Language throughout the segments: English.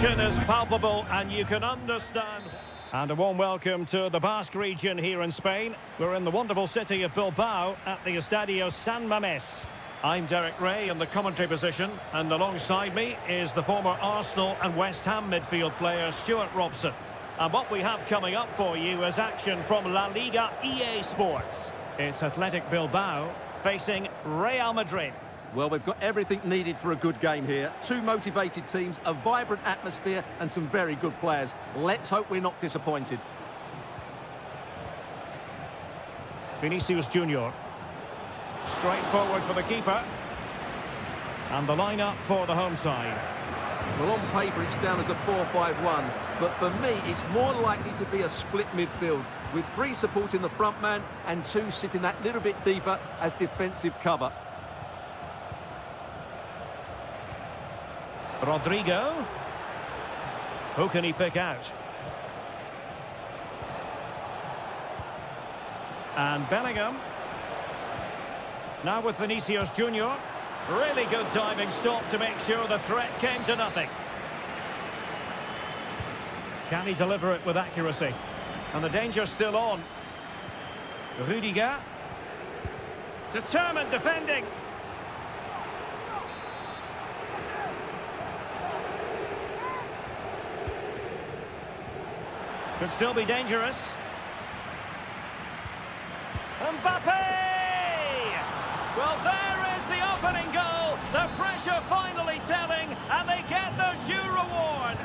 tension is palpable and you can understand. And a warm welcome to the Basque region here in Spain. We're in the wonderful city of Bilbao at the Estadio San Mamés. I'm Derek Ray in the commentary position, and alongside me is the former Arsenal and West Ham midfield player Stuart Robson. And what we have coming up for you is action from La Liga EA Sports. It's Athletic Bilbao facing Real Madrid. Well, we've got everything needed for a good game here. Two motivated teams, a vibrant atmosphere and some very good players. Let's hope we're not disappointed. Vinicius Junior. Straight forward for the keeper. And the line-up for the home side. Well, on paper it's down as a 4-5-1, but for me it's more likely to be a split midfield, with three supporting the front man and two sitting that little bit deeper as defensive cover. Rodrigo. Who can he pick out? And Bellingham. Now with Vinicius Junior. Really good diving stop to make sure the threat came to nothing. Can he deliver it with accuracy? And the danger's still on. Rudiger. Determined defending. Could still be dangerous. Mbappe! Well, there is the opening goal. The pressure finally telling, and they get their due reward.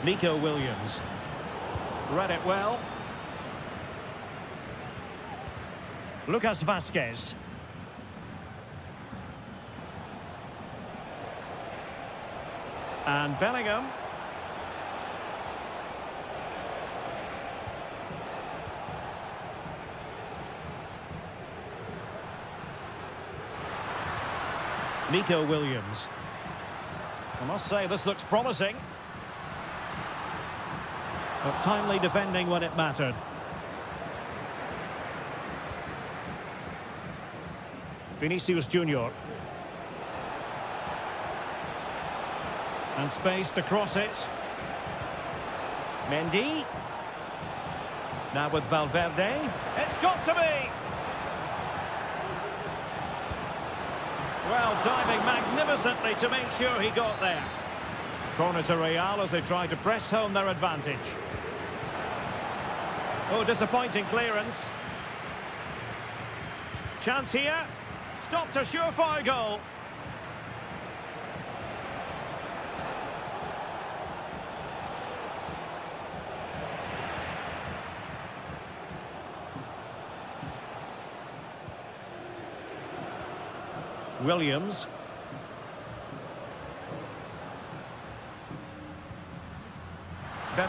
Nico Williams. Read it well. Lucas Vazquez. And Bellingham. Nico Williams. I must say this looks promising. But timely defending when it mattered. Vinicius Junior. And space to cross it. Mendy. Now with Valverde. It's got to be! Well, diving magnificently to make sure he got there. Corner to Real as they try to press home their advantage. Oh, disappointing clearance. Chance here. Stopped a surefire goal. Williams.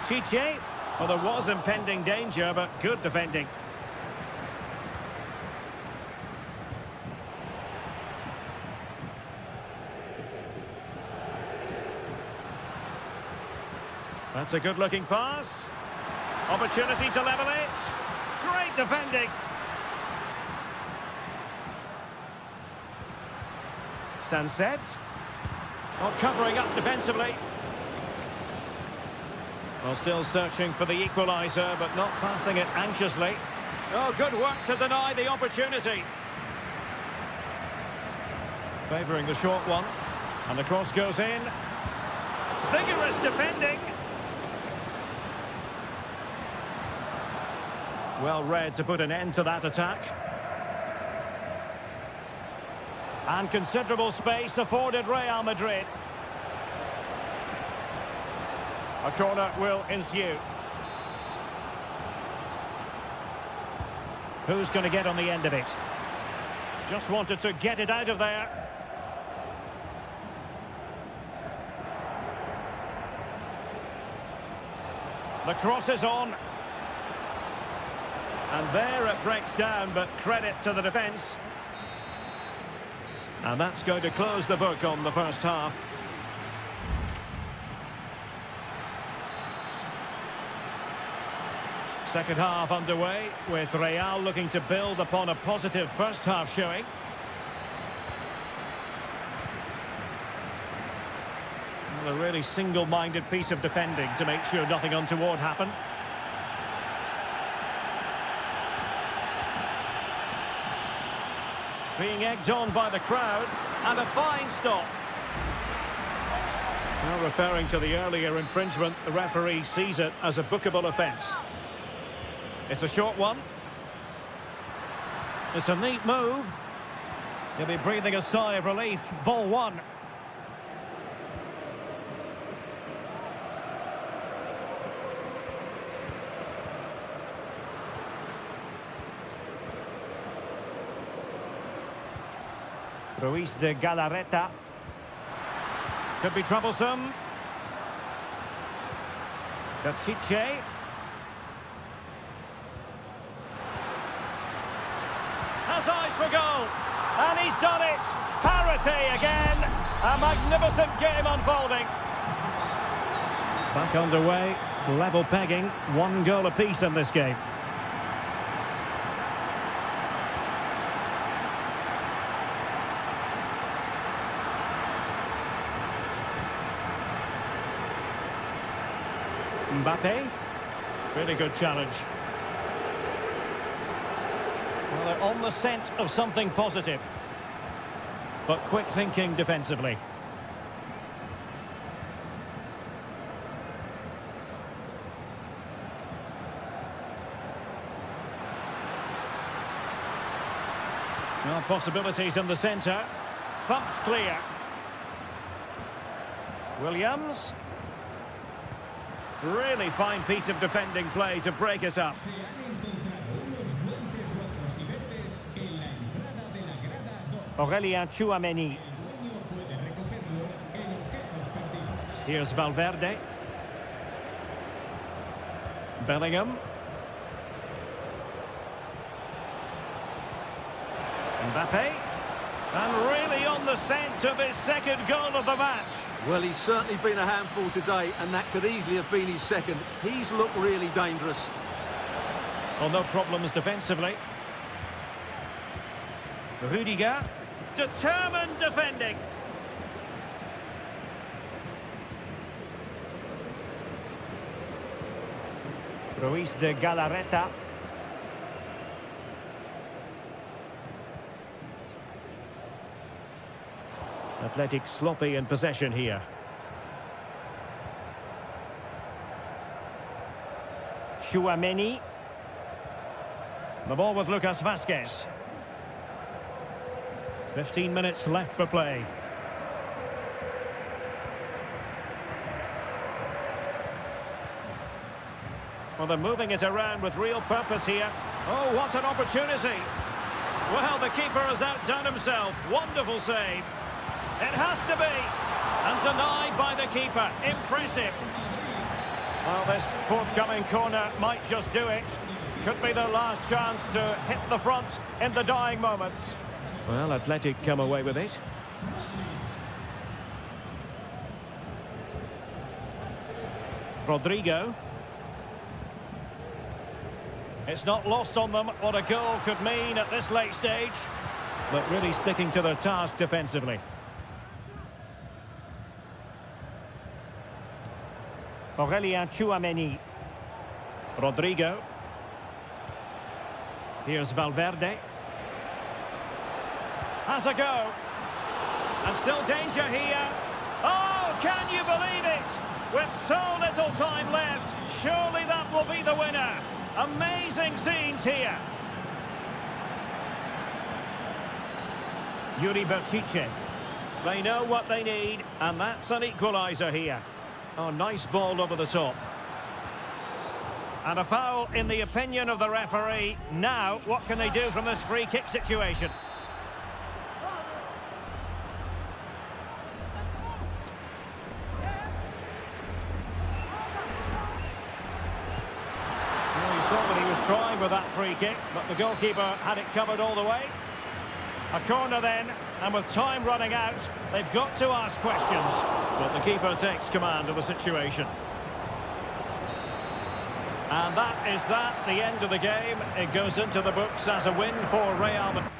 Pichet. Well, there was impending danger, but good defending. That's a good-looking pass. Opportunity to level it. Great defending. Sunset. Not covering up defensively. Well, still searching for the equaliser, but not passing it anxiously. Oh, good work to deny the opportunity. Favouring the short one. And the cross goes in. Vigorous defending. Well read to put an end to that attack. And considerable space afforded Real Madrid. A corner will ensue. Who's going to get on the end of it? Just wanted to get it out of there. The cross is on. And there it breaks down, but credit to the defence. And that's going to close the book on the first half. Second half underway, with Real looking to build upon a positive first half showing. Well, a really single-minded piece of defending to make sure nothing untoward happened. Being egged on by the crowd, and a fine stop. Now referring to the earlier infringement, the referee sees it as a bookable offence. It's a short one. It's a neat move. He'll be breathing a sigh of relief. Ball one. Ruiz de Galarreta. Could be troublesome. Pichet. Has eyes for goal. And he's done it. Parity again. A magnificent game unfolding. Back underway. Level pegging. 1 goal apiece in this game. Mbappe, really good challenge. Well, they're on the scent of something positive, but quick thinking defensively. Well, possibilities in the centre. Thumped clear. Williams. Really fine piece of defending play to break us up. Aurelien Tchouameni. Here's Valverde. Bellingham. Mbappe. And really on the scent of his second goal of the match. Well, he's certainly been a handful today, and that could easily have been his second. He's looked really dangerous. Well, no problems defensively. Rudiger. Determined defending. Ruiz de Galarreta. Athletic sloppy in possession here. Tchouameni. The ball with Lucas Vazquez. 15 minutes left for play. Well, they're moving it around with real purpose here. Oh, what an opportunity. Well, the keeper has outdone himself. Wonderful save. It has to be. And denied by the keeper. Impressive. Well, this forthcoming corner might just do it. Could be their last chance to hit the front in the dying moments. Well, Athletic come away with it. Rodrigo. It's not lost on them what a goal could mean at this late stage. But really sticking to their task defensively. Aurelien Tchouameni. Rodrigo. Here's Valverde. Has a go. And still danger here. Oh, can you believe it? With so little time left, surely that will be the winner. Amazing scenes here. Yuri Berchiche. They know what they need, and that's an equaliser here. Oh, nice ball over the top. And a foul in the opinion of the referee. Now, what can they do from this free kick situation? Well, you saw that he was trying with that free kick, but the goalkeeper had it covered all the way. A corner then, and with time running out, they've got to ask questions. But the keeper takes command of the situation. And that is the end of the game. It goes into the books as a win for Real Madrid.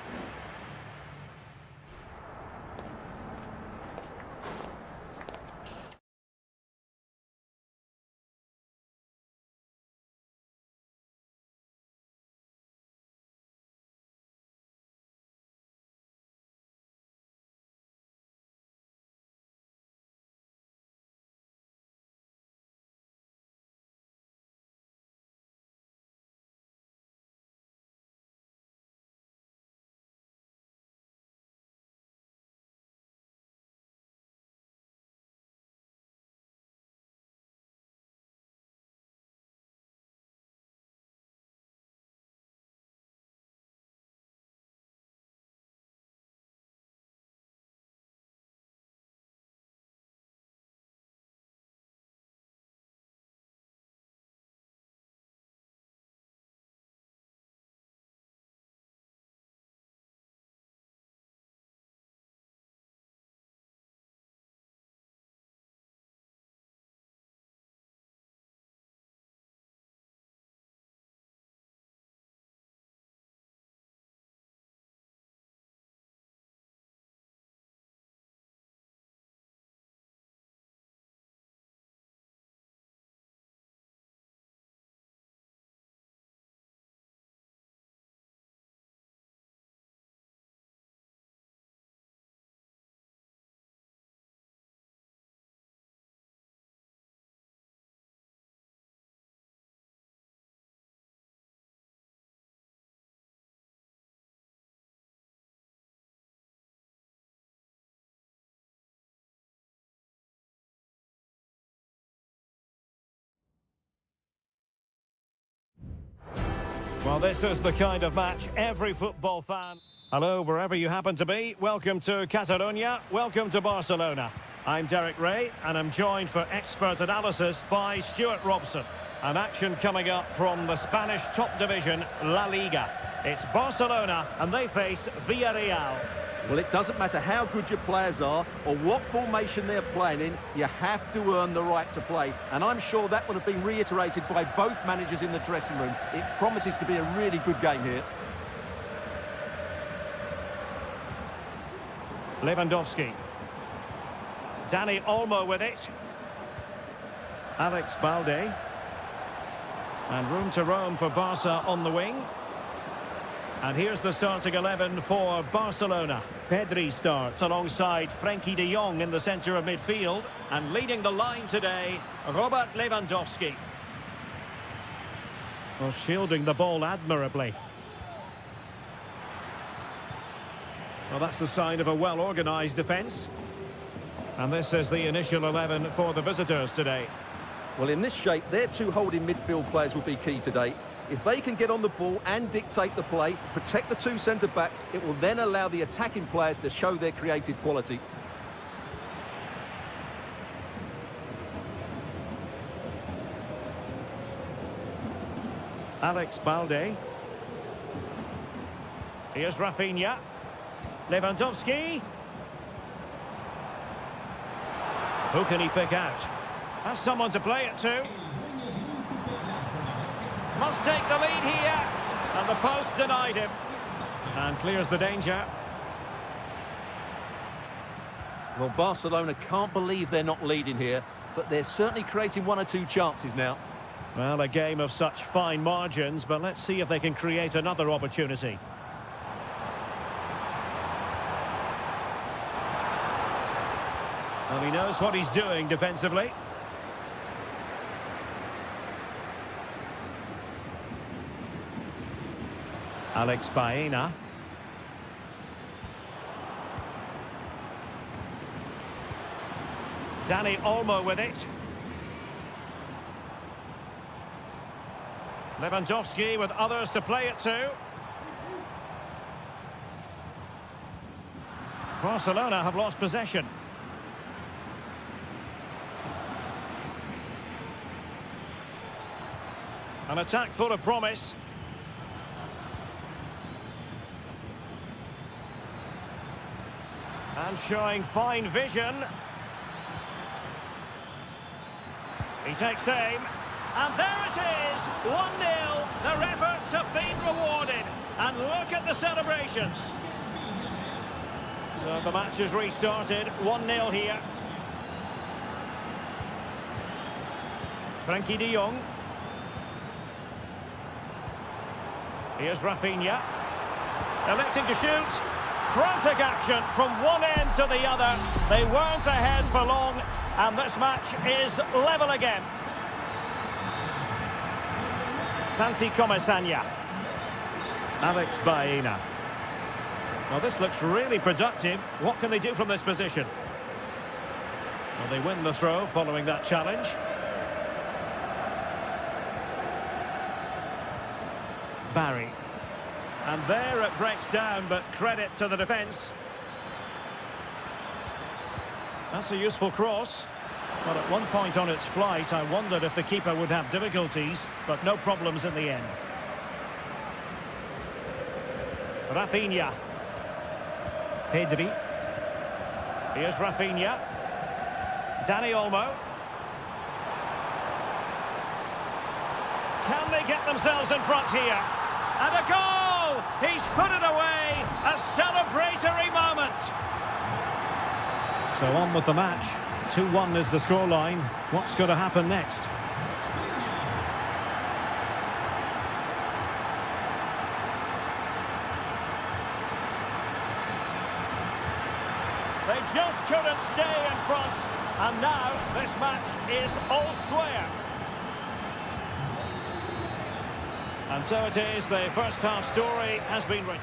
Well, this is the kind of match every football fan... Hello, wherever you happen to be. Welcome to Catalonia. Welcome to Barcelona. I'm Derek Ray, and I'm joined for expert analysis by Stuart Robson. An action coming up from the Spanish top division, La Liga. It's Barcelona, and they face Villarreal. Well, it doesn't matter how good your players are or what formation they're playing in, you have to earn the right to play. And I'm sure that would have been reiterated by both managers in the dressing room. It promises to be a really good game here. Lewandowski. Dani Olmo with it. Alex Balde. And room to roam for Barca on the wing. And here's the starting 11 for Barcelona. Pedri starts alongside Frenkie de Jong in the centre of midfield. And leading the line today, Robert Lewandowski. Well, shielding the ball admirably. Well, that's the sign of a well-organised defence. And this is the initial 11 for the visitors today. Well, in this shape, their two holding midfield players will be key today. If they can get on the ball and dictate the play, protect the two centre-backs, it will then allow the attacking players to show their creative quality. Alex Balde. Here's Rafinha. Lewandowski. Who can he pick out? Has someone to play it to. Must take the lead here. And the post denied him. And clears the danger. Well, Barcelona can't believe they're not leading here, but they're certainly creating one or two chances now. Well, a game of such fine margins, but let's see if they can create another opportunity. Well, he knows what he's doing defensively. Alex Baena. Dani Olmo with it. Lewandowski with others to play it to. Barcelona have lost possession. An attack full of promise. And showing fine vision. He takes aim. And there it is, 1-0. Their efforts have been rewarded. And look at the celebrations. So the match has restarted, 1-0 here. Frenkie de Jong. Here's Rafinha. Electing to shoot. Frantic action from one end to the other. They weren't ahead for long, and this match is level again. Santi Comesaña. Alex Baena. Well, this looks really productive. What can they do from this position? Well, they win the throw following that challenge. Barry. And there it breaks down, but credit to the defence. That's a useful cross. But at one point on its flight, I wondered if the keeper would have difficulties, but no problems in the end. Rafinha. Pedri. Here's Rafinha. Dani Olmo. Can they get themselves in front here? And a goal! He's put it away! A celebratory moment! So on with the match. 2-1 is the scoreline. What's going to happen next? They just couldn't stay in front. And now this match is all square. And so it is, the first half story has been written.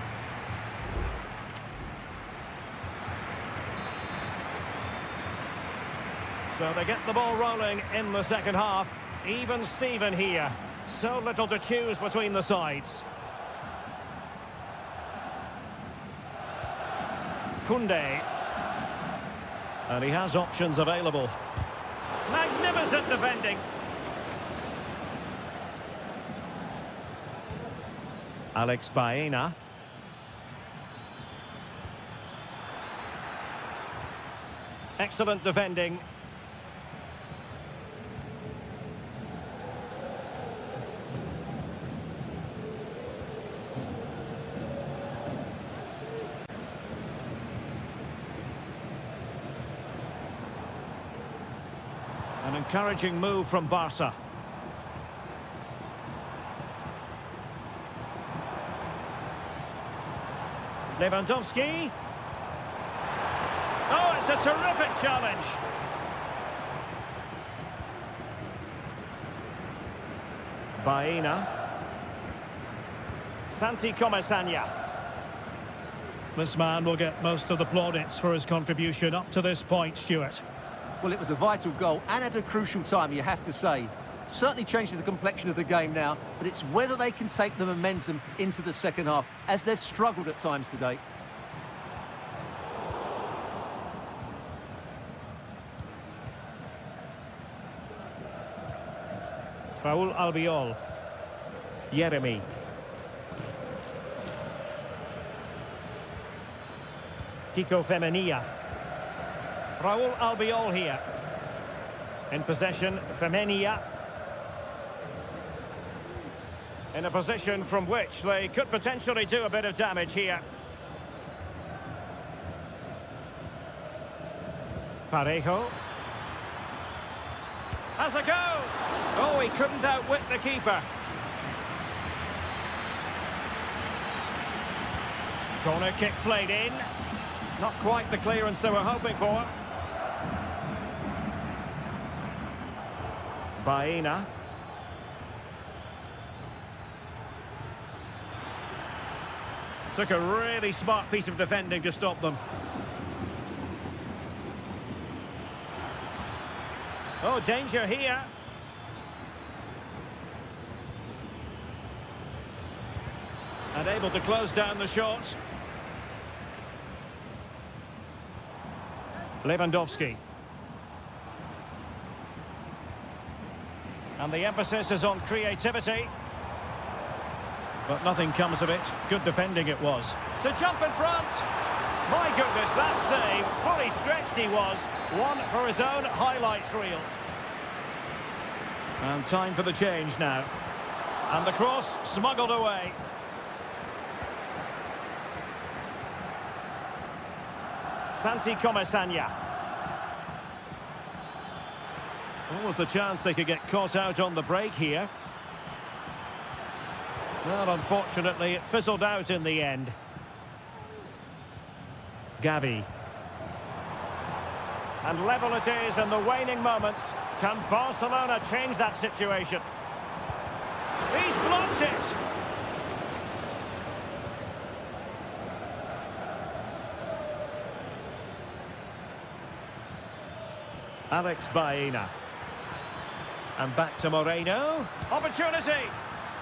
So they get the ball rolling in the second half. Even Steven here. So little to choose between the sides. Koundé. And he has options available. Magnificent defending. Alex Baena. Excellent defending. An encouraging move from Barca. Lewandowski. Oh, it's a terrific challenge. Baena. Santi Comesaña. This man will get most of the plaudits for his contribution up to this point, Stuart. Well, it was a vital goal and at a crucial time, you have to say. Certainly changes the complexion of the game now, but it's whether they can take the momentum into the second half, as they've struggled at times today. Raúl Albiol. Yeremy. Kiko Femenia. Raúl Albiol here. In possession, Femenia. In a position from which they could potentially do a bit of damage here. Parejo. Has a go! Oh, he couldn't outwit the keeper. Corner kick played in. Not quite the clearance they were hoping for. Baena. Took a really smart piece of defending to stop them. Oh, danger here. And able to close down the shots. Lewandowski. And the emphasis is on creativity. But nothing comes of it. Good defending it was. To jump in front. My goodness, that save. Fully stretched he was. One for his own highlights reel. And time for the change now. And the cross smuggled away. Santi Comesaña. What was the chance they could get caught out on the break here? Well, unfortunately, it fizzled out in the end. Gavi. And level it is in the waning moments. Can Barcelona change that situation? He's blocked it! Alex Baena. And back to Moreno. Opportunity!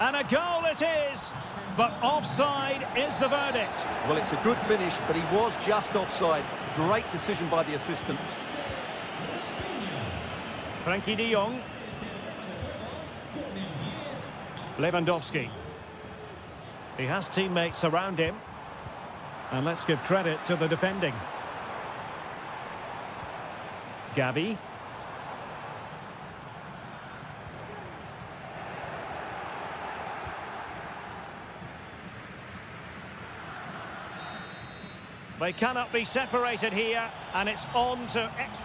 And a goal it is! But offside is the verdict. Well, it's a good finish, but he was just offside. Great decision by the assistant. Frankie de Jong. Lewandowski. He has teammates around him. And let's give credit to the defending. Gavi. They cannot be separated here, and it's on to extra.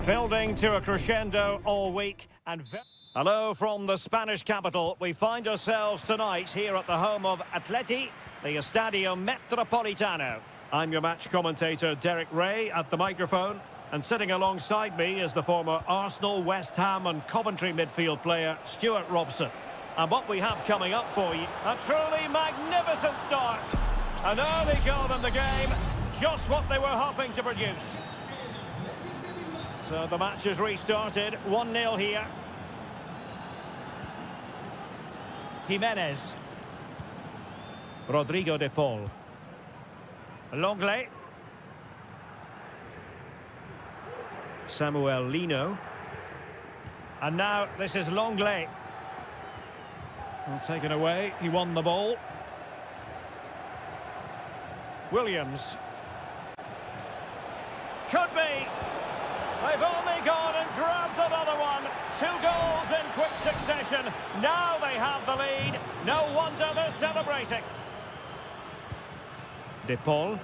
Building to a crescendo all week and... Hello from the Spanish capital. We find ourselves tonight here at the home of Atleti, the Estadio Metropolitano. I'm your match commentator, Derek Ray, at the microphone. And sitting alongside me is the former Arsenal, West Ham and Coventry midfield player, Stuart Robson. And what we have coming up for you, a truly magnificent start. An early goal in the game, just what they were hoping to produce. So the match has restarted, 1-0 here. Jimenez. Rodrigo de Paul. Longley. Samuel Lino. And now this is Longley. Well, taken away, he won the ball. Williams. Could be. They've only gone and grabbed another one. 2 goals in quick succession. Now they have the lead. No wonder they're celebrating. De Paul.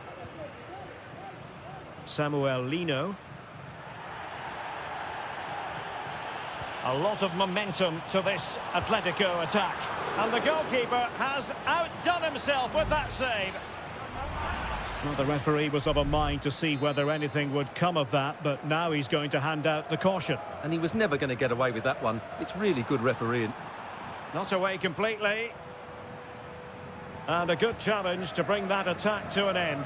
Samuel Lino. A lot of momentum to this Atletico attack. And the goalkeeper has outdone himself with that save. Well, the referee was of a mind to see whether anything would come of that, but now he's going to hand out the caution. And he was never going to get away with that one. It's really good refereeing. Not away completely. And a good challenge to bring that attack to an end.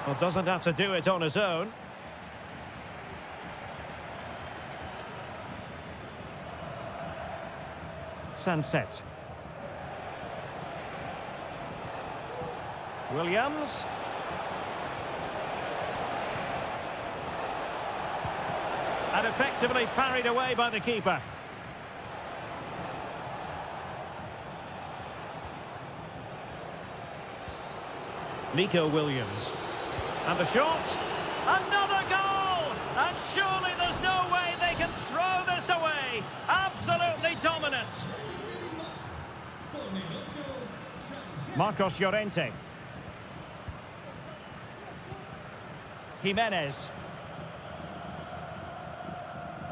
Well, doesn't have to do it on his own. Sunset. Williams. And effectively parried away by the keeper. Nico Williams. And the shot. Another goal! And surely there's no way they can throw this away. Absolutely dominant. Marcos Llorente. Jimenez.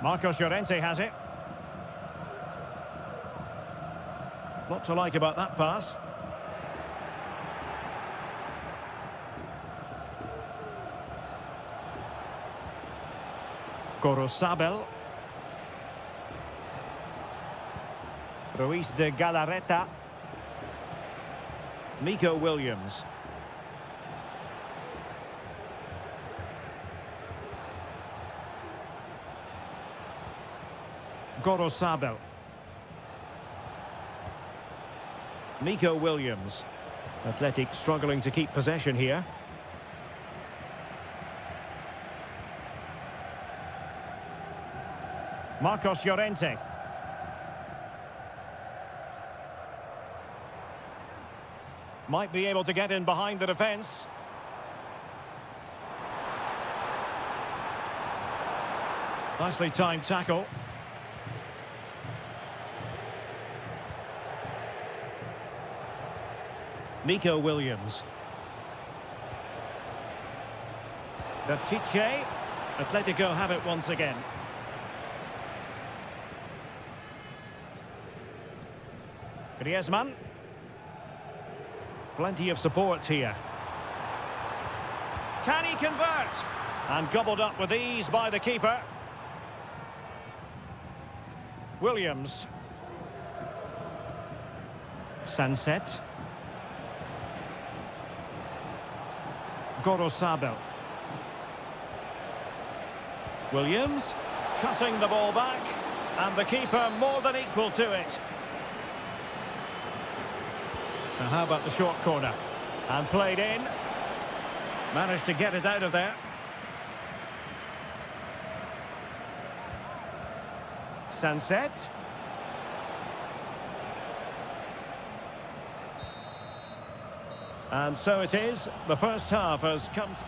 Marcos Llorente has it. Lot to like about that pass. Gorosabel. Ruiz de Galarreta. Nico Williams. Gorosabel. Nico Williams. Athletic struggling to keep possession here. Marcos Llorente. Might be able to get in behind the defence. Nicely timed tackle. Nico Williams. Chiche. Atletico have it once again. Griezmann. Plenty of support here. Can he convert? And gobbled up with ease by the keeper. Williams. Sunset. Gorosabel. Williams. Cutting the ball back. And the keeper more than equal to it. Now how about the short corner? And played in. Managed to get it out of there. Sunset. And so it is. The first half has come to...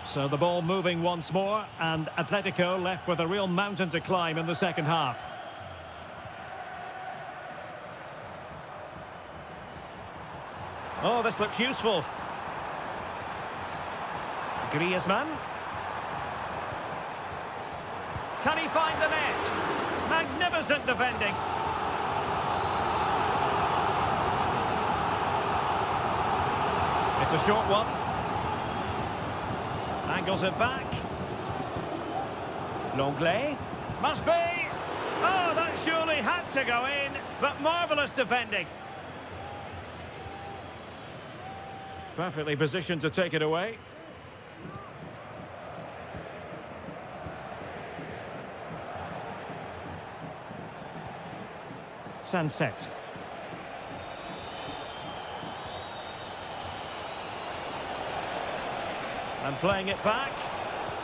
So the ball moving once more, and Atletico left with a real mountain to climb in the second half. Oh, this looks useful. Griezmann. Can he find the net? Magnificent defending. It's a short one. Angles it back. Longley. Must be. Oh, that surely had to go in, but marvellous defending. Perfectly positioned to take it away. Sunset. And playing it back.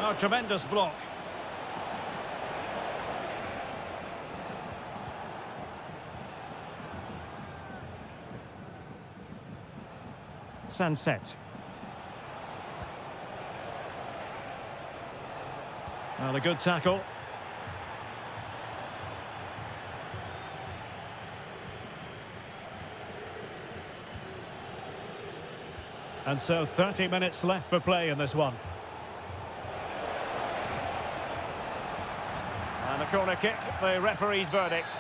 Oh, tremendous block. Sunset. Well, a good tackle. And so 30 minutes left for play in this one. And a corner kick, the referee's verdict.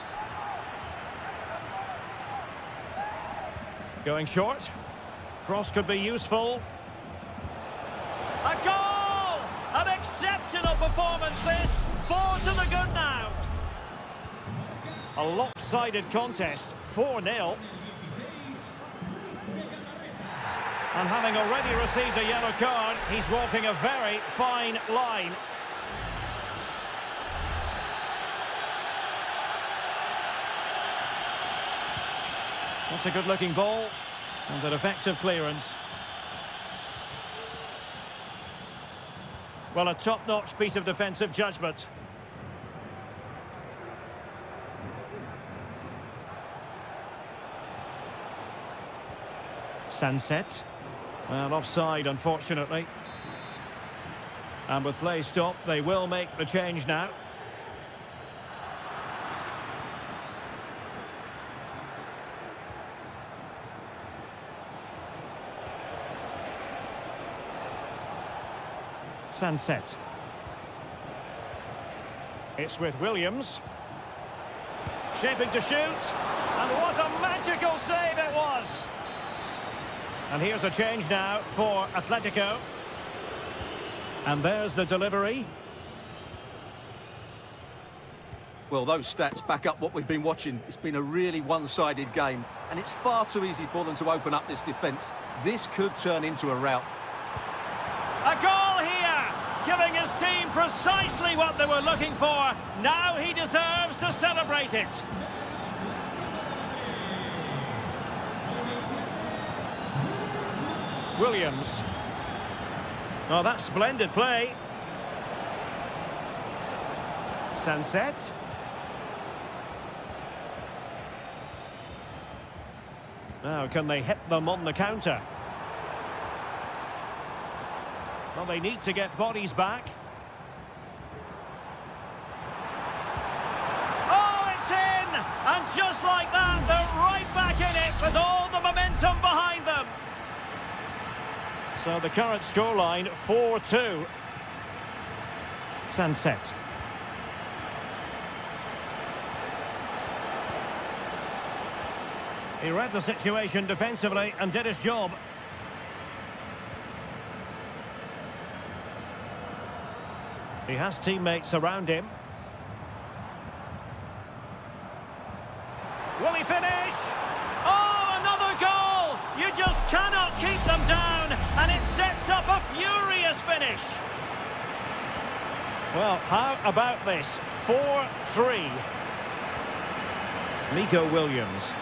Going short. Cross could be useful. A goal! An exceptional performance this. 4 to the good now. A lopsided contest, 4-0. And having already received a yellow card, he's walking a very fine line. That's a good-looking ball. And an effective clearance. Well, a top-notch piece of defensive judgment. Sunset. Well, offside, unfortunately. And with play stopped, they will make the change now. Sunset. It's with Williams. Shaping to shoot. And what a magical save it was! And here's a change now for Atletico. And there's the delivery. Well, those stats back up what we've been watching. It's been a really one-sided game, and it's far too easy for them to open up this defence. This could turn into a rout. A goal here, giving his team precisely what they were looking for. Now he deserves to celebrate it. Williams. Oh, that's splendid play. Sunset. Now, can they hit them on the counter? Well, they need to get bodies back. Oh, it's in! And just like that, they're right back in it with all the momentum behind them. So the current scoreline, 4-2. Sunset. He read the situation defensively and did his job. He has teammates around him. Will he finish? Oh, another goal! You just cannot keep them down, and it sets up a furious finish. Well, how about this? 4-3. Nico Williams.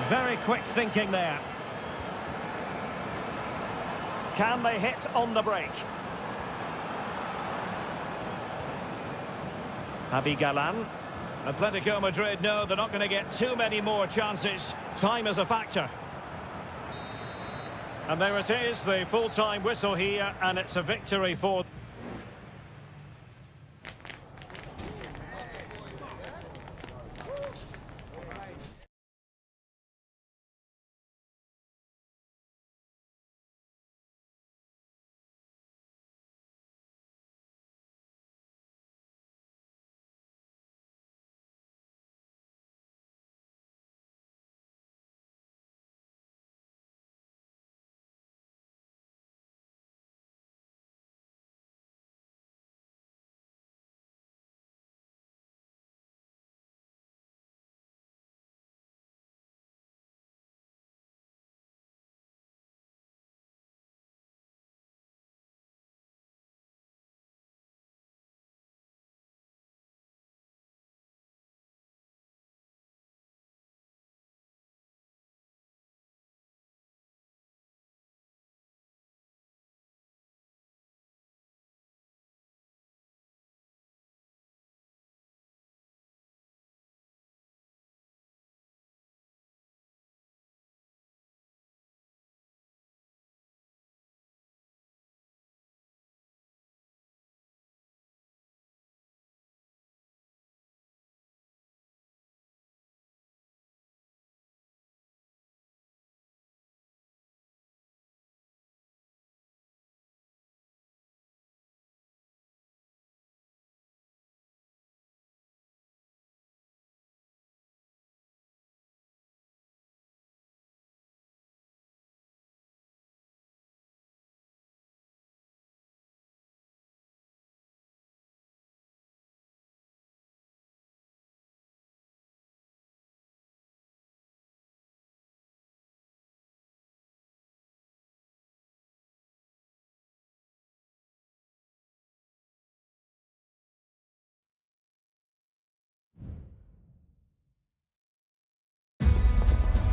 Very quick thinking there. Can they hit on the break? Javi Galan. Atletico Madrid know they're not going to get too many more chances. Time is a factor. And there it is, the full-time whistle here, and it's a victory for...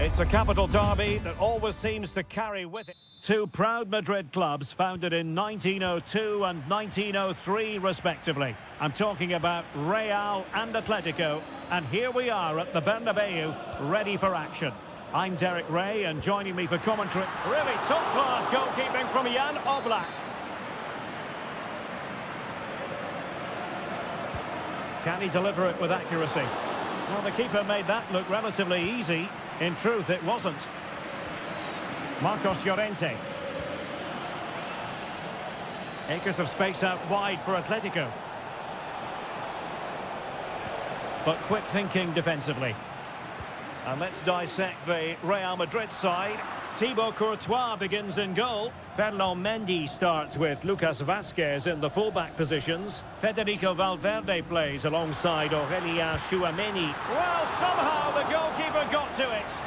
It's a capital derby that always seems to carry with it two proud Madrid clubs founded in 1902 and 1903 respectively. I'm talking about Real and Atletico, and here we are at the Bernabeu, ready for action. I'm Derek Ray, and joining me for commentary, really top-class goalkeeping from Jan Oblak. Can he deliver it with accuracy? Well, the keeper made that look relatively easy. In truth, it wasn't. Marcos Llorente. Acres of space out wide for Atletico. But quick thinking defensively. And let's dissect the Real Madrid side. Thibaut Courtois begins in goal. Ferland Mendy starts with Lucas Vazquez in the fullback positions. Federico Valverde plays alongside Aurelien Tchouameni. Well, somehow the goalkeeper got to it.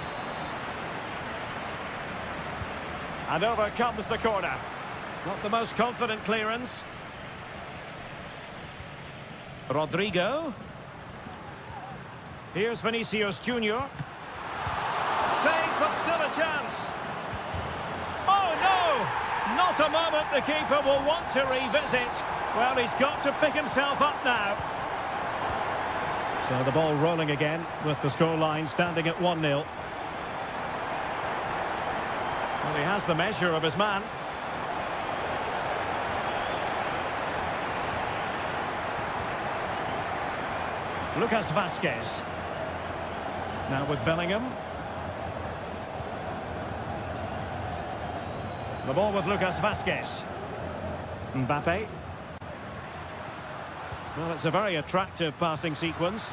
And over comes the corner. Not the most confident clearance. Rodrigo. Here's Vinicius Junior. Saved, but still a chance. Oh, no! Not a moment the keeper will want to revisit. Well, he's got to pick himself up now. So the ball rolling again with the scoreline standing at 1-0. Well, he has the measure of his man. Lucas Vazquez. Now with Bellingham. The ball with Lucas Vazquez. Mbappe. Well, it's a very attractive passing sequence.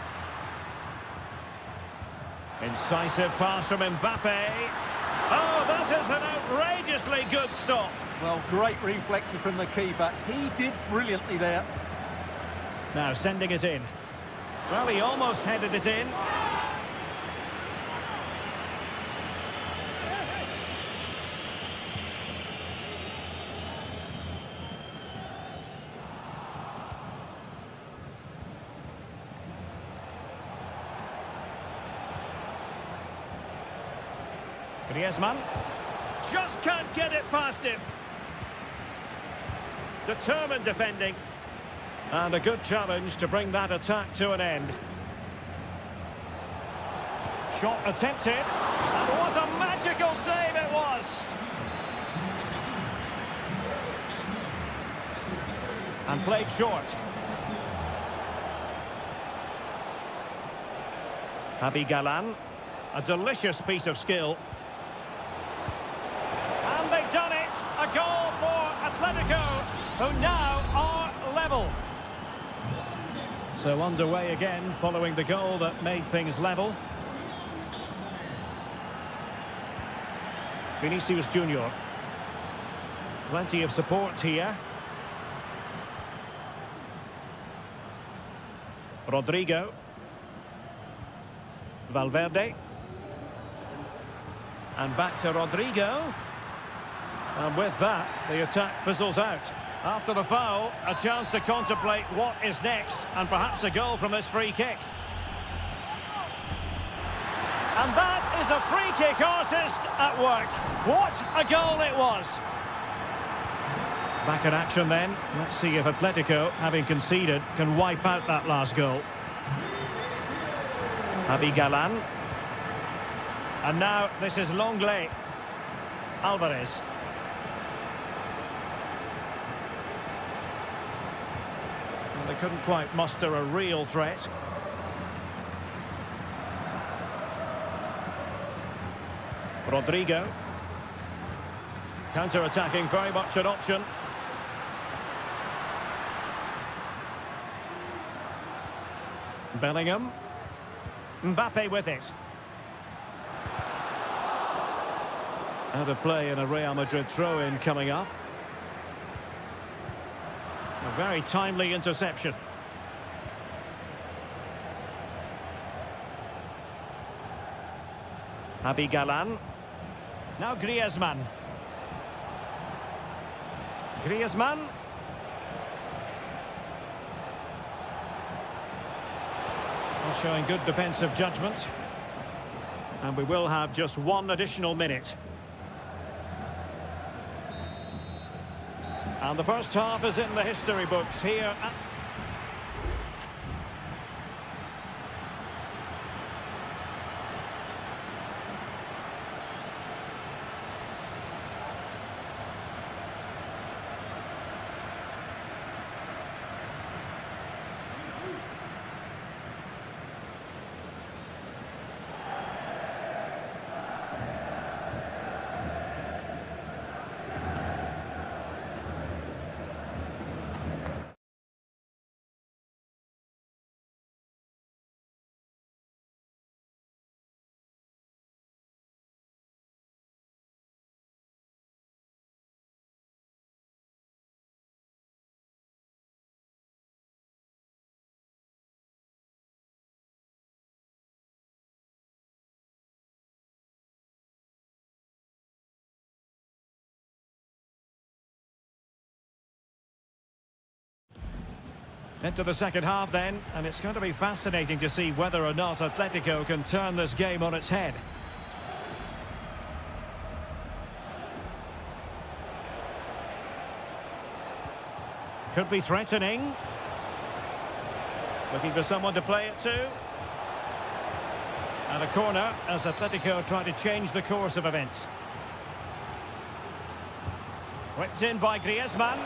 Incisive pass from Mbappe. Oh, that is an outrageously good stop. Well, great reflexes from the keeper. He did brilliantly there. Now sending it in. Well, he almost headed it in. Griezmann just can't get it past him. Determined defending. And a good challenge to bring that attack to an end. Shot attempted. And what a magical save it was. And played short. Javi Galán. A delicious piece of skill. And they've done it! A goal for Atletico, who now are level. So underway again, following the goal that made things level. Vinicius Junior. Plenty of support here. Rodrigo. Valverde. And back to Rodrigo. And with that, the attack fizzles out. After the foul, a chance to contemplate what is next, and perhaps a goal from this free kick. And that is a free kick artist at work. What a goal it was! Back in action then. Let's see if Atletico, having conceded, can wipe out that last goal. Javi Galán. And now this is Longley. Alvarez. They couldn't quite muster a real threat. Rodrigo. Counter-attacking, very much an option. Bellingham. Mbappe with it. Out of play in a Real Madrid throw-in coming up. A very timely interception. Javi Galán. Now Griezmann. Griezmann. Well, showing good defensive judgment. And we will have just one additional minute. And the first half is in the history books here at... Into the second half then, and it's going to be fascinating to see whether or not Atletico can turn this game on its head. Could be threatening. Looking for someone to play it to. And a corner as Atletico try to change the course of events. Whipped in by Griezmann.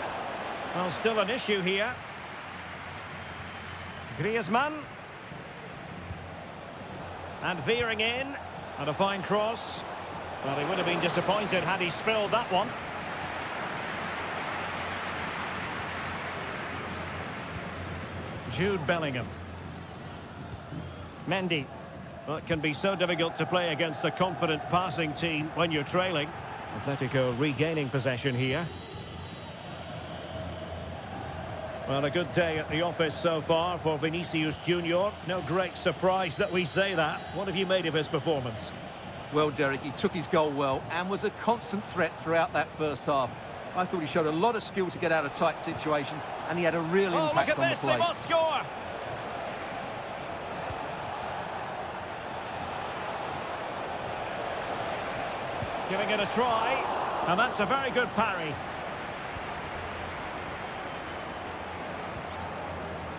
Well, still an issue here. Griezmann. And veering in. And a fine cross. Well, he would have been disappointed had he spilled that one. Jude Bellingham. Mendy. Well, it can be so difficult to play against a confident passing team when you're trailing. Atletico regaining possession here. Well, a good day at the office so far for Vinicius Junior. No great surprise that we say that. What have you made of his performance? Well, Derek, he took his goal well and was a constant threat throughout that first half. I thought he showed a lot of skill to get out of tight situations, and he had a real impact on the play. They must score! Giving it a try, and that's a very good parry.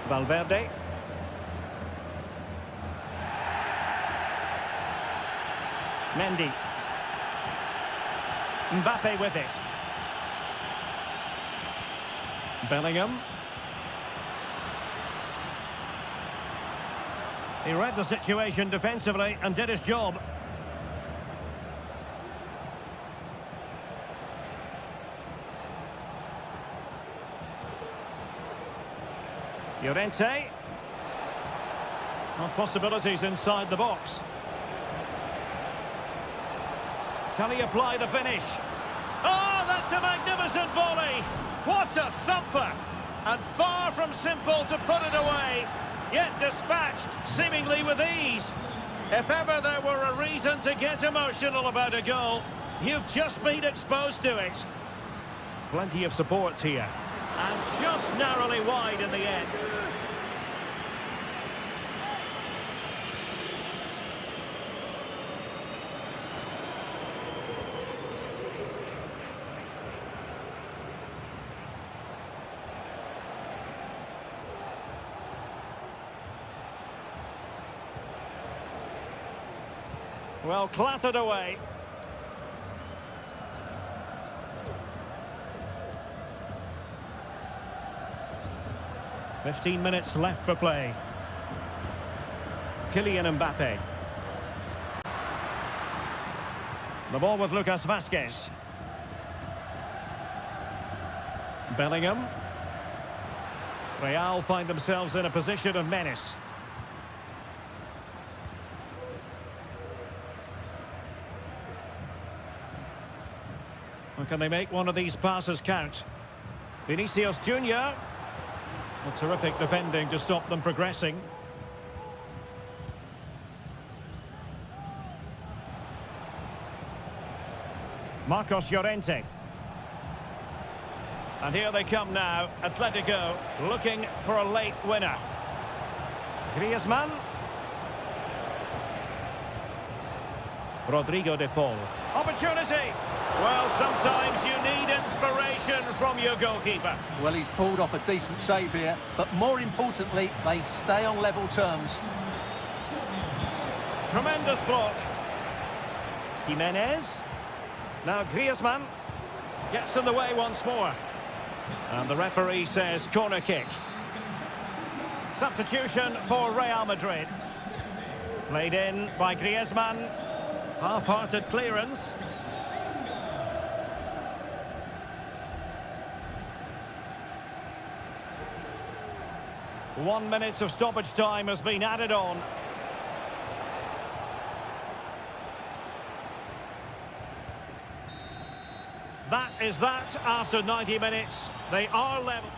Valverde. Mendy. Mbappe with it. Bellingham. He read the situation defensively and did his job. Llorente. Well, possibilities inside the box. Can he apply the finish? Oh, that's a magnificent volley! What a thumper! And far from simple to put it away, yet dispatched seemingly with ease. If ever there were a reason to get emotional about a goal, you've just been exposed to it. Plenty of support here. And just narrowly wide in the end. Well, clattered away. "15 minutes left for play. Kylian Mbappe. The ball with Lucas Vazquez. Bellingham. Real find themselves in a position of menace. Well, can they make one of these passes count? Vinicius Junior. Well, terrific defending to stop them progressing. Marcos Llorente. And here they come now, Atletico looking for a late winner. Griezmann. Rodrigo de Paul. Opportunity! Well, sometimes you need inspiration from your goalkeeper. Well, he's pulled off a decent save here, but more importantly, they stay on level terms. Tremendous block. Jimenez. Now Griezmann gets in the way once more. And the referee says corner kick. Substitution for Real Madrid. Played in by Griezmann. Half-hearted clearance. One minute of stoppage time has been added on. That is that after 90 minutes. They are level.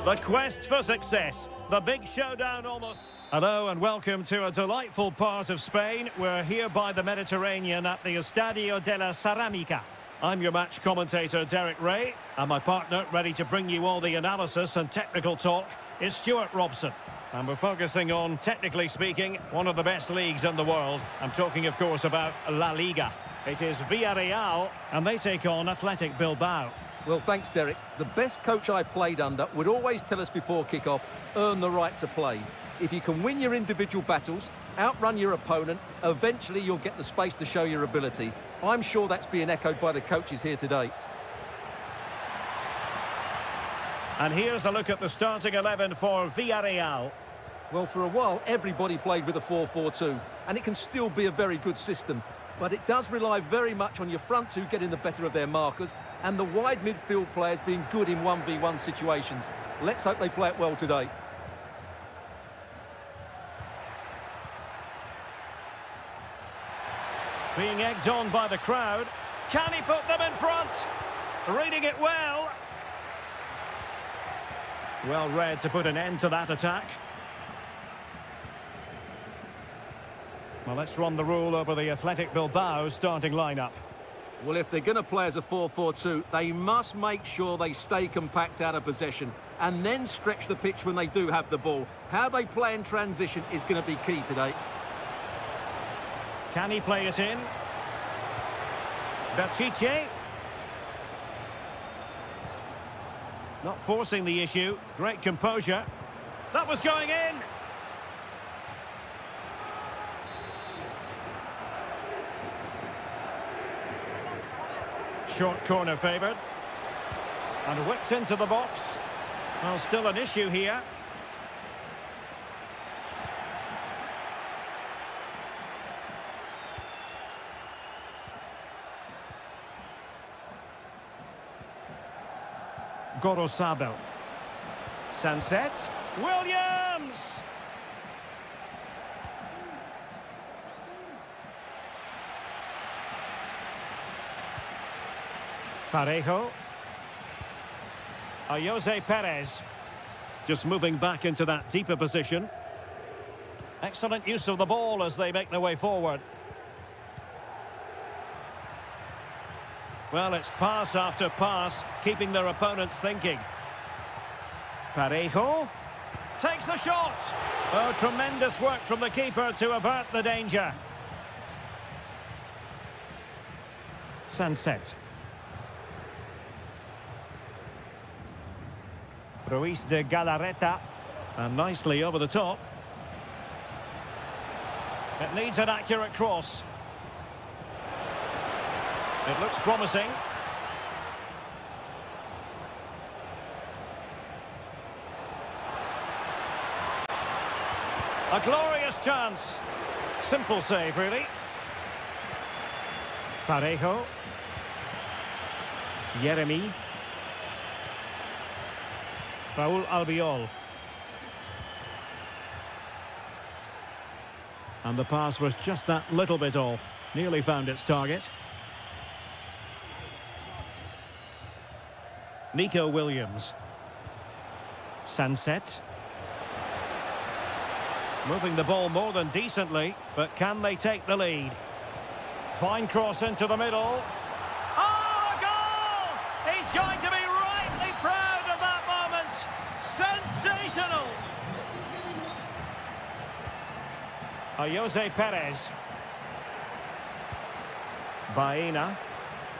The quest for success. The big showdown almost. Hello and welcome to a delightful part of Spain. We're here by the Mediterranean at the Estadio de la Ceramica. I'm your match commentator, Derek Ray, and my partner, ready to bring you all the analysis and technical talk, is Stuart Robson. And we're focusing on, technically speaking, one of the best leagues in the world. I'm talking, of course, about La Liga. It is Villarreal, and they take on Athletic Bilbao. Well, thanks, Derek. The best coach I played under would always tell us before kick-off, earn the right to play. If you can win your individual battles, outrun your opponent, eventually you'll get the space to show your ability. I'm sure that's being echoed by the coaches here today. And here's a look at the starting 11 for Villarreal. Well, for a while, everybody played with a 4-4-2, and it can still be a very good system. But it does rely very much on your front two getting the better of their markers and the wide midfield players being good in 1v1 situations. Let's hope they play it well today. Being egged on by the crowd. Can he put them in front? Reading it well. Well read to put an end to that attack. Well, let's run the rule over the Athletic Bilbao starting lineup. Well, if they're going to play as a 4-4-2, they must make sure they stay compact out of possession and then stretch the pitch when they do have the ball. How they play in transition is going to be key today. Can he play it in? Pishit. Not forcing the issue. Great composure. That was going in. Short corner favoured. And whipped into the box. Well, still an issue here. Gorosabel. Sunset. Williams! Parejo. Jose Perez. Just moving back into that deeper position. Excellent use of the ball as they make their way forward. Well, it's pass after pass, keeping their opponents thinking. Parejo takes the shot. Oh, tremendous work from the keeper to avert the danger. Sunset. Ruiz de Galarreta, and nicely over the top. It needs an accurate cross. It looks promising. A glorious chance. Simple save, really. Parejo. Jeremy. Raúl Albiol. And the pass was just that little bit off. Nearly found its target. Nico Williams. Sunset. Moving the ball more than decently, but can they take the lead? Fine cross into the middle. Oh, a goal! He's going to be rightly proud of that moment. Sensational! Jose Perez. Baena.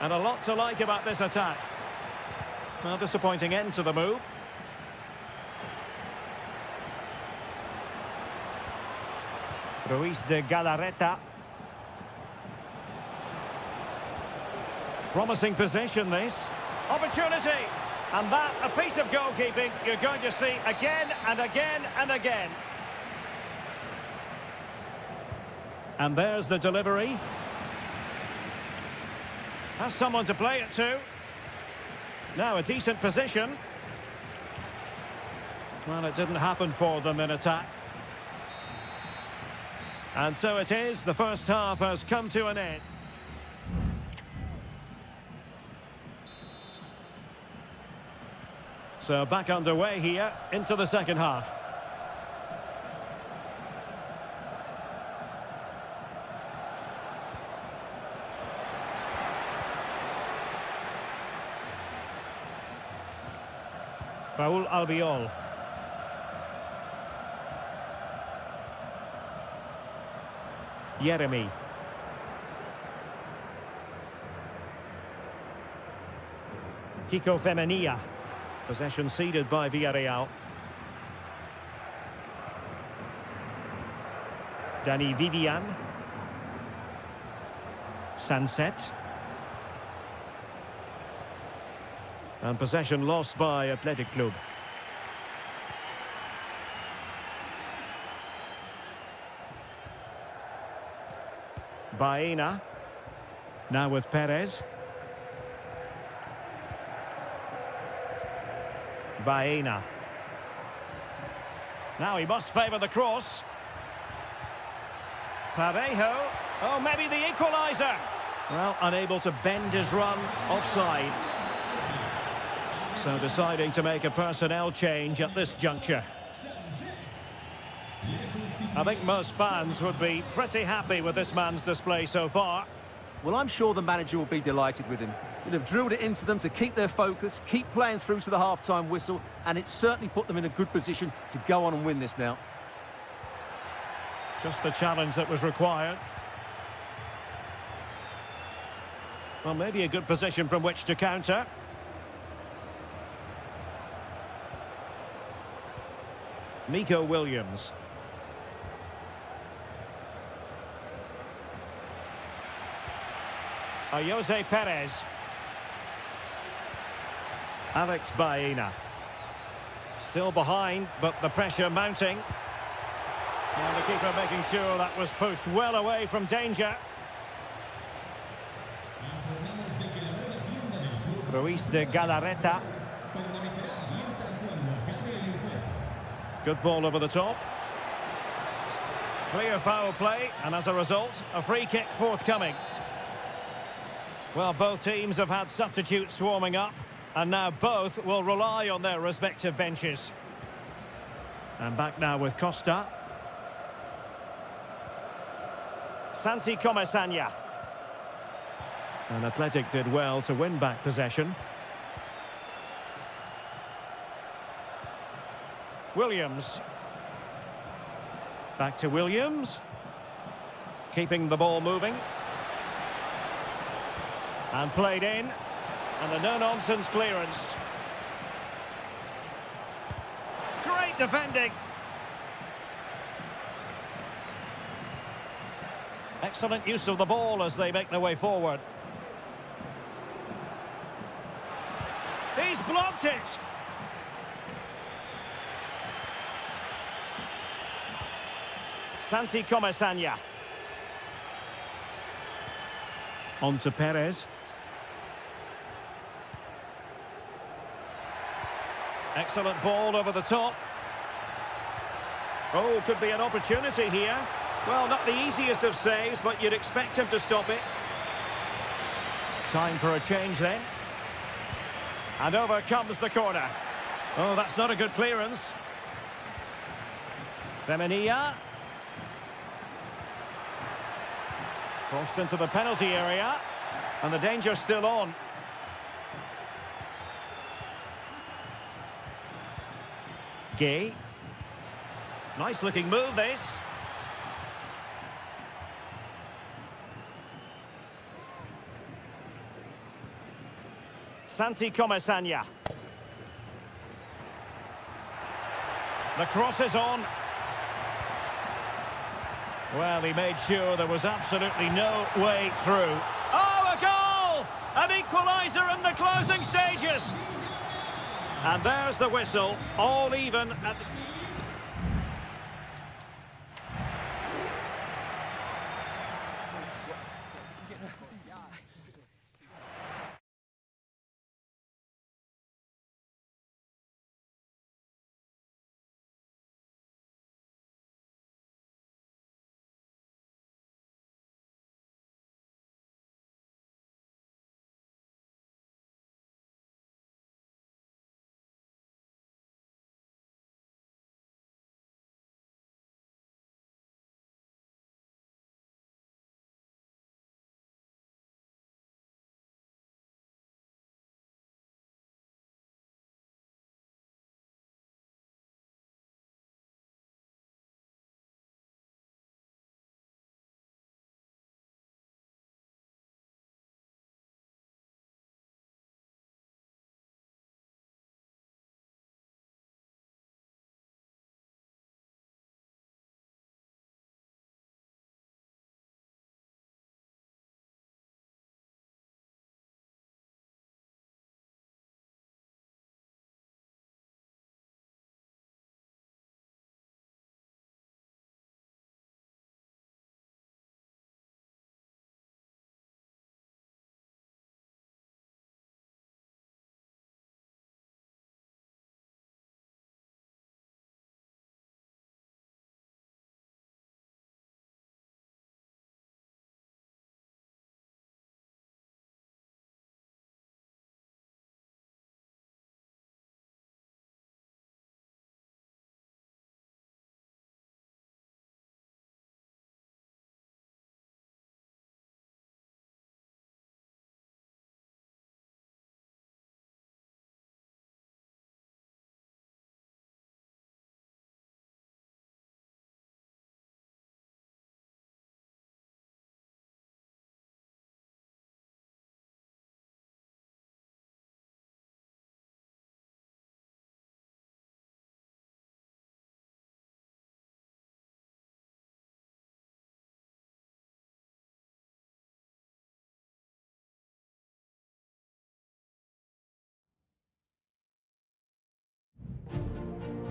And a lot to like about this attack. Well, disappointing end to the move. Ruiz de Galarreta. Promising position, this. Opportunity. And that, a piece of goalkeeping you're going to see again and again and again. And there's the delivery. Has someone to play it to. Now a decent position. Well, it didn't happen for them in attack. And so it is, the first half has come to an end. So back underway here into the second half. Raúl Albiol. Jeremy. Kiko Femenia. Possession ceded by Villarreal. Dani Vivian. Sunset. And possession lost by Athletic Club. Baena. Now with Perez. Baena. Now he must favour the cross. Parejo. Oh, maybe the equaliser. Well, unable to bend his run, offside. So deciding to make a personnel change at this juncture. I think most fans would be pretty happy with this man's display so far. Well, I'm sure the manager will be delighted with him. He'd have drilled it into them to keep their focus, keep playing through to the half-time whistle, and it certainly put them in a good position to go on and win this now. Just the challenge that was required. Well, maybe a good position from which to counter. Nico Williams. Jose Perez. Alex Baena. Still behind, but the pressure mounting. And the keeper making sure that was pushed well away from danger. Ruiz de Galarreta. Good ball over the top. Clear foul play, and as a result, a free kick forthcoming. Well, both teams have had substitutes warming up, and now both will rely on their respective benches. And back now with Costa. Santi Comesaña. And Athletic did well to win back possession. Williams. Back to Williams. Keeping the ball moving. And played in. And a no-nonsense clearance. Great defending. Excellent use of the ball as they make their way forward. blocked it. Santi Comesaña. On to Perez. Excellent ball over the top. Oh, could be an opportunity here. Well, not the easiest of saves, but you'd expect him to stop it. Time for a change then. And over comes the corner. Oh, that's not a good clearance. Femenia. Crossed into the penalty area. And the danger's still on. Gay. Nice looking move, this. Santi Comesaña. The cross is on. Well, he made sure there was absolutely no way through. Oh, a goal! An equaliser in the closing stages. And there's the whistle, all even at...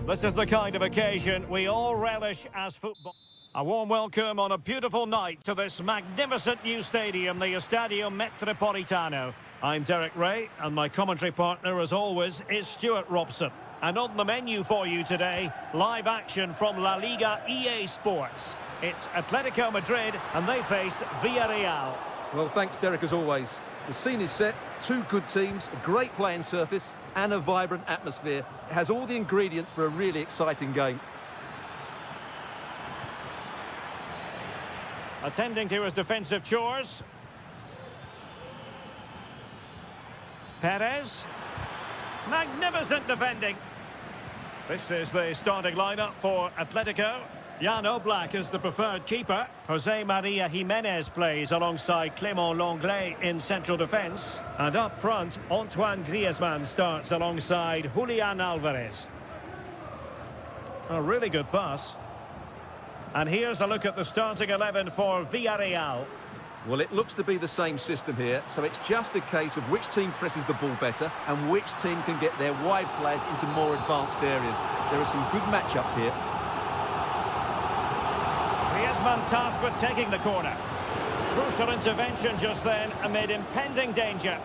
This is the kind of occasion we all relish as football. A warm welcome on a beautiful night to this magnificent new stadium, the Estadio Metropolitano. I'm Derek Ray, and my commentary partner, as always, is Stuart Robson. And on the menu for you today, live action from La Liga EA Sports. It's Atletico Madrid, and they face Villarreal. Well, thanks, Derek, as always. The scene is set, two good teams, a great playing surface, and a vibrant atmosphere. It has all the ingredients for a really exciting game. Attending to his defensive chores. Perez. Magnificent defending. This is the starting lineup for Atletico. Jan Oblak is the preferred keeper. Jose Maria Jimenez plays alongside Clément Lenglet in central defence. And up front, Antoine Griezmann starts alongside Julian Alvarez. A really good pass. And here's a look at the starting 11 for Villarreal. Well, it looks to be the same system here, so it's just a case of which team presses the ball better and which team can get their wide players into more advanced areas. There are some good matchups here. Griezmann tasked with taking the corner. Crucial intervention just then amid impending danger.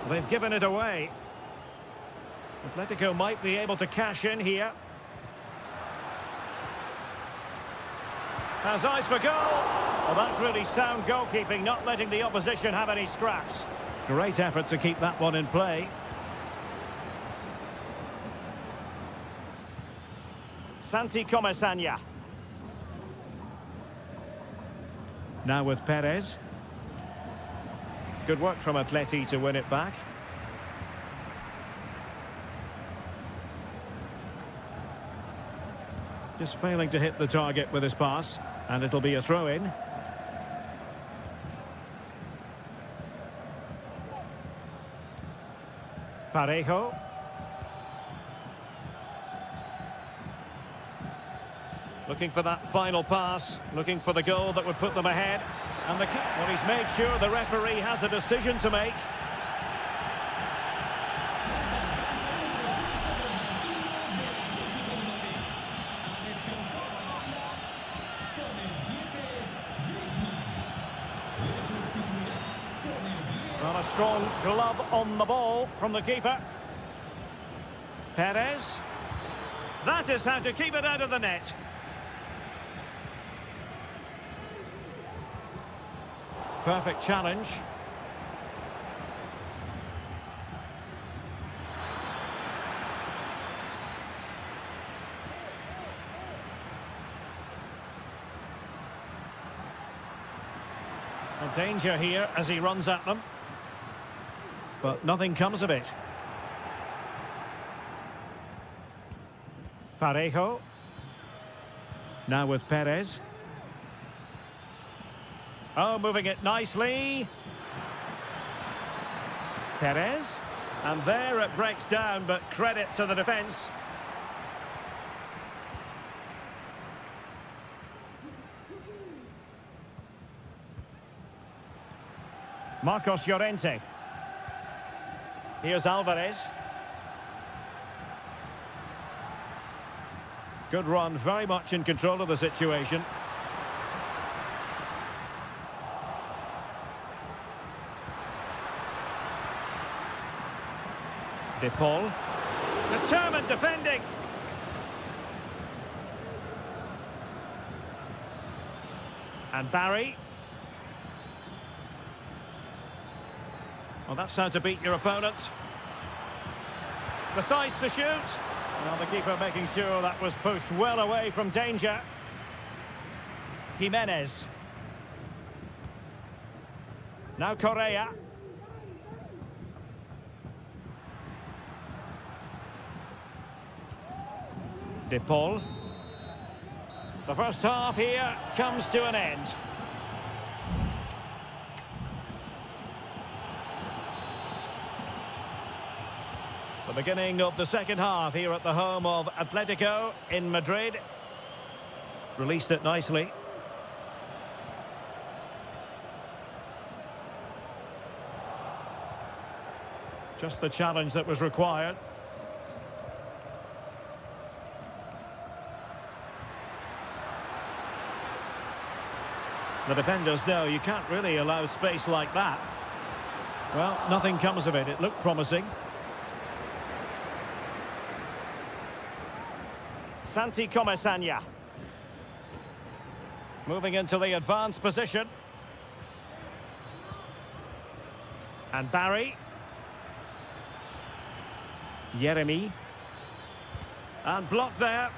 They've given it away. Atletico might be able to cash in here. Has eyes for goal. Well, that's really sound goalkeeping, not letting the opposition have any scraps. Great effort to keep that one in play. Santi Comesaña. Now with Perez. Good work from Atleti to win it back. Just failing to hit the target with his pass, and it'll be a throw-in. Parejo. Looking for that final pass, looking for the goal that would put them ahead. And well, he's made sure the referee has a decision to make. Well, a strong glove on the ball from the keeper. Perez. That is how to keep it out of the net. Perfect challenge. A danger here as he runs at them. But nothing comes of it. Parejo. Now with Perez. Oh, moving it nicely. Perez. And there it breaks down, but credit to the defence. Marcos Llorente. Here's Alvarez. Good run, very much in control of the situation. De Paul. Determined defending. And Barry. Well, that's how to beat your opponent. Decides to shoot. Well, the keeper making sure that was pushed well away from danger. Jimenez. Now Correa. De Paul. The first half here comes to an end. The beginning of the second half here at the home of Atletico in Madrid. Released it nicely. Just the challenge that was required. The defenders know you can't really allow space like that. Well, nothing comes of it. It looked promising. Santi Comesaña. Moving into the advanced position. And Barry. Yeremy. And blocked there.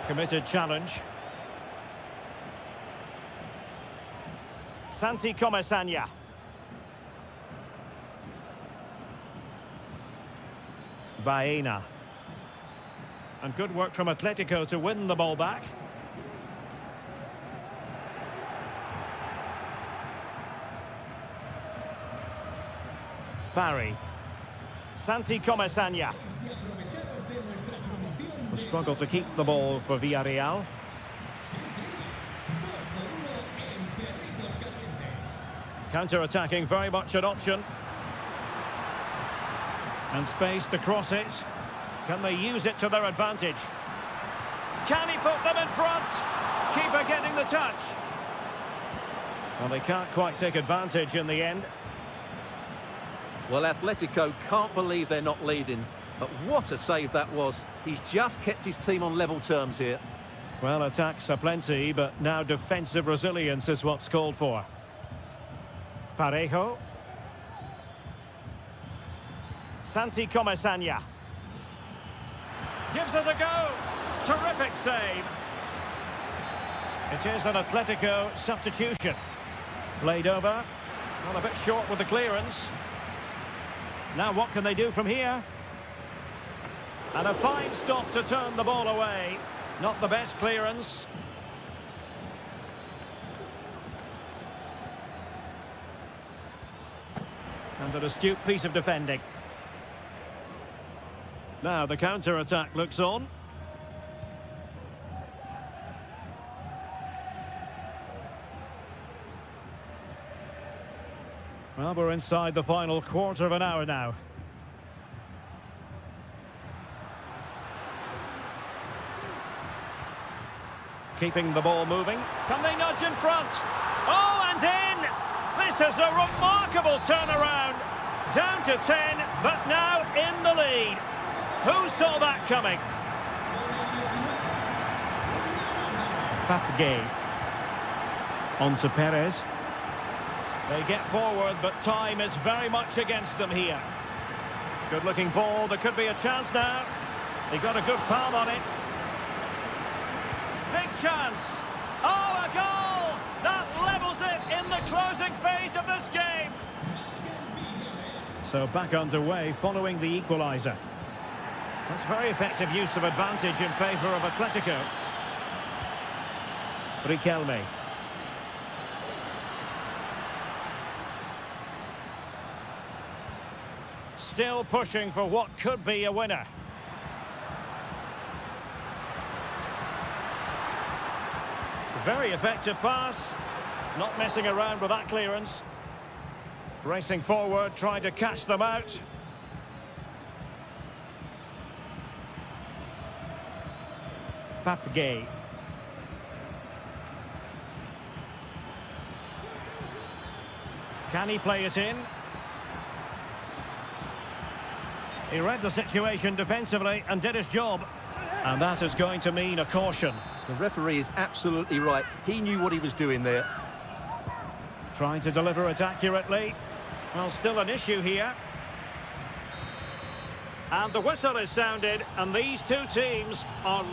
Committed challenge. Santi Comesaña. Baena. And good work from Atletico to win the ball back. Barry. Santi Comesaña. The struggle to keep the ball for Villarreal. Counter-attacking, very much an option. And space to cross it. Can they use it to their advantage? Can he put them in front? Keeper getting the touch. Well, they can't quite take advantage in the end. Well, Atletico can't believe they're not leading. But what a save that was. He's just kept his team on level terms here. Well, attacks are plenty, but now defensive resilience is what's called for. Parejo. Santi Comesaña. Gives it a go. Terrific save. It is an Atletico substitution. Played over. Well, a bit short with the clearance. Now what can they do from here? And a fine stop to turn the ball away. Not the best clearance. And an astute piece of defending. Now the counter-attack looks on. Well, we're inside the final quarter of an hour now. Keeping the ball moving. Can they nudge in front? Oh, and in! This is a remarkable turnaround. Down to 10, but now in the lead. Who saw that coming? Papgay. On to Perez. They get forward, but time is very much against them here. Good-looking ball. There could be a chance now. They got a good palm on it. Big chance. Oh, a goal! That levels it in the closing phase of this game. So back underway following the equaliser. That's very effective use of advantage in favour of Atletico. Riquelme. Still pushing for what could be a winner. Very effective pass. Not messing around with that clearance. Racing forward, trying to catch them out. Papgay. Can he play it in? He read the situation defensively and did his job. And that is going to mean a caution. The referee is absolutely right. He knew what he was doing there. Trying to deliver it accurately. Well, still an issue here. And the whistle is sounded, and these two teams are...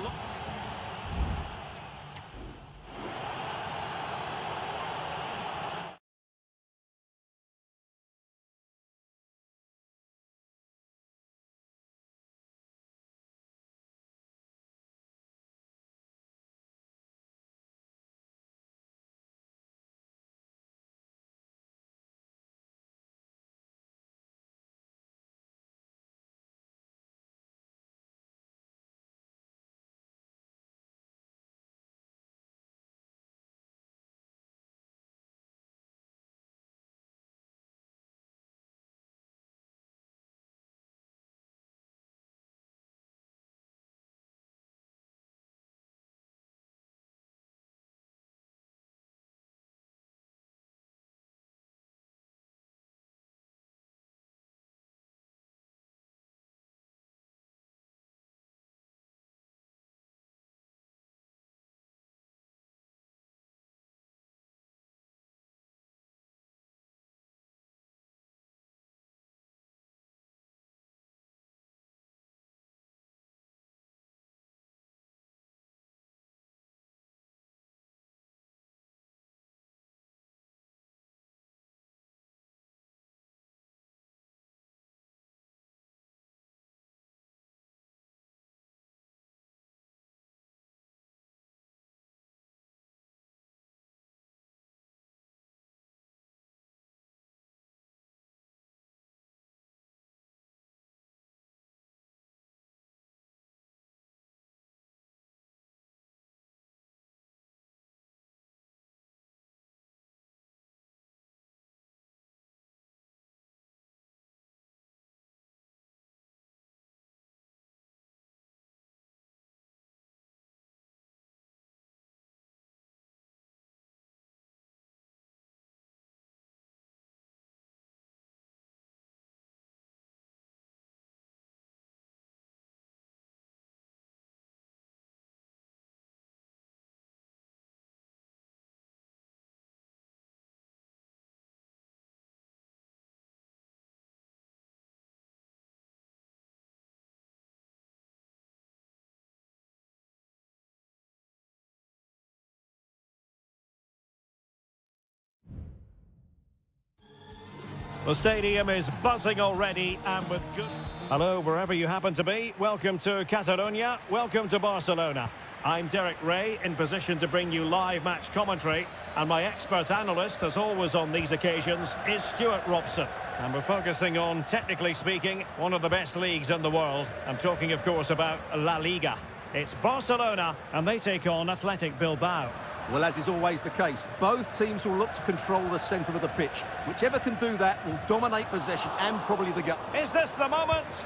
The stadium is buzzing already and with good... Hello, wherever you happen to be. Welcome to Catalonia. Welcome to Barcelona. I'm Derek Ray, in position to bring you live match commentary. And my expert analyst, as always on these occasions, is Stuart Robson. And we're focusing on, technically speaking, one of the best leagues in the world. I'm talking, of course, about La Liga. It's Barcelona, and they take on Athletic Bilbao. Well, as is always the case, both teams will look to control the centre of the pitch. Whichever can do that will dominate possession and probably the gut. Is this the moment?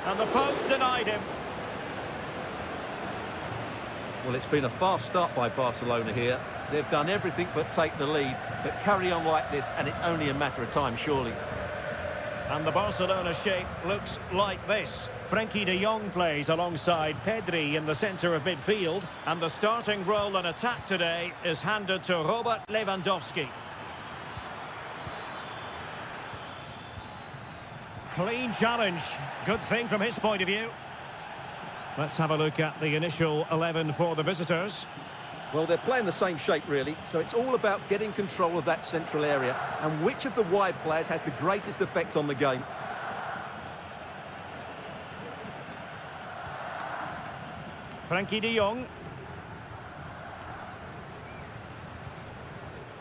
And the post denied him. Well, it's been a fast start by Barcelona here. They've done everything but take the lead. But carry on like this, and it's only a matter of time, surely. And the Barcelona shape looks like this. Frenkie de Jong plays alongside Pedri in the centre of midfield. And the starting role in attack today is handed to Robert Lewandowski. Clean challenge. Good thing from his point of view. Let's have a look at the initial 11 for the visitors. Well, they're playing the same shape, really, so it's all about getting control of that central area and which of the wide players has the greatest effect on the game. Frenkie de Jong.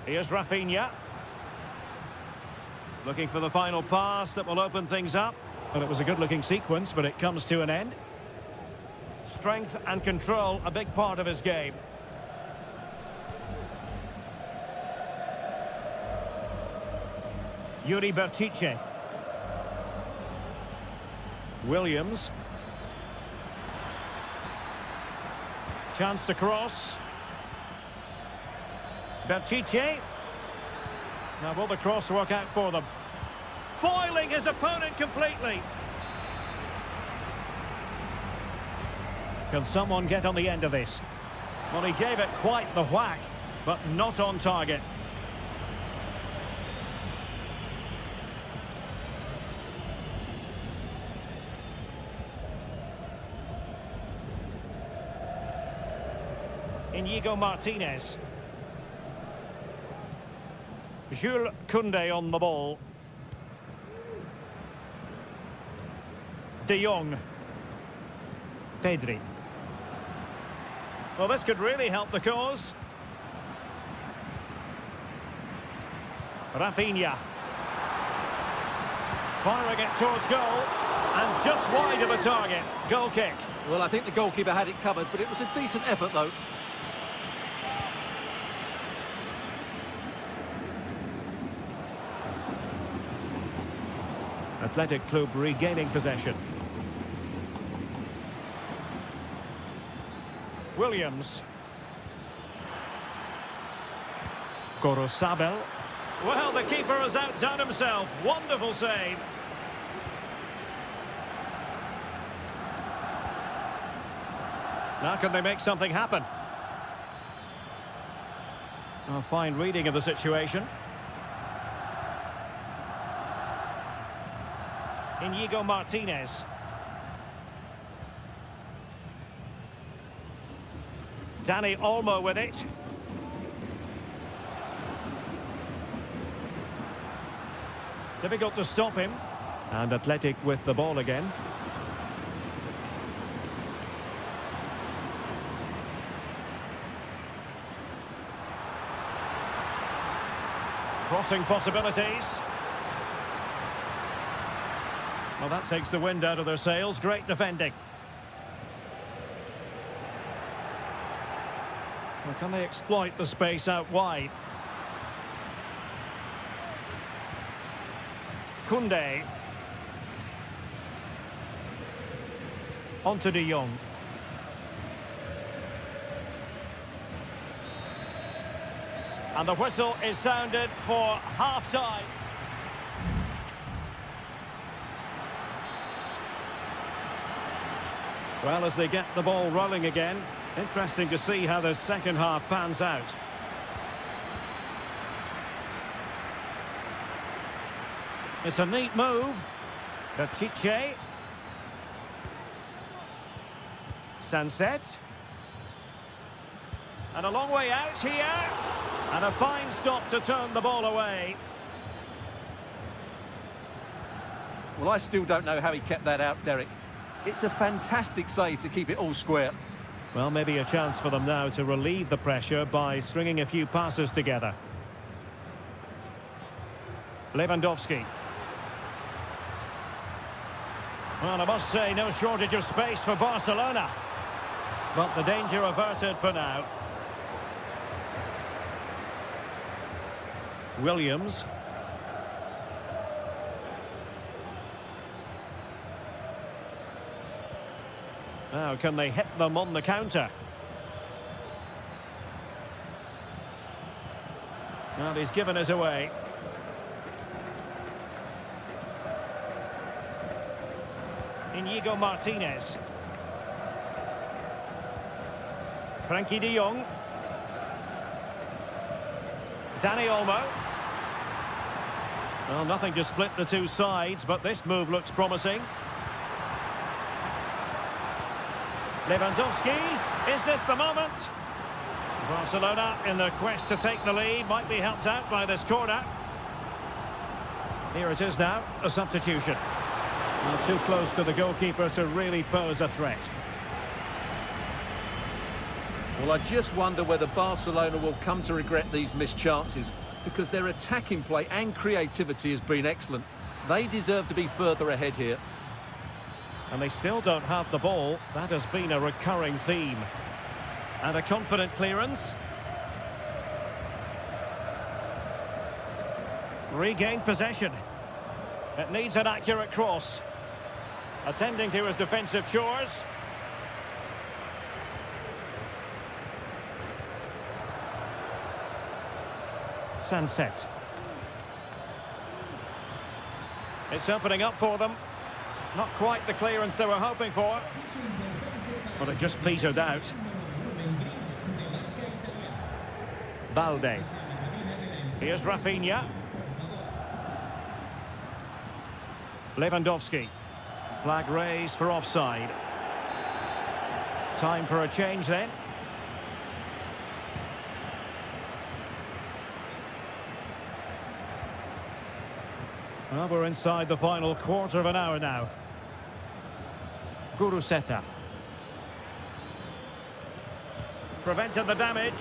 Here's Rafinha. Looking for the final pass that will open things up. Well, it was a good-looking sequence, but it comes to an end. Strength and control, a big part of his game. Yuri Berchiche. Williams. Chance to cross. Berchiche. Now will the cross work out for them? Foiling his opponent completely. Can someone get on the end of this? Well, he gave it quite the whack, but not on target. Inigo Martinez. Jules Koundé on the ball. De Jong. Pedri. Well, this could really help the cause. Rafinha. Firing it towards goal. And just wide of the target. Goal kick. Well, I think the goalkeeper had it covered, but it was a decent effort, though. Athletic Club regaining possession. Williams. Gorosabel. Well, the keeper has outdone himself. Wonderful save. Now can they make something happen? A fine reading of the situation. Inigo Martinez. Dani Olmo with it. Difficult to stop him. And Athletic with the ball again. Crossing possibilities. Well, that takes the wind out of their sails. Great defending. Well, can they exploit the space out wide? Koundé. On to De Jong. And the whistle is sounded for half-time. Well, as they get the ball rolling again, interesting to see how the second half pans out. It's a neat move. Berchiche. Sunset. And a long way out here. And a fine stop to turn the ball away. Well, I still don't know how he kept that out, Derek. It's a fantastic save to keep it all square. Well, maybe a chance for them now to relieve the pressure by stringing a few passes together. Lewandowski. Well, I must say, no shortage of space for Barcelona. But the danger averted for now. Williams. Now, can they hit them on the counter? Well, he's given us away. Inigo Martinez. Frankie de Jong. Dani Olmo. Well, nothing to split the two sides, but this move looks promising. Lewandowski, is this the moment? Barcelona, in their quest to take the lead, might be helped out by this corner. Here it is now, a substitution. Well, too close to the goalkeeper to really pose a threat. Well, I just wonder whether Barcelona will come to regret these missed chances, because their attacking play and creativity has been excellent. They deserve to be further ahead here. And they still don't have the ball. That has been a recurring theme. And a confident clearance. Regained possession. It needs an accurate cross. Attending to his defensive chores. Sunset. It's opening up for them. Not quite the clearance they were hoping for. But it just petered out. Balde. Here's Rafinha. Lewandowski. Flag raised for offside. Time for a change then. Well, we're inside the final quarter of an hour now. Guruseta. Prevented the damage.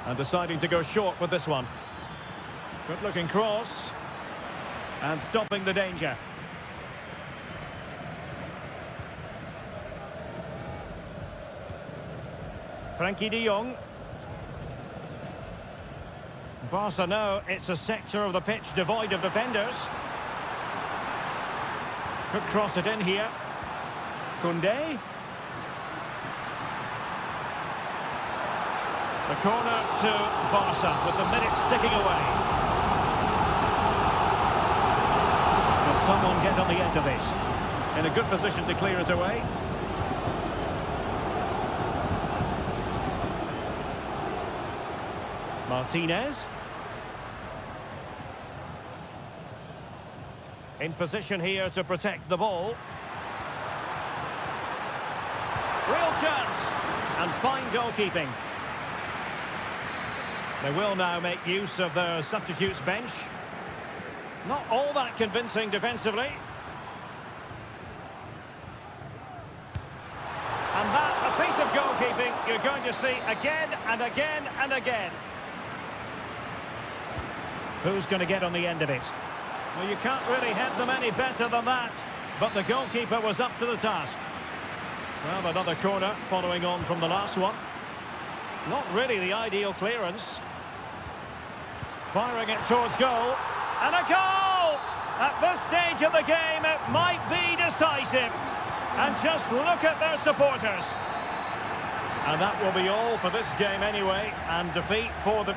And deciding to go short with this one. Good looking cross. And stopping the danger. Frankie de Jong. Barca know it's a sector of the pitch devoid of defenders. Could cross it in here. Koundé. The corner to Barca with the minutes ticking away. Will someone get on the end of this? In a good position to clear it away. Martinez. In position here to protect the ball. Real chance. And fine goalkeeping. They will now make use of their substitutes bench. Not all that convincing defensively. And that, a piece of goalkeeping you're going to see again and again and again. Who's going to get on the end of it? Well, you can't really head them any better than that. But the goalkeeper was up to the task. Well, another corner following on from the last one. Not really the ideal clearance. Firing it towards goal. And a goal! At this stage of the game, it might be decisive. And just look at their supporters. And that will be all for this game anyway. And defeat for the...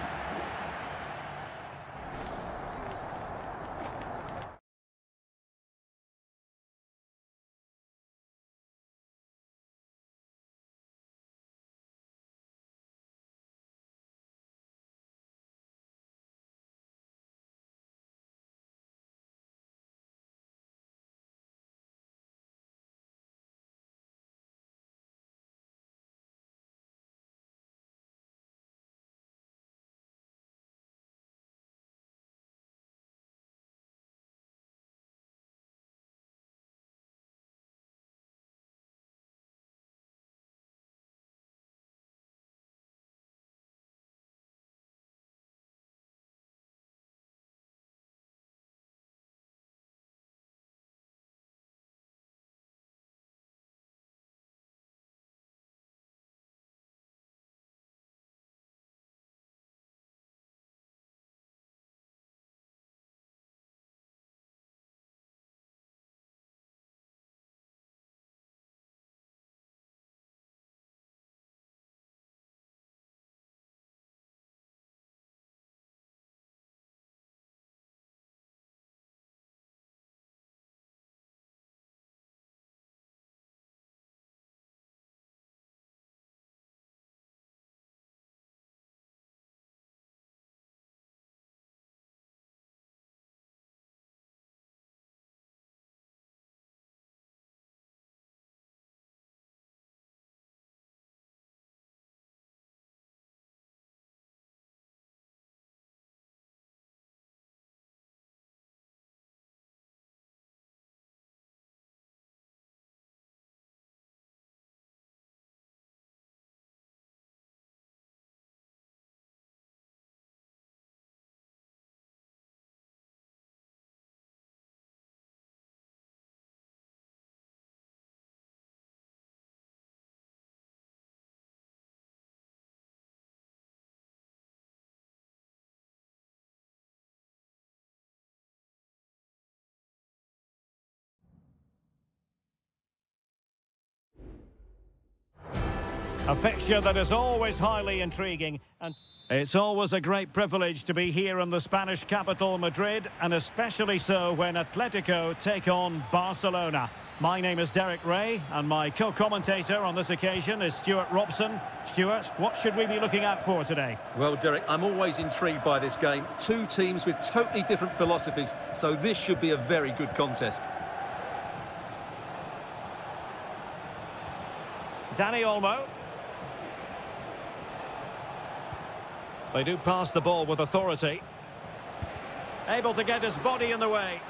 A fixture that is always highly intriguing, and it's always a great privilege to be here in the Spanish capital, Madrid, and especially so when Atletico take on Barcelona. My name is Derek Ray, and my co-commentator on this occasion is Stuart Robson. Stuart, what should we be looking out for today? Well, Derek, I'm always intrigued by this game. Two teams with totally different philosophies, so this should be a very good contest. Dani Olmo. They do pass the ball with authority. Able to get his body in the way.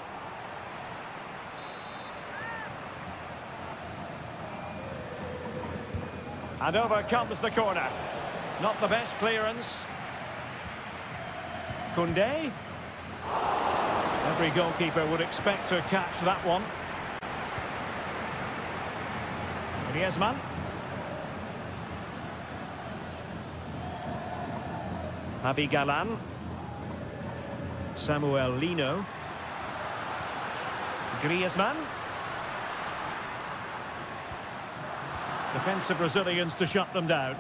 And over comes the corner. Not the best clearance. Koundé. Every goalkeeper would expect to catch that one. Griezmann. Javi Galan. Samuel Lino. Griezmann. Defensive Brazilians to shut them down.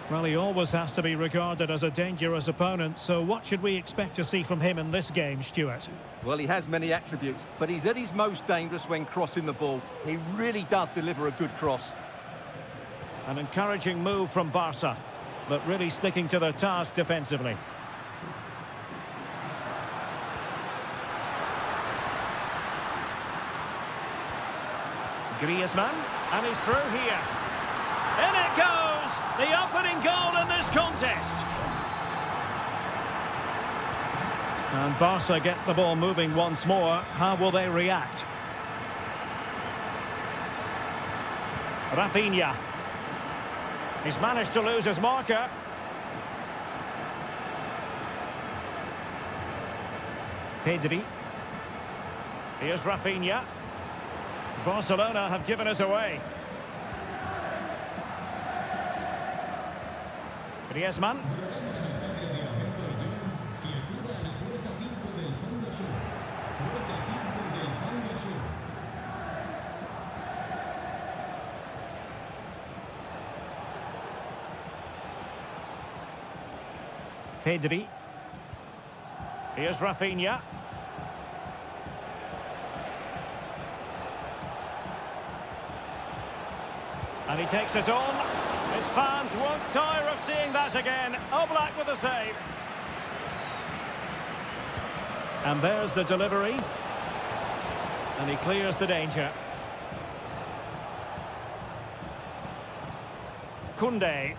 Well, he always has to be regarded as a dangerous opponent, so what should we expect to see from him in this game, Stuart? Well, he has many attributes, but he's at his most dangerous when crossing the ball. He really does deliver a good cross. An encouraging move from Barca, but really sticking to their task defensively. Griezmann, and he's through here. In it goes! The opening goal in this contest. And Barca get the ball moving once more. How will they react? Rafinha. He's managed to lose his marker. Pedri. Here's Rafinha. Barcelona have given us away. Griezmann. Pedri. Here's Rafinha. And he takes it on. His fans won't tire of seeing that again. Oblak with a save. And there's the delivery. And he clears the danger. Koundé.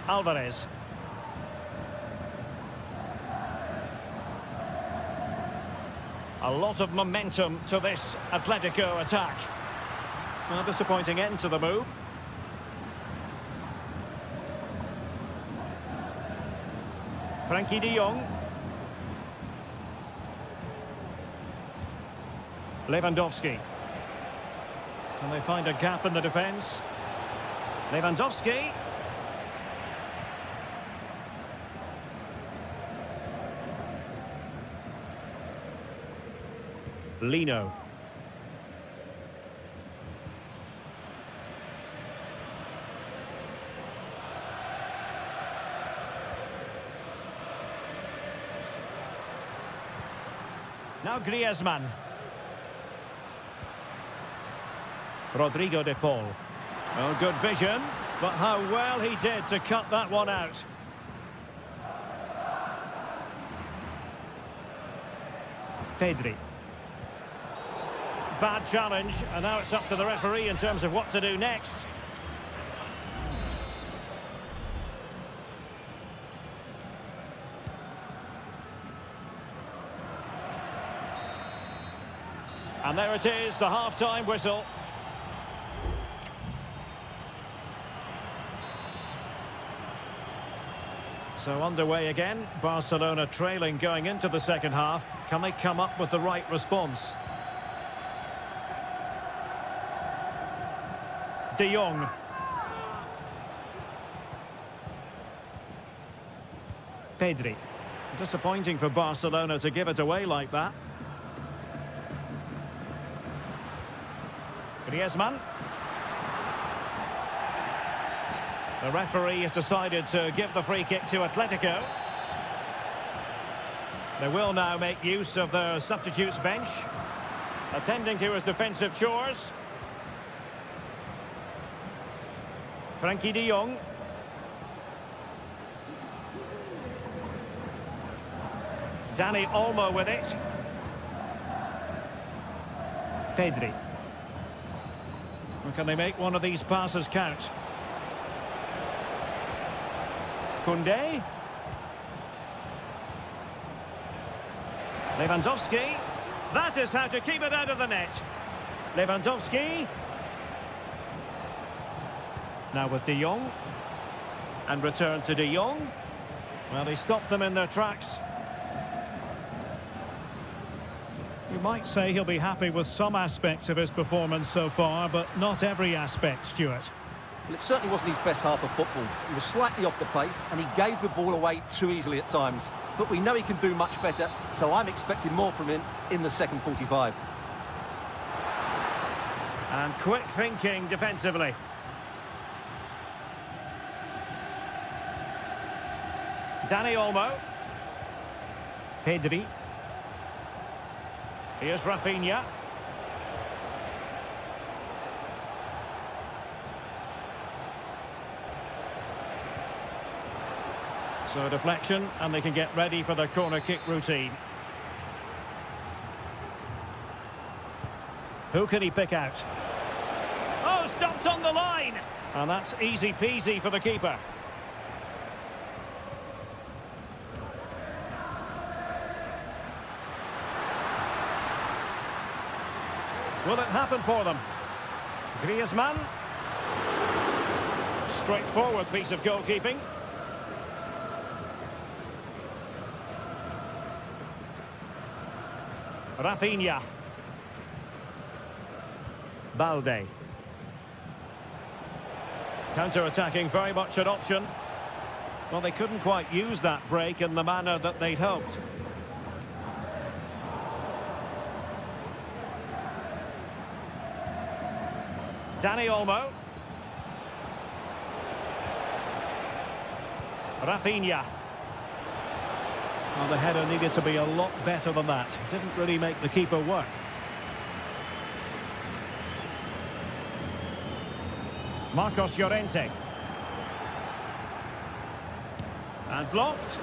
Alvarez. A lot of momentum to this Atletico attack. A disappointing end to the move. Frankie de Jong. Lewandowski. And they find a gap in the defence. Lewandowski. Lino. Now Griezmann. Rodrigo de Paul. Oh, good vision, but how well he did to cut that one out. Pedri. Bad challenge, and now it's up to the referee in terms of what to do next. And there it is, the half-time whistle. So underway again, Barcelona trailing going into the second half. Can they come up with the right response? De Jong. Pedri. Disappointing for Barcelona to give it away like that. Griezmann. The referee has decided to give the free kick to Atletico. They will now make use of their substitutes bench, attending to his defensive chores. Frankie de Jong. Dani Olmo with it. Pedri. Or can they make one of these passes count? Koundé. Lewandowski. That is how to keep it out of the net. Lewandowski. Now with de Jong. And return to de Jong. Well, he stopped them in their tracks. You might say he'll be happy with some aspects of his performance so far, but not every aspect, Stuart. Well, it certainly wasn't his best half of football. He was slightly off the pace, and he gave the ball away too easily at times. But we know he can do much better, so I'm expecting more from him in the second 45. And quick thinking defensively. Dani Olmo. Pedri. Here's Rafinha. So a deflection, and they can get ready for their corner kick routine. Who can he pick out? Oh, stopped on the line! And that's easy peasy for the keeper. Will it happen for them? Griezmann. Straightforward piece of goalkeeping. Rafinha. Balde. Counter-attacking, very much an option. Well, they couldn't quite use that break in the manner that they'd hoped. Dani Olmo. Rafinha. Well, the header needed to be a lot better than that. Didn't really make the keeper work. Marcos Llorente. And blocked.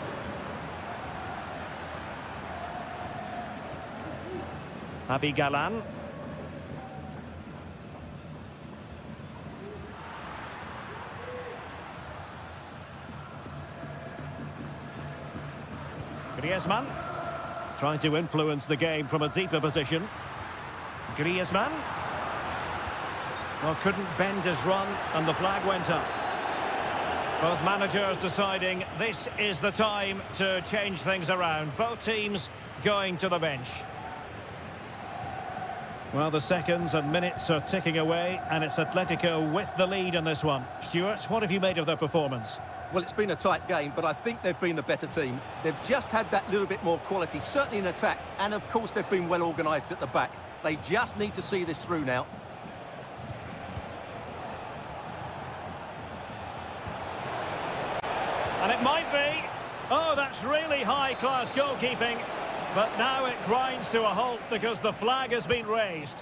Javi Galan. Griezmann, trying to influence the game from a deeper position. Griezmann. Well, couldn't bend his run, and the flag went up. Both managers deciding this is the time to change things around. Both teams going to the bench. Well, the seconds and minutes are ticking away, and it's Atletico with the lead in this one. Stuart, what have you made of their performance? Well, it's been a tight game, but I think they've been the better team. They've just had that little bit more quality, certainly in attack, and of course they've been well organised at the back. They just need to see this through now. And it might be. Oh, that's really high-class goalkeeping. But now it grinds to a halt because the flag has been raised.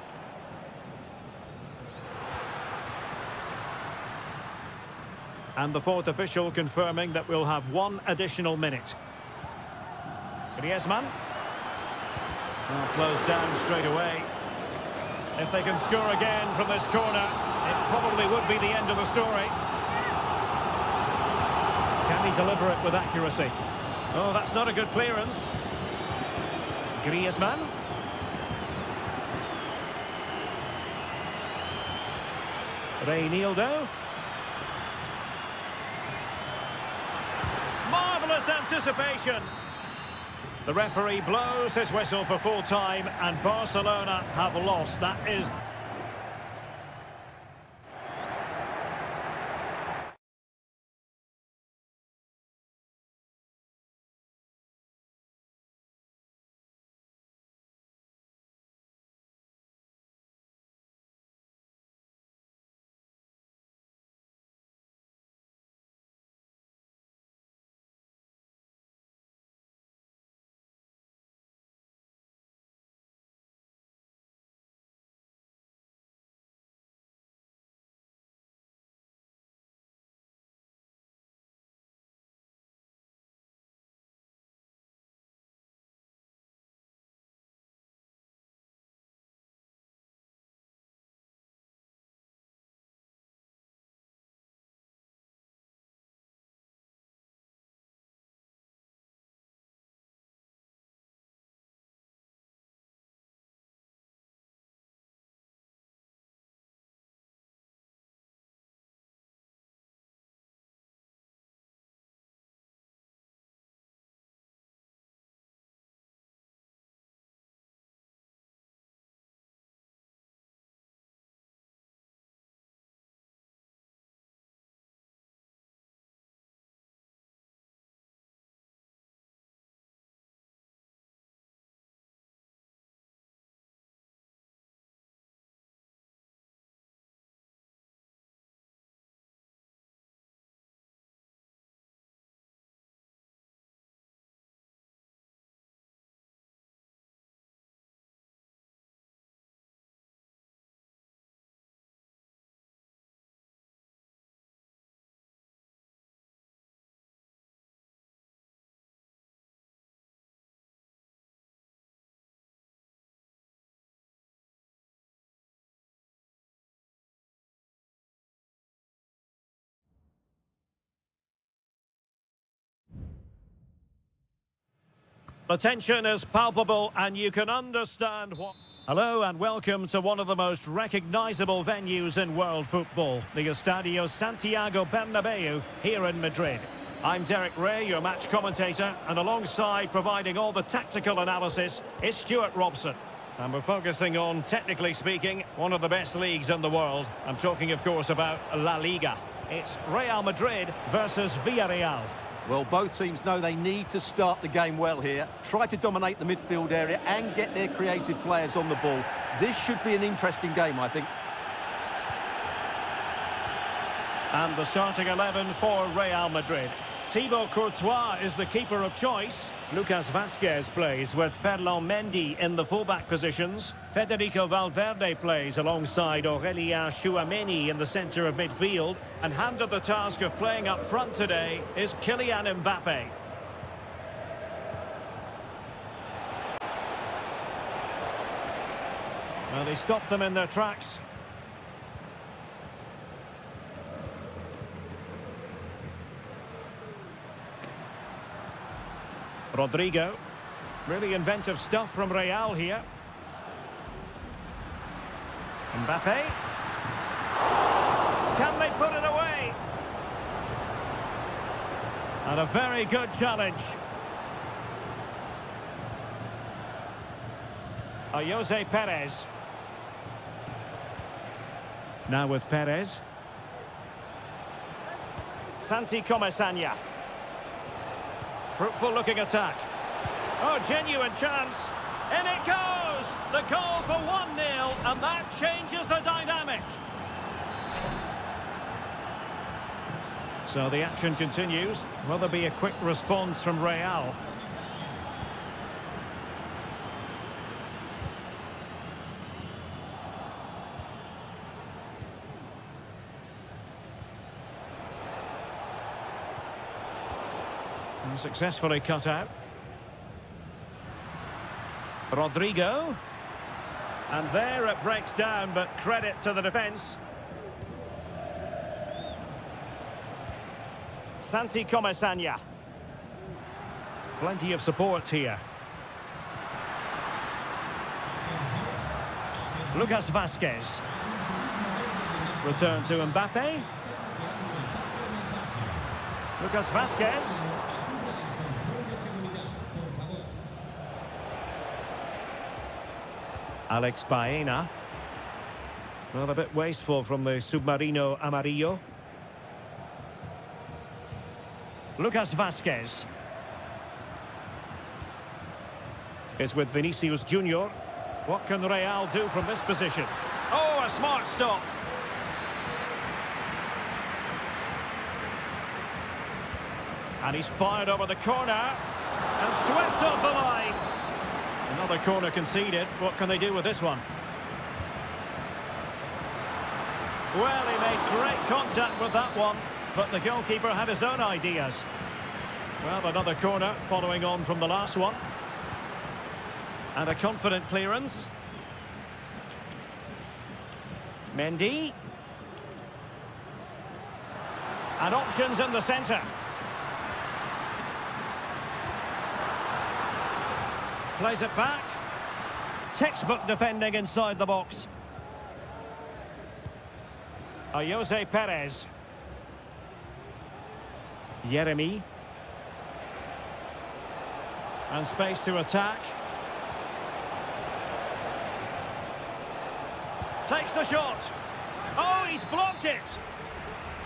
And the fourth official confirming that we'll have one additional minute. Griezmann. Well, closed down straight away. If they can score again from this corner, it probably would be the end of the story. Can he deliver it with accuracy? Oh, that's not a good clearance. Griezmann. Reinildo. Marvellous anticipation. The referee blows his whistle for full time, and Barcelona have lost. That is... The tension is palpable and you can understand what... Hello and welcome to one of the most recognisable venues in world football, the Estadio Santiago Bernabeu here in Madrid. I'm Derek Ray, your match commentator, and alongside providing all the tactical analysis is Stuart Robson. And we're focusing on, technically speaking, one of the best leagues in the world. I'm talking, of course, about La Liga. It's Real Madrid versus Villarreal. Well, both teams know they need to start the game well here, try to dominate the midfield area and get their creative players on the ball. This should be an interesting game, I think. And the starting 11 for Real Madrid. Thibaut Courtois is the keeper of choice. Lucas Vazquez plays with Ferland Mendy in the fullback positions. Federico Valverde plays alongside Aurélien Tchouameni in the centre of midfield. And handed the task of playing up front today is Kylian Mbappe. Well, they stopped them in their tracks. Rodrigo. Really inventive stuff from Real here. Mbappe. Can they put it away? And a very good challenge. Jose Perez. Now with Perez. Santi Comesaña. Fruitful looking attack. Oh, genuine chance. In it goes! The goal for 1-0, and that changes the dynamic. So the action continues. Will there be a quick response from Real? Successfully cut out. Rodrigo. And there it breaks down, but credit to the defence. Santi Comesaña. Plenty of support here. Lucas Vazquez. Return to Mbappe. Lucas Vazquez. Alex Baena. Well, a bit wasteful from the Submarino Amarillo. Lucas Vazquez. It's with Vinicius Junior. What can Real do from this position? Oh, a smart stop. And he's fired over the corner and swept off the line. Another corner conceded. What can they do with this one? Well, he made great contact with that one, but the goalkeeper had his own ideas. Well, another corner following on from the last one. And a confident clearance. Mendy. And options in the centre. Plays it back. Textbook defending inside the box. Jose Perez. Yeremy. And space to attack. Takes the shot. Oh, he's blocked it.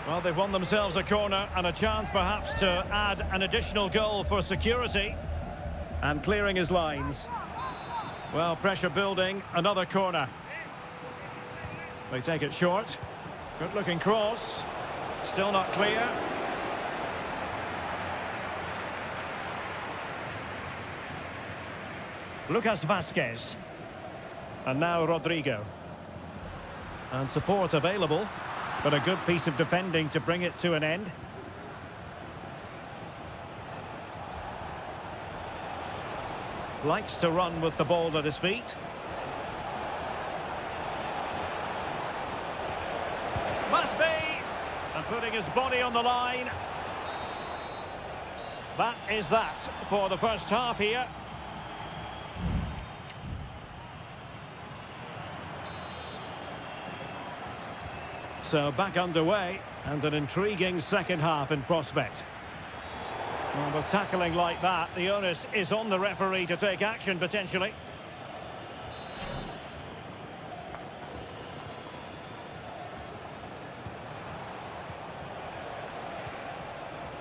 Well, they've won themselves a corner and a chance perhaps to add an additional goal for security. And clearing his lines. Well, pressure building, another corner. They take it short. Good looking cross. Still not clear. Lucas Vazquez. And now Rodrigo. And support available, but a good piece of defending to bring it to an end. Likes to run with the ball at his feet. Must be! And putting his body on the line. That is that for the first half here. So back underway, and an intriguing second half in prospect. Well, with tackling like that, the onus is on the referee to take action, potentially.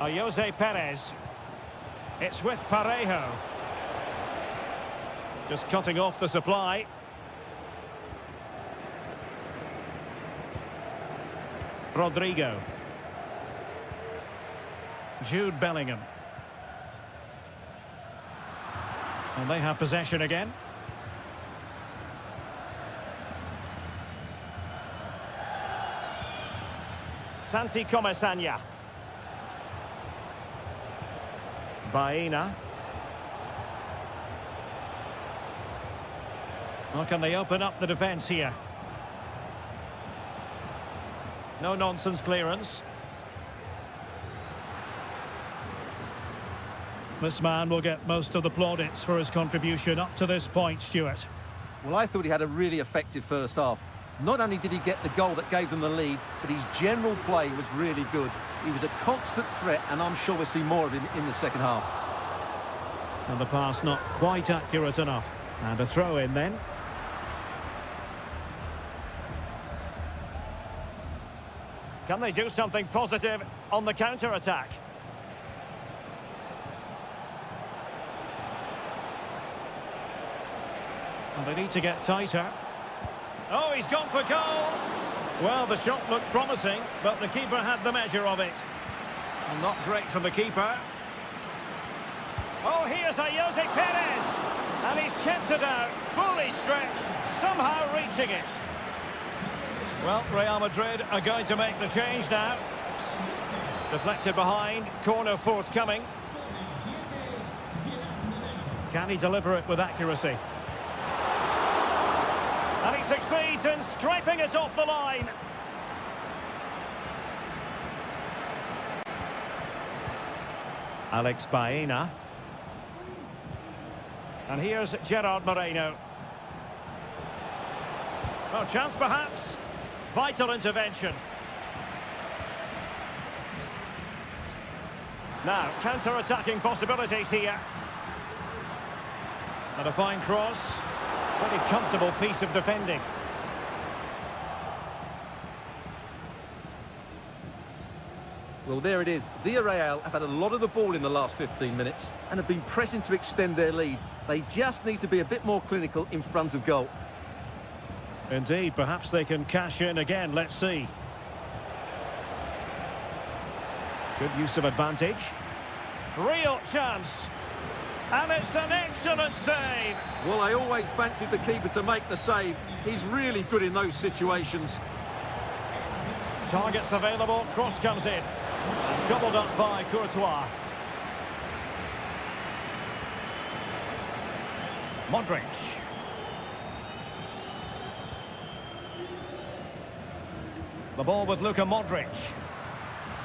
Jose Perez. It's with Parejo. Just cutting off the supply. Rodrigo. Jude Bellingham. And they have possession again. Santi Comesaña. Baena. Well, can they open up the defence here? No nonsense clearance. This man will get most of the plaudits for his contribution up to this point, Stuart. Well, I thought he had a really effective first half. Not only did he get the goal that gave them the lead, but his general play was really good. He was a constant threat, and I'm sure we'll see more of him in the second half. And the pass not quite accurate enough. And a throw in then. Can they do something positive on the counter-attack? And they need to get tighter. Oh, he's gone for goal. Well, the shot looked promising, but the keeper had the measure of it. And not great from the keeper. Oh, here's Jose Perez. And he's kept it out, fully stretched, somehow reaching it. Well, Real Madrid are going to make the change now. Deflected behind, corner forthcoming. Can he deliver it with accuracy? And he succeeds in scraping it off the line. Alex Baena. And here's Gerard Moreno. Oh, chance perhaps. Vital intervention. Now, counter-attacking possibilities here. And a fine cross. Very comfortable piece of defending. Well, there it is. Villarreal have had a lot of the ball in the last 15 minutes and have been pressing to extend their lead. They just need to be a bit more clinical in front of goal. Indeed, perhaps they can cash in again. Let's see. Good use of advantage. Real chance. And it's an excellent save. Well, I always fancied the keeper to make the save. He's really good in those situations. Targets available, cross comes in. And gobbled up by Courtois. Modric. The ball with Luka Modric.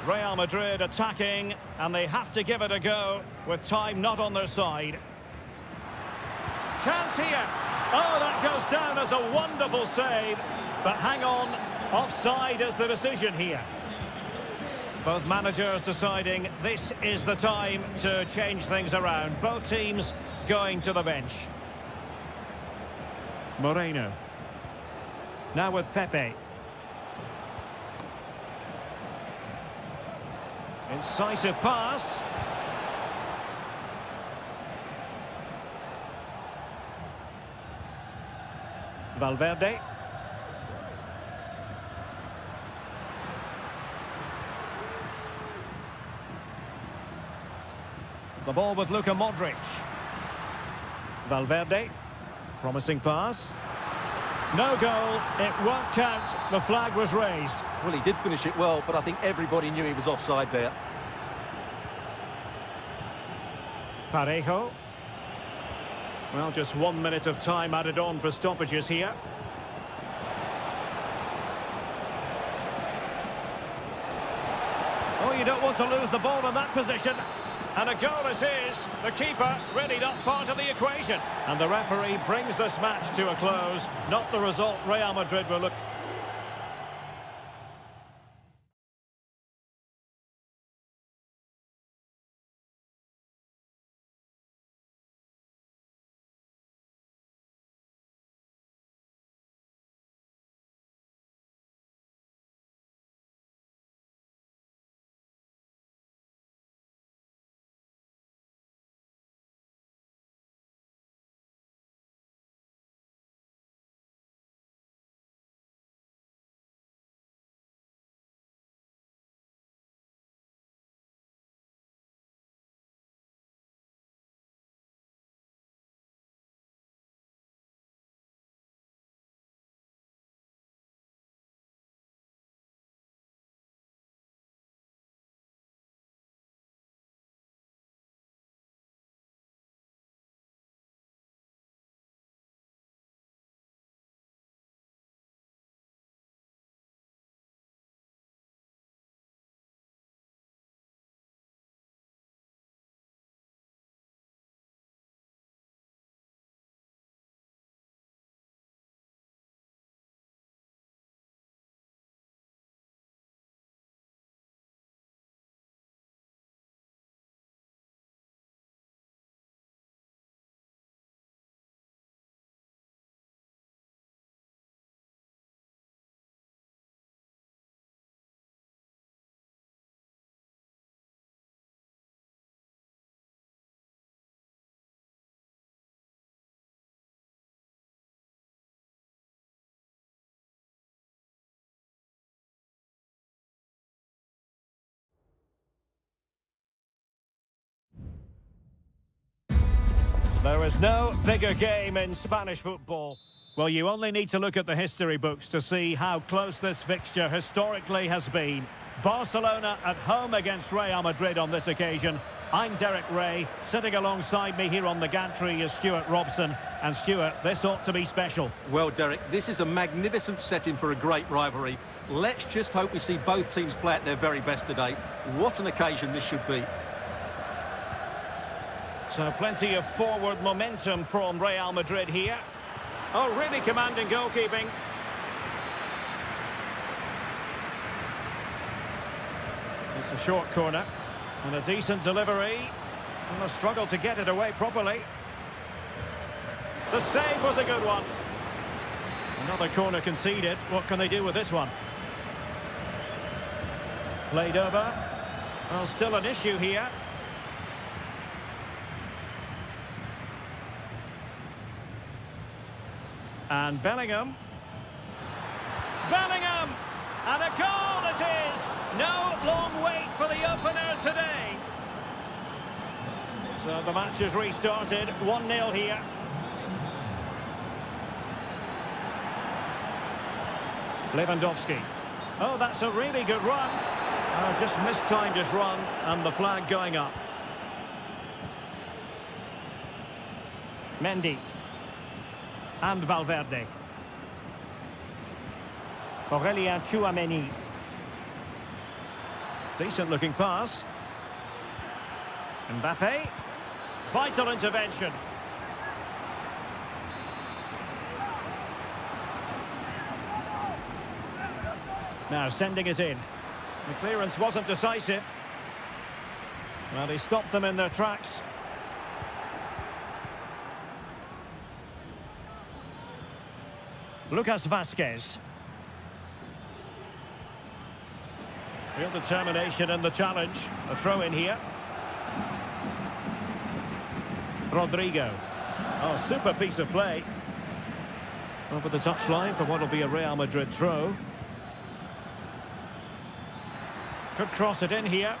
Real Madrid attacking, and they have to give it a go with time not on their side. Chance here. Oh, that goes down as a wonderful save. But hang on, offside is the decision here. Both managers deciding this is the time to change things around. Both teams going to the bench. Moreno. Now with Pepe. Incisive pass. Valverde. The ball with Luka Modric. Valverde. Promising pass. No goal. It won't count. The flag was raised. Well, he did finish it well, but I think everybody knew he was offside there. Parejo. Well, just 1 minute of time added on for stoppages here. Oh, you don't want to lose the ball in that position. And a goal it is. The keeper really not part of the equation. And the referee brings this match to a close. Not the result Real Madrid were looking. There is no bigger game in Spanish football. Well, you only need to look at the history books to see how close this fixture historically has been. Barcelona at home against Real Madrid on this occasion. I'm Derek Ray. Sitting alongside me here on the gantry is Stuart Robson. And Stuart, this ought to be special. Well, Derek, this is a magnificent setting for a great rivalry. Let's just hope we see both teams play at their very best today. What an occasion this should be. So plenty of forward momentum from Real Madrid here. Oh, really commanding goalkeeping. It's a short corner. And a decent delivery. And a struggle to get it away properly. The save was a good one. Another corner conceded. What can they do with this one? Played over. Well, still an issue here. And Bellingham. Bellingham! And a goal it is! No long wait for the opener today. So the match has restarted. 1-0 here. Lewandowski. Oh, that's a really good run. Oh, just mistimed his run and the flag going up. Mendy. And Valverde. Aurelien Tchouameni. Decent looking pass. Mbappe. Vital intervention. Now sending it in. The clearance wasn't decisive. Well, he stopped them in their tracks. Lucas Vazquez. Real determination in the challenge. A throw in here. Rodrigo. Oh, super piece of play. Over the touchline for what will be a Real Madrid throw. Could cross it in here.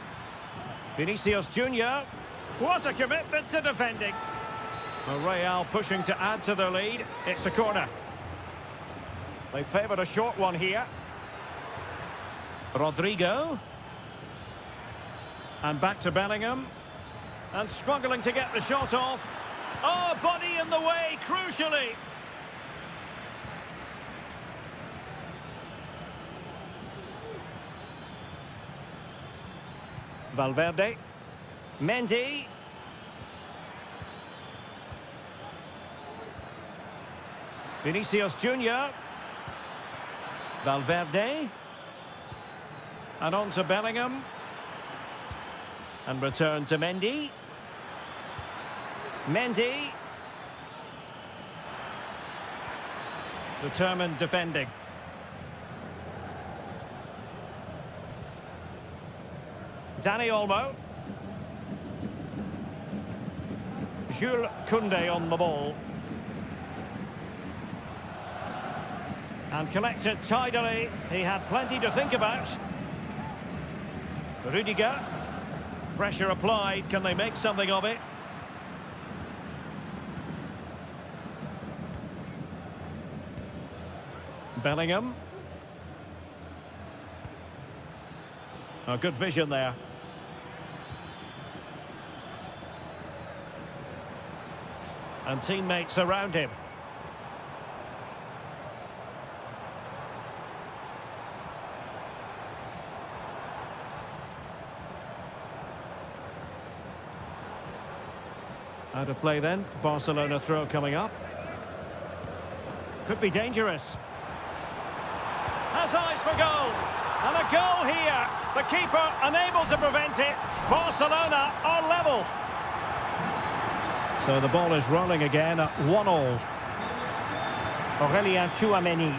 Vinicius Junior. What a commitment to defending. Well, Real pushing to add to their lead. It's a corner. They favoured a short one here. Rodrigo. And back to Bellingham. And struggling to get the shot off. Oh, body in the way, crucially. Valverde. Mendy. Vinicius Junior. Valverde. And on to Bellingham. And return to Mendy. Mendy. Determined defending. Dani Olmo. Jules Koundé on the ball. And collected tidily. He had plenty to think about. Rudiger. Pressure applied. Can they make something of it? Bellingham. Oh, good vision there. And teammates around him. Out of play then. Barcelona throw coming up. Could be dangerous. Has eyes for goal. And a goal here. The keeper unable to prevent it. Barcelona are level. So the ball is rolling again at 1-1. Aurelien Tchouameni.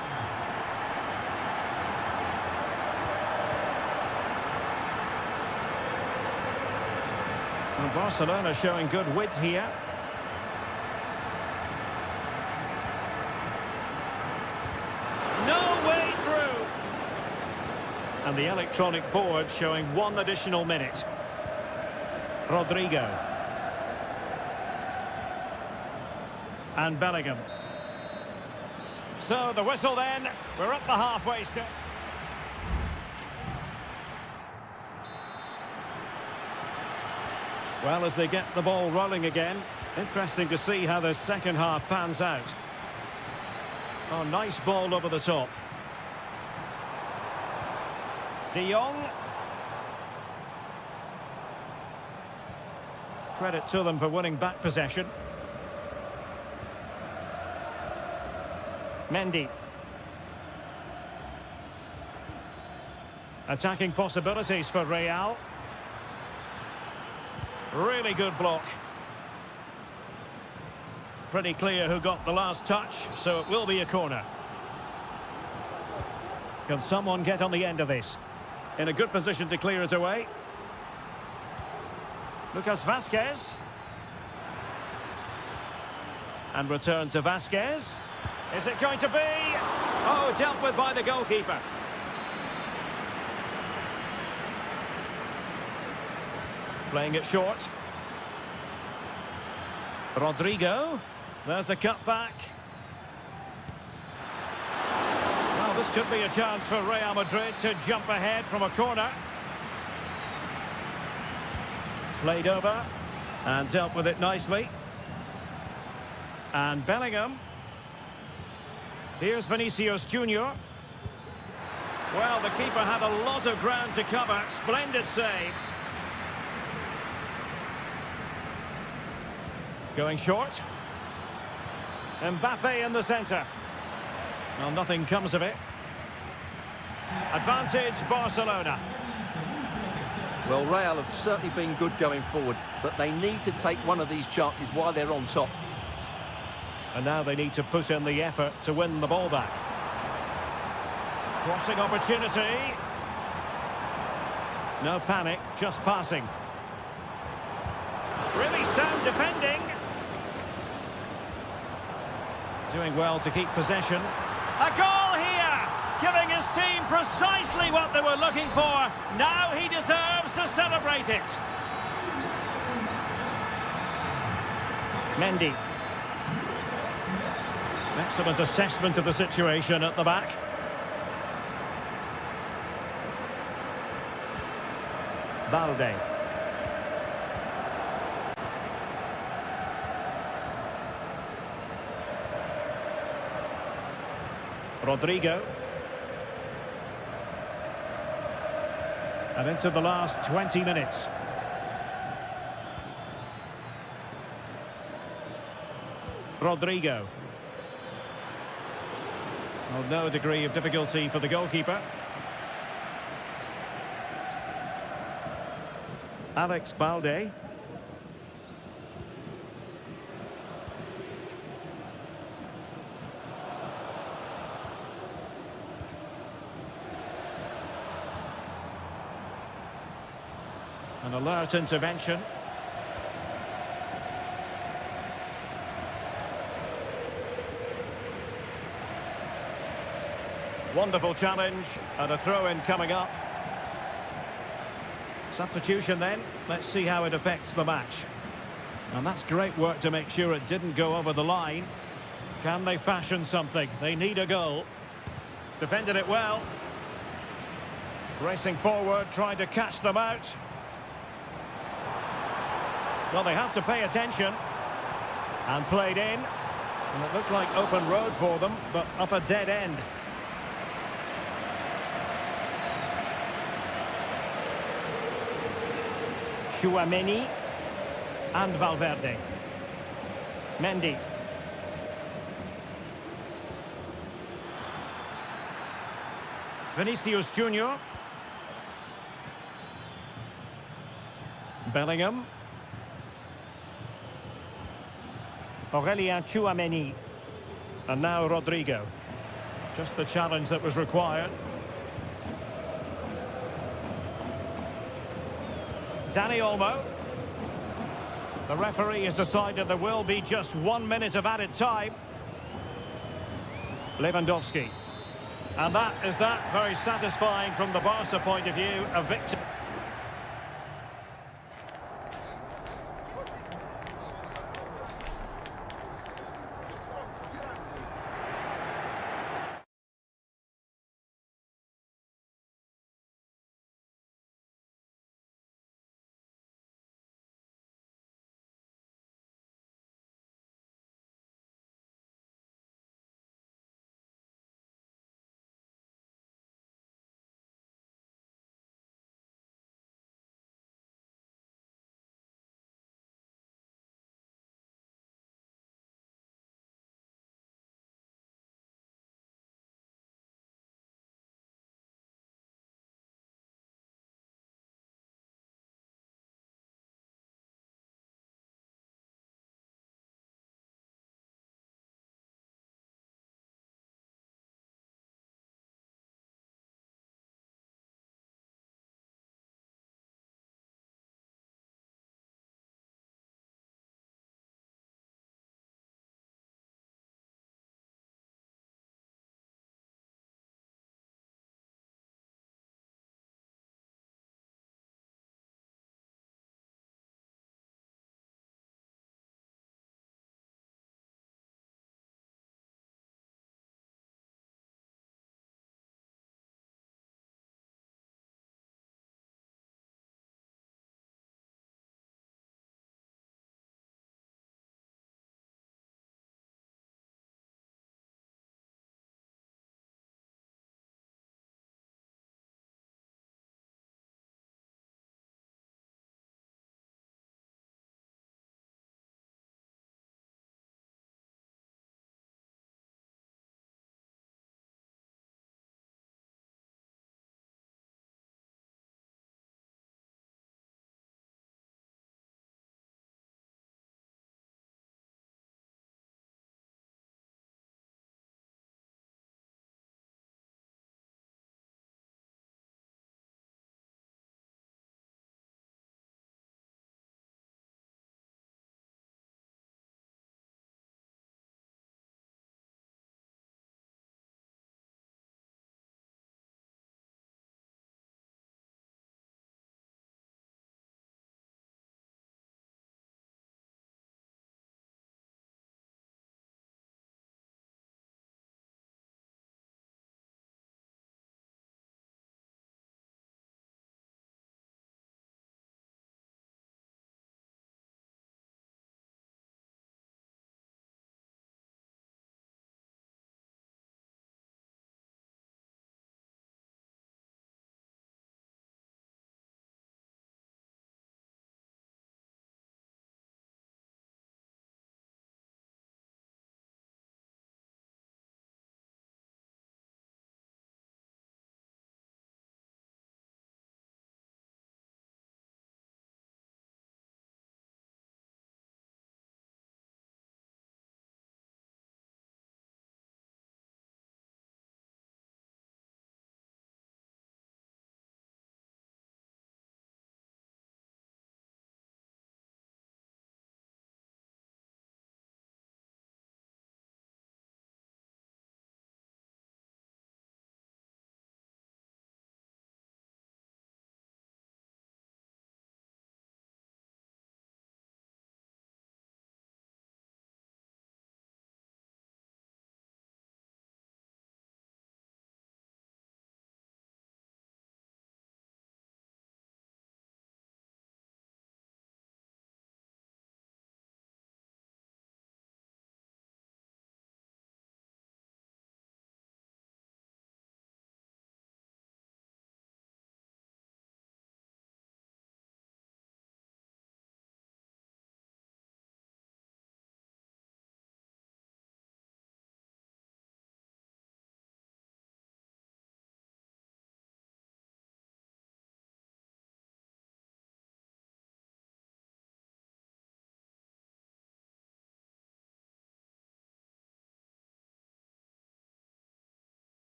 And Barcelona showing good width here. No way through. And the electronic board showing 1 additional minute. Rodrigo. And Bellingham. So the whistle then. We're at the halfway stage. Well, as they get the ball rolling again, interesting to see how the second half pans out. Oh, nice ball over the top. De Jong. Credit to them for winning back possession. Mendy. Attacking possibilities for Real. Really good block. Pretty clear who got the last touch, so it will be a corner. Can someone get on the end of this? In a good position to clear it away. Lucas Vazquez. And return to Vazquez. Is it going to be? Oh, dealt with by the goalkeeper. Playing it short. Rodrigo. There's the cut back. Well, this could be a chance for Real Madrid to jump ahead from a corner. Played over and dealt with it nicely. And Bellingham. Here's Vinicius Junior. Well, the keeper had a lot of ground to cover. Splendid save. Going short. Mbappe in the centre. Well, nothing comes of it. Advantage Barcelona. Well, Real have certainly been good going forward, but they need to take one of these chances while they're on top. And now they need to put in the effort to win the ball back. Crossing opportunity. No panic, just passing. Really sound defending. Doing well to keep possession. A goal here! Giving his team precisely what they were looking for. Now he deserves to celebrate it. Mendy. Excellent assessment of the situation at the back. Balde. Rodrigo. And into the last 20 minutes. Rodrigo. Well, no degree of difficulty for the goalkeeper. Alex Balde. An alert intervention. Wonderful challenge and a throw-in coming up. Substitution then. Let's see how it affects the match. And that's great work to make sure it didn't go over the line. Can they fashion something? They need a goal. Defended it well. Racing forward, trying to catch them out. Well, they have to pay attention. And played in. And it looked like open road for them, but up a dead end. Chouameni and Valverde. Mendy. Vinicius Junior. Bellingham. Aurelien Chouameni. And now Rodrigo. Just the challenge that was required. Dani Olmo. The referee has decided there will be just 1 minute of added time. Lewandowski. And that is that. Very satisfying from the Barca point of view. A victory.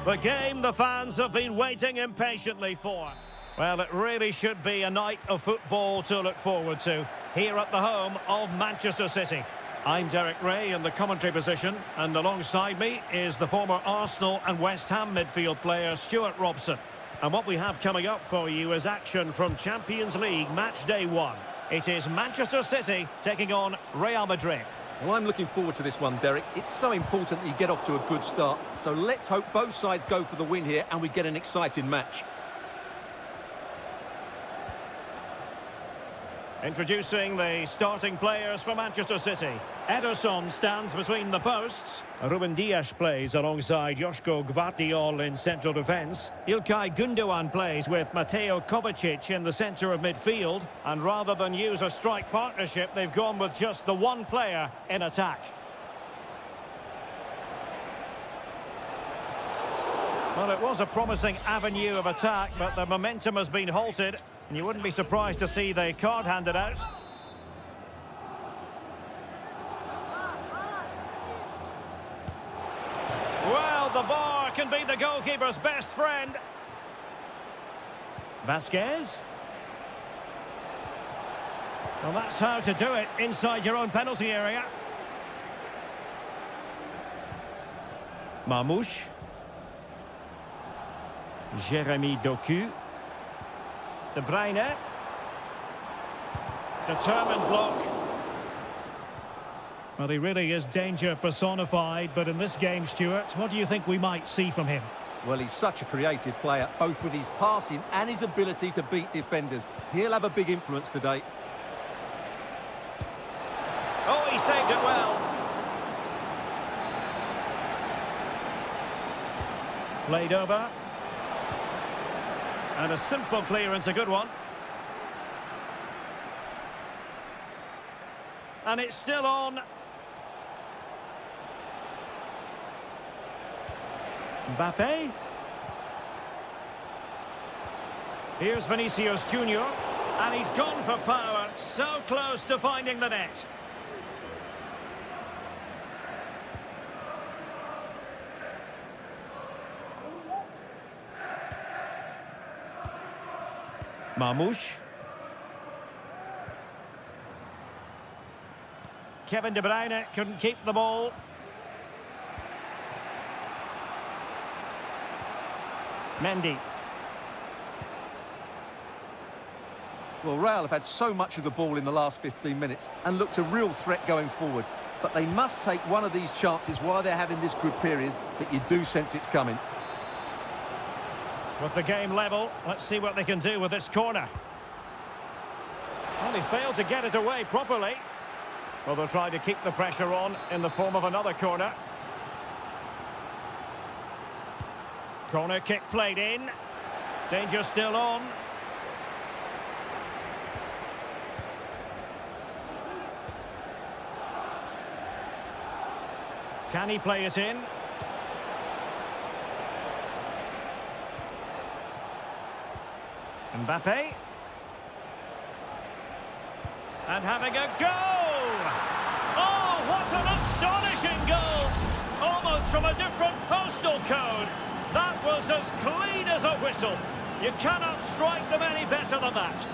The game the fans have been waiting impatiently for. Well, it really should be a night of football to look forward to, here at the home of Manchester City. I'm Derek Ray in the commentary position, and alongside me is the former Arsenal and West Ham midfield player Stuart Robson. And what we have coming up for you is action from Champions League match day 1. It is Manchester City taking on Real Madrid. Well, I'm looking forward to this one, Derek. It's so important that you get off to a good start. So let's hope both sides go for the win here and we get an exciting match. Introducing the starting players for Manchester City. Ederson stands between the posts. Ruben Dias plays alongside Joško Gvardiol in central defence. Ilkay Gundogan plays with Mateo Kovacic in the centre of midfield. And rather than use a strike partnership, they've gone with just the one player in attack. Well, it was a promising avenue of attack, but the momentum has been halted. And you wouldn't be surprised to see the card handed out. Well, the bar can be the goalkeeper's best friend. Vasquez. Well, that's how to do it inside your own penalty area. Marmoush. Jeremy Doku. De Bruyne. Determined block. Well, he really is danger personified, but in this game, Stuart, what do you think we might see from him? Well, he's such a creative player, both with his passing and his ability to beat defenders. He'll have a big influence today. Oh, he saved it well. Played over. And a simple clearance, a good one. And it's still on. Mbappe. Here's Vinicius Junior. And he's gone for power. So close to finding the net. Marmoush. Kevin De Bruyne couldn't keep the ball. Mendy. Well, Real have had so much of the ball in the last 15 minutes and looked a real threat going forward. But they must take one of these chances while they're having this good period that you do sense it's coming. With the game level, let's see what they can do with this corner. Well, they failed to get it away properly. Well, they'll try to keep the pressure on in the form of another corner. Corner kick played in. Danger still on. Can he play it in? Mbappe. And having a go! Oh, what an astonishing goal! Almost from a different postal code. That was as clean as a whistle. You cannot strike them any better than that.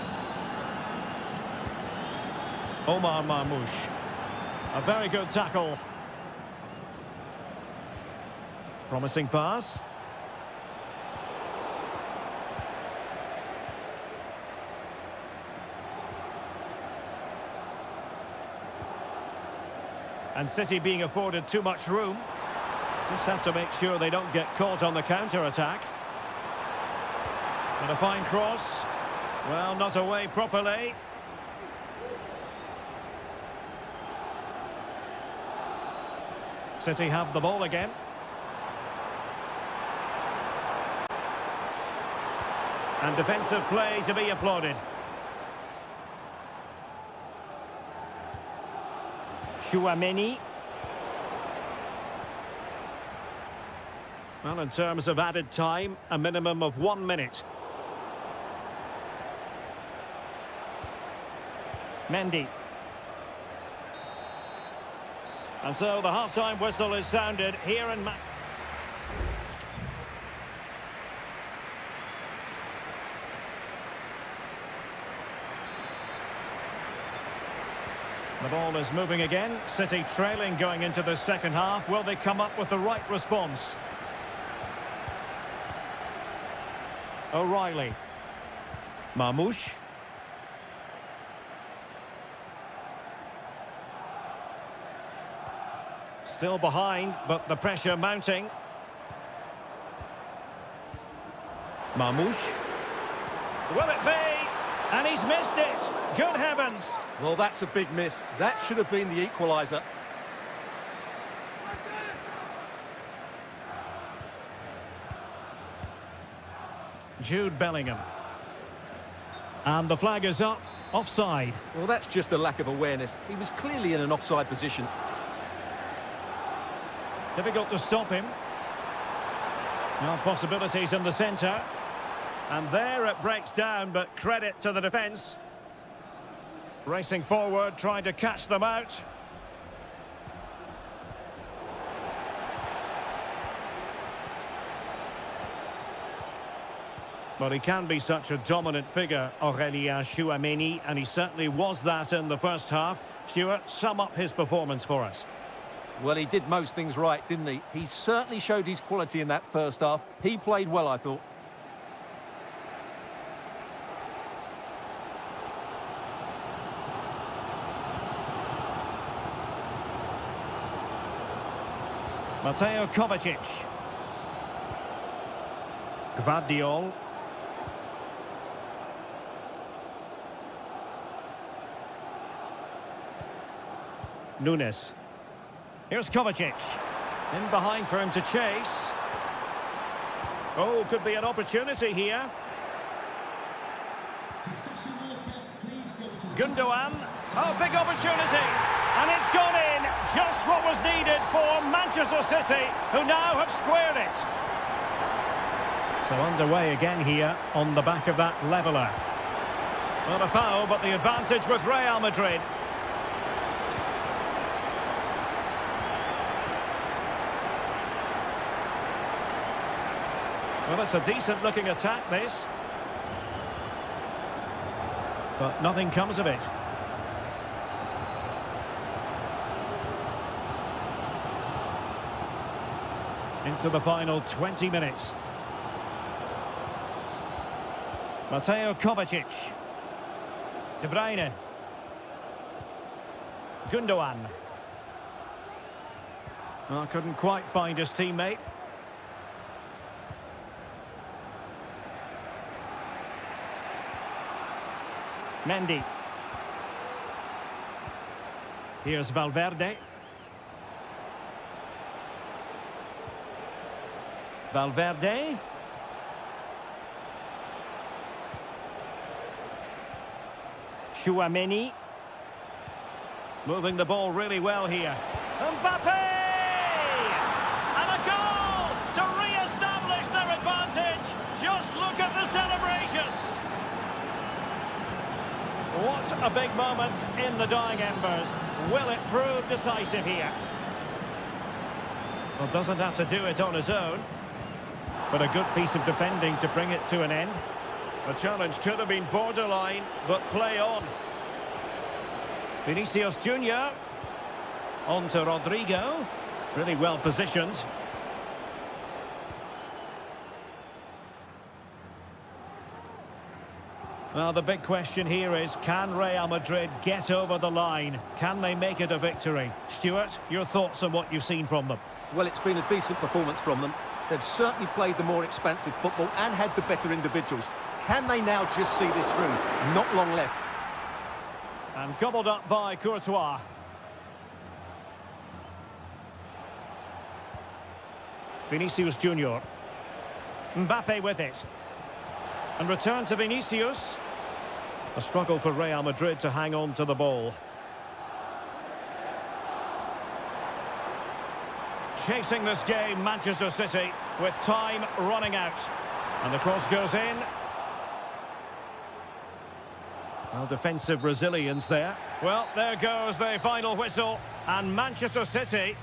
Omar Marmoush. A very good tackle. Promising pass. And City being afforded too much room. Just have to make sure they don't get caught on the counter-attack. And a fine cross. Well, not away properly. City have the ball again. And defensive play to be applauded. Chouameni. Well, in terms of added time, a minimum of 1 minute. Mendy. And so the half-time whistle is sounded here in... The ball is moving again. City trailing going into the second half. Will they come up with the right response? O'Reilly. Marmoush. Still behind, but the pressure mounting. Marmoush. Will it be? And he's missed it. Good heavens. Well, that's a big miss. That should have been the equaliser. Jude Bellingham. And the flag is up. Offside. Well, that's just a lack of awareness. He was clearly in an offside position. Difficult to stop him. No possibilities in the centre. And there it breaks down, but credit to the defence. Racing forward, trying to catch them out. But he can be such a dominant figure, Aurélien Tchouaméni, and he certainly was that in the first half. Stuart, sum up his performance for us. Well, he did most things right, didn't he? He certainly showed his quality in that first half. He played well, I thought. Mateo Kovacic. Gvardiol. Nunes. Here's Kovacic. In behind for him to chase. Oh, could be an opportunity here. Gundogan. Oh, big opportunity. And it's gone in. Just what was needed for Manchester City, who now have squared it. So underway again here on the back of that leveller. Not a foul, but the advantage with Real Madrid. Well, it's a decent-looking attack, this. But nothing comes of it. Into the final 20 minutes. Mateo Kovacic. De Bruyne. Gundogan. Well, couldn't quite find his teammate. Mendy. Here's Valverde. Valverde. Tchouaméni. Moving the ball really well here. Mbappe! And a goal to re-establish their advantage. Just look at the celebrations. What a big moment in the dying embers. Will it prove decisive here? Well, doesn't have to do it on his own. But a good piece of defending to bring it to an end. The challenge could have been borderline, but play on. Vinicius Junior. On to Rodrigo. Really well positioned. Well, the big question here is, can Real Madrid get over the line? Can they make it a victory? Stuart, your thoughts on what you've seen from them? Well, it's been a decent performance from them. They've certainly played the more expansive football and had the better individuals. Can they now just see this through? Not long left. And gobbled up by Courtois. Vinicius Junior. Mbappe with it. And return to Vinicius. A struggle for Real Madrid to hang on to the ball. Chasing this game, Manchester City, with time running out. And the cross goes in. Well, defensive resilience there. Well, there goes the final whistle. And Manchester City...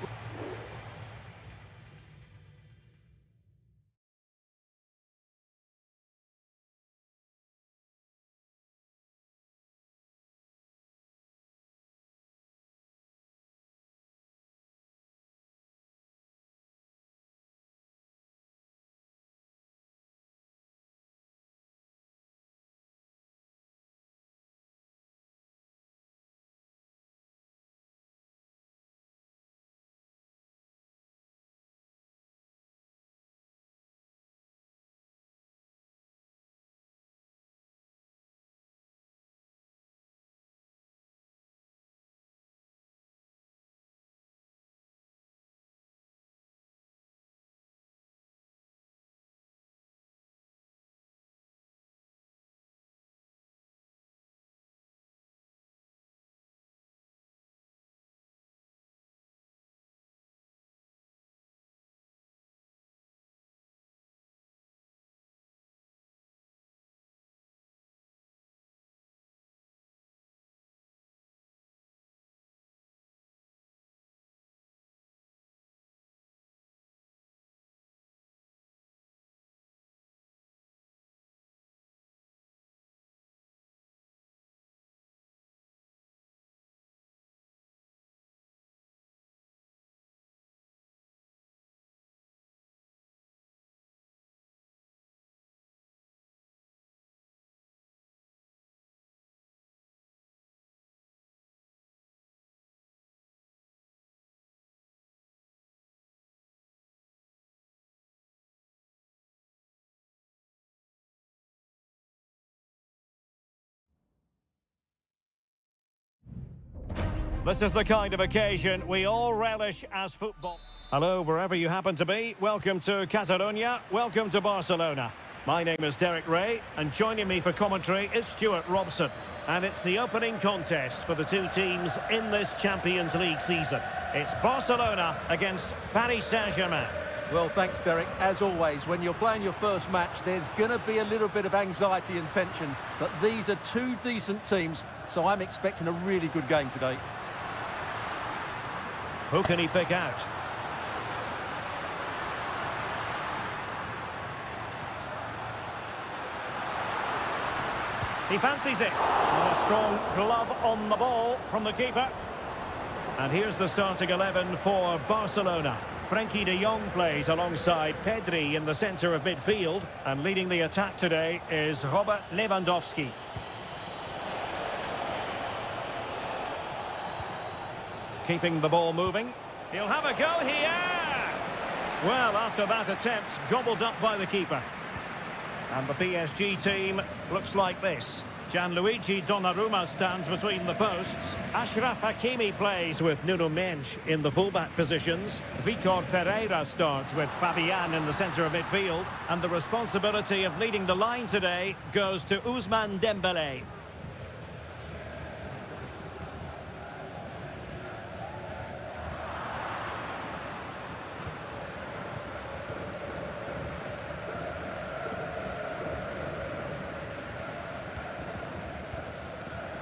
This is the kind of occasion we all relish as football. Hello, wherever you happen to be. Welcome to Catalonia. Welcome to Barcelona. My name is Derek Ray, and joining me for commentary is Stuart Robson. And it's the opening contest for the two teams in this Champions League season. It's Barcelona against Paris Saint-Germain. Well, thanks, Derek. As always, when you're playing your first match, there's going to be a little bit of anxiety and tension. But these are two decent teams, so I'm expecting a really good game today. Who can he pick out? He fancies it. And a strong glove on the ball from the keeper. And here's the starting 11 for Barcelona. Frenkie de Jong plays alongside Pedri in the centre of midfield. And leading the attack today is Robert Lewandowski. Keeping the ball moving. He'll have a go here. Well, after that attempt, gobbled up by the keeper. And the PSG team looks like this. Gianluigi Donnarumma stands between the posts. Achraf Hakimi plays with Nuno Mendes in the fullback positions. Victor Ferreira starts with Fabian in the centre of midfield. And the responsibility of leading the line today goes to Ousmane Dembélé.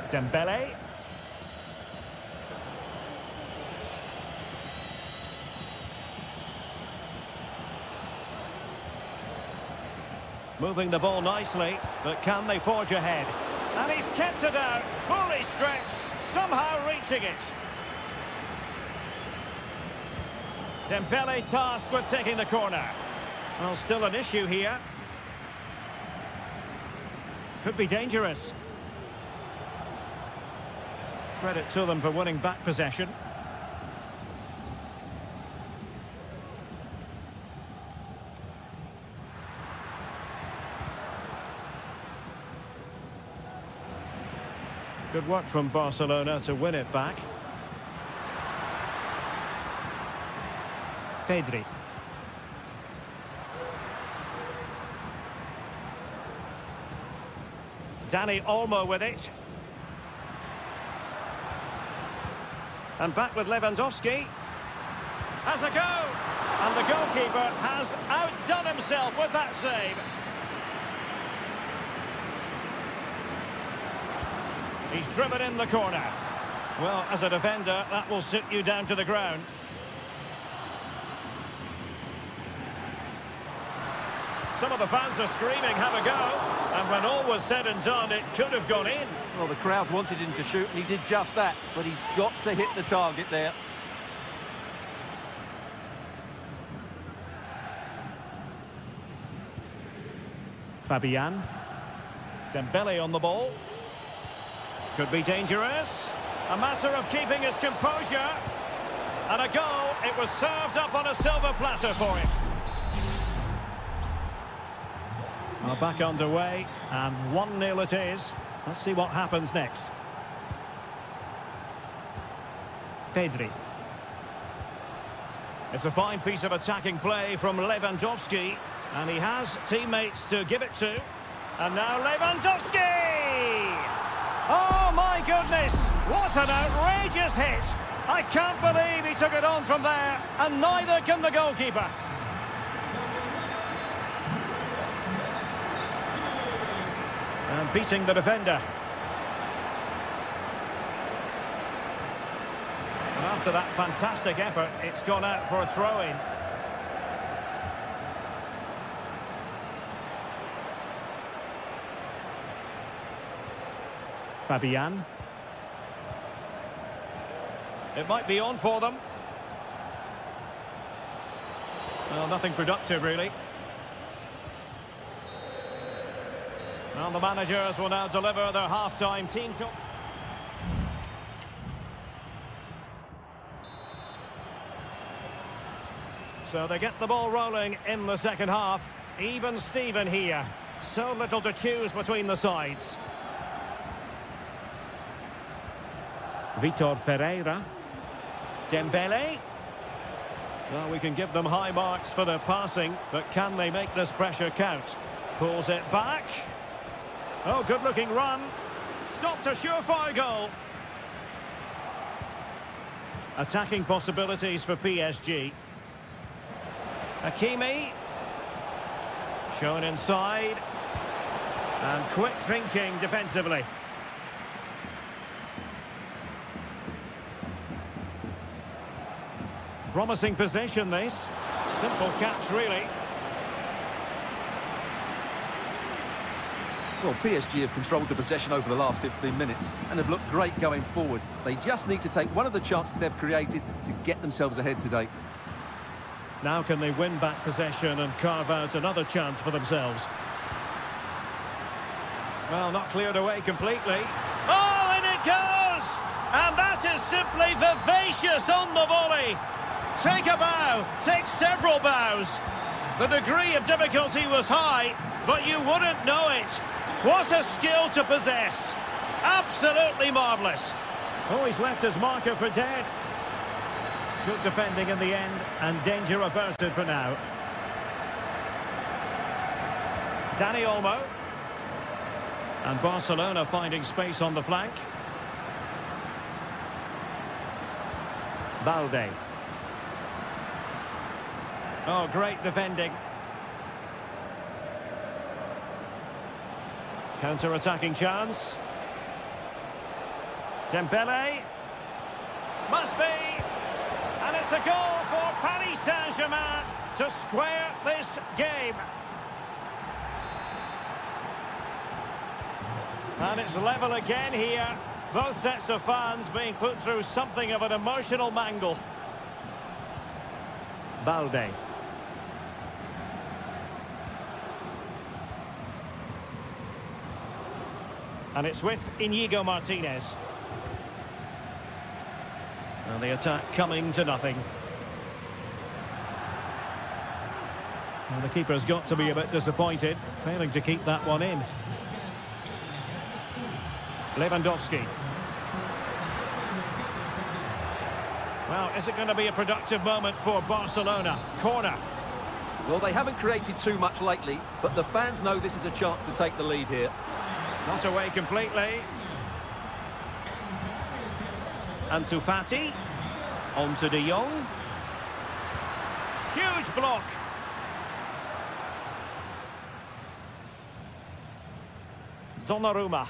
Dembélé. Moving the ball nicely, but can they forge ahead? And he's kept it out, fully stretched, somehow reaching it. Dembélé tasked with taking the corner. Well, still an issue here. Could be dangerous. Credit to them for winning back possession. Good work from Barcelona to win it back. Pedri. Dani Olmo with it. And back with Lewandowski. Has a go! And the goalkeeper has outdone himself with that save. He's driven in the corner. Well, as a defender, that will sit you down to the ground. Some of the fans are screaming, have a go. And when all was said and done, it could have gone in. Well, the crowd wanted him to shoot, and he did just that. But he's got to hit the target there. Fabian. Dembélé on the ball. Could be dangerous. A matter of keeping his composure. And a goal. It was served up on a silver platter for him. Well, back underway, and 1-0 it is. Let's see what happens next. Pedri. It's a fine piece of attacking play from Lewandowski, and he has teammates to give it to. And now Lewandowski! Oh, my goodness! What an outrageous hit! I can't believe he took it on from there, and neither can the goalkeeper. And beating the defender. And after that fantastic effort, it's gone out for a throw-in. Fabian. It might be on for them. Well, nothing productive, really. Well, the managers will now deliver their half-time team talk. So they get the ball rolling in the second half. Even Steven here. So little to choose between the sides. Vitor Ferreira. Dembele. Well, we can give them high marks for their passing, but can they make this pressure count? Pulls it back. Oh, good-looking run. Stopped a surefire goal. Attacking possibilities for PSG. Hakimi. Shown inside. And quick thinking defensively. Promising position, this. Simple catch, really. Well, PSG have controlled the possession over the last 15 minutes and have looked great going forward. They just need to take one of the chances they've created to get themselves ahead today. Now can they win back possession and carve out another chance for themselves? Well, not cleared away completely. Oh, and it goes! And that is simply vivacious on the volley. Take a bow, take several bows. The degree of difficulty was high, but you wouldn't know it. What a skill to possess. Absolutely marvellous. Oh, he's left his marker for dead. Good defending in the end, and danger averted for now. Dani Olmo. And Barcelona finding space on the flank. Balde. Oh, great defending. Counter-attacking chance. Dembele. Must be. And it's a goal for Paris Saint-Germain to square this game. And it's level again here. Both sets of fans being put through something of an emotional mangle. Balde. And it's with Íñigo Martínez. And the attack coming to nothing. And the keeper's got to be a bit disappointed, failing to keep that one in. Lewandowski. Well, is it going to be a productive moment for Barcelona? Corner. Well, they haven't created too much lately, but the fans know this is a chance to take the lead here. Not away completely. Ansu Fati. On to De Jong. Huge block. Donnarumma.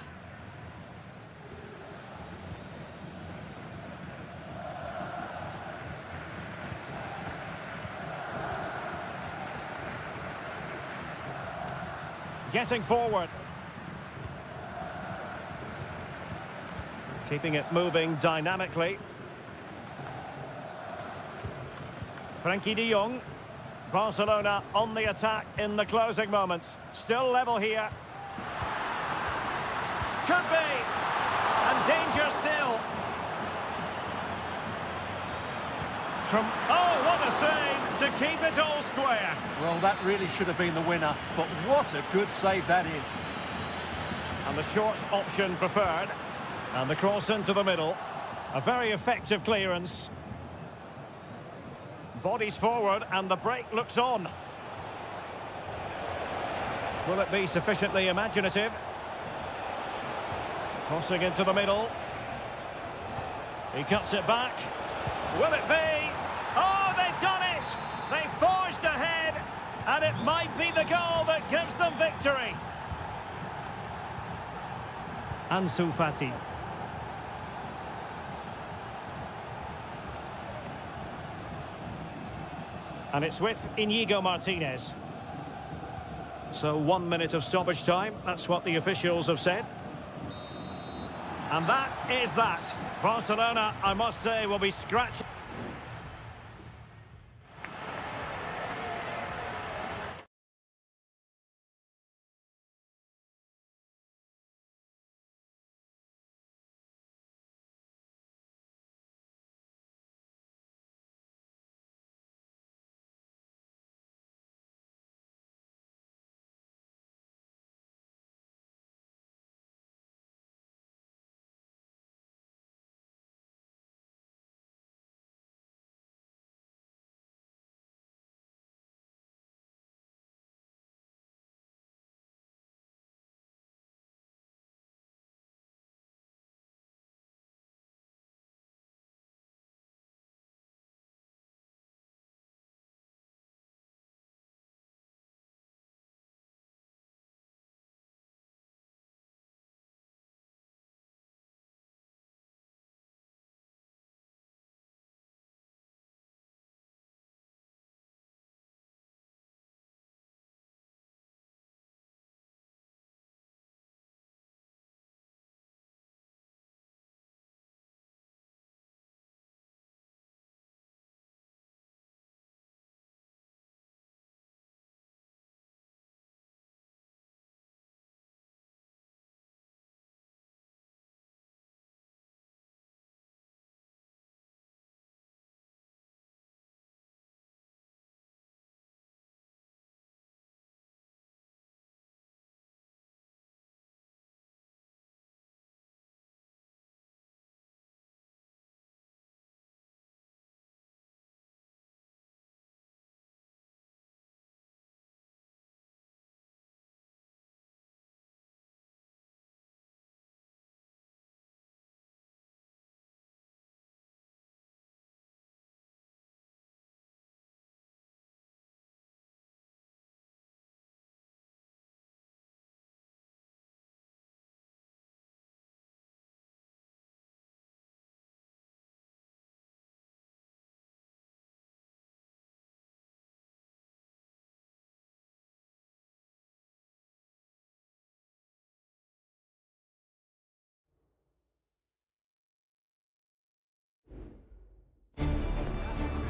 Getting forward. Keeping it moving dynamically. Frenkie de Jong. Barcelona on the attack in the closing moments. Still level here. Could be. And danger still. Oh, what a save to keep it all square. Well, that really should have been the winner, but what a good save that is. And the short option preferred. And the cross into the middle. A very effective clearance. Bodies forward and the break looks on. Will it be sufficiently imaginative? Crossing into the middle. He cuts it back. Will it be? Oh, they've done it! They forged ahead, and it might be the goal that gives them victory. Ansu Fati. And it's with Íñigo Martínez. So 1 minute of stoppage time, that's what the officials have said. And that is that. Barcelona, I must say, will be scratching.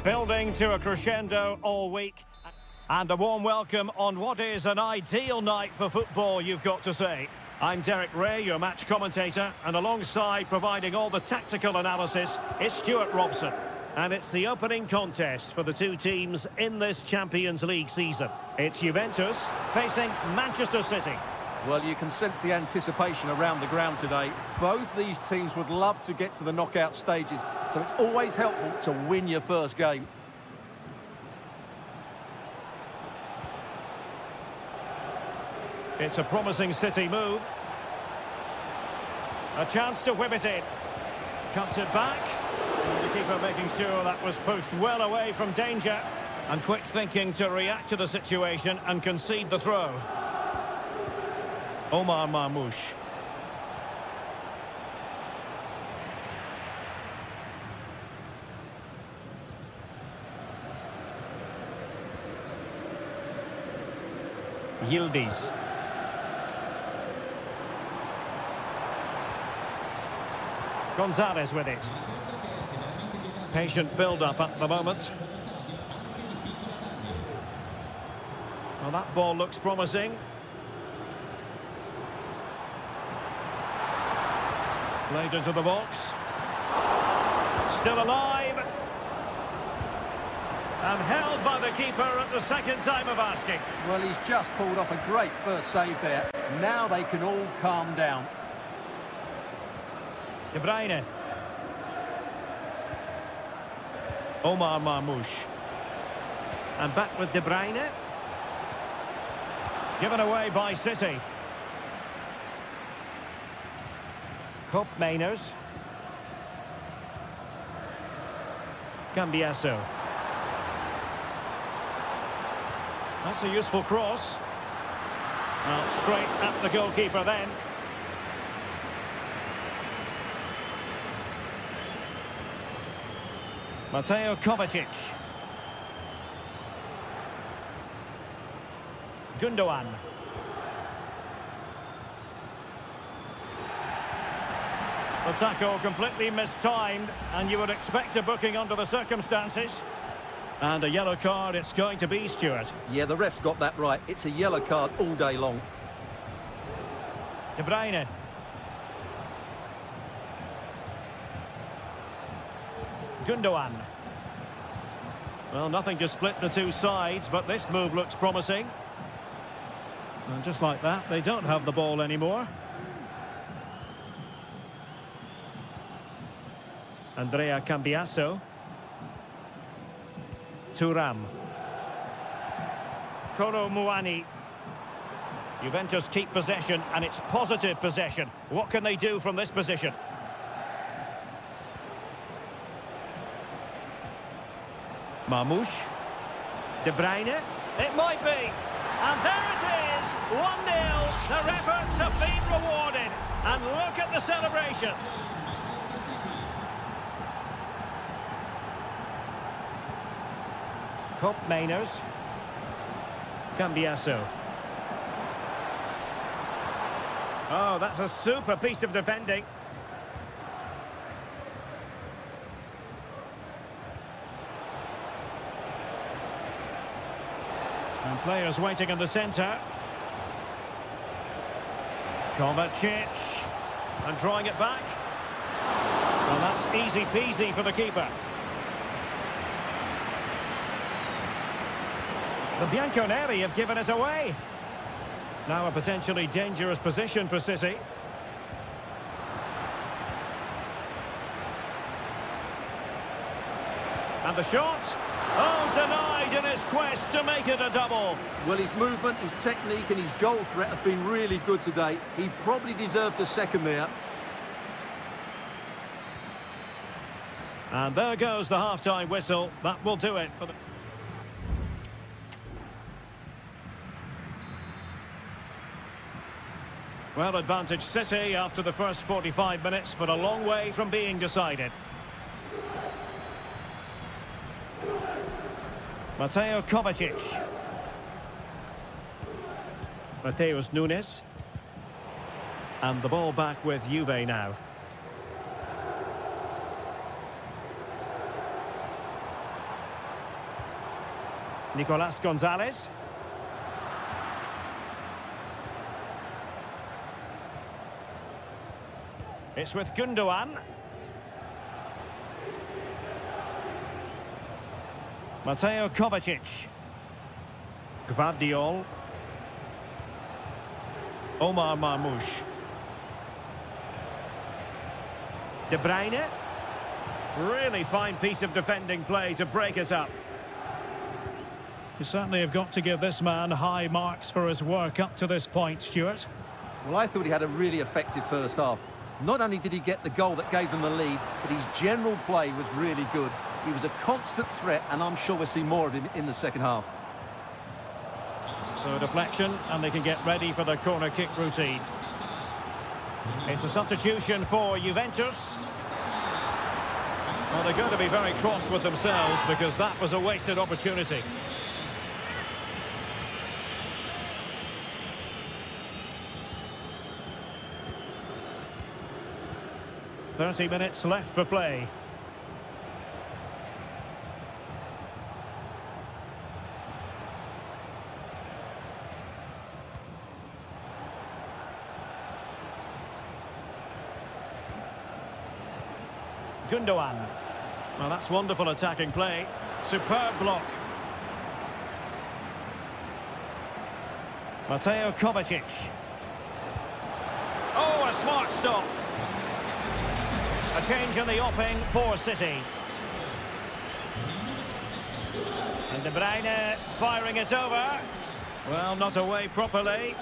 Building to a crescendo all week. And a warm welcome on what is an ideal night for football, you've got to say. I'm Derek Ray, your match commentator, and alongside providing all the tactical analysis is Stuart Robson. And it's the opening contest for the two teams in this Champions League season. It's Juventus facing Manchester City. Well, you can sense the anticipation around the ground today. Both these teams would love to get to the knockout stages, so it's always helpful to win your first game. It's a promising City move. A chance to whip it in. Cuts it back. And the keeper making sure that was pushed well away from danger. And quick thinking to react to the situation and concede the throw. Omar Marmoush. Yildiz. Gonzalez with it. Patient build-up at the moment. Well, that ball looks promising. Played into the box. Still alive. And held by the keeper at the second time of asking. Well, he's just pulled off a great first save there. Now they can all calm down. De Bruyne. Omar Marmoush. And back with De Bruyne. Given away by City. Cop Mainers. Cambiasso. That's a useful cross. Well, straight at the goalkeeper then. Mateo Kovacic. Gundogan. The tackle completely mistimed, and you would expect a booking under the circumstances. And a yellow card it's going to be, Stuart. Yeah, the ref's got that right. It's a yellow card all day long. De Bruyne. Gundogan. Well, nothing to split the two sides, but this move looks promising. And just like that, they don't have the ball anymore. Andrea Cambiasso. Thuram. Kolo Muani. Juventus keep possession, and it's positive possession. What can they do from this position? Marmoush. De Bruyne. It might be. And there it is. 1-0. Their efforts have been rewarded. And look at the celebrations. Cop Mainers. Cambiasso. Oh, that's a super piece of defending. And players waiting in the centre. Kovacic. And drawing it back. Well, that's easy peasy for the keeper. The Bianconeri have given us away. Now a potentially dangerous position for City. And the shot. Oh, denied in his quest to make it a double. Well, his movement, his technique and his goal threat have been really good today. He probably deserved a second there. And there goes the half-time whistle. That will do it for the... Well, advantage City after the first 45 minutes, but a long way from being decided. Mateo Kovacic. Mateus Nunes. And the ball back with Juve now. Nicolas Gonzalez. It's with Gundogan. Mateo Kovacic. Gvardiol. Omar Marmoush. De Bruyne. Really fine piece of defending play to break us up. You certainly have got to give this man high marks for his work up to this point, Stuart. Well, I thought he had a really effective first half. Not only did he get the goal that gave them the lead, but his general play was really good. He was a constant threat, and I'm sure we'll see more of him in the second half. So a deflection, and they can get ready for the corner kick routine. It's a substitution for Juventus. Well, they're going to be very cross with themselves because that was a wasted opportunity. "30 minutes left for play." Gundogan. Well, that's wonderful attacking play. Superb block. Mateo Kovacic. Oh, a smart stop. A change in the offing for City. And De Bruyne firing it over. Well, not away properly.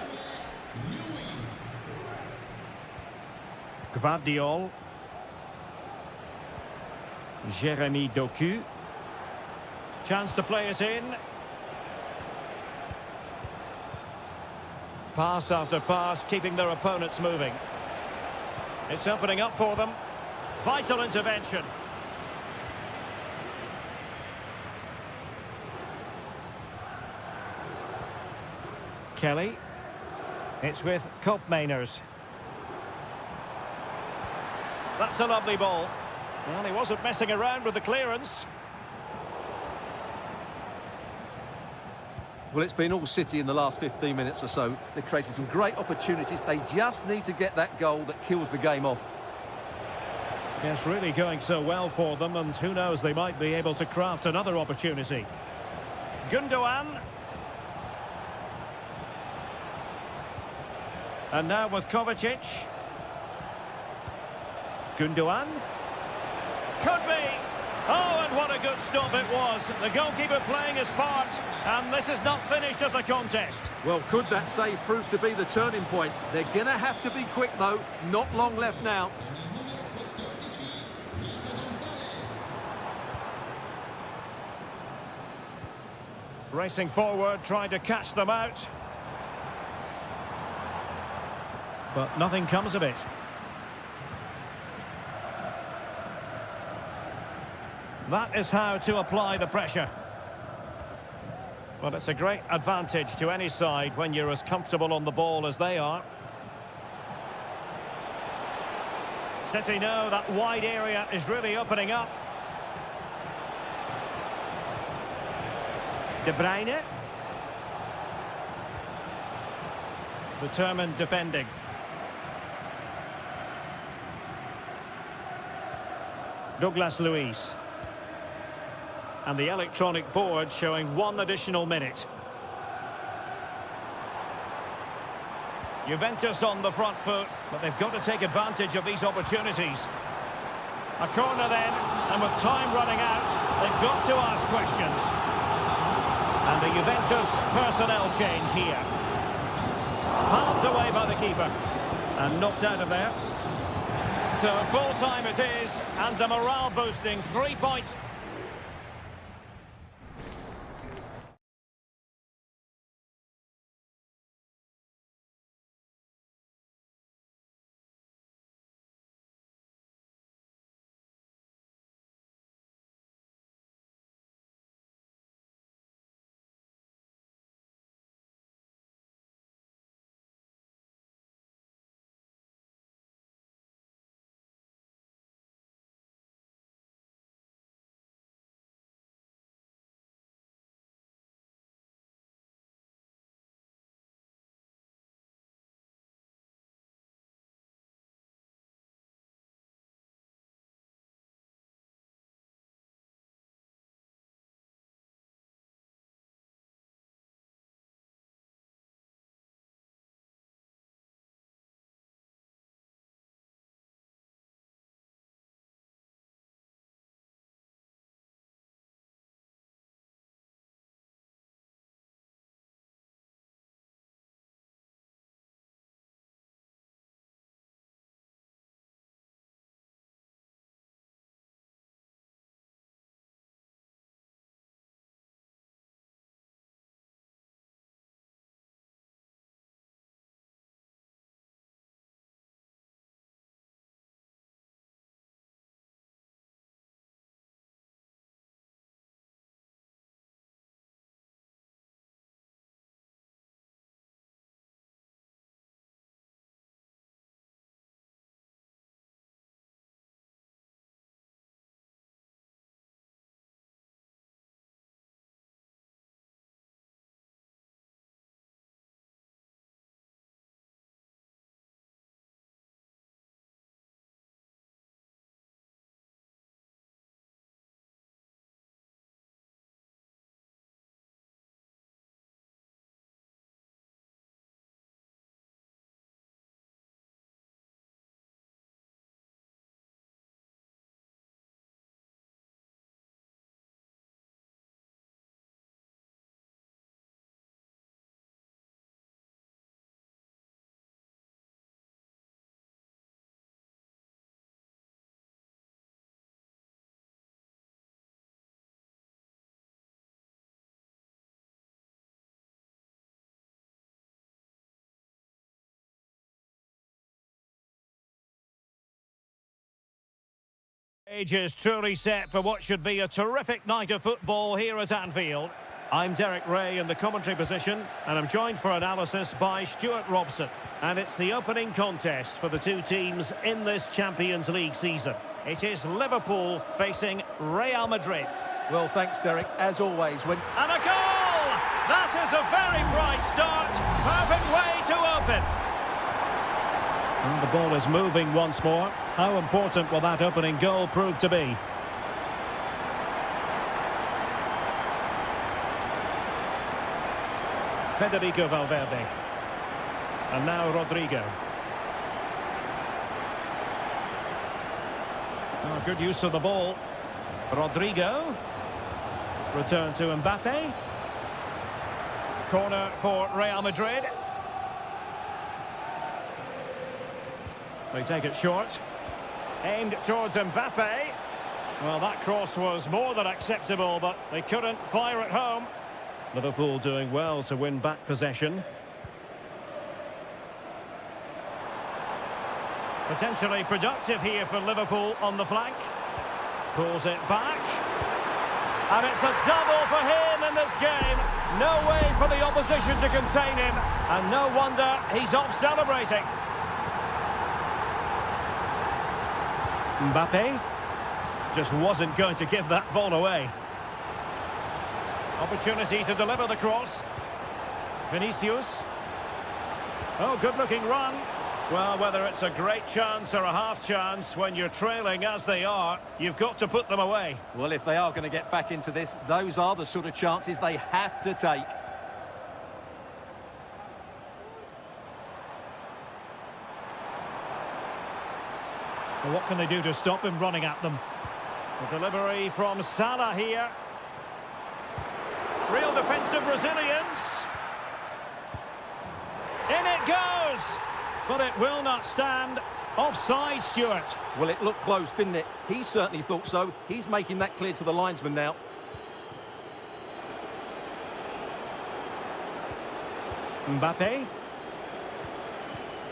Gvardiol. Jeremy Doku. Chance to play it in. Pass after pass, keeping their opponents moving. It's opening up for them. Vital intervention. Kelly. It's with Koopmeiners. That's a lovely ball. Well, he wasn't messing around with the clearance. Well, it's been all City in the last 15 minutes or so. They've created some great opportunities. They just need to get that goal that kills the game off. Yes, really going so well for them, and who knows, they might be able to craft another opportunity. Gundogan. And now with Kovacic. Gundogan. Could be. Oh, and what a good stop it was. The goalkeeper playing his part, and this is not finished as a contest. Well, could that save prove to be the turning point? They're going to have to be quick, though. Not long left now. Racing forward, trying to catch them out. But nothing comes of it. That is how to apply the pressure. But it's a great advantage to any side when you're as comfortable on the ball as they are. City know that wide area is really opening up. De Bruyne. Determined defending. Douglas Luiz. And the electronic board showing 1 additional minute. Juventus on the front foot, but they've got to take advantage of these opportunities. A corner then, and with time running out, they've got to ask questions. And the Juventus personnel change here. Palmed away by the keeper. And knocked out of there. So full time it is, and a morale boosting 3 points. Stage is truly set for what should be a terrific night of football here at Anfield. I'm Derek Ray in the commentary position, and I'm joined for analysis by Stuart Robson. And it's the opening contest for the two teams in this Champions League season. It is Liverpool facing Real Madrid. Well, thanks, Derek. As always, when... And a goal! That is a very bright start. Perfect way to open. And the ball is moving once more. How important will that opening goal prove to be? Federico Valverde. And now Rodrigo. Oh, good use of the ball. Rodrigo. Return to Mbappe. Corner for Real Madrid. They take it short. Aimed towards Mbappe. Well, that cross was more than acceptable, but they couldn't fire it home. Liverpool doing well to win back possession. Potentially productive here for Liverpool on the flank. Pulls it back. And it's a double for him in this game. No way for the opposition to contain him. And no wonder he's off celebrating. Mbappe just wasn't going to give that ball away. Opportunity to deliver the cross. Vinicius. Oh, good-looking run. Well, whether it's a great chance or a half chance, when you're trailing as they are, you've got to put them away. Well, if they are going to get back into this, those are the sort of chances they have to take. Well, what can they do to stop him running at them? The delivery from Salah here. Real defensive resilience. In it goes! But it will not stand. Offside, Stuart. Well, it looked close, didn't it? He certainly thought so. He's making that clear to the linesman now. Mbappe.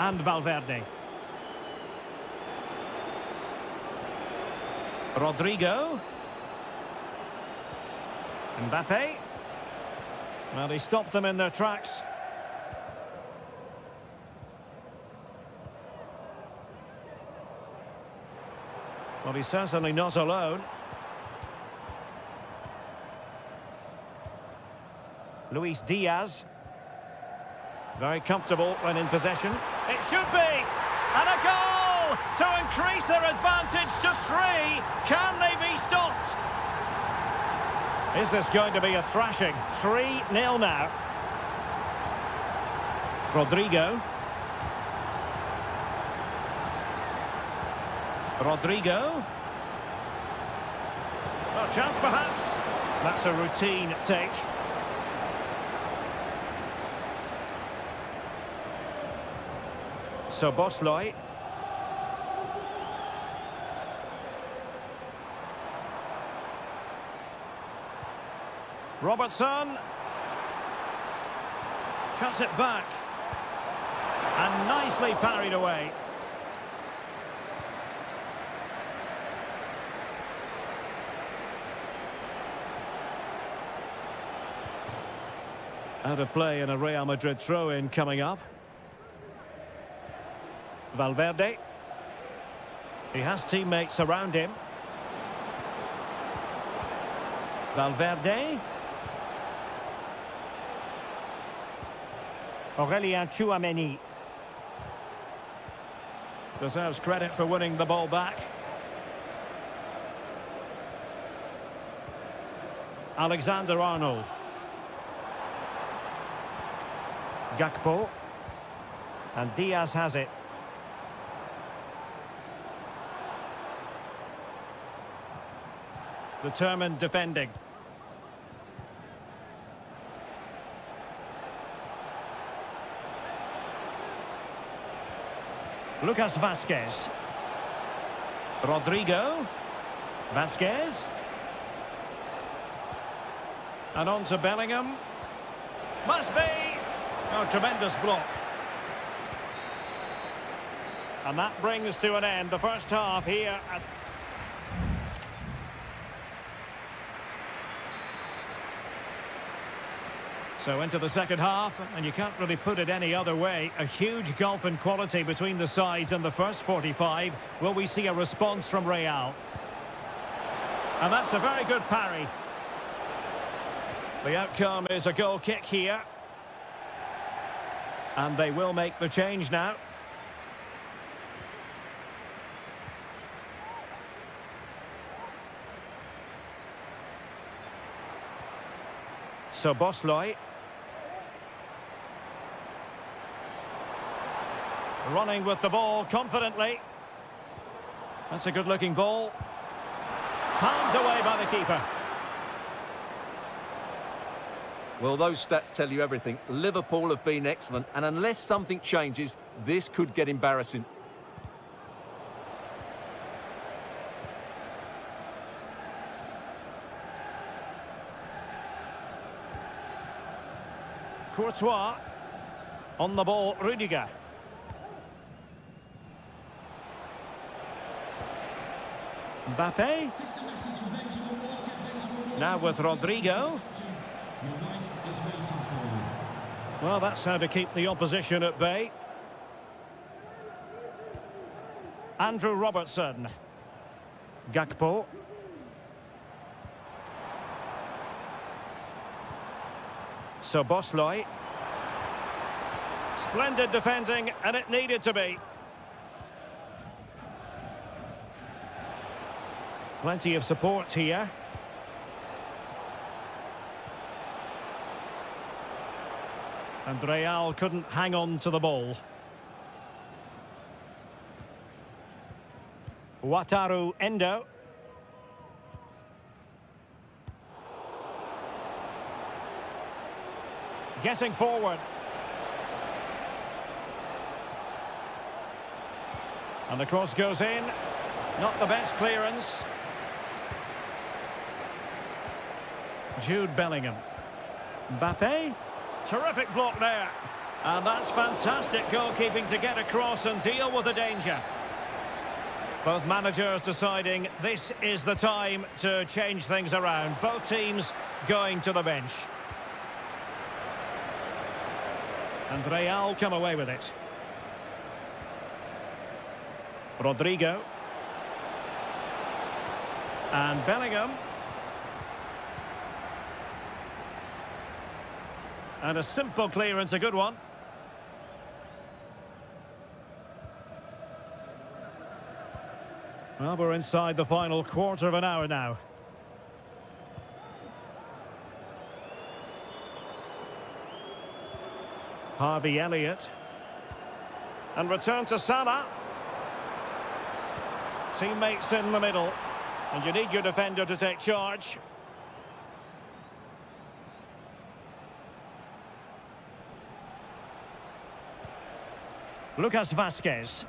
And Valverde. Rodrigo. Mbappe. Well, he stopped them in their tracks. Well, he's certainly not alone. Luis Diaz. Very comfortable when in possession. It should be! And a goal! To increase their advantage to 3. Can they be stopped? Is this going to be a thrashing? 3-0 now. Rodrigo. Rodrigo. Oh, chance perhaps. That's a routine take. So Bosley. Robertson. Cuts it back. And nicely parried away. Out of play in a Real Madrid throw-in coming up. Valverde. He has teammates around him. Valverde. Aurélien Tchouameni. Deserves credit for winning the ball back. Alexander-Arnold. Gakpo. And Diaz has it. Determined defending. Lucas Vázquez. Rodrigo. Vázquez. And on to Bellingham. Must be! Oh, tremendous block. And that brings to an end the first half here at... So into the second half, and you can't really put it any other way. A huge gulf in quality between the sides in the first 45. Will we see a response from Real? And that's a very good parry. The outcome is a goal kick here. And they will make the change now. So Bosley. Running with the ball confidently. That's a good-looking ball. Palmed away by the keeper. Well, those stats tell you everything. Liverpool have been excellent, and unless something changes, this could get embarrassing. Courtois. On the ball, Rudiger. Mbappe. Now with Rodrigo. Well, that's how to keep the opposition at bay. Andrew Robertson. Gakpo. So Bosley. Splendid defending, and it needed to be. Plenty of support here. And Real couldn't hang on to the ball. Wataru Endo. Getting forward. And the cross goes in. Not the best clearance. Jude Bellingham. Mbappe. Terrific block there. And that's fantastic goalkeeping to get across and deal with the danger. Both managers deciding this is the time to change things around. Both teams going to the bench. And Real come away with it. Rodrigo. And Bellingham. And a simple clearance, a good one. Well, we're inside the final quarter of an hour now. Harvey Elliott. And return to Salah. Teammates in the middle. And you need your defender to take charge. Lucas Vazquez.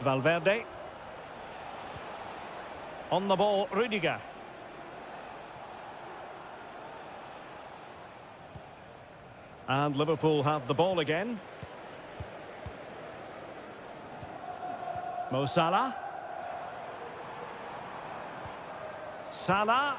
Valverde. On the ball, Rudiger. And Liverpool have the ball again. Mo Salah. Salah.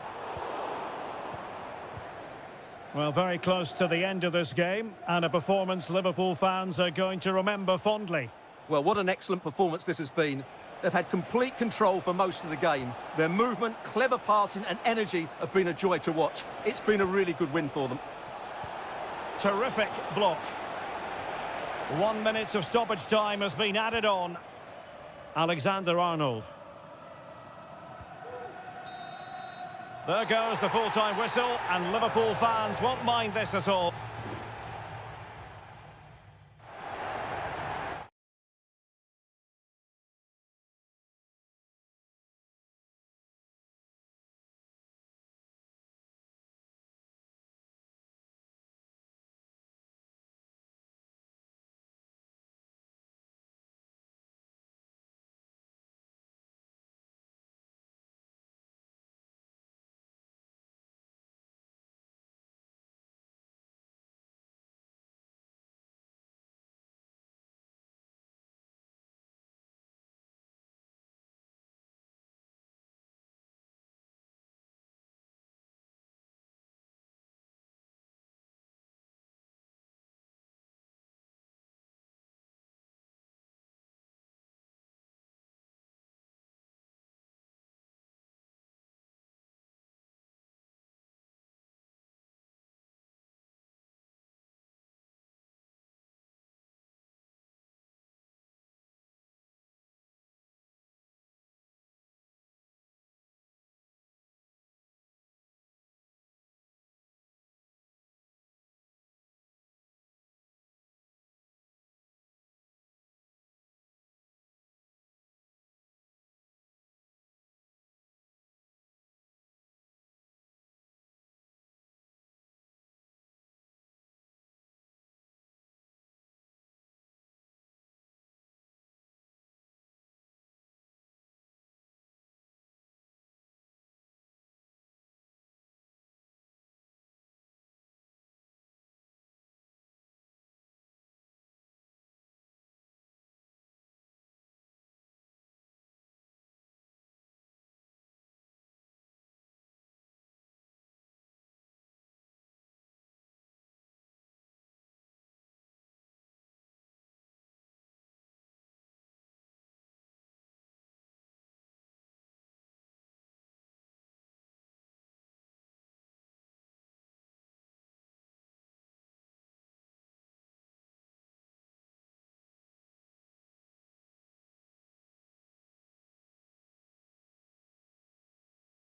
Well, very close to the end of this game, and a performance Liverpool fans are going to remember fondly. Well, what an excellent performance this has been. They've had complete control for most of the game. Their movement, clever passing and energy have been a joy to watch. It's been a really good win for them. Terrific block. 1 minute of stoppage time has been added on. Alexander-Arnold. There goes the full-time whistle, and Liverpool fans won't mind this at all.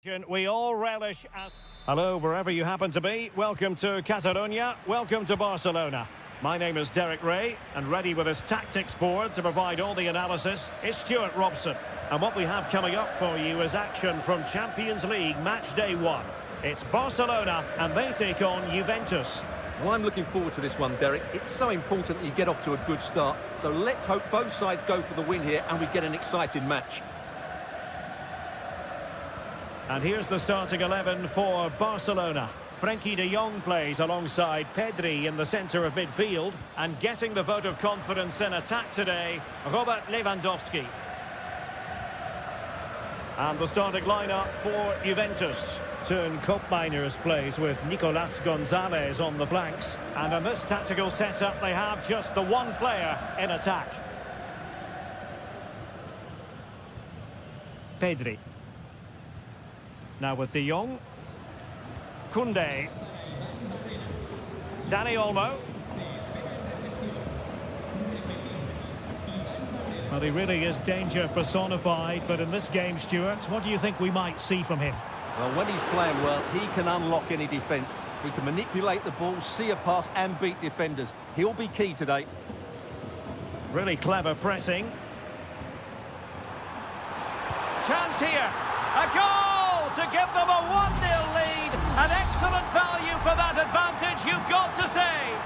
We all relish as... Hello, wherever you happen to be. Welcome to Catalonia. Welcome to Barcelona. My name is Derek Ray, and ready with his tactics board to provide all the analysis is Stuart Robson. And what we have coming up for you is action from Champions League match day 1. It's Barcelona, and they take on Juventus. Well, I'm looking forward to this one, Derek. It's so important that you get off to a good start. So let's hope both sides go for the win here and we get an exciting match. And here's the starting 11 for Barcelona. Frenkie de Jong plays alongside Pedri in the centre of midfield. And getting the vote of confidence in attack today, Robert Lewandowski. And the starting lineup for Juventus. Turn Koopmeiners plays with Nicolas Gonzalez on the flanks. And in this tactical setup, they have just the one player in attack. Pedri. Now with de Jong. Koundé. Dani Olmo. Well, he really is danger personified, but in this game, Stuart, what do you think we might see from him? Well, when he's playing well, he can unlock any defence. He can manipulate the ball, see a pass and beat defenders. He'll be key today. Really clever pressing. Chance here. A goal to give them a 1-0 lead. An excellent value for that advantage, you've got to say.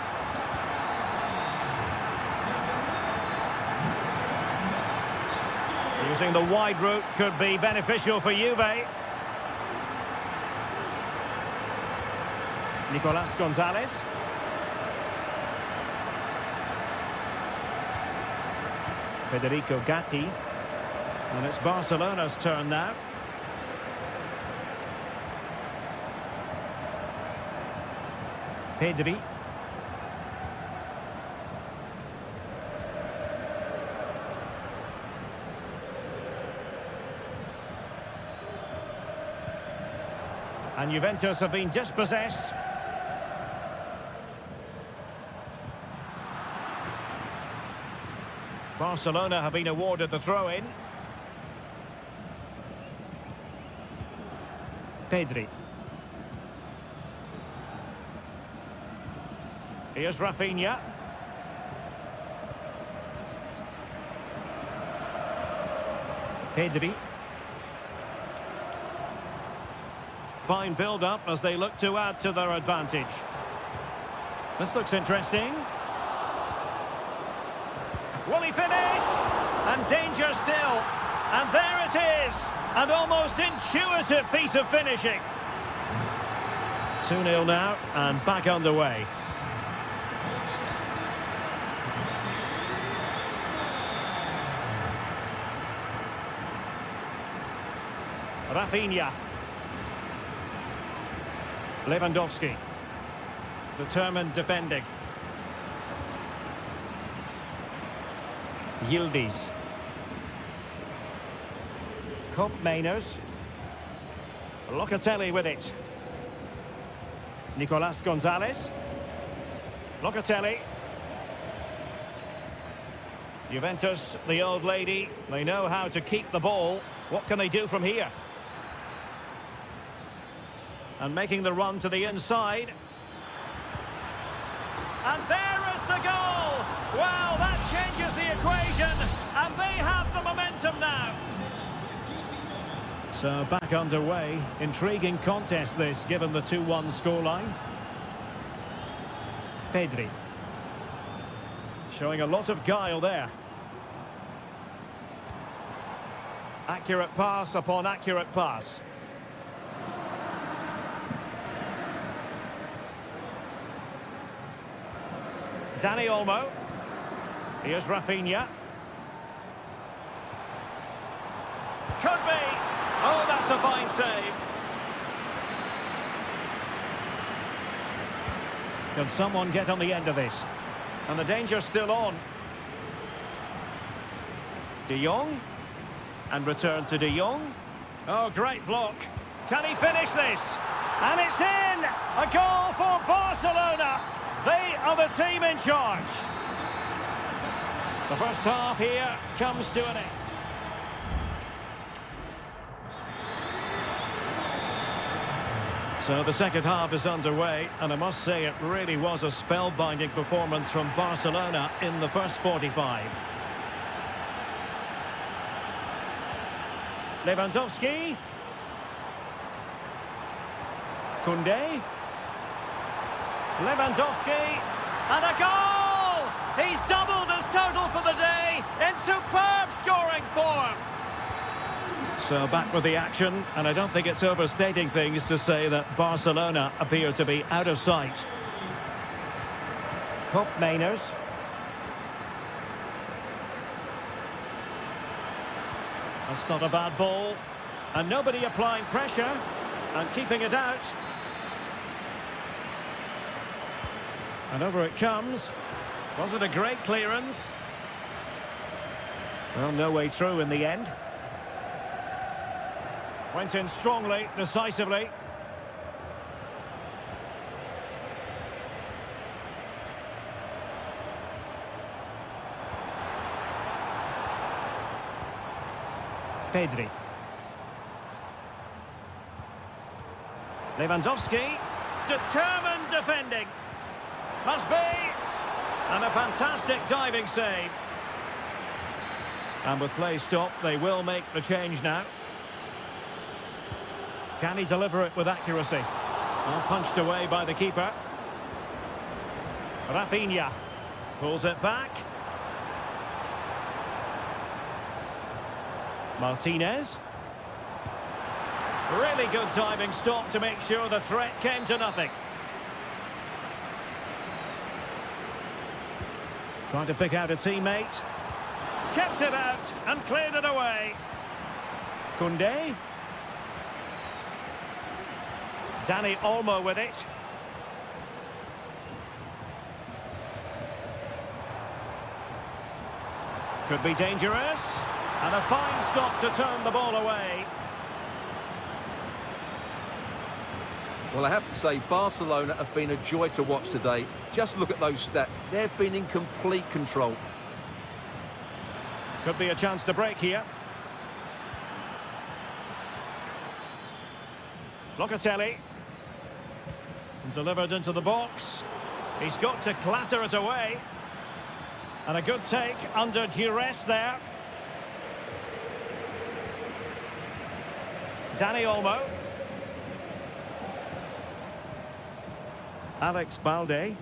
Using the wide route could be beneficial for Juve. Nicolas Gonzalez. Federico Gatti. And it's Barcelona's turn now. Pedri. And Juventus have been dispossessed. Barcelona have been awarded the throw-in. Pedri. Here's Rafinha. Pedri. Fine build-up as they look to add to their advantage. This looks interesting. Will he finish? And danger still. And there it is. An almost intuitive piece of finishing. 2-0 now and back underway. Rafinha. Lewandowski. Determined defending. Yildiz. Koopmeiners. Locatelli with it. Nicolas Gonzalez. Locatelli. Juventus, the old lady, they know how to keep the ball. What can they do from here? And making the run to the inside. And there is the goal! Wow, that changes the equation, and they have the momentum now. So back underway. Intriguing contest this, given the 2-1 scoreline. Pedri. Showing a lot of guile there. Accurate pass upon accurate pass. Dani Olmo. Here's Rafinha. Could be. Oh, that's a fine save. Can someone get on the end of this? And the danger's still on. De Jong. And return to De Jong. Oh, great block. Can he finish this? And it's in! A goal for Barcelona. They are the team in charge. The first half here comes to an end. So the second half is underway, and I must say it really was a spellbinding performance from Barcelona in the first 45. Lewandowski. Koundé. Lewandowski. And a goal! He's doubled his total for the day in superb scoring form. So back with the action, and I don't think it's overstating things to say that Barcelona appear to be out of sight. Cup Mainers. That's not a bad ball. And nobody applying pressure and keeping it out. And over it comes. Was it a great clearance? Well, no way through in the end. Went in strongly, decisively. Pedri. Lewandowski. Determined defending. Must be. And a fantastic diving save. And with play stopped, they will make the change now. Can he deliver it with accuracy? Well, punched away by the keeper. Rafinha pulls it back. Martinez. Really good diving stop to make sure the threat came to nothing. Trying to pick out a teammate. Kept it out and cleared it away. Koundé. Dani Olmo with it. Could be dangerous. And a fine stop to turn the ball away. Well, I have to say, Barcelona have been a joy to watch today. Just look at those stats. They've been in complete control. Could be a chance to break here. Locatelli. Delivered into the box. He's got to clatter it away. And a good take under duress there. Dani Olmo. Alex Balde.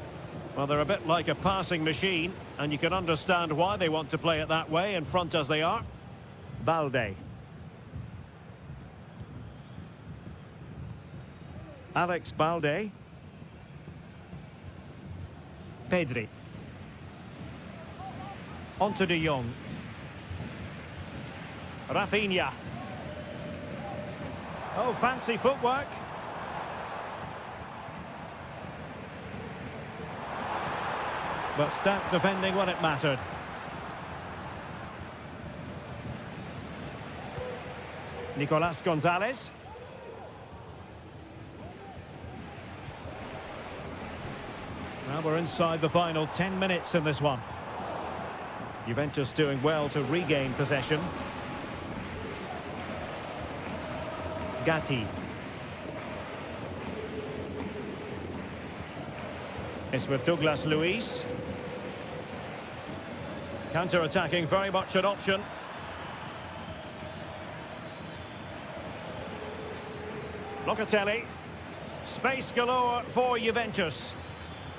Well, they're a bit like a passing machine, and you can understand why they want to play it that way, in front as they are. Balde. Alex Balde. Pedri. Onto de Jong. Rafinha. Oh, fancy footwork. But stout defending when it mattered. Nicolas Gonzalez. Now we're inside the final 10 minutes in this one. Juventus doing well to regain possession. Gatti. It's with Douglas Luiz. Counter-attacking, very much an option. Locatelli. Space galore for Juventus.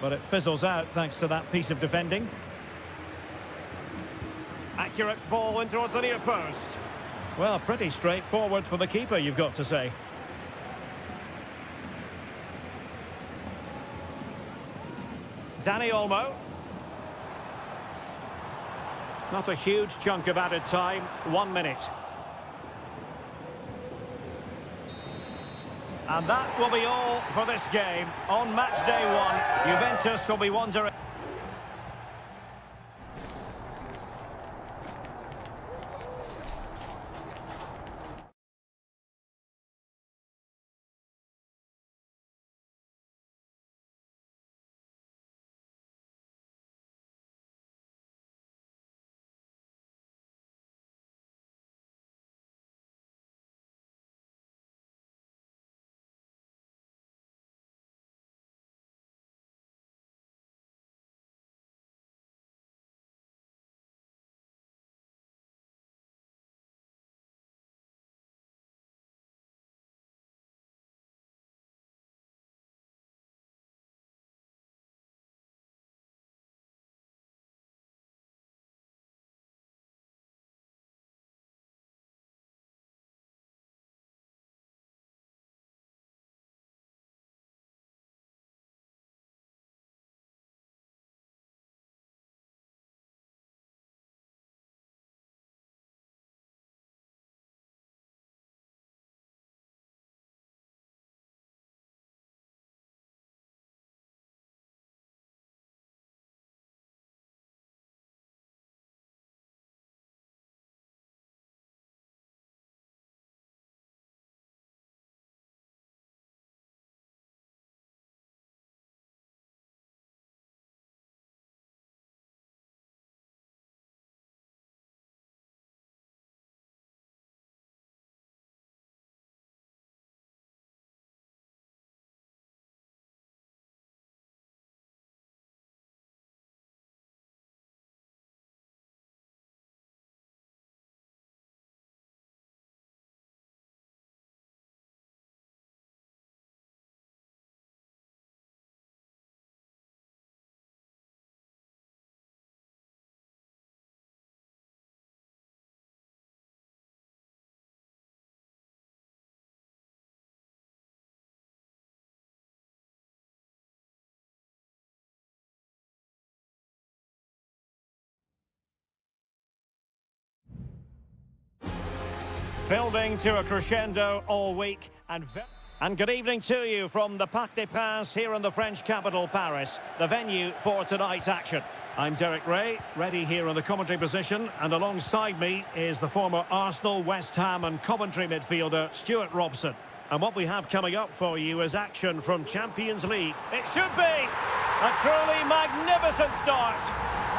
But it fizzles out thanks to that piece of defending. Accurate ball in towards the near post. Well, pretty straightforward for the keeper, you've got to say. Dani Olmo. Not a huge chunk of added time, 1 minute. And that will be all for this game. On match day 1, Juventus will be wondering... Building to a crescendo all week and good evening to you from the Parc des Princes here in the French capital, Paris, the venue for tonight's action. I'm Derek Ray, ready here in the commentary position, and alongside me is the former Arsenal, West Ham and Coventry midfielder, Stuart Robson. And what we have coming up for you is action from Champions League. It should be a truly magnificent start.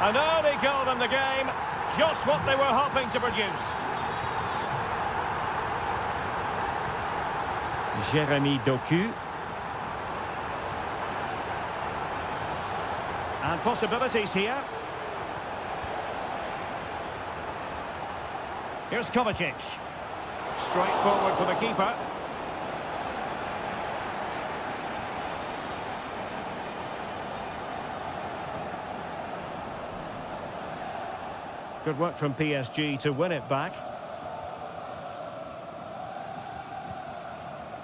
An early goal in the game, just what they were hoping to produce. Jérémy Doku. And possibilities here. Here's Kovacic. Straight forward for the keeper. Good work from PSG to win it back.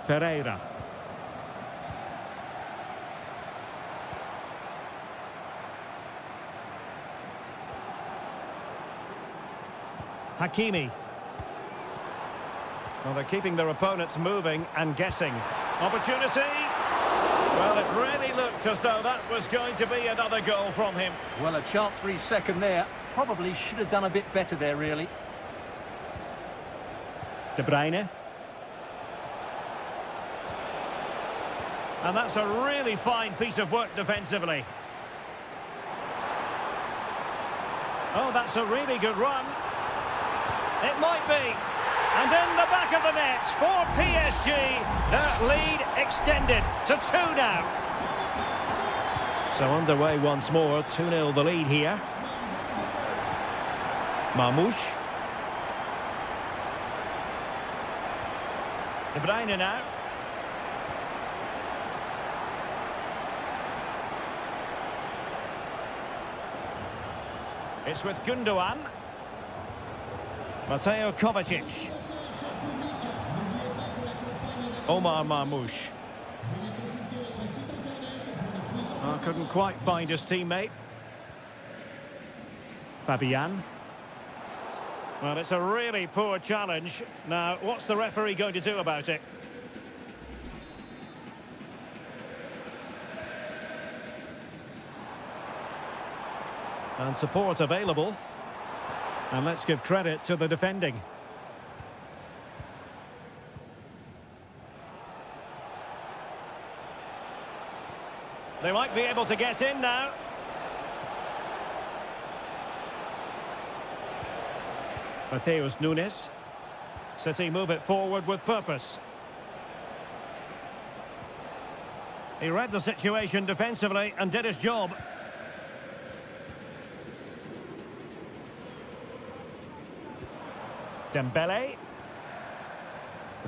Ferreira. Hakimi. Well, they're keeping their opponents moving and guessing. Opportunity. Well, it really looked as though that was going to be another goal from him. Well, a chance for his second there. Probably should have done a bit better there, really. De Bruyne. And that's a really fine piece of work defensively. Oh, that's a really good run. It might be. And in the back of the net for PSG. That lead extended to 2 now. So underway once more. 2-0 the lead here. Marmoush. De Bruyne now. It's with Gundogan. Mateo Kovacic. Omar Marmoush. Oh, couldn't quite find his teammate. Fabian. Well, it's a really poor challenge. Now, what's the referee going to do about it? And support available. And let's give credit to the defending. They might be able to get in now. Mateus Nunes. City move it forward with purpose. He read the situation defensively and did his job. Dembele.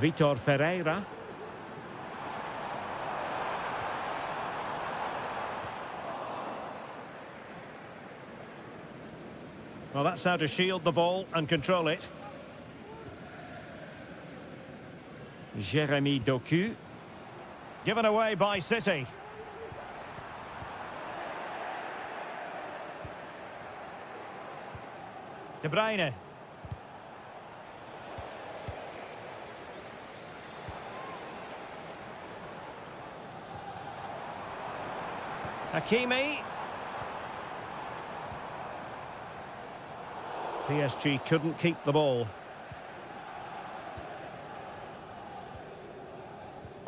Vitor Ferreira. Well, that's how to shield the ball and control it. Jérémy Doku. Given away by City. De Bruyne. Hakimi. PSG couldn't keep the ball.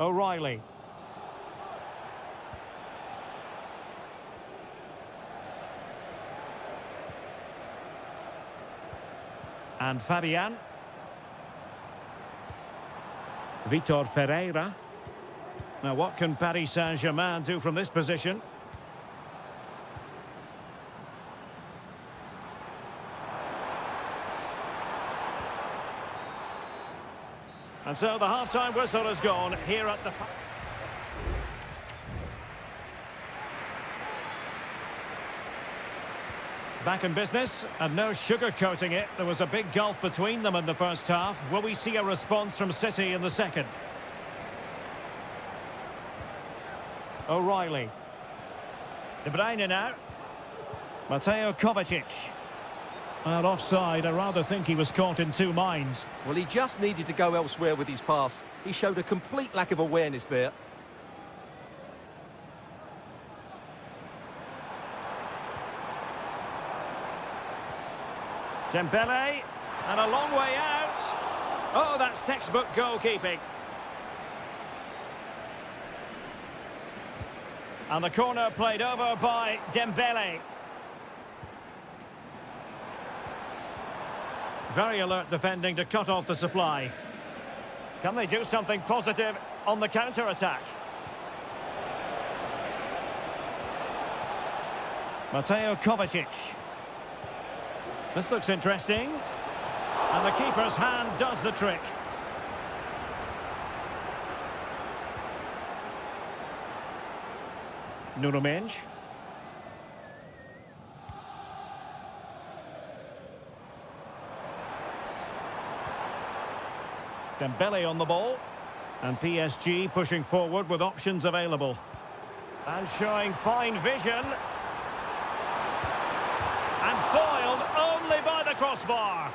O'Reilly. And Fabian. Vitor Ferreira. Now what can Paris Saint-Germain do from this position? And so the half-time whistle has gone here at the... Back in business, and no sugarcoating it. There was a big gulf between them in the first half. Will we see a response from City in the second? O'Reilly. De Bruyne now. Mateo Kovacic. Well, offside. I rather think he was caught in two minds. Well, he just needed to go elsewhere with his pass. He showed a complete lack of awareness there. Dembele, and a long way out. Oh, that's textbook goalkeeping. And the corner played over by Dembele. Very alert defending to cut off the supply. Can they do something positive on the counter-attack? Mateo Kovacic. This looks interesting. And the keeper's hand does the trick. Nuno Mendes. Dembele on the ball. And PSG pushing forward with options available. And showing fine vision. And foiled only by the crossbar.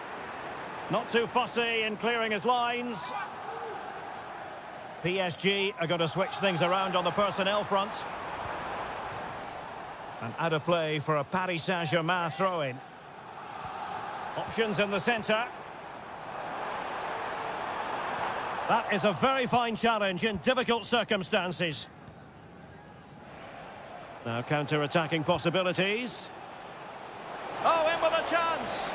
Not too fussy in clearing his lines. PSG are going to switch things around on the personnel front. And out of play for a Paris Saint-Germain throw-in. Options in the centre. That is a very fine challenge in difficult circumstances. Now counter-attacking possibilities. Oh, in with a chance!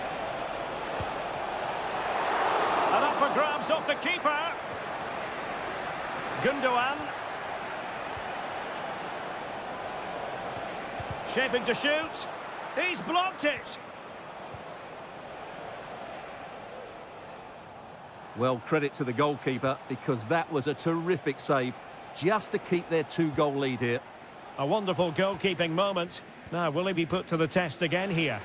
And up for grabs off the keeper. Gundogan. Shaping to shoot. He's blocked it. Well, credit to the goalkeeper, because that was a terrific save, just to keep their two-goal lead here. A wonderful goalkeeping moment. Now, will he be put to the test again here?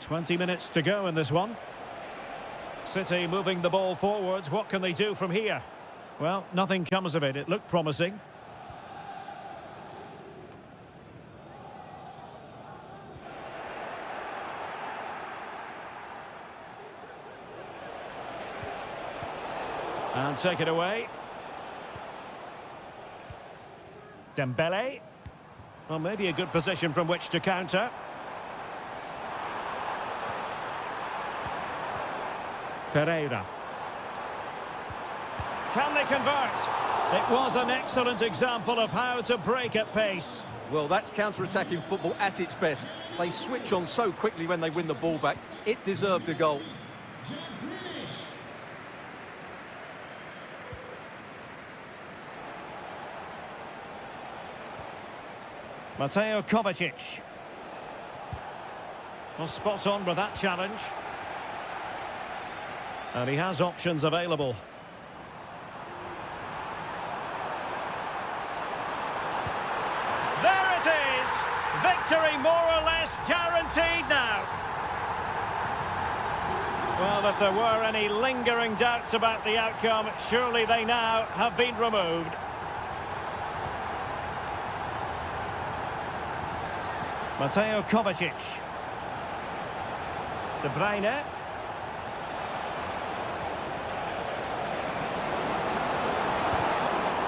20 minutes to go in this one. City moving the ball forwards. What can they do from here? Well, nothing comes of it. It looked promising. And take it away. Dembele. Well, maybe a good position from which to counter. Seria. Can they convert? It was an excellent example of how to break at pace. Well, that's counter-attacking football at its best. They switch on so quickly when they win the ball back. It deserved a goal. Mateo Kovacic. Well, spot on with that challenge. And he has options available. There it is! Victory more or less guaranteed now. Well, if there were any lingering doubts about the outcome, surely they now have been removed. Mateo Kovacic. De Bruyne.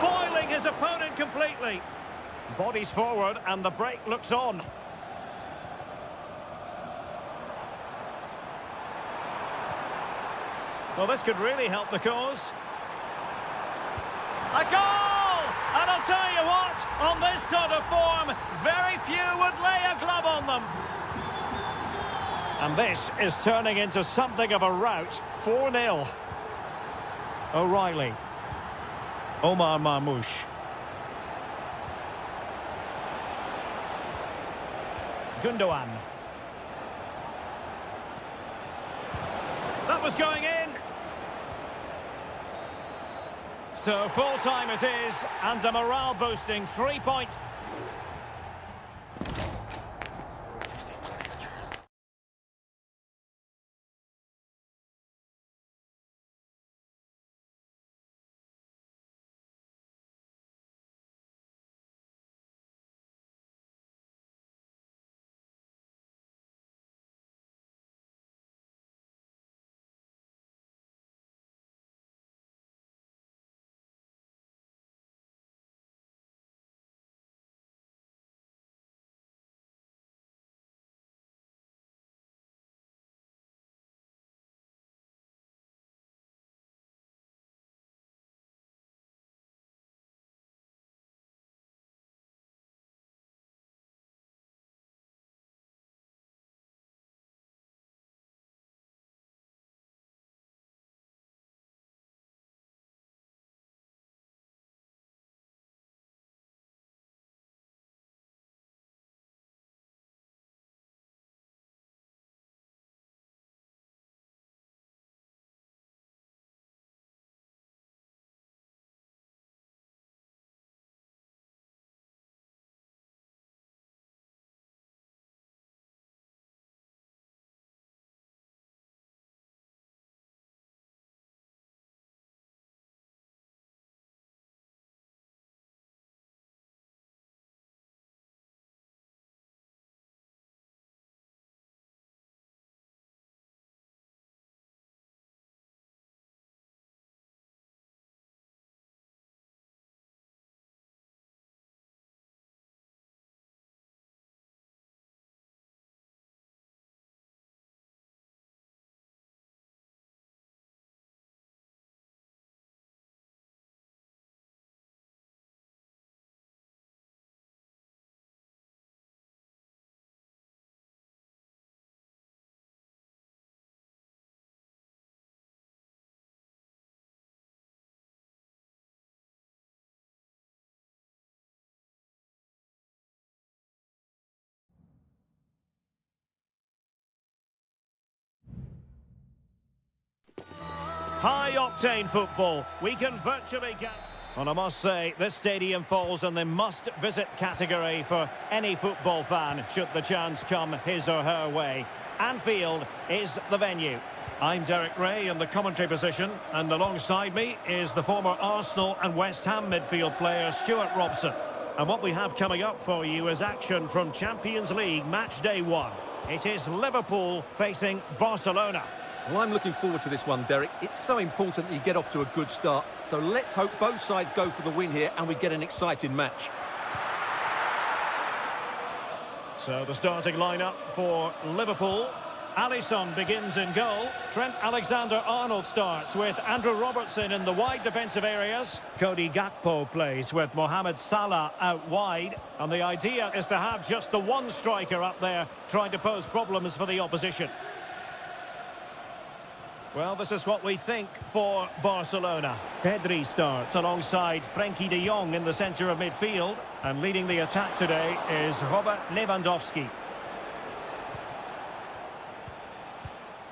Foiling his opponent completely. Bodies forward and the break looks on. Well, this could really help the cause. A goal! And I'll tell you what, on this sort of form, very few would lay a glove on them. And this is turning into something of a rout. 4-0. O'Reilly. Omar Marmoush. Gundogan. That was going in. So full time it is, and a morale boosting 3 points. High-octane football. We can virtually get... Well, I must say, this stadium falls in the must-visit category for any football fan, should the chance come his or her way. Anfield is the venue. I'm Derek Ray in the commentary position, and alongside me is the former Arsenal and West Ham midfield player Stuart Robson. And what we have coming up for you is action from Champions League match day 1. It is Liverpool facing Barcelona. Well, I'm looking forward to this one, Derek. It's so important that you get off to a good start. So let's hope both sides go for the win here and we get an exciting match. So the starting lineup for Liverpool. Alisson begins in goal. Trent Alexander-Arnold starts with Andrew Robertson in the wide defensive areas. Cody Gakpo plays with Mohamed Salah out wide. And the idea is to have just the one striker up there trying to pose problems for the opposition. Well, this is what we think for Barcelona. Pedri starts alongside Frenkie de Jong in the centre of midfield. And leading the attack today is Robert Lewandowski.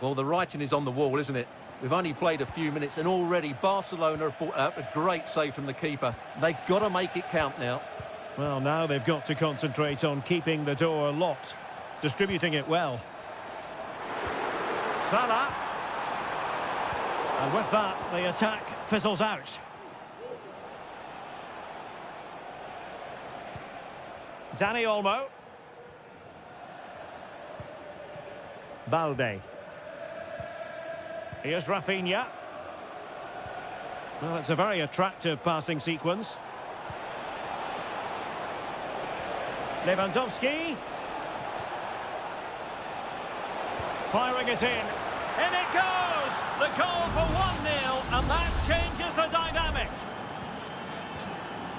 Well, the writing is on the wall, isn't it? We've only played a few minutes and already Barcelona have brought out a great save from the keeper. They've got to make it count now. Well, now they've got to concentrate on keeping the door locked. Distributing it well. Salah. And with that, the attack fizzles out. Dani Olmo. Balde. Here's Rafinha. Well, it's a very attractive passing sequence. Lewandowski. Firing it in. In it goes! The goal for 1-0, and that changes the dynamic.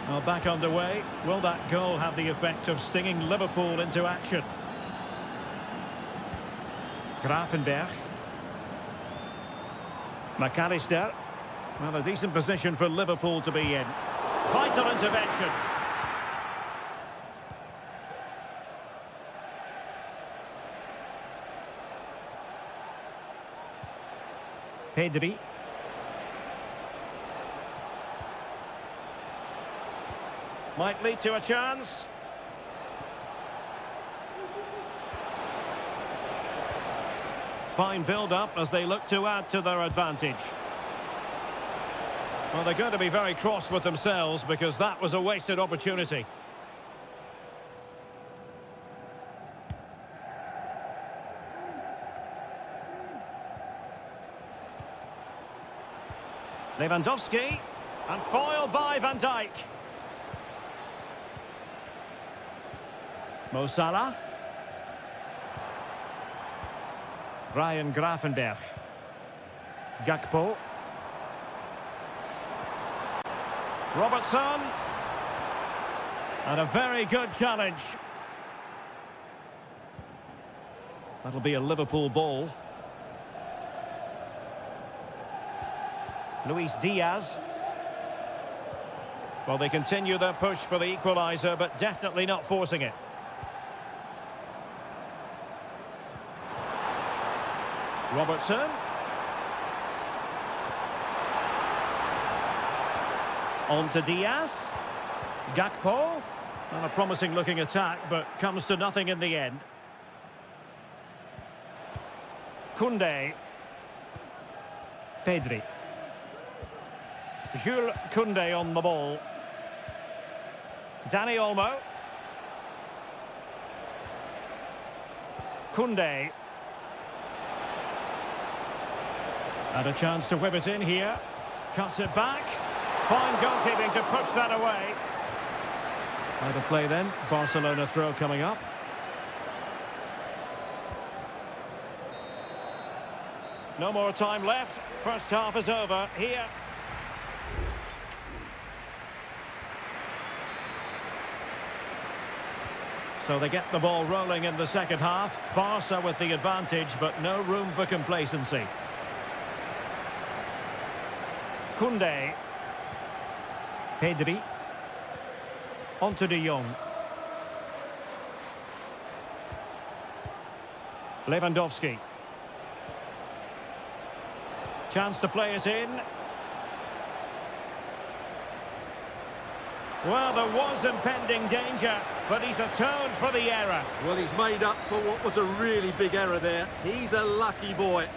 Well, back underway. Will that goal have the effect of stinging Liverpool into action? Gravenberch. McAllister. Well, a decent position for Liverpool to be in. Vital intervention. Pedri. Might lead to a chance. Fine build-up as they look to add to their advantage. Well, they're going to be very cross with themselves because that was a wasted opportunity. Lewandowski, and foiled by Van Dijk. Mo Salah. Ryan Gravenberch. Gakpo. Robertson. And a very good challenge. That'll be a Liverpool ball. Luis Diaz. Well, they continue their push for the equaliser, but definitely not forcing it. Robertson. On to Diaz. Gakpo. And a promising looking attack, but comes to nothing in the end. Koundé. Pedri. Jules Koundé on the ball. Dani Olmo. Koundé. And a chance to whip it in here. Cuts it back. Fine goalkeeping to push that away. Out of play then. Barcelona throw coming up. No more time left. First half is over here. So they get the ball rolling in the second half. Barca with the advantage, but no room for complacency. Koundé. Pedri. On to de Jong. Lewandowski. Chance to play it in. Well, there was impending danger, but he's atoned for the error. Well, he's made up for what was a really big error there. He's a lucky boy.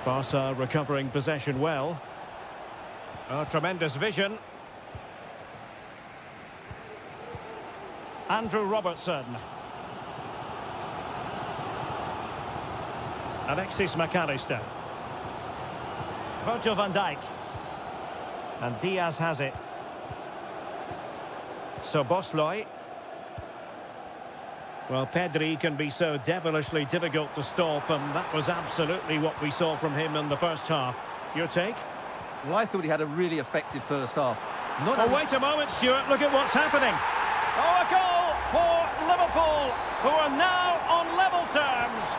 Barca recovering possession well. Oh, tremendous vision. Andrew Robertson. Alexis McAllister. Virgil van Dijk. And Diaz has it. So Bosloy. Well, Pedri can be so devilishly difficult to stop, and that was absolutely what we saw from him in the first half. Your take? Well, I thought he had a really effective first half. Not Oh, wait a moment, Stuart. Look at what's happening. Oh, a goal for Liverpool, who are now on level terms.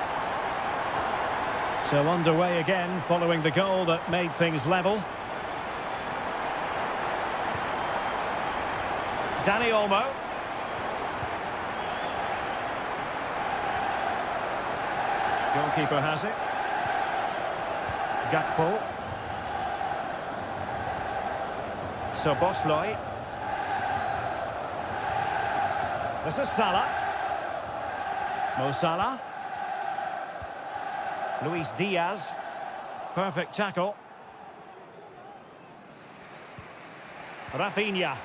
So underway again, following the goal that made things level. Dani Olmo. Goalkeeper has it. Gakpo. So Bosloy. This is Salah. Mo Salah. Luis Diaz. Perfect tackle. Rafinha.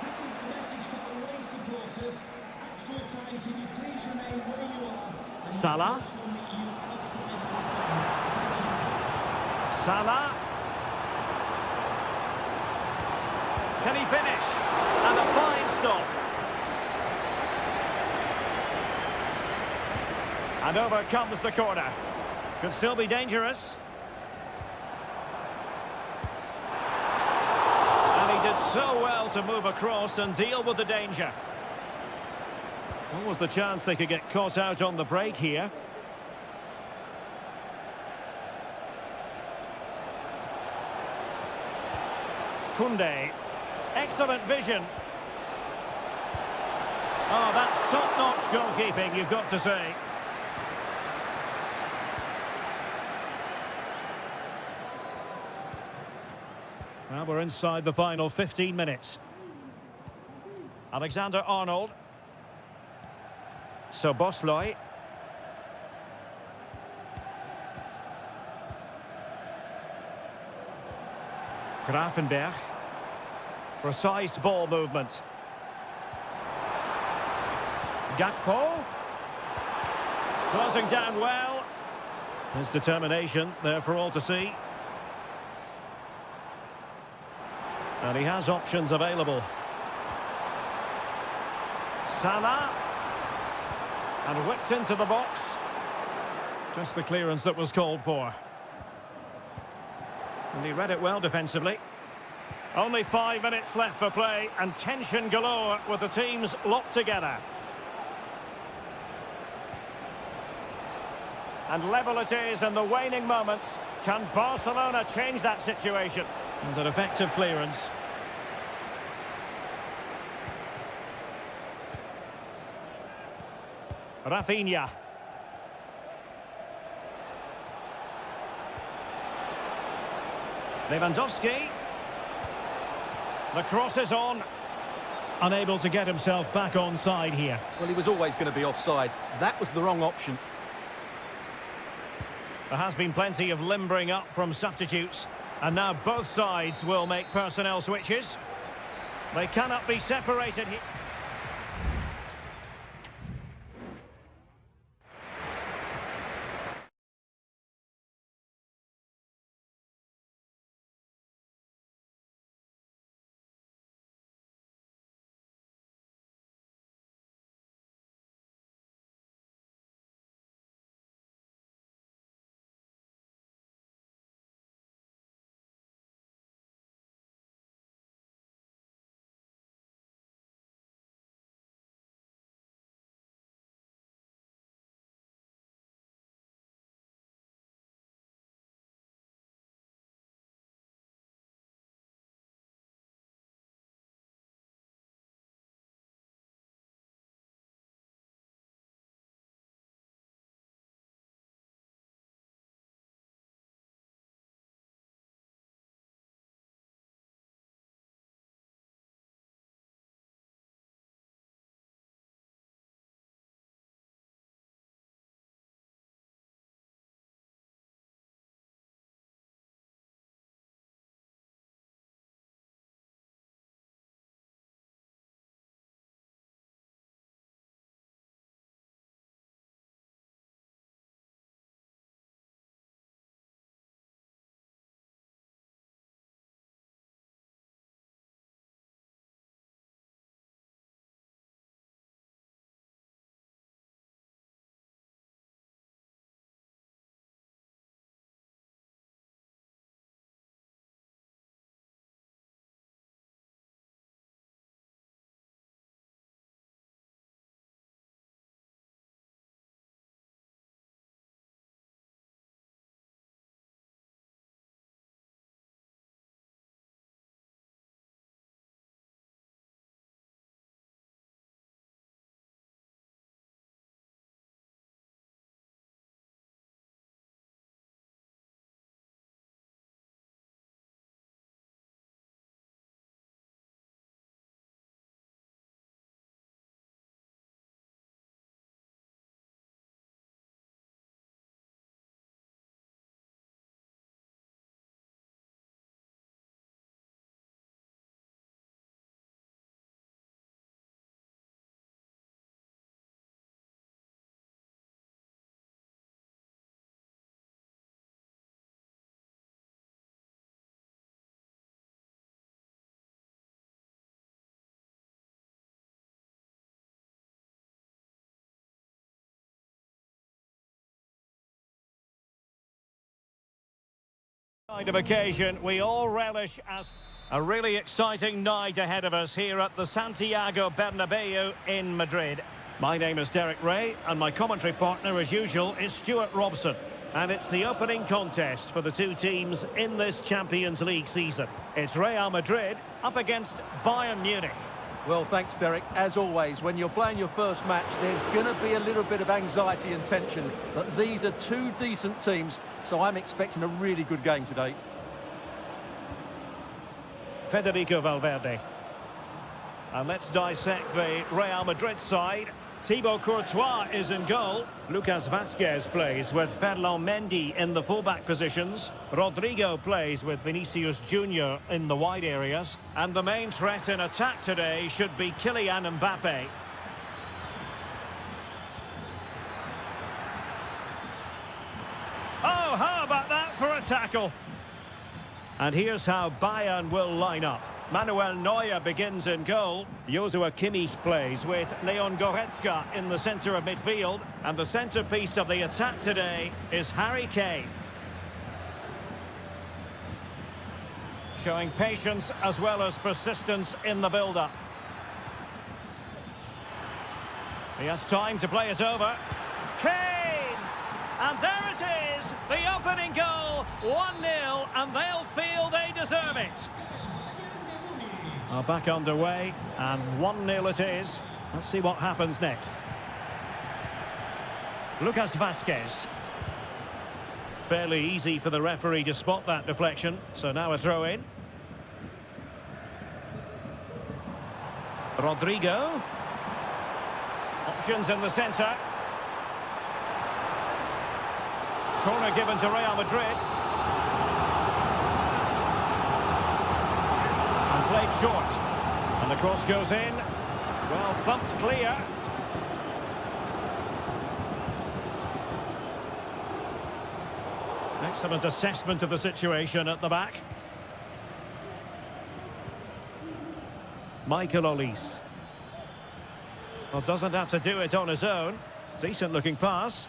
This is the message for away supporters. At full time, can you please remain where you are? And Salah. the coach will meet you outside the stand. Salah. Can he finish? And a fine stop. And over comes the corner. Could still be dangerous. And he did so well to move across and deal with the danger. What was the chance they could get caught out on the break here? Koundé. Excellent vision. Oh, that's top-notch goalkeeping, you've got to say. Well, we're inside the final 15 minutes. Alexander-Arnold. So Bosloy. Grafenberg. Precise ball movement. Gakpo. Closing down well. His determination there for all to see. And he has options available. Salah. And whipped into the box. Just the clearance that was called for. And he read it well defensively. Only 5 minutes left for play, and tension galore with the teams locked together. And level it is in the waning moments. Can Barcelona change that situation? And an effective clearance. Rafinha. Lewandowski. The cross is on. Unable to get himself back on side here. Well, he was always going to be offside. That was the wrong option. There has been plenty of limbering up from substitutes. And now both sides will make personnel switches. They cannot be separated here. Kind of occasion we all relish as a really exciting night ahead of us here at the Santiago Bernabeu in Madrid. My name is Derek Ray and my commentary partner as usual is Stuart Robson. And it's the opening contest for the two teams in this Champions League season. It's Real Madrid up against Bayern Munich. Well, thanks, Derek. As always, when you're playing your first match, there's going to be a little bit of anxiety and tension. But these are two decent teams, so I'm expecting a really good game today. Federico Valverde. And let's dissect the Real Madrid side. Thibaut Courtois is in goal. Lucas Vazquez plays with Ferland Mendy in the fullback positions. Rodrigo plays with Vinicius Junior in the wide areas. And the main threat in attack today should be Kylian Mbappe. Oh, how about that for a tackle? And here's how Bayern will line up. Manuel Neuer begins in goal. Joshua Kimmich plays with Leon Goretzka in the centre of midfield. And the centrepiece of the attack today is Harry Kane. Showing patience as well as persistence in the build-up. He has time to play it over. Kane! And there it is! The opening goal, 1-0, and they'll feel they deserve it. Are back underway, and 1-0 it is. Let's see what happens next. Lucas Vazquez. Fairly easy for the referee to spot that deflection, so now a throw-in. Rodrigo. Options in the centre. Corner given to Real Madrid. Played short, and the cross goes in. Well thumped clear. Excellent assessment of the situation at the back. Michael Olise. Well, doesn't have to do it on his own. Decent looking pass.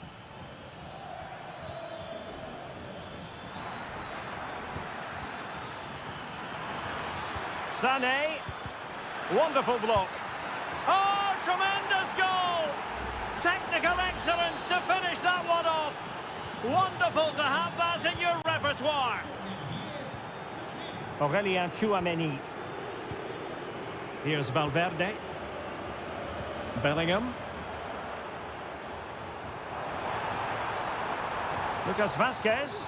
Sané, wonderful block. Oh, tremendous goal! Technical excellence to finish that one off. Wonderful to have that in your repertoire. Aurélien Tchouameni. Here's Valverde. Bellingham. Lucas Vazquez.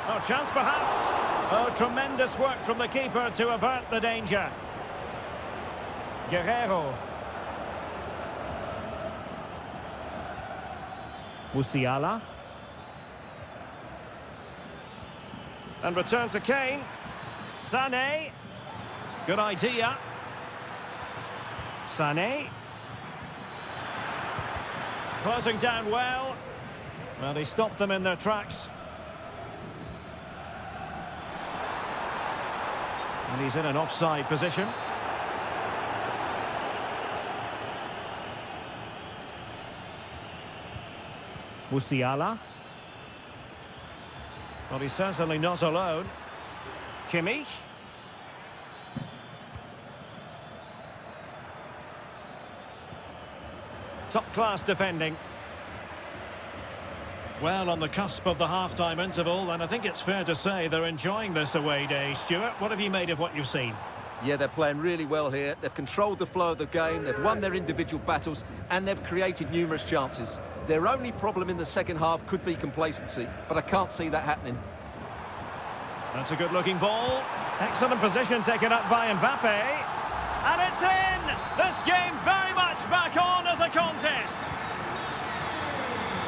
Oh, chance perhaps. Oh, tremendous work from the keeper to avert the danger. Guerrero. Musiala. And return to Kane. Sané. Good idea. Sané. Closing down well. Well, he stopped them in their tracks. And he's in an offside position. Musiala. Well, he's certainly not alone. Kimmich. Top-class defending. Well, on the cusp of the half-time interval, and I think it's fair to say they're enjoying this away day. Stuart, what have you made of what you've seen? Yeah, they're playing really well here. They've controlled the flow of the game, they've won their individual battles, and they've created numerous chances. Their only problem in the second half could be complacency, but I can't see that happening. That's a good-looking ball. Excellent position taken up by Mbappe. And it's in! This game very much back on as a contest.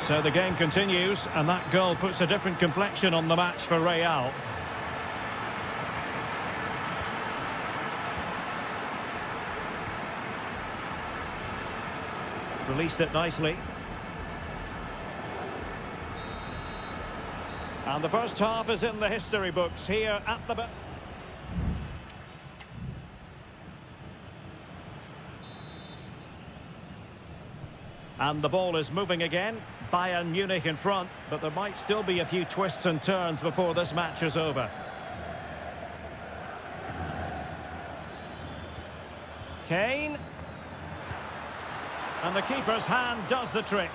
So the game continues, and that goal puts a different complexion on the match for Real. Released it nicely. And the first half is in the history books here at the... And the ball is moving again. Bayern Munich in front, but there might still be a few twists and turns before this match is over. Kane. And the keeper's hand does the trick.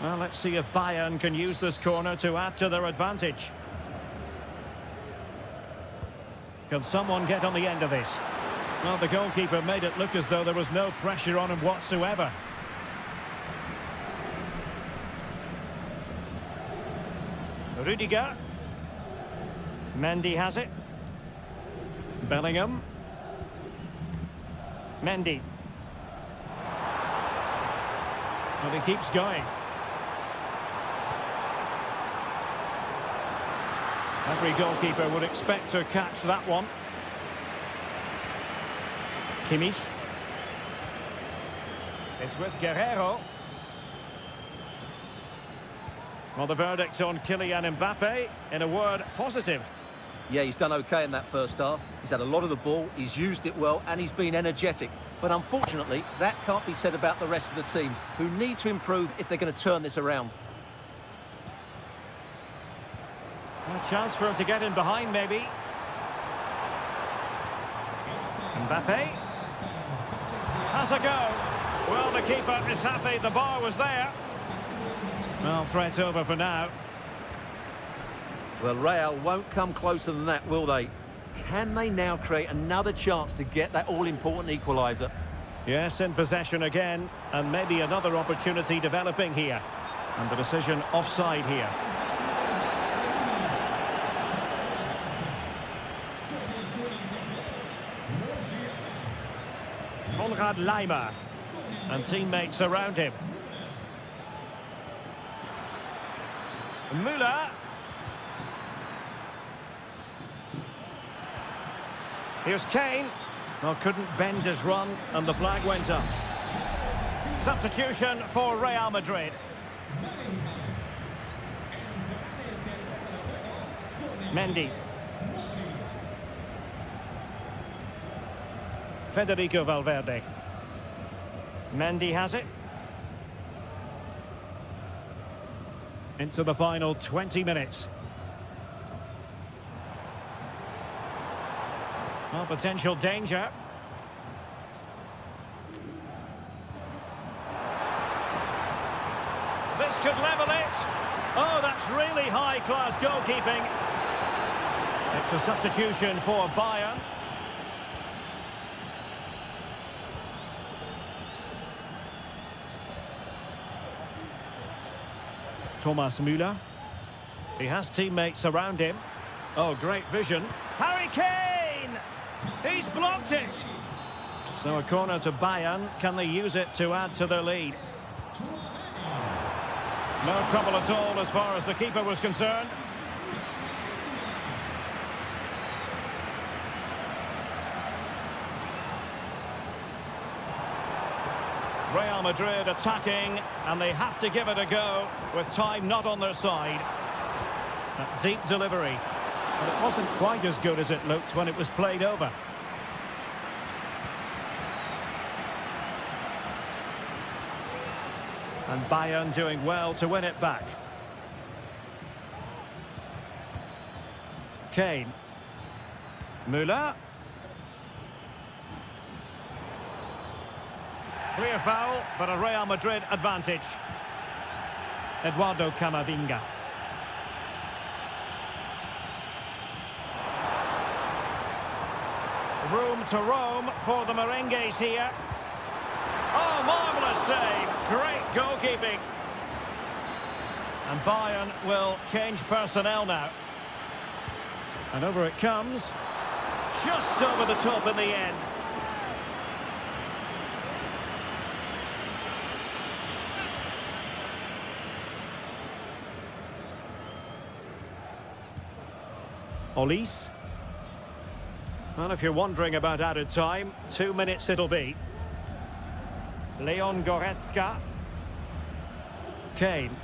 Well, let's see if Bayern can use this corner to add to their advantage. Can someone get on the end of this? Well, the goalkeeper made it look as though there was no pressure on him whatsoever. Rudiger. Mendy has it. Bellingham. Mendy. Well, he keeps going. Every goalkeeper would expect to catch that one. Kimmich. It's with Guerrero. Well, the verdict on Kylian Mbappe, in a word, positive. Yeah, he's done okay in that first half. He's had a lot of the ball, he's used it well, and he's been energetic. But unfortunately, that can't be said about the rest of the team, who need to improve if they're going to turn this around. A chance for him to get in behind, maybe. Mbappe. Has a go. Well, the keeper is happy the bar was there. Well, threat over for now. Well, Real won't come closer than that, will they? Can they now create another chance to get that all-important equaliser? Yes, in possession again, and maybe another opportunity developing here. And the decision offside here. Konrad Laimer and teammates around him. Müller. Here's Kane. Well, couldn't bend his run, and the flag went up. Substitution for Real Madrid. Mendy. Federico Valverde. Mendy has it. Into the final 20 minutes. Well, potential danger. This could level it. Oh, that's really high-class goalkeeping. It's a substitution for Bayern. Thomas Müller. He has teammates around him. Oh, great vision. Harry Kane! He's blocked it! So a corner to Bayern. Can they use it to add to their lead? No trouble at all as far as the keeper was concerned. Real Madrid attacking, and they have to give it a go with time not on their side. That deep delivery. But it wasn't quite as good as it looked when it was played over. And Bayern doing well to win it back. Kane. Müller. Clear foul, but a Real Madrid advantage. Eduardo Camavinga. Room to roam for the merengues here. Oh, marvellous save. Great goalkeeping. And Bayern will change personnel now. And over it comes. Just over the top in the end. Olise. Well, if you're wondering about added time, 2 minutes it'll be. Leon Goretzka. Kane.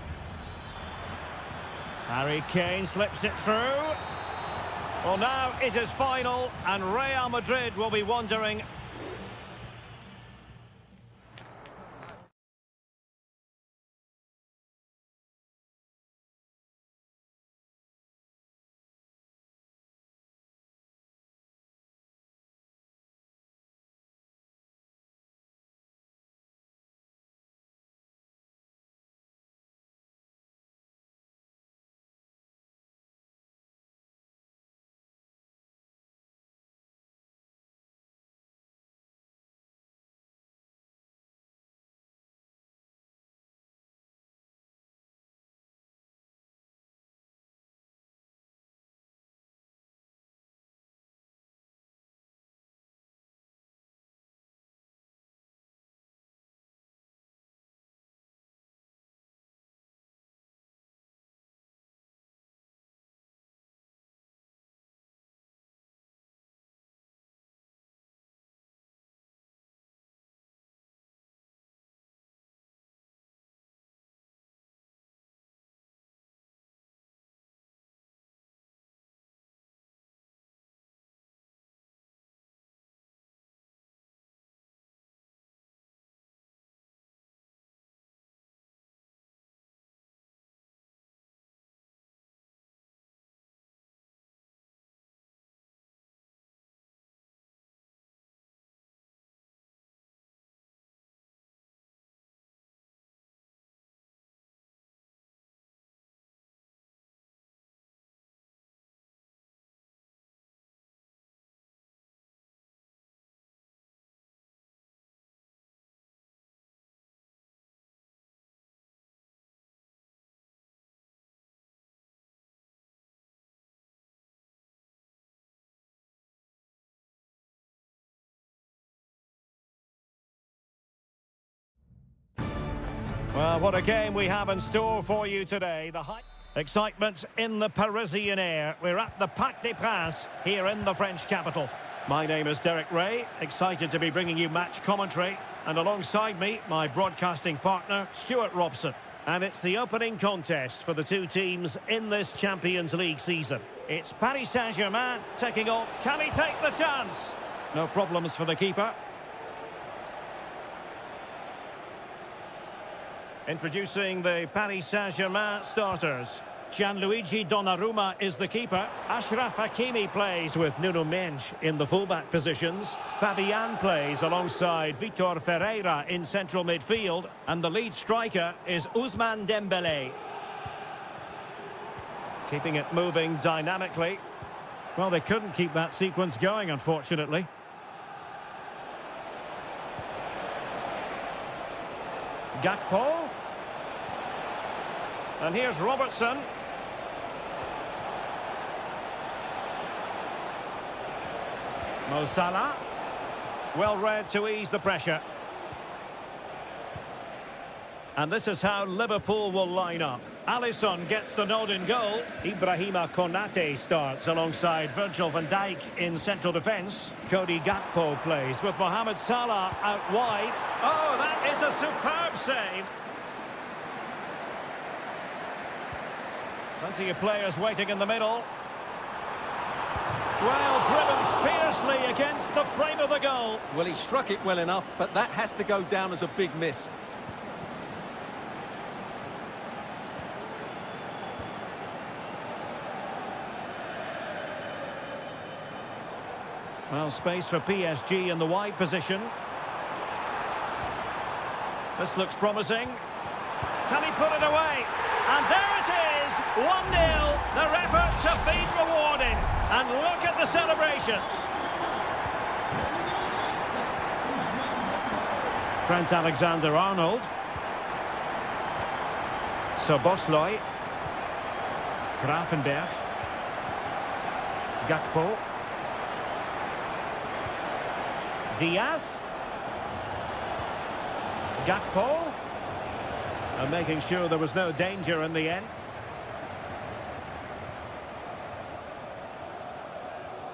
Harry Kane slips it through. Well, now it is final, and Real Madrid will be wondering Well, what a game we have in store for you today. Excitement in the Parisian air. We're at the Parc des Princes here in the French capital. My name is Derek Ray, excited to be bringing you match commentary. And alongside me, my broadcasting partner, Stuart Robson. And it's the opening contest for the two teams in this Champions League season. It's Paris Saint-Germain taking on. Can he take the chance? No problems for the keeper. Introducing the Paris Saint-Germain starters. Gianluigi Donnarumma is the keeper. Achraf Hakimi plays with Nuno Mendes in the fullback positions. Fabian plays alongside Vitor Ferreira in central midfield. And the lead striker is Ousmane Dembélé. Keeping it moving dynamically. Well, they couldn't keep that sequence going, unfortunately. Gakpo. And here's Robertson. Mo Salah. Well read to ease the pressure. And this is how Liverpool will line up. Alisson gets the nod in goal. Ibrahima Konate starts alongside Virgil van Dijk in central defence. Cody Gakpo plays with Mohamed Salah out wide. Oh, that is a superb save. Plenty of players waiting in the middle. Well, driven fiercely against the frame of the goal. Well, he struck it well enough, but that has to go down as a big miss. Well, space for PSG in the wide position. This looks promising. Can he put it away? And there it is, 1-0. Their efforts have been rewarded. And look at the celebrations. Trent Alexander-Arnold. Szoboszlai. Grafenberg. Gakpo. Diaz. Gakpo. And making sure there was no danger in the end.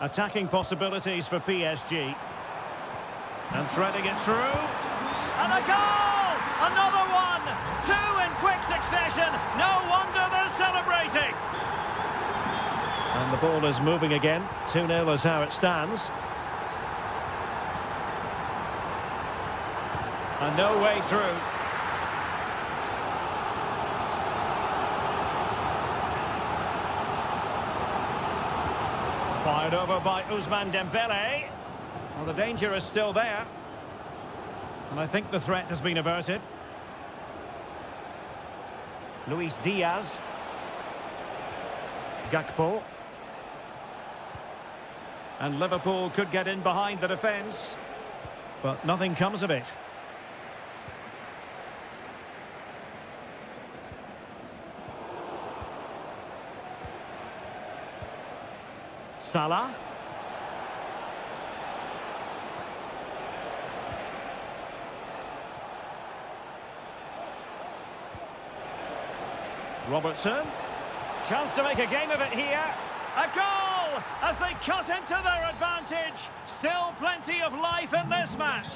Attacking possibilities for PSG. And threading it through. And a goal! Another one! Two in quick succession. No wonder they're celebrating. And the ball is moving again. 2-0 is how it stands. And no way through. Fired over by Ousmane Dembélé. Well, the danger is still there. And I think the threat has been averted. Luis Diaz. Gakpo. And Liverpool could get in behind the defence. But nothing comes of it. Salah. Robertson. Chance to make a game of it here. A goal as they cut into their advantage. Still plenty of life in this match.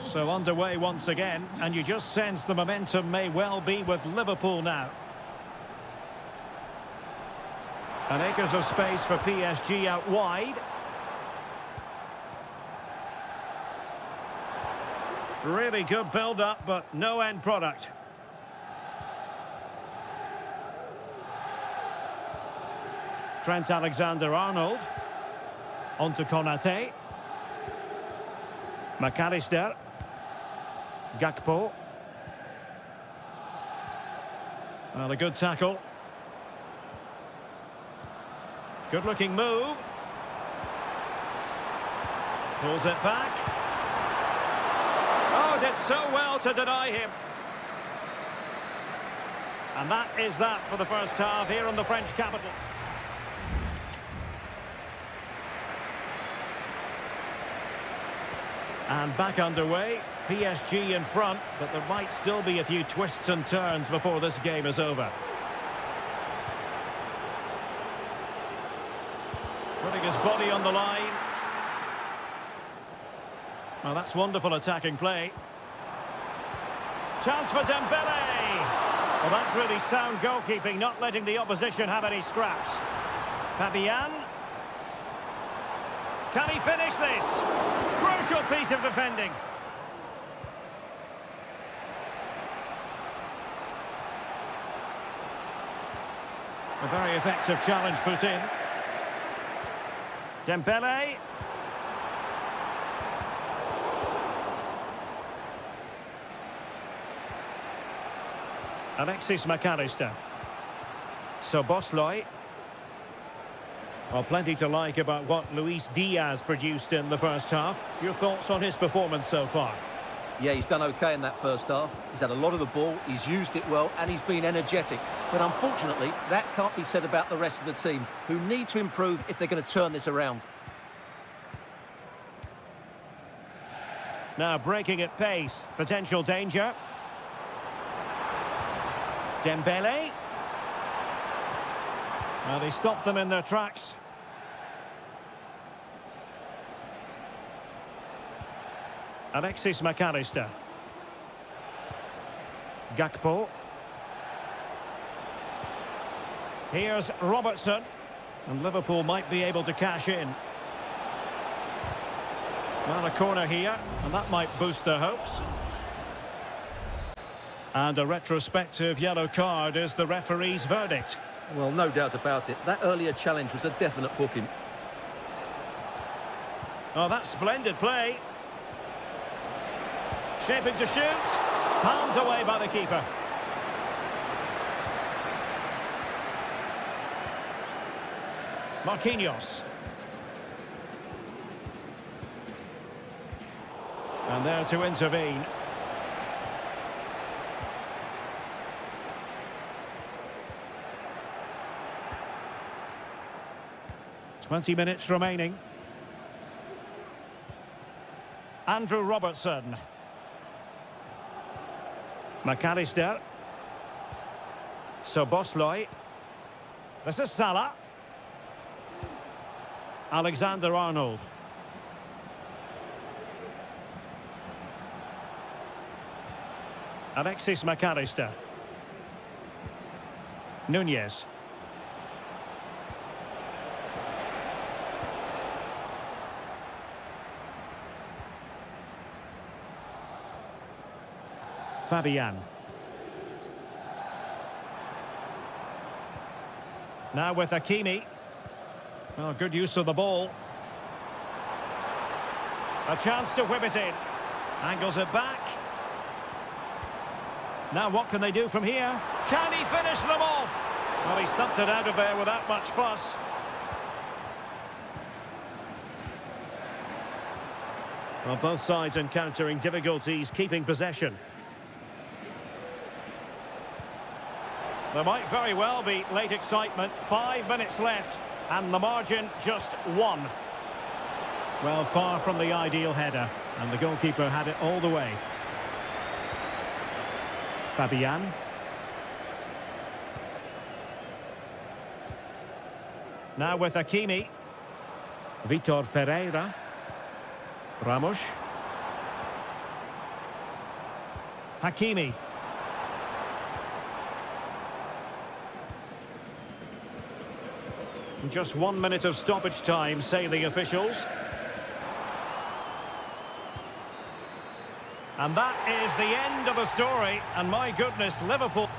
So underway once again, and you just sense the momentum may well be with Liverpool now. And acres of space for PSG out wide. Really good build-up, but no end product. Trent Alexander-Arnold. On to Konate. McAllister. Gakpo. Well, a good tackle. Good looking move. Pulls it back. Oh, did so well to deny him. And that is that for the first half here in the French capital. And back underway. PSG in front, but there might still be a few twists and turns before this game is over. Putting his body on the line. Well, that's wonderful attacking play. Chance for Dembele. Well, that's really sound goalkeeping, not letting the opposition have any scraps. Fabian. Can he finish this? Crucial piece of defending. A very effective challenge put in. Dembele. Alexis McAllister. Szoboszlai. Well, plenty to like about what Luis Diaz produced in the first half. Your thoughts on his performance so far? Yeah, he's done okay in that first half. He's had a lot of the ball, he's used it well, and he's been energetic. But unfortunately, that can't be said about the rest of the team, who need to improve if they're going to turn this around. Now breaking at pace, potential danger. Dembele. Well, they stopped them in their tracks. Alexis McAllister. Gakpo. Here's Robertson. And Liverpool might be able to cash in. Well, a corner here, and that might boost their hopes. And a retrospective yellow card is the referee's verdict. Well, no doubt about it. That earlier challenge was a definite booking. Oh, that's splendid play. Shaping to shoot. Palmed away by the keeper. Marquinhos. And there to intervene. Twenty minutes remaining. Andrew Robertson. McAllister. Szoboszlai. This is Salah. Alexander-Arnold. Alexis McAllister. Nunez. Fabian. Now with Hakimi. Oh, good use of the ball. A chance to whip it in. Angles it back. Now what can they do from here? Can he finish them off? Well, he stumped it out of there without much fuss. Well, both sides encountering difficulties keeping possession. There might very well be late excitement. 5 minutes left, and the margin just 1. Well, far from the ideal header, and the goalkeeper had it all the way. Fabian. Now with Hakimi. Vitor Ferreira. Ramos. Hakimi. Just 1 minute of stoppage time, say the officials. And that is the end of the story. And my goodness, Liverpool...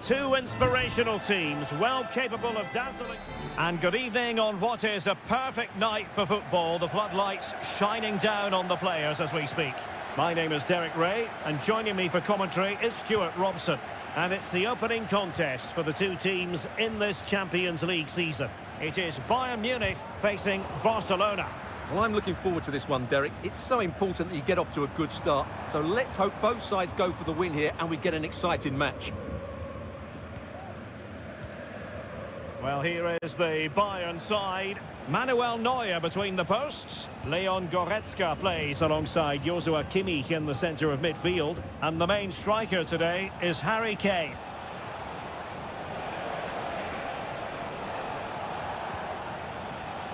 Two inspirational teams, well capable of dazzling. And good evening on what is a perfect night for football. The floodlights shining down on the players as we speak. My name is Derek Ray, and joining me for commentary is Stuart Robson. And it's the opening contest for the two teams in this Champions League season. It is Bayern Munich facing Barcelona. Well, I'm looking forward to this one, Derek. It's so important that you get off to a good start. So let's hope both sides go for the win here and we get an exciting match. Well, here is the Bayern side. Manuel Neuer between the posts. Leon Goretzka plays alongside Joshua Kimmich in the centre of midfield. And the main striker today is Harry Kane.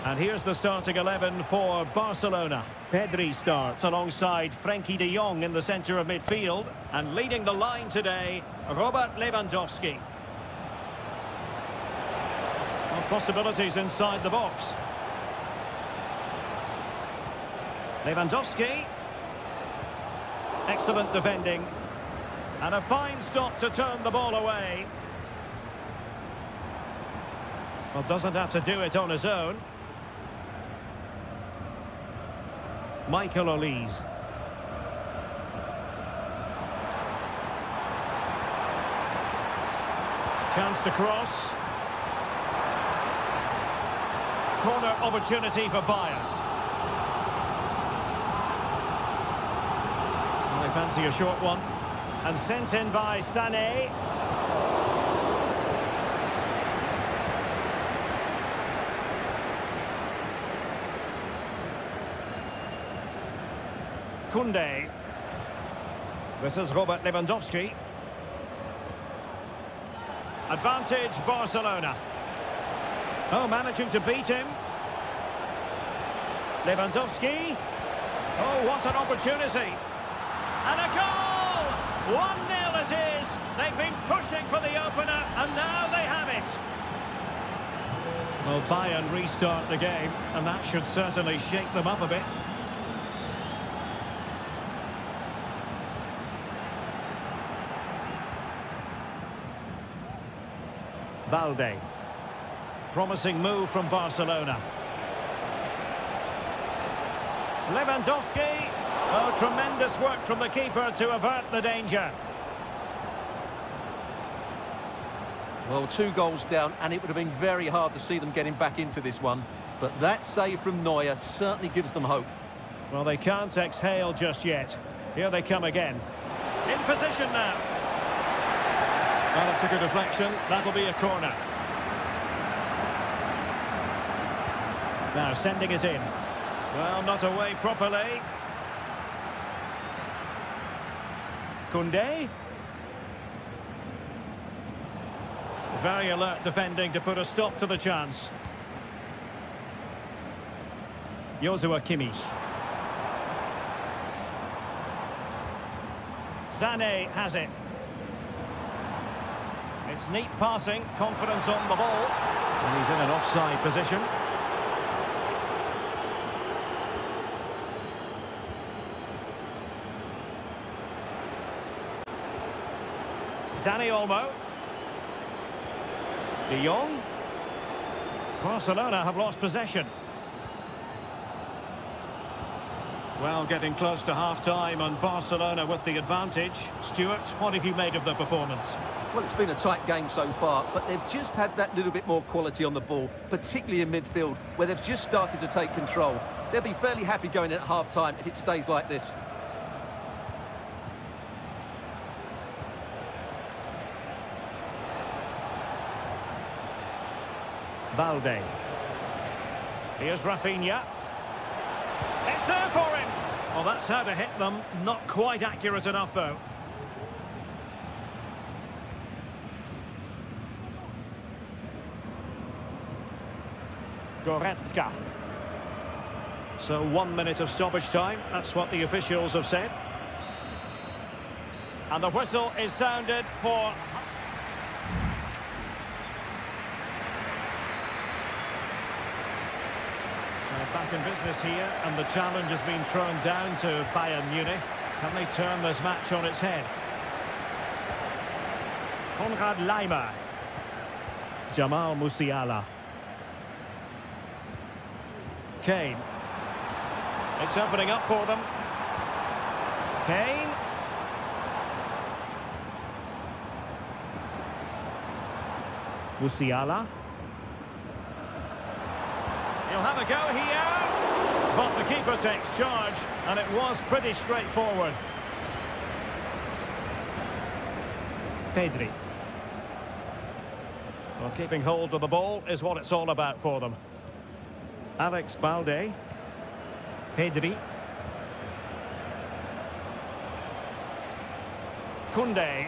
And here's the starting 11 for Barcelona. Pedri starts alongside Frenkie de Jong in the centre of midfield. And leading the line today, Robert Lewandowski. Well, possibilities inside the box. Lewandowski. Excellent defending. And a fine stop to turn the ball away. Well, doesn't have to do it on his own. Michael Olise. Chance to cross. Corner opportunity for Bayern. I fancy a short one. And sent in by Sané. Koundé. This is Robert Lewandowski. Advantage Barcelona. Oh, managing to beat him. Lewandowski. Oh, what an opportunity. And a goal! 1-0 it is. They've been pushing for the opener, and now they have it. Well, Bayern restart the game, and that should certainly shake them up a bit. Balde. Promising move from Barcelona. Lewandowski. Oh, tremendous work from the keeper to avert the danger. Well, 2 goals down, and it would have been very hard to see them getting back into this one. But that save from Neuer certainly gives them hope. Well, they can't exhale just yet. Here they come again. In position now. Well, it took a deflection. That'll be a corner. Now sending it in. Well, not away properly. Koundé. Very alert defending to put a stop to the chance. Joshua Kimmich. Sané has it. It's neat passing, confidence on the ball. And he's in an offside position. Dani Olmo. De Jong. Barcelona have lost possession. Well, getting close to half-time and Barcelona with the advantage. Stuart, what have you made of the performance? Well, it's been a tight game so far, but they've just had that little bit more quality on the ball, particularly in midfield, where they've just started to take control. They'll be fairly happy going at half-time if it stays like this. Balde. Here's Rafinha. It's there for him. Well, that's how to hit them. Not quite accurate enough, though. Goretzka. So 1 minute of stoppage time. That's what the officials have said. And the whistle is sounded for... Back in business here, and the challenge has been thrown down to Bayern Munich. Can they turn this match on its head? Konrad Laimer. Jamal Musiala. Kane. It's opening up for them. Kane. Musiala. He'll have a go here. But the keeper takes charge, and it was pretty straightforward. Pedri. Well, keeping hold of the ball is what it's all about for them. Alex Balde. Pedri. Koundé.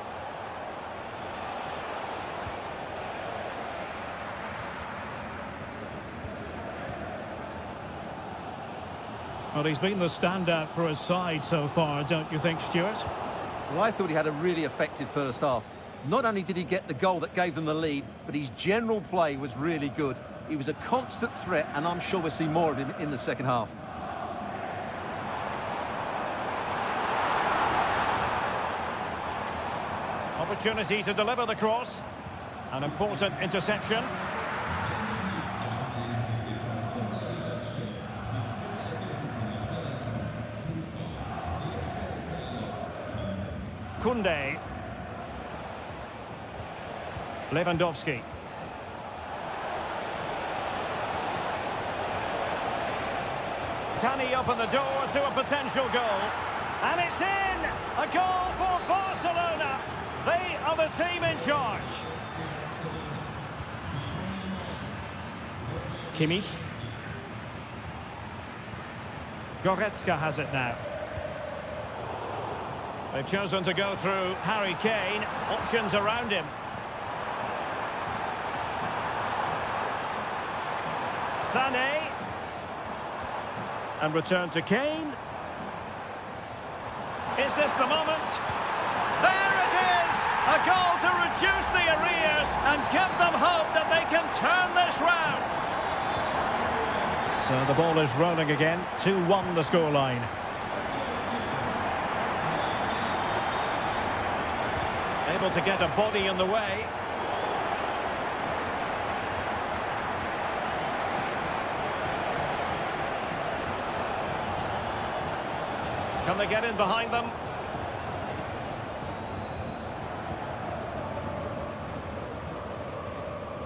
Well, he's been the standout for his side so far, don't you think, Stuart? Well, I thought he had a really effective first half. Not only did he get the goal that gave them the lead, but his general play was really good. He was a constant threat, and I'm sure we'll see more of him in the second half. Opportunity to deliver the cross. An important interception. Koundé. Lewandowski. Can he open the door to a potential goal? And it's in! A goal for Barcelona! They are the team in charge. Kimmich. Goretzka has it now. They've chosen to go through Harry Kane. Options around him. Sané. And return to Kane. Is this the moment? There it is! A goal to reduce the arrears and give them hope that they can turn this round. So the ball is rolling again. 2-1 the scoreline. Able to get a body in the way. Can they get in behind them?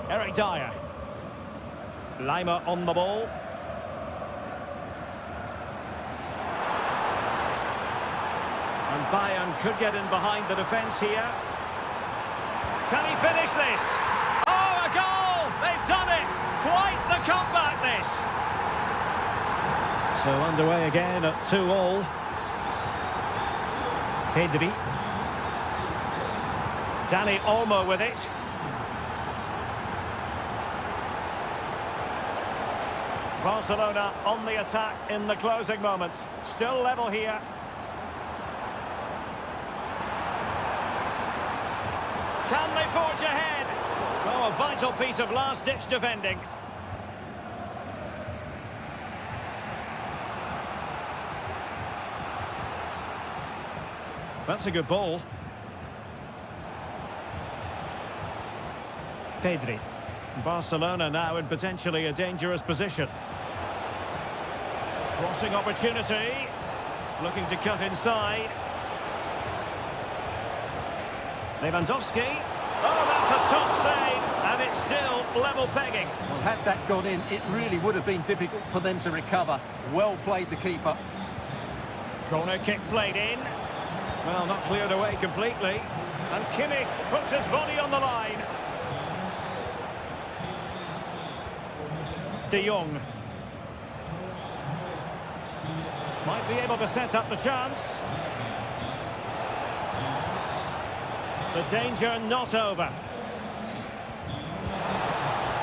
Eric Dyer. Laimer on the ball. And Bayern could get in behind the defence here. Can he finish this? Oh, a goal! They've done it! Quite the comeback, this! So underway again at 2-2. Pedri. Dani Olmo with it. Barcelona on the attack in the closing moments. Still level here. Can they forge ahead? Oh, a vital piece of last-ditch defending. That's a good ball. Pedri. Barcelona now in potentially a dangerous position. Crossing opportunity. Looking to cut inside. Lewandowski. Oh, that's a top save. And it's still level pegging. Well, had that gone in, it really would have been difficult for them to recover. Well played, the keeper. Corner kick played in. Well, not cleared away completely. And Kimmich puts his body on the line. De Jong. Might be able to set up the chance. The danger not over.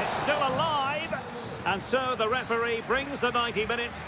It's still alive. And so the referee brings the 90 minutes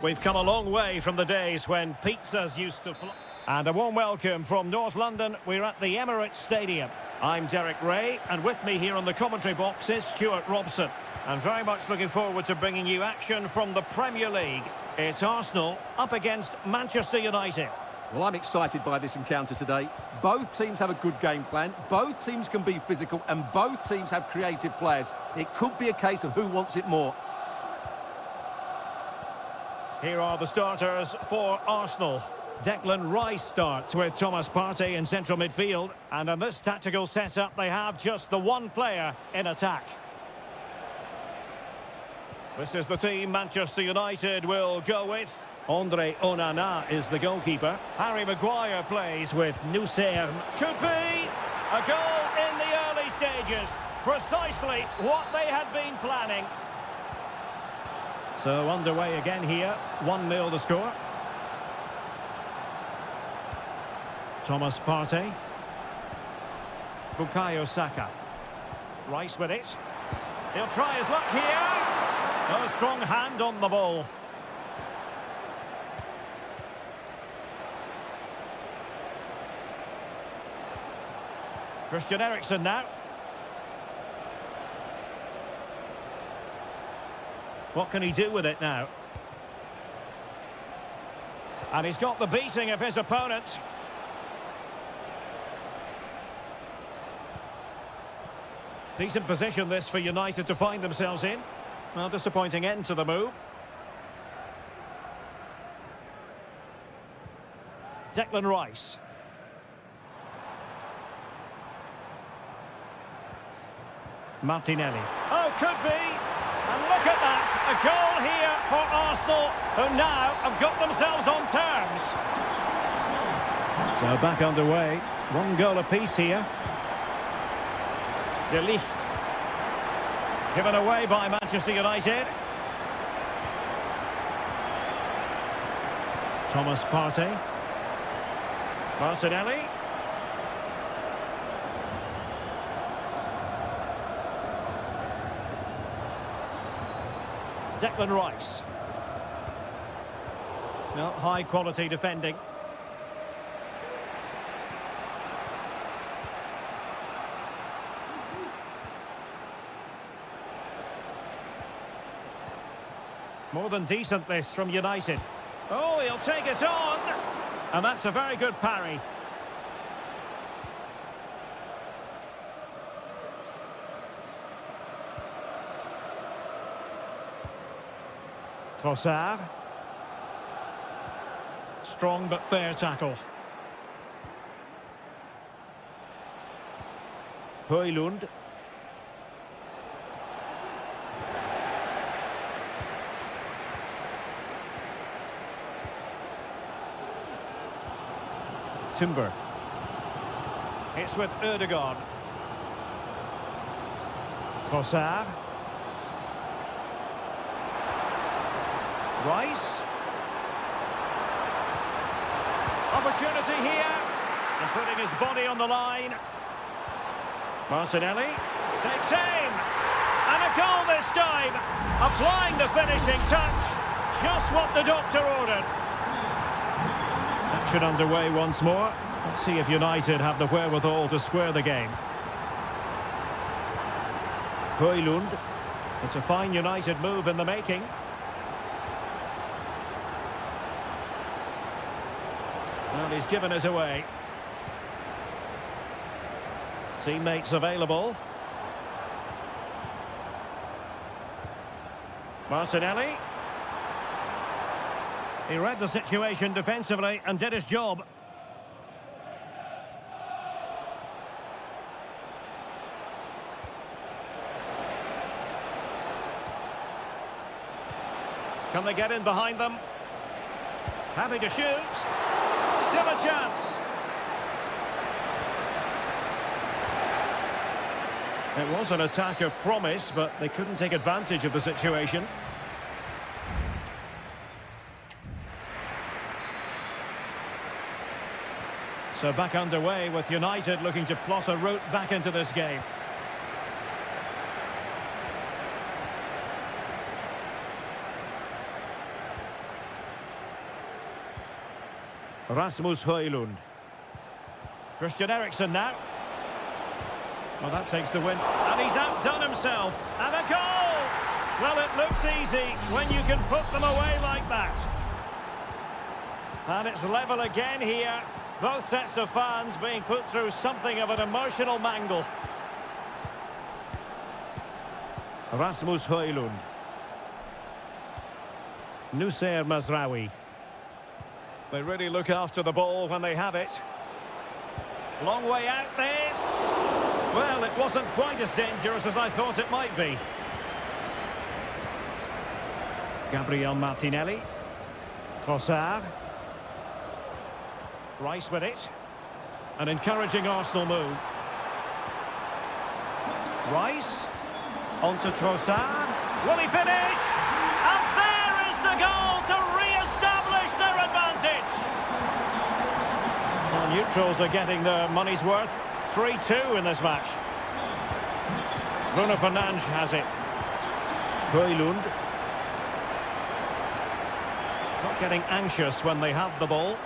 We've come a long way from the days when pizzas used to fly. And a warm welcome from North London. We're at the Emirates Stadium. I'm Derek Ray, and with me here on the commentary box is Stuart Robson. And very much looking forward to bringing you action from the Premier League. It's Arsenal up against Manchester United. Well, I'm excited by this encounter today. Both teams have a good game plan, both teams can be physical, and both teams have creative players. It could be a case of who wants it more. Here are the starters for Arsenal. Declan Rice starts with Thomas Partey in central midfield. And in this tactical setup, they have just the one player in attack. This is the team Manchester United will go with. Andre Onana is the goalkeeper. Harry Maguire plays with Nusser. Could be a goal in the early stages. Precisely what they had been planning. So underway again here. 1-0 the score. Thomas Partey. Bukayo Saka. Rice with it. He'll try his luck here. No strong hand on the ball. Christian Eriksen now. What can he do with it now? And he's got the beating of his opponent. Decent position this for United to find themselves in. Well, disappointing end to the move. Declan Rice. Martinelli. Oh, could be. And look at that. A goal here for Arsenal, who now have got themselves on terms. So back underway. 1 goal apiece here. De Ligt. Given away by Manchester United. Thomas Partey. Martinelli. Declan Rice. No, high quality defending. More than decent this from United. Oh, he'll take it on. And that's a very good parry. Trossard. Strong but fair tackle. Højlund. Timber. It's with Ødegaard. Trossard. Rice. Opportunity here. And putting his body on the line. Martinelli takes aim. And a goal this time. Applying the finishing touch. Just what the doctor ordered. Action underway once more. Let's see if United have the wherewithal to square the game. Højlund. It's a fine United move in the making. Well, he's given us away. Teammates available. Martinelli. He read the situation defensively and did his job. Can they get in behind them? Happy to shoot. Still a chance. It was an attack of promise, but they couldn't take advantage of the situation. So back underway with United looking to plot a route back into this game. Rasmus Højlund. Christian Eriksen now. Well, that takes the win. And he's outdone himself. And a goal! Well, it looks easy when you can put them away like that. And it's level again here. Both sets of fans being put through something of an emotional mangle. Rasmus Højlund. Nussair Mazraoui. They really look after the ball when they have it. Long way out this. Well, it wasn't quite as dangerous as I thought it might be. Gabriel Martinelli. Trossard. Rice with it. An encouraging Arsenal move. Rice. On to Trossard. Will he finish? And there is the goal to re-establish their advantage. Well, neutrals are getting their money's worth. 3-2 in this match. Bruno Fernandes has it. Højlund. Not getting anxious when they have the ball.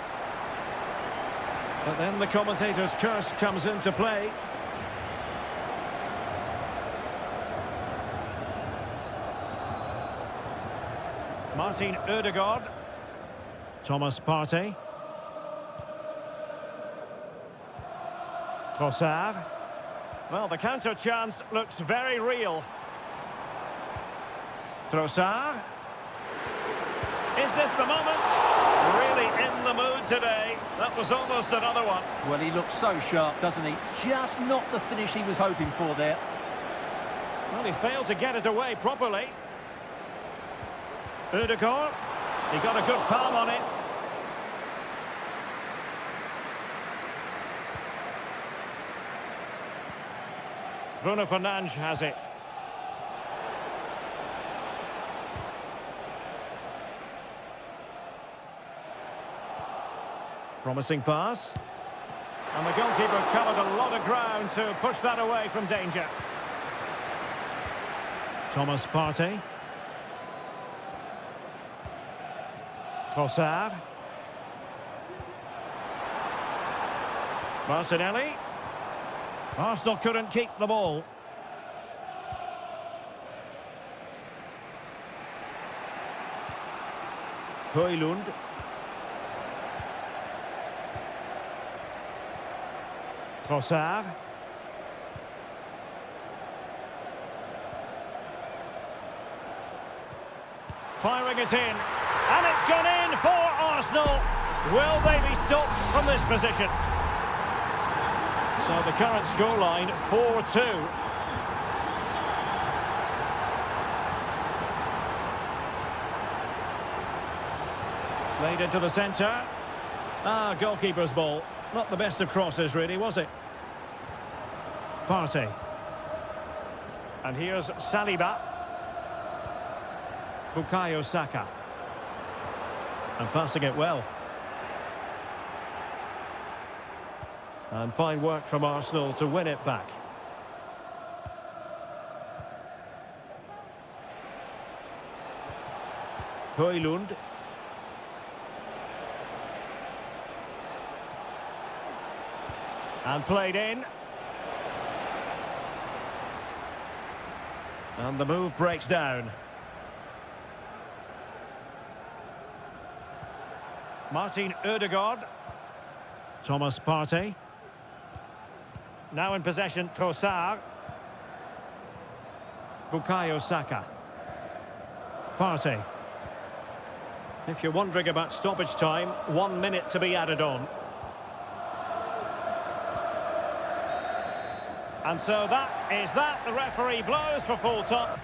But then the commentator's curse comes into play. Martin Ødegaard. Thomas Partey. Trossard. Well, the counter chance looks very real. Trossard. Is this the moment? Really in the mood today. That was almost another one. Well, he looks so sharp, doesn't he? Just not the finish he was hoping for there. Well, he failed to get it away properly. Ødegaard. He got a good palm on it. Bruno Fernandes has it. Promising pass. And the goalkeeper covered a lot of ground to push that away from danger. Thomas Partey. Trossard. Martinelli. Arsenal couldn't keep the ball. Højlund. Trossard. Firing it in. And it's gone in for Arsenal. Will they be stopped from this position? So the current scoreline, 4-2. Played into the centre. Goalkeeper's ball. Not the best of crosses, really, was it? Partey. And here's Saliba. Bukayo Saka. And passing it well. And fine work from Arsenal to win it back. Højlund. And played in. And the move breaks down. Martin Ødegaard. Thomas Partey. Now in possession, Trossard. Bukayo Saka. Partey. If you're wondering about stoppage time, 1 minute to be added on. And so that is that. The referee blows for full time.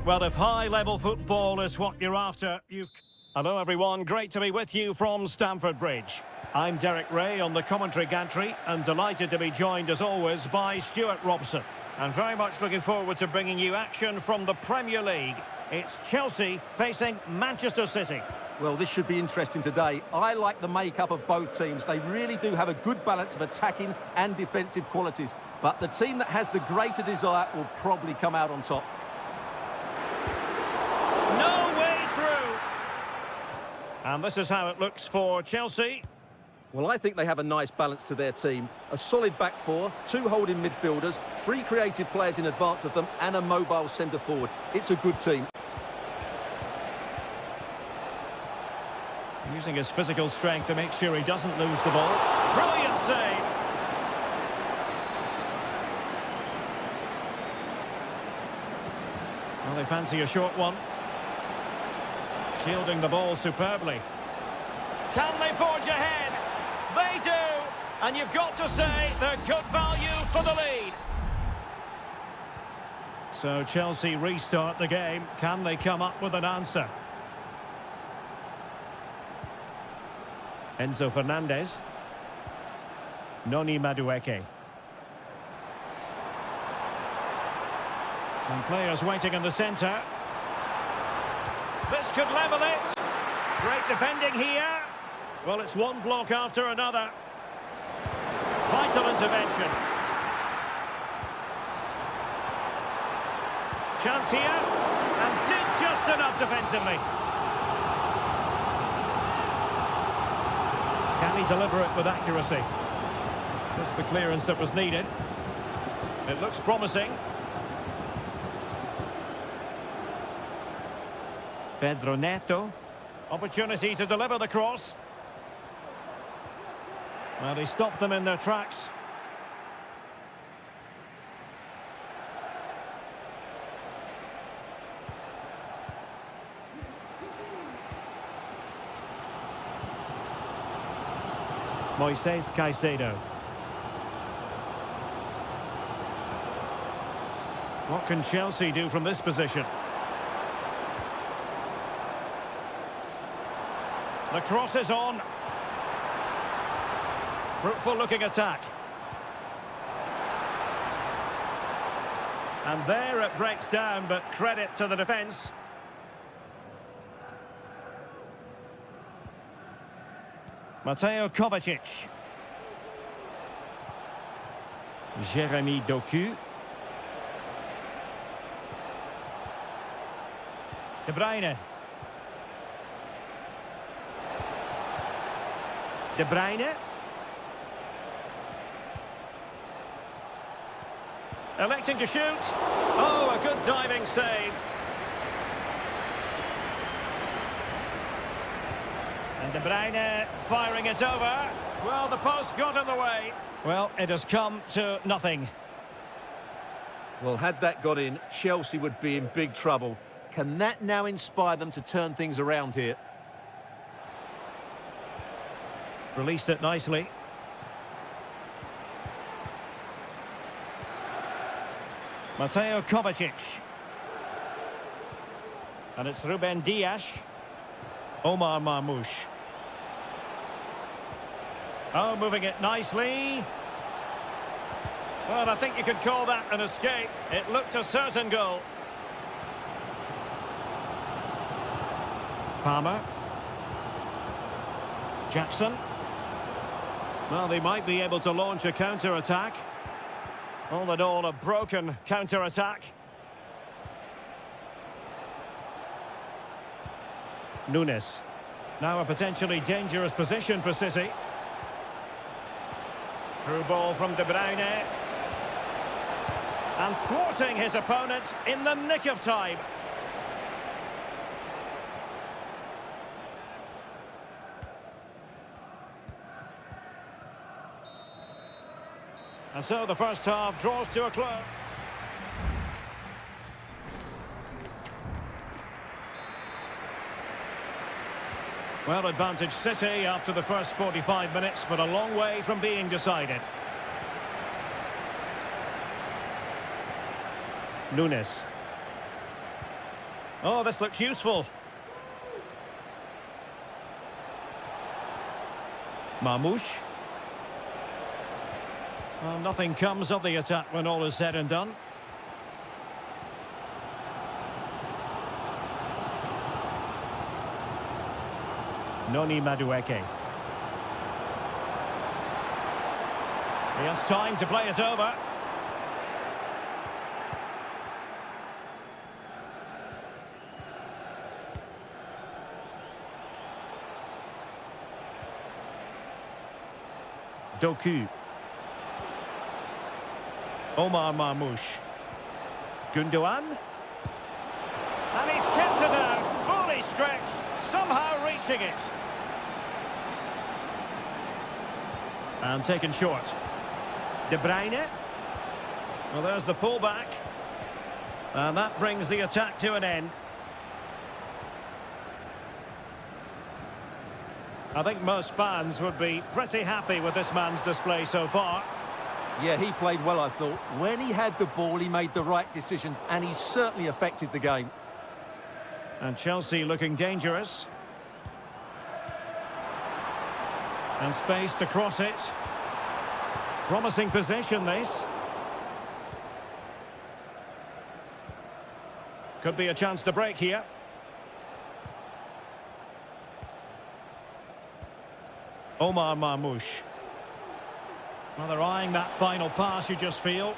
Well, if high-level football is what you're after, you've... Hello, everyone. Great to be with you from Stamford Bridge. I'm Derek Ray on the commentary gantry and delighted to be joined, as always, by Stuart Robson. And very much looking forward to bringing you action from the Premier League. It's Chelsea facing Manchester City. Well, this should be interesting today. I like the makeup of both teams. They really do have a good balance of attacking and defensive qualities. But the team that has the greater desire will probably come out on top. No way through. And this is how it looks for Chelsea. Well, I think they have a nice balance to their team. A solid back four, two holding midfielders, three creative players in advance of them, and a mobile centre-forward. It's a good team. Using his physical strength to make sure he doesn't lose the ball. Brilliant save. Well, they fancy a short one. Shielding the ball superbly. Can they forge ahead? They do! And you've got to say they're good value for the lead. So Chelsea restart the game. Can they come up with an answer? Enzo Fernandez. Noni Madueke. And players waiting in the centre. This could level it. Great defending here. Well, it's one block after another. Vital intervention. Chance here. And did just enough defensively. Can he deliver it with accuracy? That's the clearance that was needed. It looks promising. Pedro Neto. Opportunity to deliver the cross. Well, he stopped them in their tracks. Moises Caicedo. What can Chelsea do from this position? The cross is on. Fruitful looking attack. And there it breaks down, but credit to the defence. Mateo Kovacic. Jeremy Doku. De Bruyne. De Bruyne. Electing to shoot. Oh, a good diving save. And De Bruyne firing it over. Well, the post got in the way. Well, it has come to nothing. Well, had that got in, Chelsea would be in big trouble. Can that now inspire them to turn things around here? Released it nicely. Mateo Kovacic. And it's Ruben Dias. Omar Marmoush. Oh, moving it nicely. Well, I think you could call that an escape. It looked a certain goal. Palmer. Jackson. Well, they might be able to launch a counter-attack. All in all, a broken counter-attack. Nunes. Now a potentially dangerous position for City. Through ball from De Bruyne. And thwarting his opponent in the nick of time. And so the first half draws to a close. Well, advantage City after the first 45 minutes, but a long way from being decided. Nunes. Oh, this looks useful. Marmoush. Well, nothing comes of the attack when all is said and done. Noni Madueke. He has time to play it over. Doku. Omar Marmoush. Gundogan. And he's kept it out, fully stretched, somehow reaching it. And taken short. De Bruyne. Well, there's the pullback. And that brings the attack to an end. I think most fans would be pretty happy with this man's display so far. Yeah, he played well, I thought. When he had the ball, he made the right decisions, and he certainly affected the game. And Chelsea looking dangerous. And space to cross it. Promising position, this. Could be a chance to break here. Omar Marmoush. Well, they're eyeing that final pass, you just feel.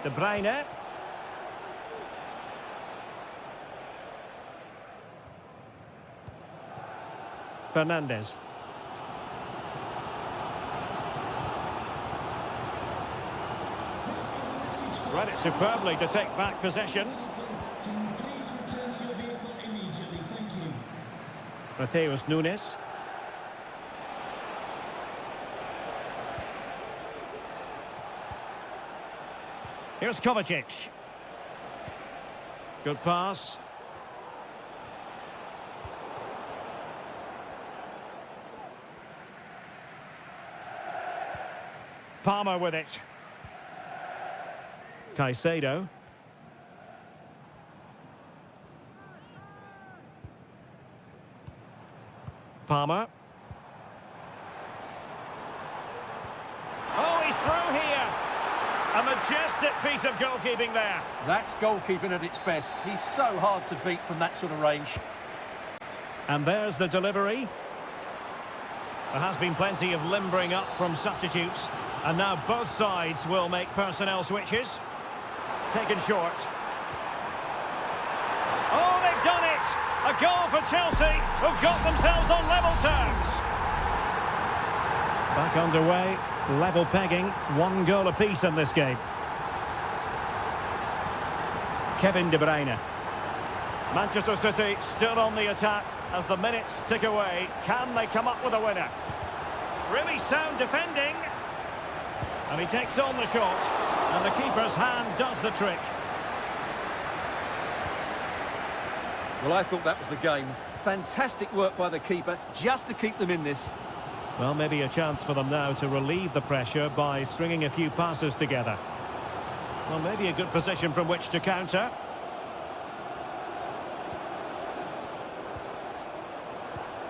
De Bruyne. Fernandes. Read it superbly to take back possession. Can you please return to your vehicle immediately? Thank you. Mateus Nunes. Here's Kovacic. Good pass. Palmer with it. Caicedo. Palmer. Oh, he's through here. A majestic piece of goalkeeping there. That's goalkeeping at its best. He's so hard to beat from that sort of range. And there's the delivery. There has been plenty of limbering up from substitutes. And now both sides will make personnel switches. Taken short. Oh, they've done it! A goal for Chelsea, who've got themselves on level terms. Back underway, level pegging, 1 goal apiece in this game. Kevin De Bruyne. Manchester City still on the attack as the minutes tick away. Can they come up with a winner? Really sound defending. And he takes on the shot. And the keeper's hand does the trick. Well, I thought that was the game. Fantastic work by the keeper, just to keep them in this. Well, maybe a chance for them now to relieve the pressure by stringing a few passes together. Well, maybe a good position from which to counter.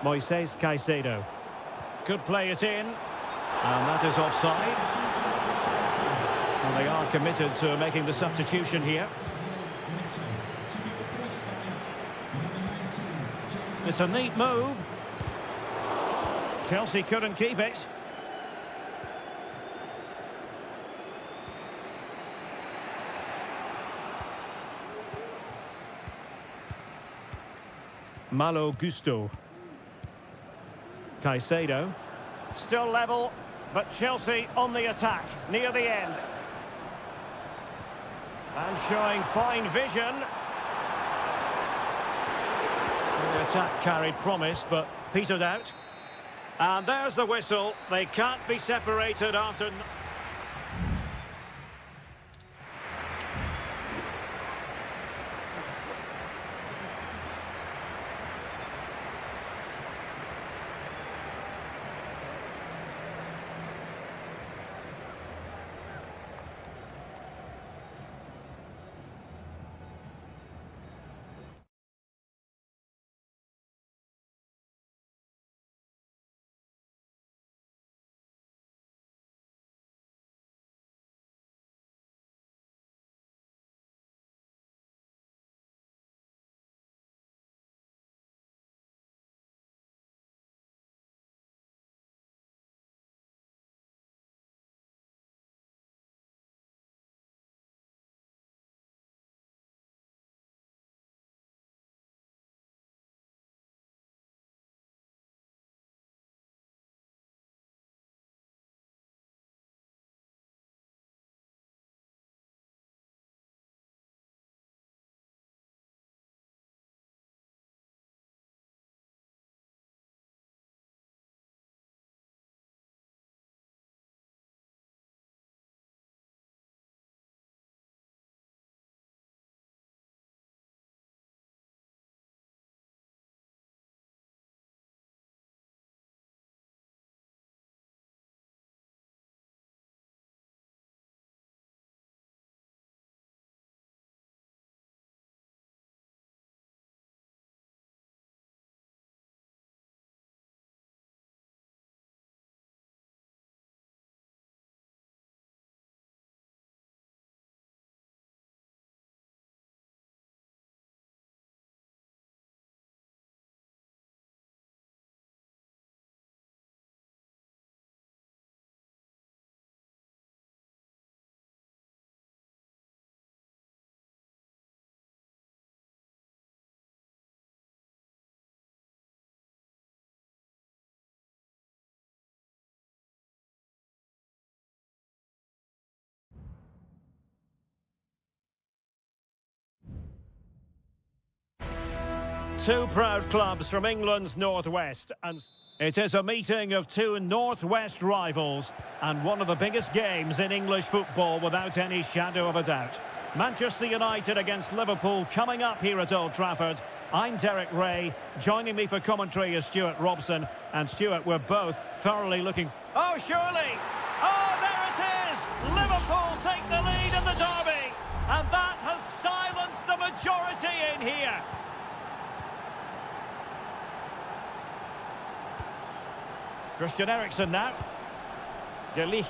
Moises Caicedo. Could play it in. And that is offside. And they are committed to making the substitution here. It's a neat move. Chelsea couldn't keep it. Malo Gusto. Caicedo. Still level, but Chelsea on the attack, near the end. And showing fine vision. The attack carried promise, but petered out. And there's the whistle. They can't be separated after... Two proud clubs from England's northwest, and it is a meeting of two northwest rivals and one of the biggest games in English football without any shadow of a doubt. Manchester United against Liverpool coming up here at Old Trafford. I'm Derek Ray. Joining me for commentary is Stuart Robson. And Stuart, we're both thoroughly looking... Oh, surely! Oh, there it is! Liverpool take the lead in the derby. And that has silenced the majority in here. Christian Eriksen now. De Ligt.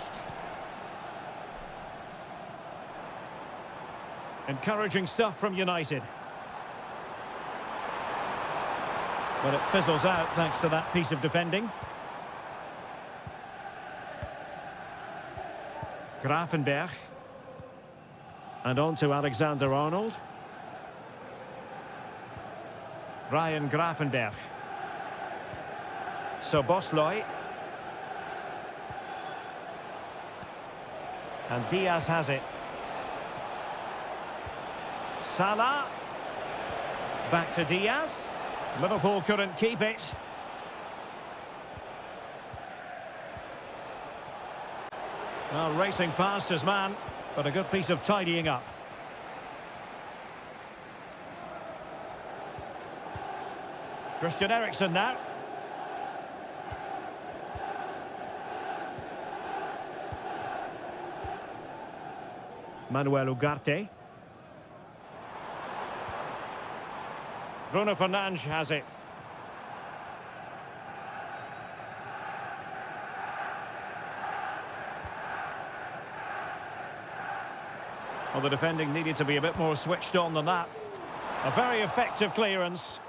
Encouraging stuff from United. But it fizzles out thanks to that piece of defending. Gravenberch. And on to Alexander-Arnold. Ryan Gravenberch. Szoboszlai. And Diaz has it. Salah. Back to Diaz. Liverpool couldn't keep it. Well, racing past his man, but a good piece of tidying up. Christian Eriksen now. Manuel Ugarte. Bruno Fernandes has it. Well, the defending needed to be a bit more switched on than that. A very effective clearance.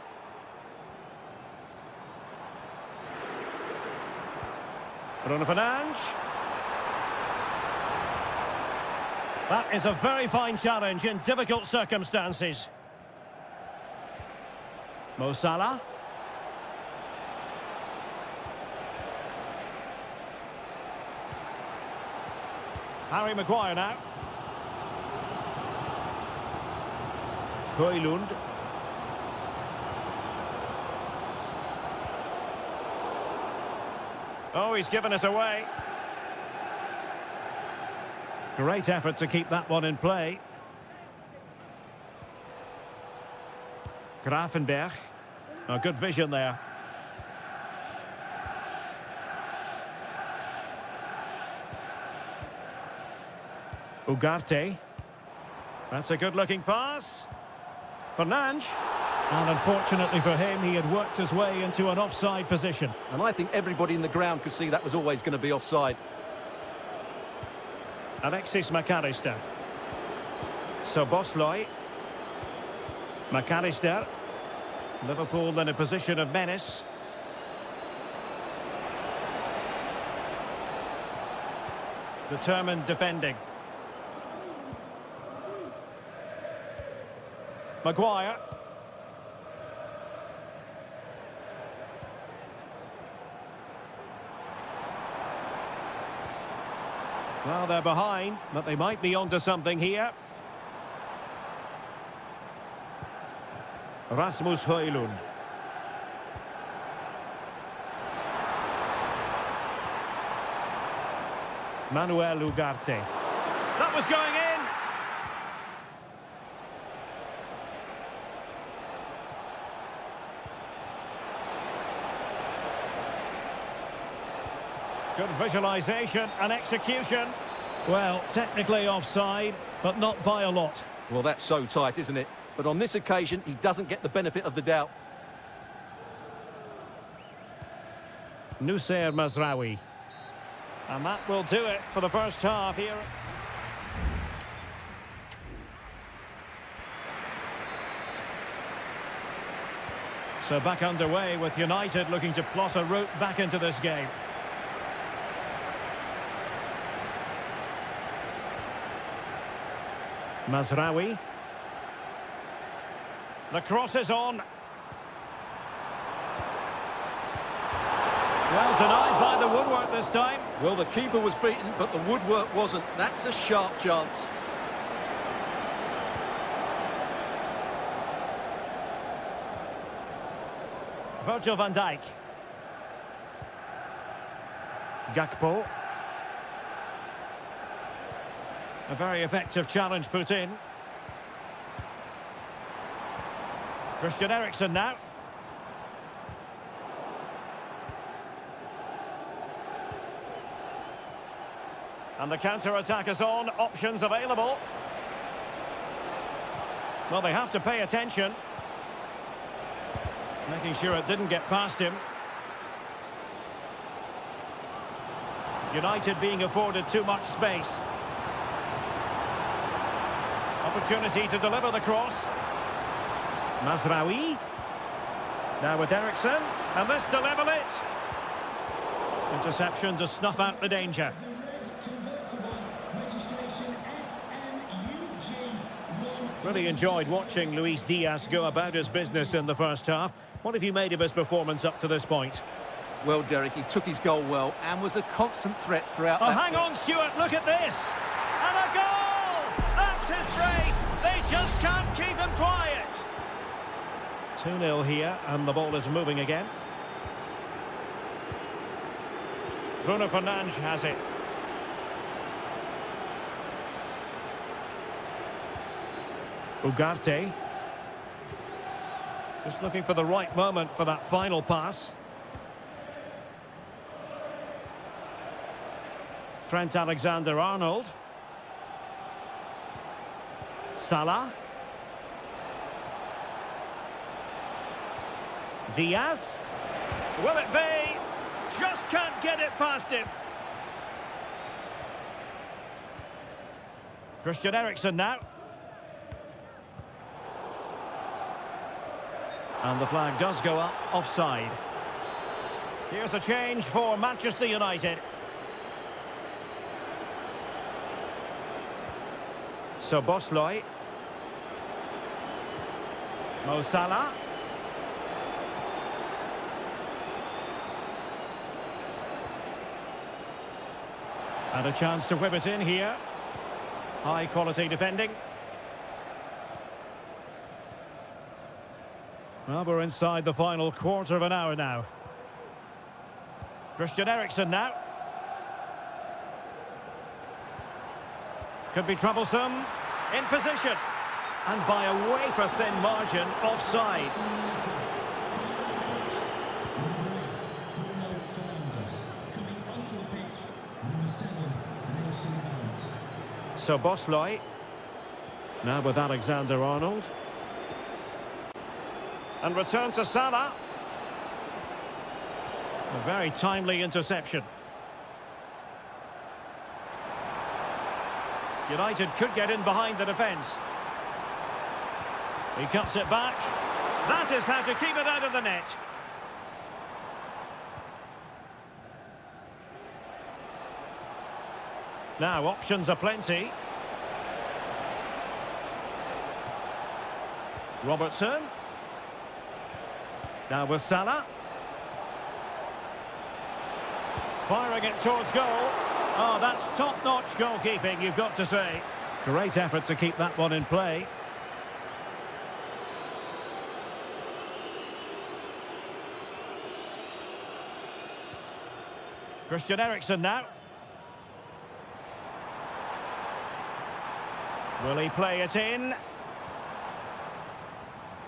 Bruno Fernandes. That is a very fine challenge in difficult circumstances. Mo Salah. Harry Maguire now. Højlund. Oh, he's given us away. Great effort to keep that one in play. Gravenberch. Oh, good vision there. Ugarte. That's a good-looking pass. Fernandes. And unfortunately for him, he had worked his way into an offside position. And I think everybody in the ground could see that was always going to be offside. Alexis McAllister. Szoboszlai. McAllister. Liverpool in a position of menace. Determined defending. Maguire. Well, they're behind, but they might be onto something here. Rasmus Højlund. Manuel Ugarte. That was going in. Good visualisation and execution. Well, technically offside, but not by a lot. Well, that's so tight, isn't it? But on this occasion, he doesn't get the benefit of the doubt. Nusayr Mazraoui. And that will do it for the first half here. So back underway with United looking to plot a route back into this game. Mazraoui. The cross is on. Well denied by the woodwork this time. Well, the keeper was beaten, but the woodwork wasn't. That's a sharp chance. Virgil van Dijk. Gakpo. A very effective challenge put in. Christian Eriksen now. And the counter-attack is on. Options available. Well, they have to pay attention. Making sure it didn't get past him. United being afforded too much space. Opportunity to deliver the cross. Mazraoui. Now with Eriksen. And this to level it. Interception to snuff out the danger. Really enjoyed watching Luis Diaz go about his business in the first half. What have you made of his performance up to this point? Well, Derek, he took his goal well and was a constant threat throughout that. Hang on, Stuart, look at this! And a goal! That's his race! They just can't keep him quiet! 2-0 here, and the ball is moving again. Bruno Fernandes has it. Ugarte. Just looking for the right moment for that final pass. Trent Alexander-Arnold. Salah. Diaz. Will it be? Just can't get it past him. Christian Eriksen now. And the flag does go up, offside. Here's a change for Manchester United. So Bosley. Mo Salah. And a chance to whip it in here. High quality defending. Well, we're inside the final quarter of an hour now. Christian Eriksen now. Could be troublesome. In position. And by a wafer-thin margin, offside. Bruno Fernandes coming onto the pitch, number 7, Mason Mount. So Bosley. Now with Alexander-Arnold. And return to Salah. A very timely interception. United could get in behind the defence. He cuts it back. That is how to keep it out of the net. Now, options are plenty. Robertson. Now with Salah. Firing it towards goal. Oh, that's top-notch goalkeeping, you've got to say. Great effort to keep that one in play. Christian Eriksen now. Will he play it in?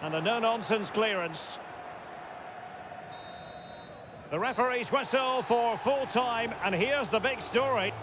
And a no-nonsense clearance. The referee's whistle for full time, and here's the big story.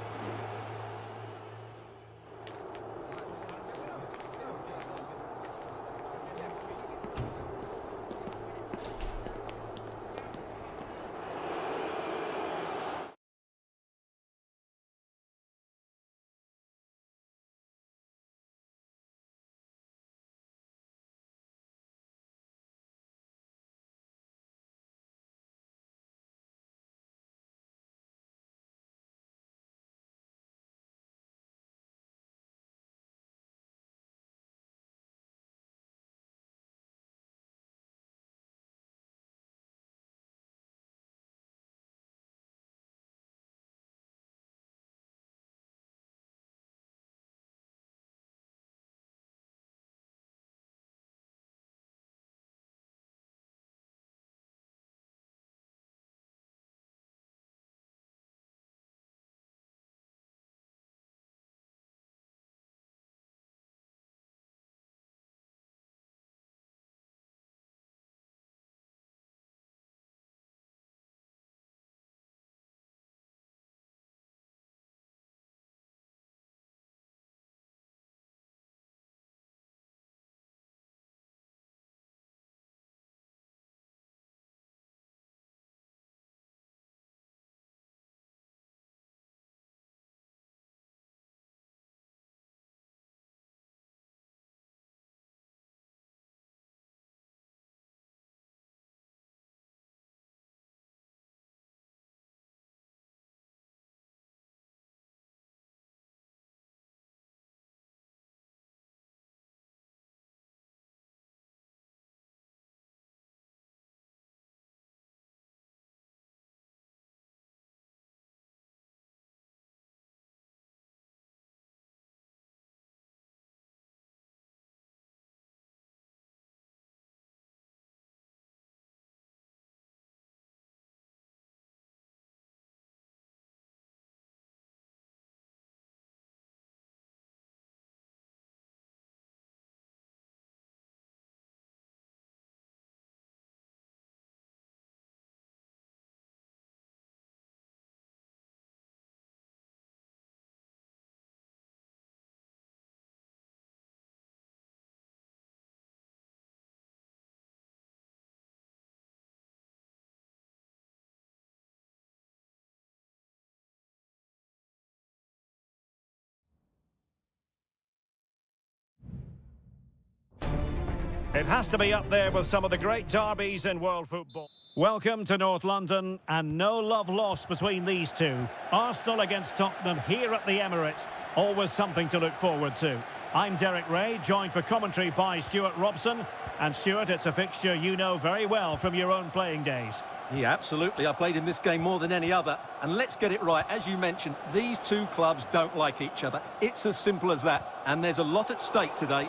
It has to be up there with some of the great derbies in world football. Welcome to North London, and no love lost between these two. Arsenal against Tottenham here at the Emirates. Always something to look forward to. I'm Derek Ray, joined for commentary by Stuart Robson. And Stuart, it's a fixture you know very well from your own playing days. Yeah, absolutely. I played in this game more than any other. And let's get it right. As you mentioned, these two clubs don't like each other. It's as simple as that. And there's a lot at stake today.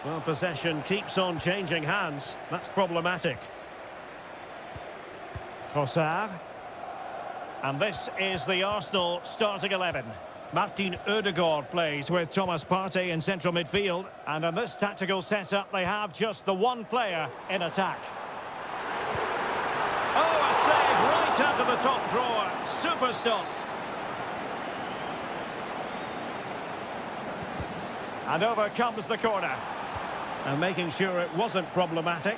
Well, possession keeps on changing hands. That's problematic. Trossard. And this is the Arsenal starting 11. Martin Ødegaard plays with Thomas Partey in central midfield. And in this tactical setup, they have just the one player in attack. Oh, a save right out of the top drawer. Super stop. And over comes the corner. And making sure it wasn't problematic.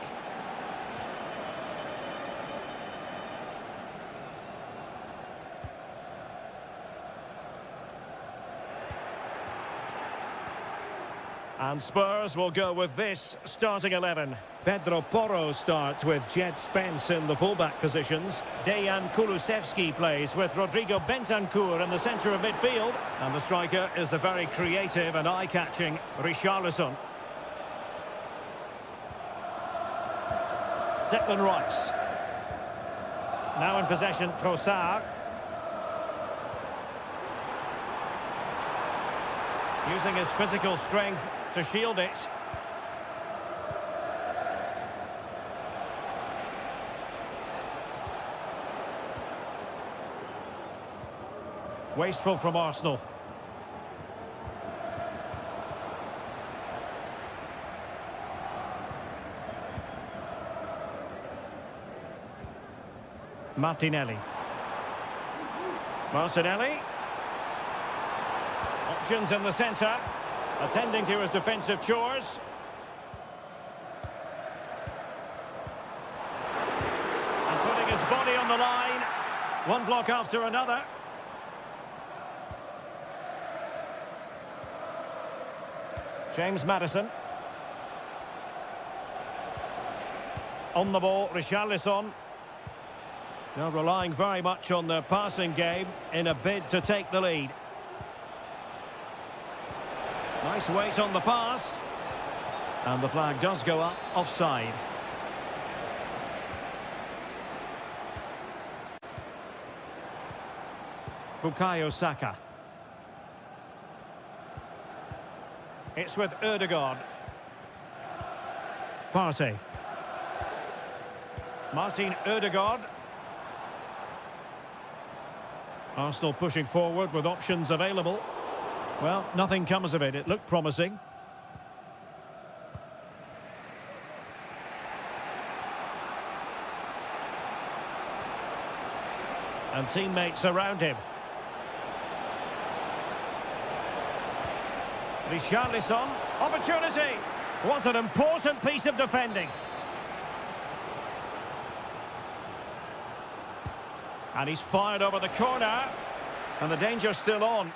And Spurs will go with this starting 11. Pedro Porro starts with Jed Spence in the fullback positions. Dejan Kulusevski plays with Rodrigo Bentancur in the centre of midfield. And the striker is the very creative and eye-catching Richarlison. Declan Rice. Now in possession, Trossard. Using his physical strength to shield it. Wasteful from Arsenal. Martinelli. Martinelli. Options in the centre. Attending to his defensive chores. And putting his body on the line. One block after another. James Maddison. On the ball, Richarlison. Now relying very much on their passing game in a bid to take the lead. Nice weight on the pass. And the flag does go up, offside. Bukayo Saka. It's with Ødegaard. Partey. Martin Ødegaard. Arsenal pushing forward with options available. Well, nothing comes of it. It looked promising. And teammates around him. Richarlison. Opportunity. What an important piece of defending. And he's fired over the corner. And the danger's still on.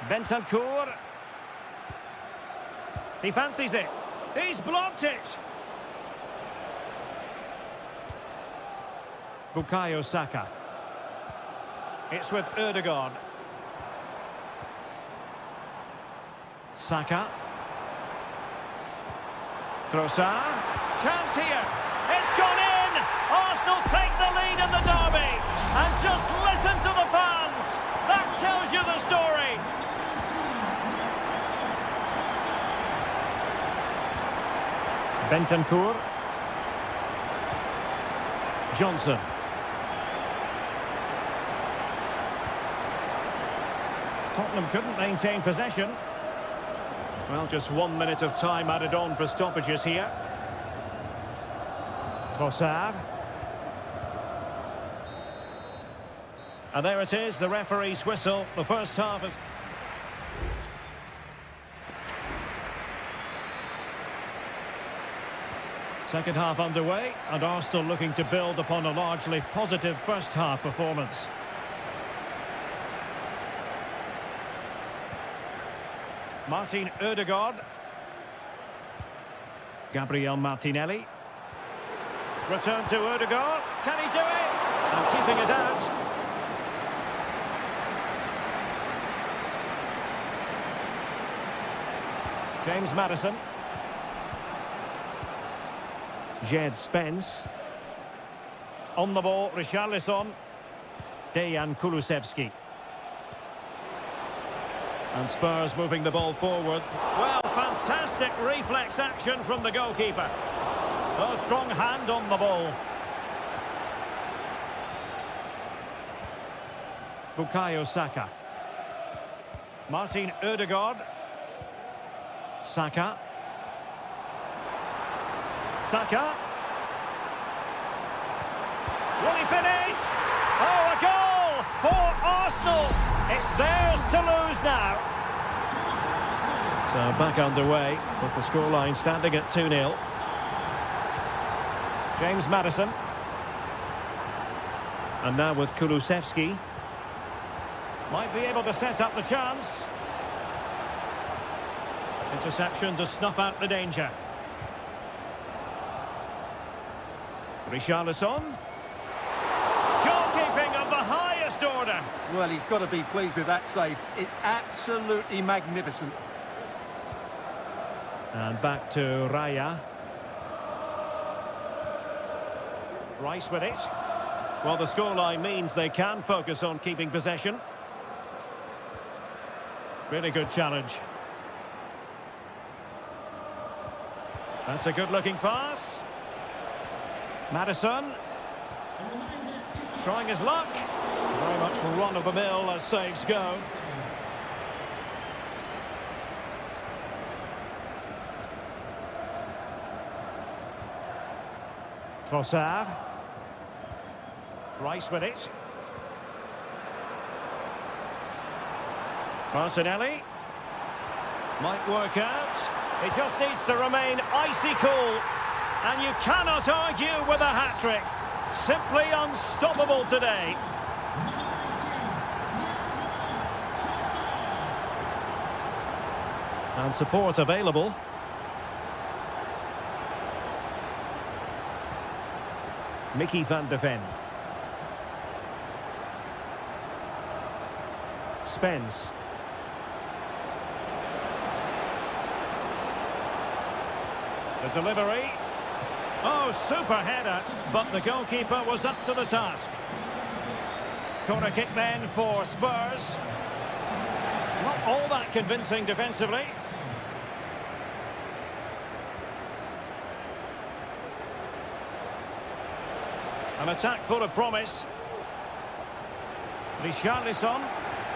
Bentancur. He fancies it. He's blocked it. Bukayo Saka. It's with Ødegaard. Saka. Trossard. Chance here. It's gone in. Arsenal take the lead in the derby. And just listen to the fans. That tells you the story. Bentancur. Johnson. Tottenham couldn't maintain possession. Well, just 1 minute of time added on for stoppages here. Trossard. And there it is, the referee's whistle. The first half is... Second half underway, and Arsenal looking to build upon a largely positive first half performance. Martin Ødegaard. Gabriel Martinelli. Return to Ødegaard. Can he do it? And keeping it out. James Maddison. Jed Spence. On the ball, Richarlison. Dejan Kulusevski. And Spurs moving the ball forward. Well, fantastic reflex action from the goalkeeper. A strong hand on the ball. Bukayo Saka. Martin Ødegaard. Saka. Saka. Will he finish? Oh, a goal for Arsenal. It's theirs to lose now. So back underway, with the scoreline standing at 2-0. James Maddison. And now with Kulusevski. Might be able to set up the chance. Interception to snuff out the danger. Richarlison. Goalkeeping of the highest order. Well, he's got to be pleased with that save. It's absolutely magnificent. And back to Raya. Rice with it. Well, the scoreline means they can focus on keeping possession. Really good challenge. That's a good-looking pass. Maddison. Trying his luck. Very much run-of-the-mill as saves go. Trossard. Rice with it. Martinelli. Might work out. He just needs to remain icy cool. And you cannot argue with a hat-trick. Simply unstoppable today. And support available. Mickey van de Ven. Spence. The delivery. Oh, super header, but the goalkeeper was up to the task. Corner kick then for Spurs. Not all that convincing defensively. An attack full of promise. Richarlison.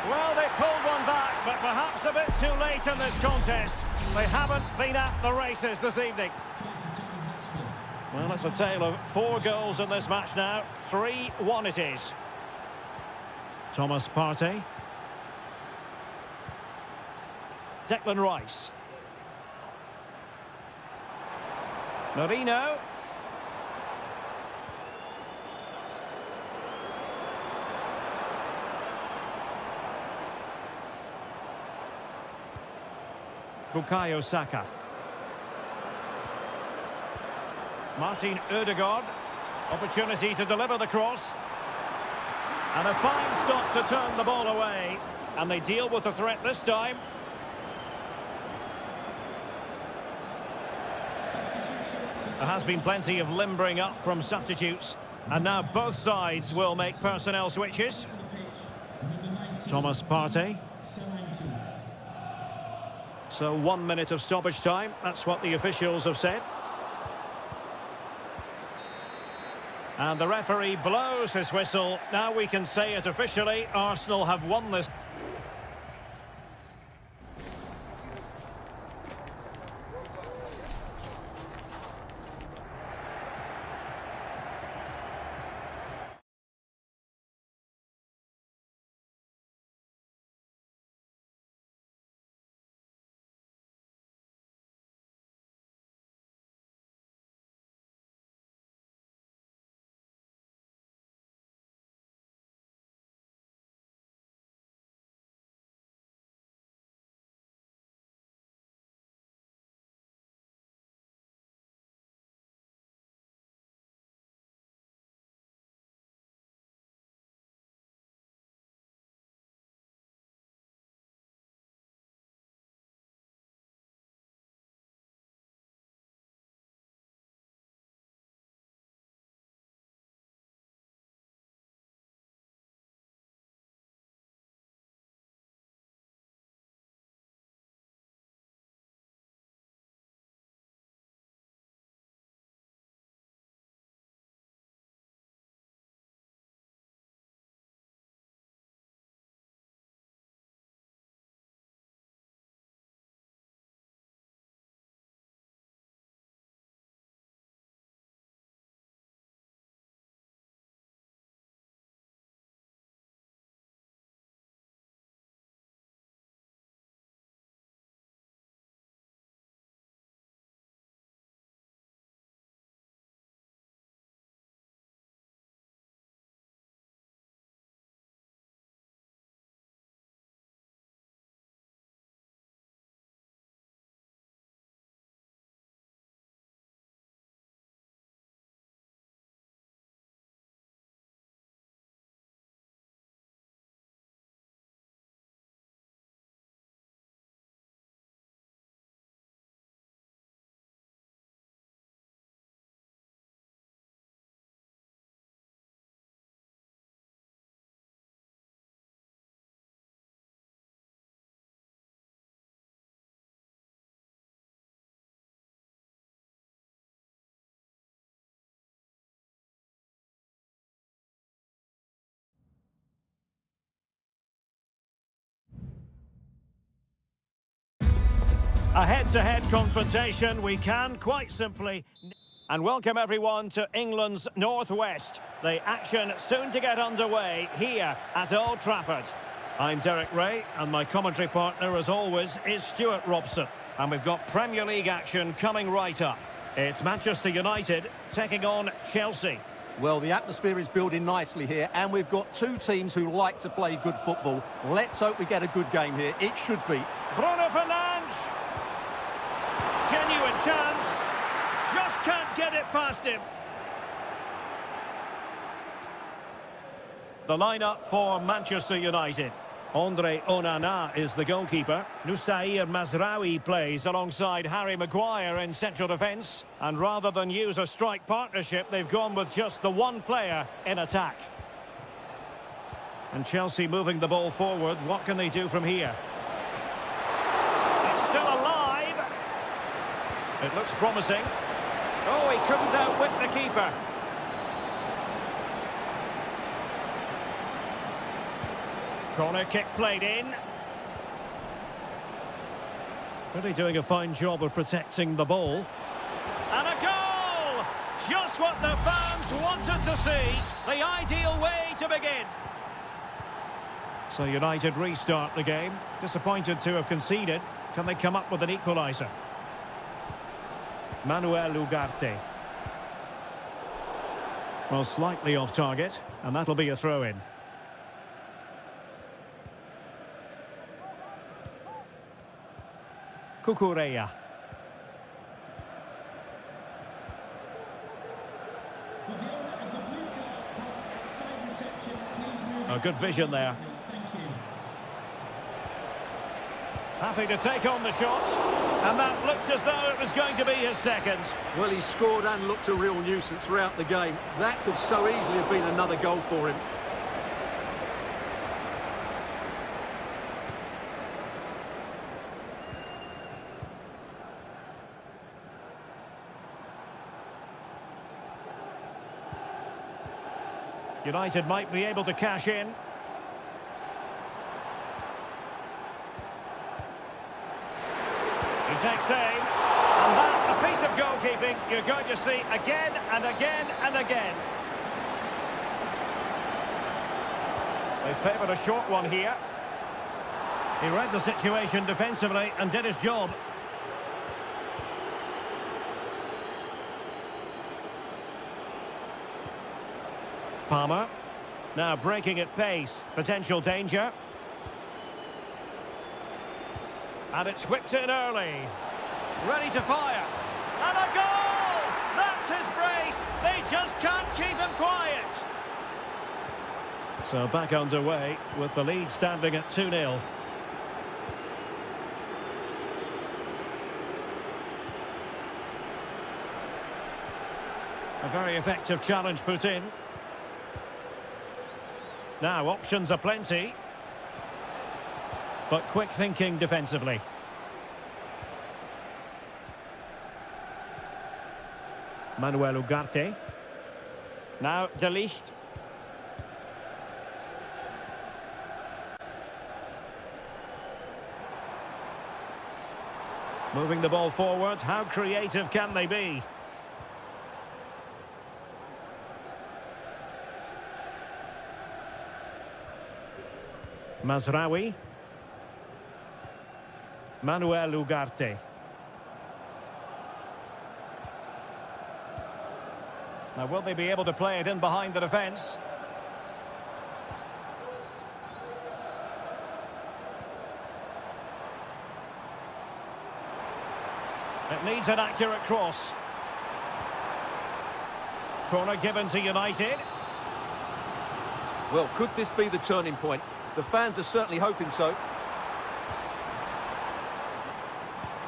Well, they pulled one back, but perhaps a bit too late in this contest. They haven't been at the races this evening. Well, it's a tale of 4 goals in this match now. 3-1 it is. Thomas Partey. Declan Rice. Marino. Bukayo Saka. Martin Ødegaard. Opportunity to deliver the cross. And a fine stop to turn the ball away. And they deal with the threat this time. There has been plenty of limbering up from substitutes. And now both sides will make personnel switches. Thomas Partey. So 1 minute of stoppage time. That's what the officials have said. And the referee blows his whistle. Now we can say it officially. Arsenal have won this. A head-to-head confrontation, we can quite simply... And welcome everyone to England's Northwest. The action soon to get underway here at Old Trafford. I'm Derek Ray, and my commentary partner, as always, is Stuart Robson. And we've got Premier League action coming right up. It's Manchester United taking on Chelsea. Well, the atmosphere is building nicely here, and we've got two teams who like to play good football. Let's hope we get a good game here. It should be. Bruno Fernandes. Genuine chance. Just can't get it past him. The lineup for Manchester United. Andre Onana is the goalkeeper. Nusair Mazraoui plays alongside Harry Maguire in central defence. And rather than use a strike partnership, they've gone with just the one player in attack. And Chelsea moving the ball forward. What can they do from here? It's still alive. It looks promising. Oh, he couldn't outwit the keeper. Corner kick played in. Really doing a fine job of protecting the ball. And a goal! Just what the fans wanted to see. The ideal way to begin. So United restart the game. Disappointed to have conceded. Can they come up with an equaliser? Manuel Ugarte. Well, slightly off target, and that'll be a throw-in. Cucurella. A good vision there. Happy to take on the shot, and that looked as though it was going to be his second. Well, he scored and looked a real nuisance throughout the game. That could so easily have been another goal for him. United might be able to cash in. He takes aim, and that, a piece of goalkeeping you're going to see again and again and again. They favoured a short one here. He read the situation defensively and did his job. Palmer, now breaking at pace, potential danger. And it's whipped in early, ready to fire, and a goal! That's his brace, they just can't keep him quiet. So back underway with the lead standing at 2-0. A very effective challenge put in. Now, options are plenty. But quick thinking defensively. Manuel Ugarte. Now, De Ligt. Moving the ball forward. How creative can they be? Mazraoui. Manuel Ugarte. Now, will they be able to play it in behind the defence? It needs an accurate cross. Corner given to United. Well, could this be the turning point? The fans are certainly hoping so.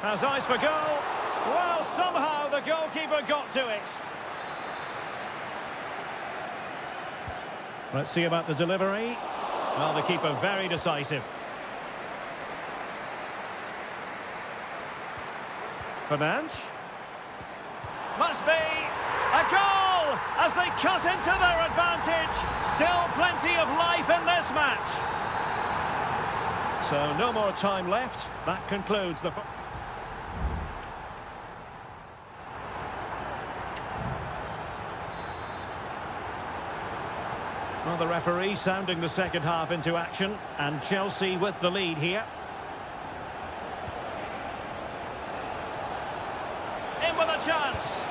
Has eyes for goal. Well, somehow the goalkeeper got to it. Let's see about the delivery. Well, the keeper very decisive. Fernandes. Must be a goal as they cut into their advantage. Still plenty of life in this match. So no more time left. That concludes the... Well, the referee sounding the second half into action, and Chelsea with the lead here. In with a chance.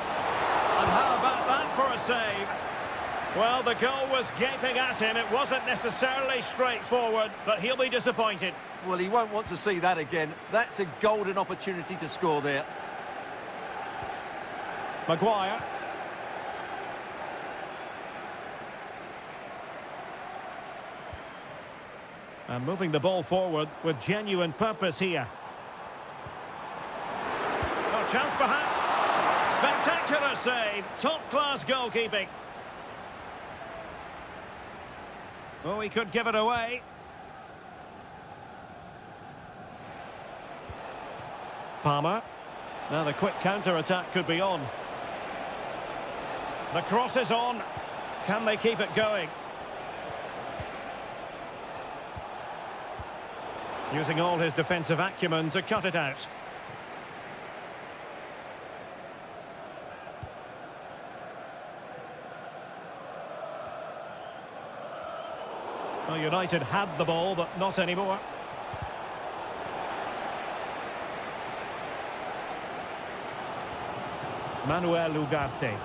And how about that for a save? Well, the goal was gaping at him. It wasn't necessarily straightforward, but he'll be disappointed. Well, he won't want to see that again. That's a golden opportunity to score there. Maguire. And moving the ball forward with genuine purpose here. Oh, chance perhaps. Spectacular save. Top-class goalkeeping. Oh, he could give it away. Palmer. Now the quick counter-attack could be on. The cross is on. Can they keep it going? Using all his defensive acumen to cut it out. Well, United had the ball, but not anymore. Manuel Ugarte.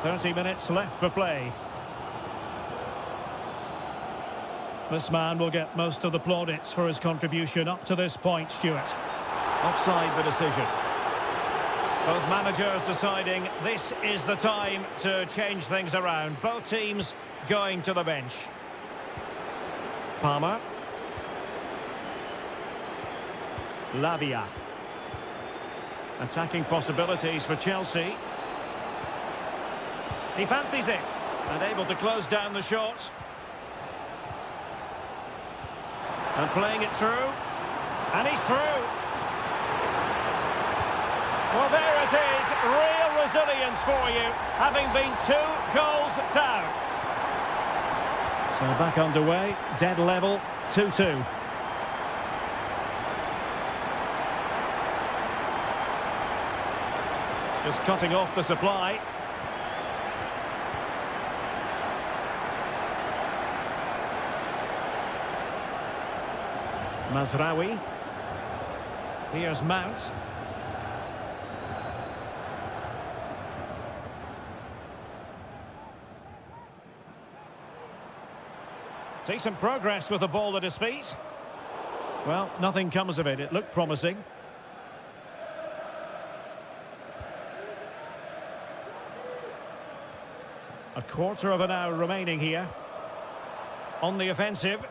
30 minutes left for play. This man will get most of the plaudits for his contribution up to this point, Stuart. Offside the decision. Both managers deciding this is the time to change things around. Both teams going to the bench. Palmer. Lavia. Attacking possibilities for Chelsea. He fancies it and able to close down the shot. And playing it through. And he's through. Well, there it is. Real resilience for you, having been 2 goals down. So back underway, dead level, 2-2. Just cutting off the supply. Mazraoui. Here's Mount. Decent progress with the ball at his feet. Well, nothing comes of it. It looked promising. A quarter of an hour remaining here. On the offensive.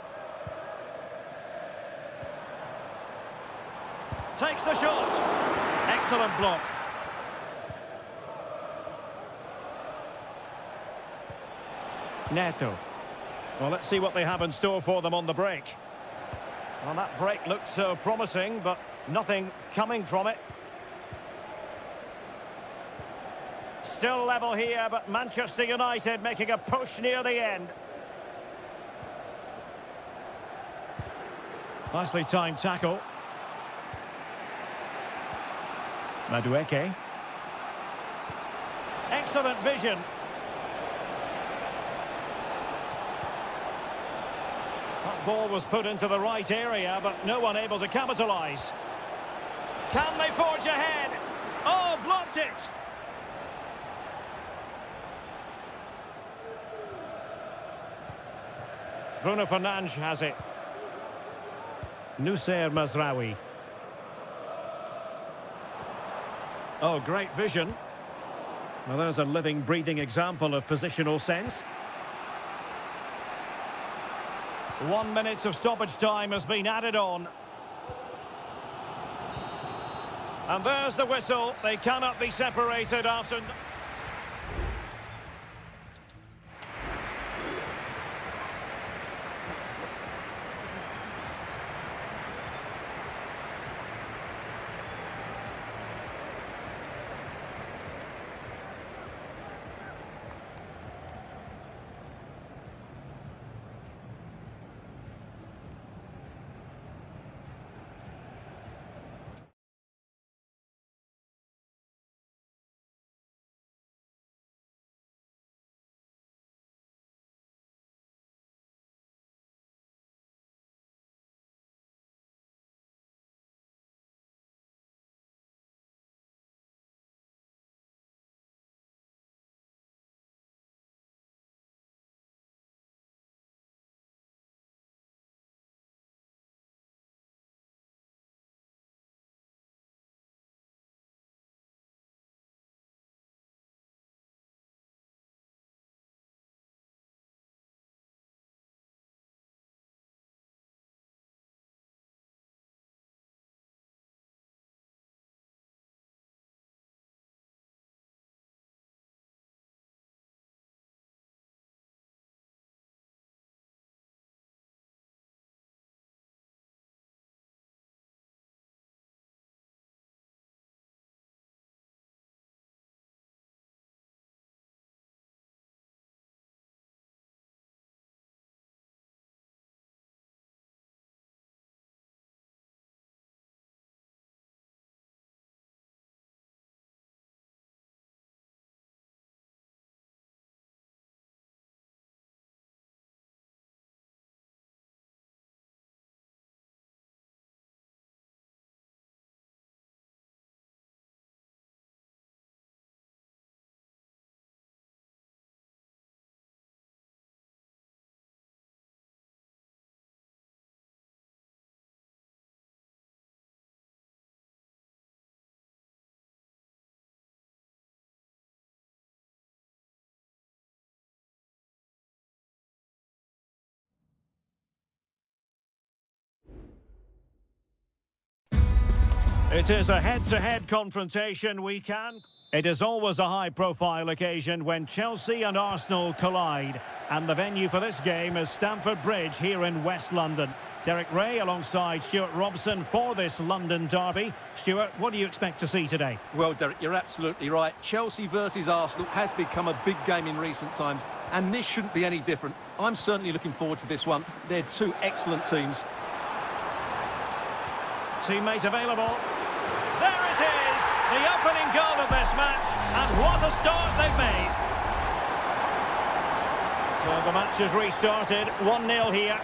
Takes the shot. Excellent block. Neto. Well, let's see what they have in store for them on the break. Well, that break looked so promising, but nothing coming from it. Still level here, but Manchester United making a push near the end. Nicely timed tackle. Madueke. Excellent vision. That ball was put into the right area, but no one able to capitalise. Can they forge ahead? Oh, blocked it! Bruno Fernandes has it. Nusser Mazraoui. Oh, great vision. Well, there's a living, breathing example of positional sense. 1 minute of stoppage time has been added on. And there's the whistle. They cannot be separated after... It is a head-to-head confrontation. It is always a high-profile occasion when Chelsea and Arsenal collide. And the venue for this game is Stamford Bridge here in West London. Derek Ray alongside Stuart Robson for this London derby. Stuart, what do you expect to see today? Well, Derek, you're absolutely right. Chelsea versus Arsenal has become a big game in recent times, and this shouldn't be any different. I'm certainly looking forward to this one. They're two excellent teams. Teammate available. There it is! The opening goal of this match, and what a start they've made. So the match has restarted, 1-0 here.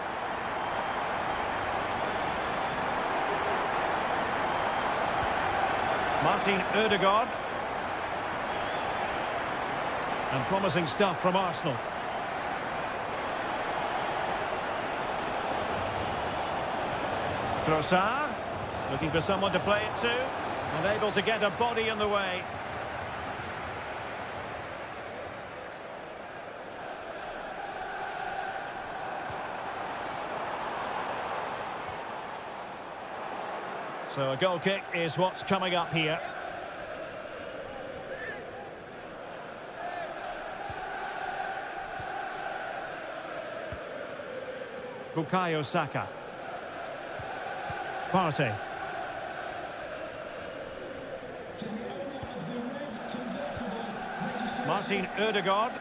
Martin Ødegaard. And promising stuff from Arsenal. Trossard, looking for someone to play it to, and able to get a body in the way. So a goal kick is what's coming up here. Bukayo Saka. Partey. Martin Ødegaard.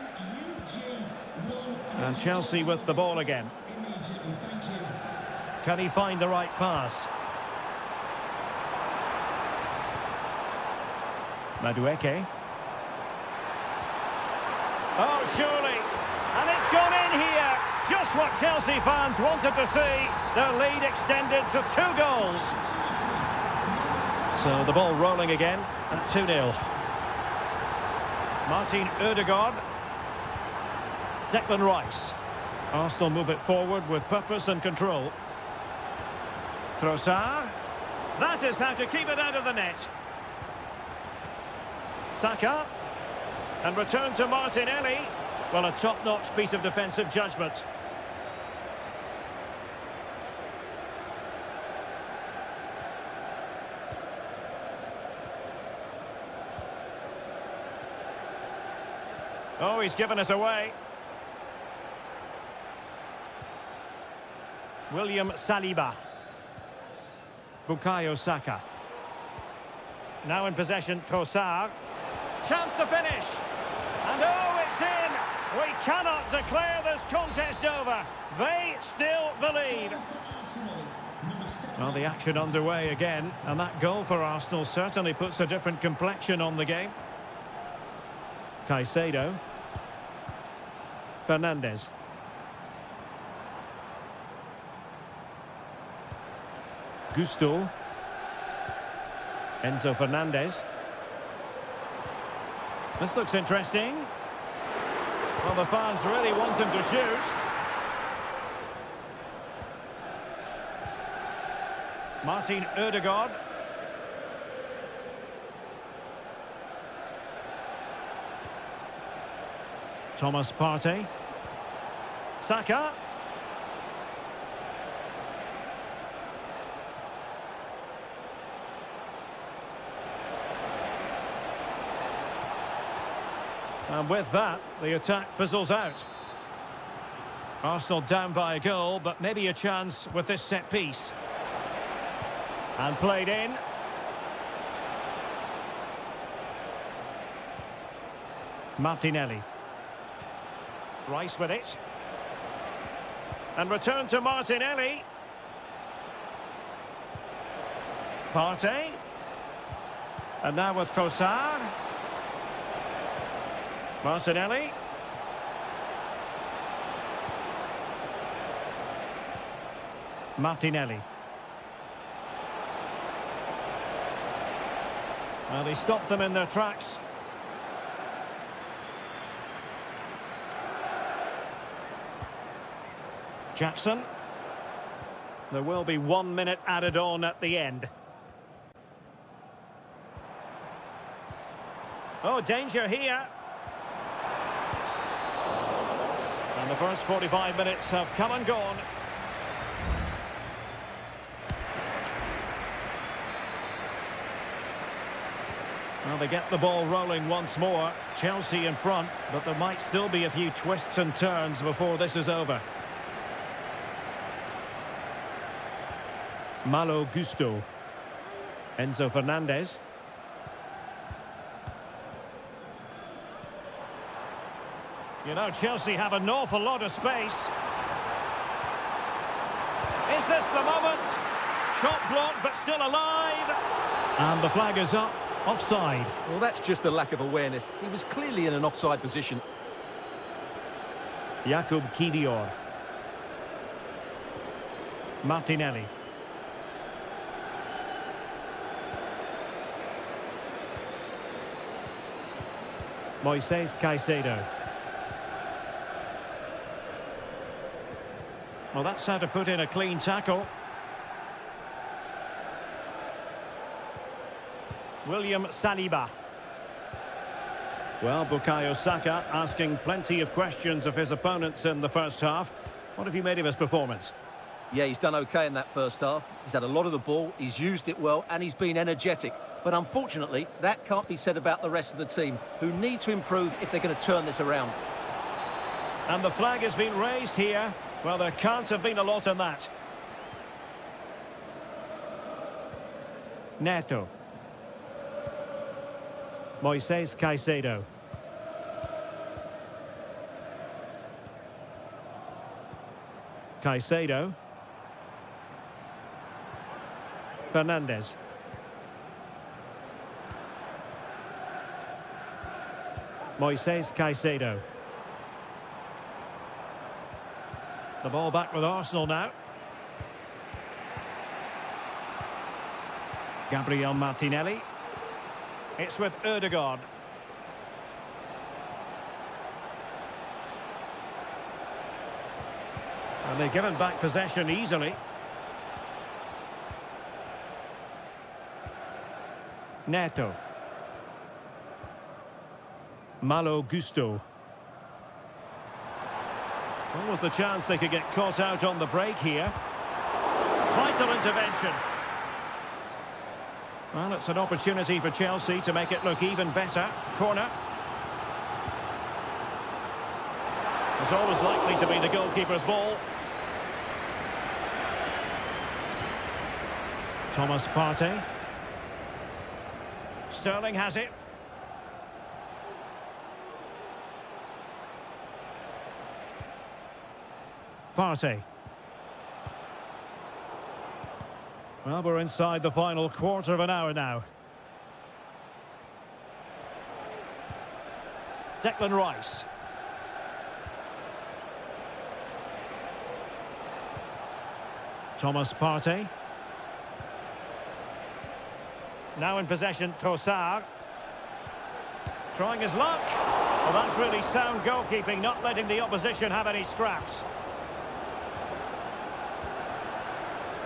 And Chelsea with the ball again. Can he find the right pass? Madueke. Oh, surely. And it's gone in here. Just what Chelsea fans wanted to see. Their lead extended to 2 goals. So the ball rolling again at 2-0. Martin Ødegaard. Declan Rice. Arsenal move it forward with purpose and control. Trossard. That is how to keep it out of the net. Saka, and return to Martinelli. Well, a top-notch piece of defensive judgment. Oh, he's given us away. William Saliba. Bukayo Saka. Now in possession, Trossard. Chance to finish. And oh, it's in. We cannot declare this contest over. They still believe. Well, the action underway again. And that goal for Arsenal certainly puts a different complexion on the game. Caicedo. Fernandes. Gusto. Enzo Fernandez. This looks interesting. Well, the fans really want him to shoot. Martin Ødegaard. Thomas Partey. Saka. And with that, the attack fizzles out. Arsenal down by a goal, but maybe a chance with this set piece. And played in. Martinelli. Rice with it. And return to Martinelli. Partey. And now with Trossard. Martinelli. Martinelli. Well, they stopped them in their tracks. Jackson. There will be 1 minute added on at the end. Oh, danger here. And the first 45 minutes have come and gone. Well, they get the ball rolling once more. Chelsea in front, but there might still be a few twists and turns before this is over. Malo Gusto. Enzo Fernandez. You know, Chelsea have an awful lot of space. Is this the moment? Shot blocked, but still alive. And the flag is up. Offside. Well, that's just a lack of awareness. He was clearly in an offside position. Jakub Kivior. Martinelli. Moises Caicedo. Well, that's how to put in a clean tackle. William Saliba. Well, Bukayo Saka asking plenty of questions of his opponents in the first half. What have you made of his performance? Yeah, he's done okay in that first half. He's had a lot of the ball, he's used it well, and he's been energetic. But unfortunately, that can't be said about the rest of the team, who need to improve if they're going to turn this around. And the flag has been raised here. Well, there can't have been a lot in that. Neto. Moises Caicedo. Caicedo. Fernandez. Moises Caicedo. The ball back with Arsenal now. Gabriel Martinelli. It's with Ødegaard. And they've given back possession easily. Neto. Malo Gusto. What was the chance they could get caught out on the break here? Vital intervention. Well, it's an opportunity for Chelsea to make it look even better. Corner. It's always likely to be the goalkeeper's ball. Thomas Partey. Sterling has it. Partey. Well, we're inside the final quarter of an hour now. Declan Rice. Thomas Partey. Now in possession, Trossard. Trying his luck. Well, that's really sound goalkeeping, not letting the opposition have any scraps.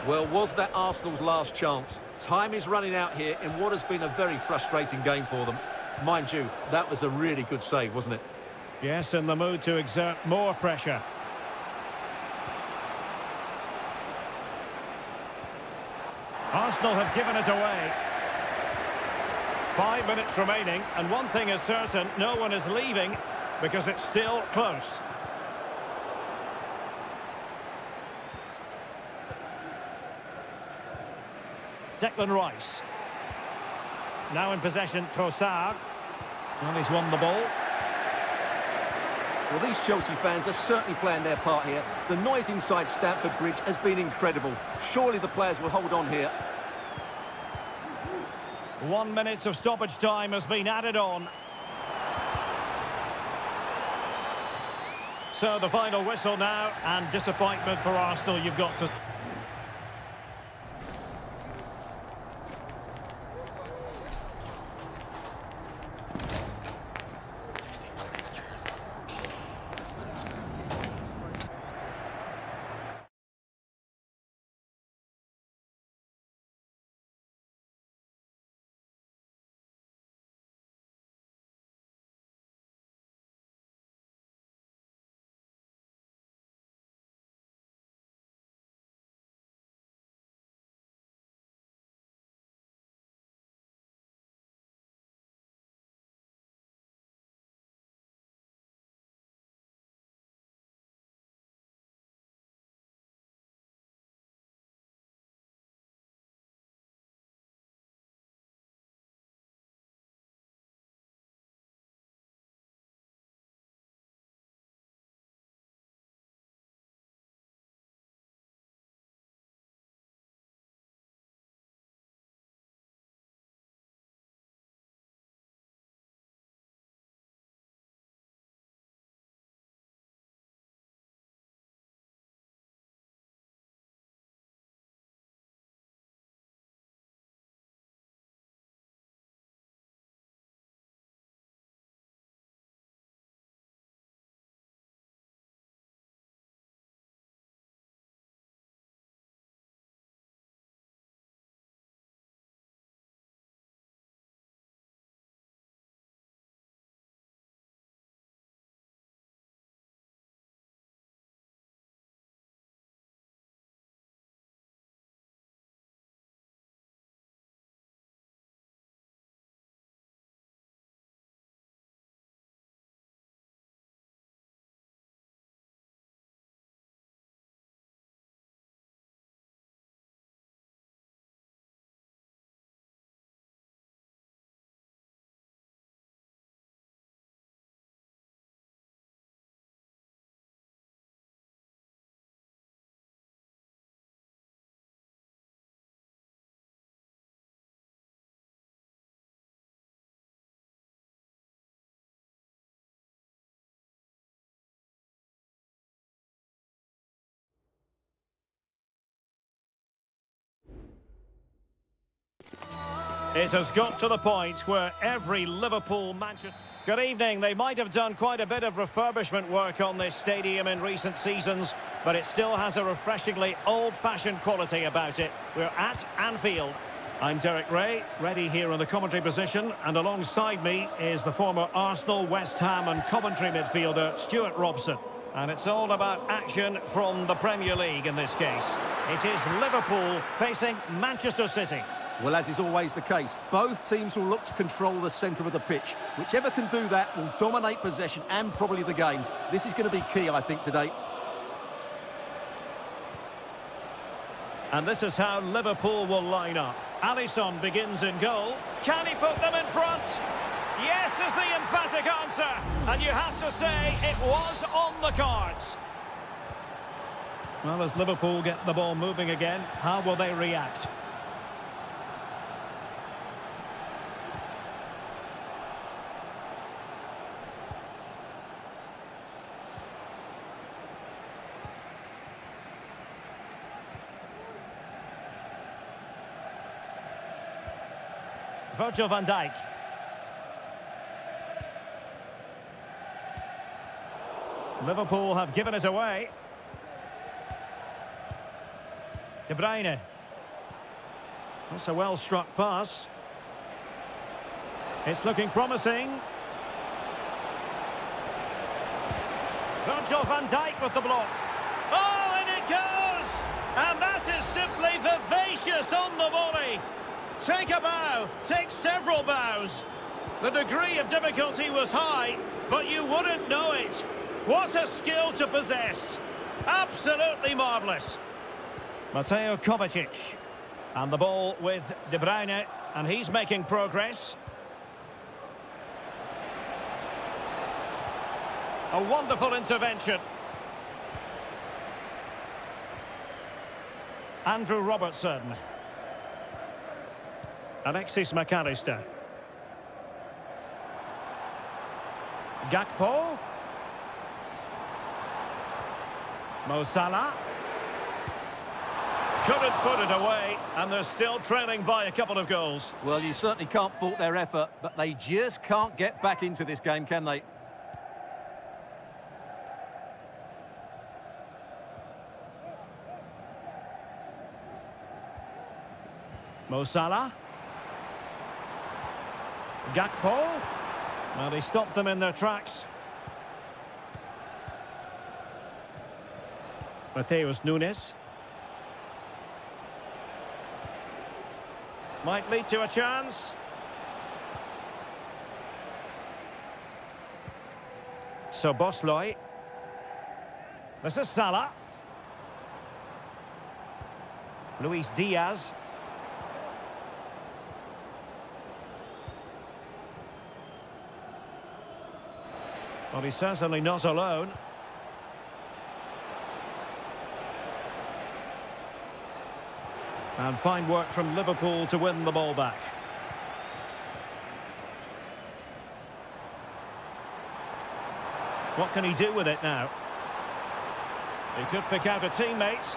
Well, was that Arsenal's last chance? Time is running out here in what has been a very frustrating game for them. Mind you, that was a really good save, wasn't it? Yes, in the mood to exert more pressure. Arsenal have given it away. 5 minutes remaining, and one thing is certain, no one is leaving because it's still close. Declan Rice. Now in possession, Trossard. Well, he's won the ball. Well, these Chelsea fans are certainly playing their part here. The noise inside Stamford Bridge has been incredible. Surely the players will hold on here. 1 minute of stoppage time has been added on. So the final whistle now, and disappointment for Arsenal, you've got to... It has got to the point where every Liverpool Manchester... Good evening. They might have done quite a bit of refurbishment work on this stadium in recent seasons, but it still has a refreshingly old-fashioned quality about it. We're at Anfield. I'm Derek Ray, ready here in the commentary position, and alongside me is the former Arsenal, West Ham and Coventry midfielder Stuart Robson. And it's all about action from the Premier League in this case. It is Liverpool facing Manchester City. Well, as is always the case, both teams will look to control the centre of the pitch. Whichever can do that will dominate possession and probably the game. This is going to be key, I think, today. And this is how Liverpool will line up. Alisson begins in goal. Can he put them in front? Yes is the emphatic answer. And you have to say it was on the cards. Well, as Liverpool get the ball moving again, how will they react? Virgil van Dijk. Liverpool have given it away. De Bruyne. That's a well-struck pass. It's looking promising. Virgil van Dijk with the block. Oh, and it goes! And that is simply vivacious on the volley. Take a bow, take several bows. The degree of difficulty was high, but you wouldn't know it. What a skill to possess. Absolutely marvellous. Mateo Kovacic. And the ball with De Bruyne, and he's making progress. A wonderful intervention. Andrew Robertson. Alexis McAllister. Gakpo. Mo Salah. Couldn't put it away, and they're still trailing by a couple of goals. Well, you certainly can't fault their effort, but they just can't get back into this game, can they? Mo Salah. Gakpo. Well, they stopped them in their tracks. Mateus Nunes. Might lead to a chance. So Bosley. This is Salah. Luis Diaz. Well, he's certainly not alone. And fine work from Liverpool to win the ball back. What can he do with it now? He could pick out a teammate.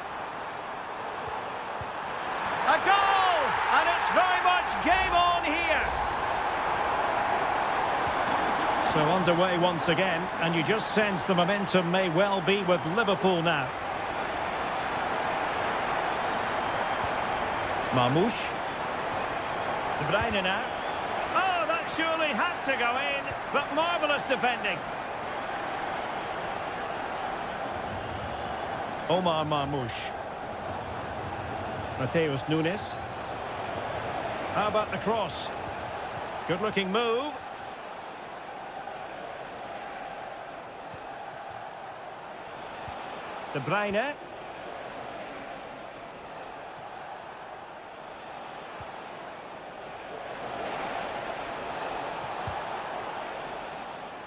A goal! And it's very much game on here. So underway once again, and you just sense the momentum may well be with Liverpool now. Marmoush. De Bruyne now. Oh, that surely had to go in, but marvellous defending. Omar Marmoush. Mateus Nunes. How about the cross? Good-looking move. De Bruyne.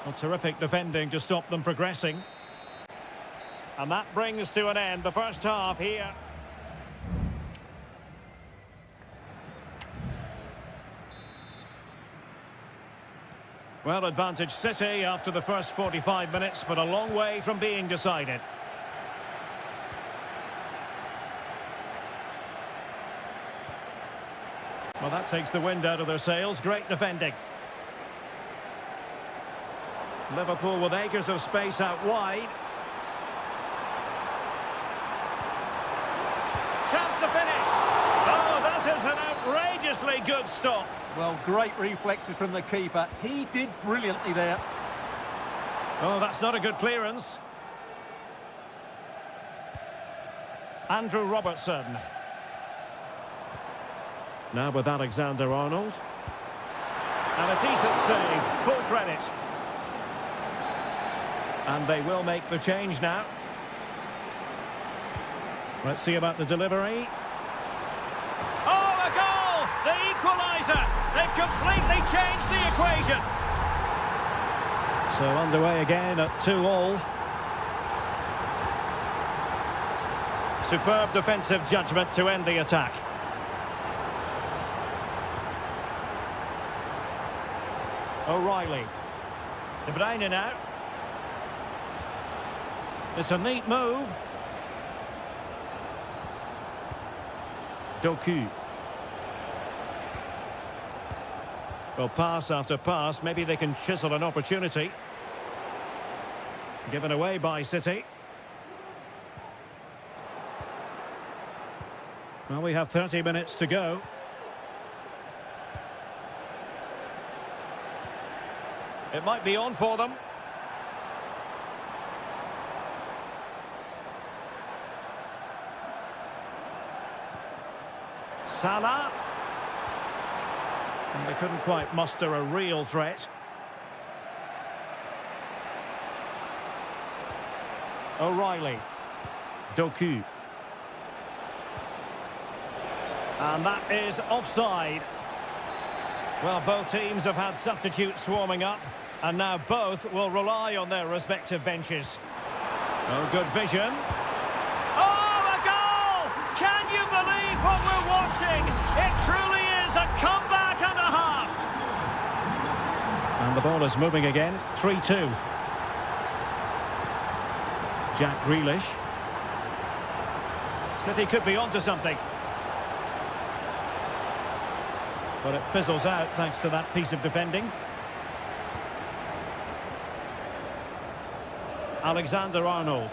Well, terrific defending to stop them progressing. And that brings to an end the first half here. Well, advantage City after the first 45 minutes, but a long way from being decided. Well, that takes the wind out of their sails. Great defending. Liverpool with acres of space out wide. Chance to finish. Oh, that is an outrageously good stop. Well, great reflexes from the keeper. He did brilliantly there. Oh, that's not a good clearance. Andrew Robertson. Now with Alexander-Arnold. And a decent save. Full credit. And they will make the change now. Let's see about the delivery. Oh, a goal! The equaliser! They've completely changed the equation. So underway again at 2-2. Superb defensive judgment to end the attack. O'Reilly. De Bruyne now. It's a neat move. Doku. Well, pass after pass, maybe they can chisel an opportunity. Given away by City. Well, we have 30 minutes to go. It might be on for them. Salah. And they couldn't quite muster a real threat. O'Reilly. Doku. And that is offside. Well, both teams have had substitutes warming up, and now both will rely on their respective benches. Oh, good vision. Oh, a goal! Can you believe what we're watching? It truly is a comeback and a half. And the ball is moving again. 3-2. Jack Grealish. City could be onto something. But it fizzles out thanks to that piece of defending. Alexander-Arnold.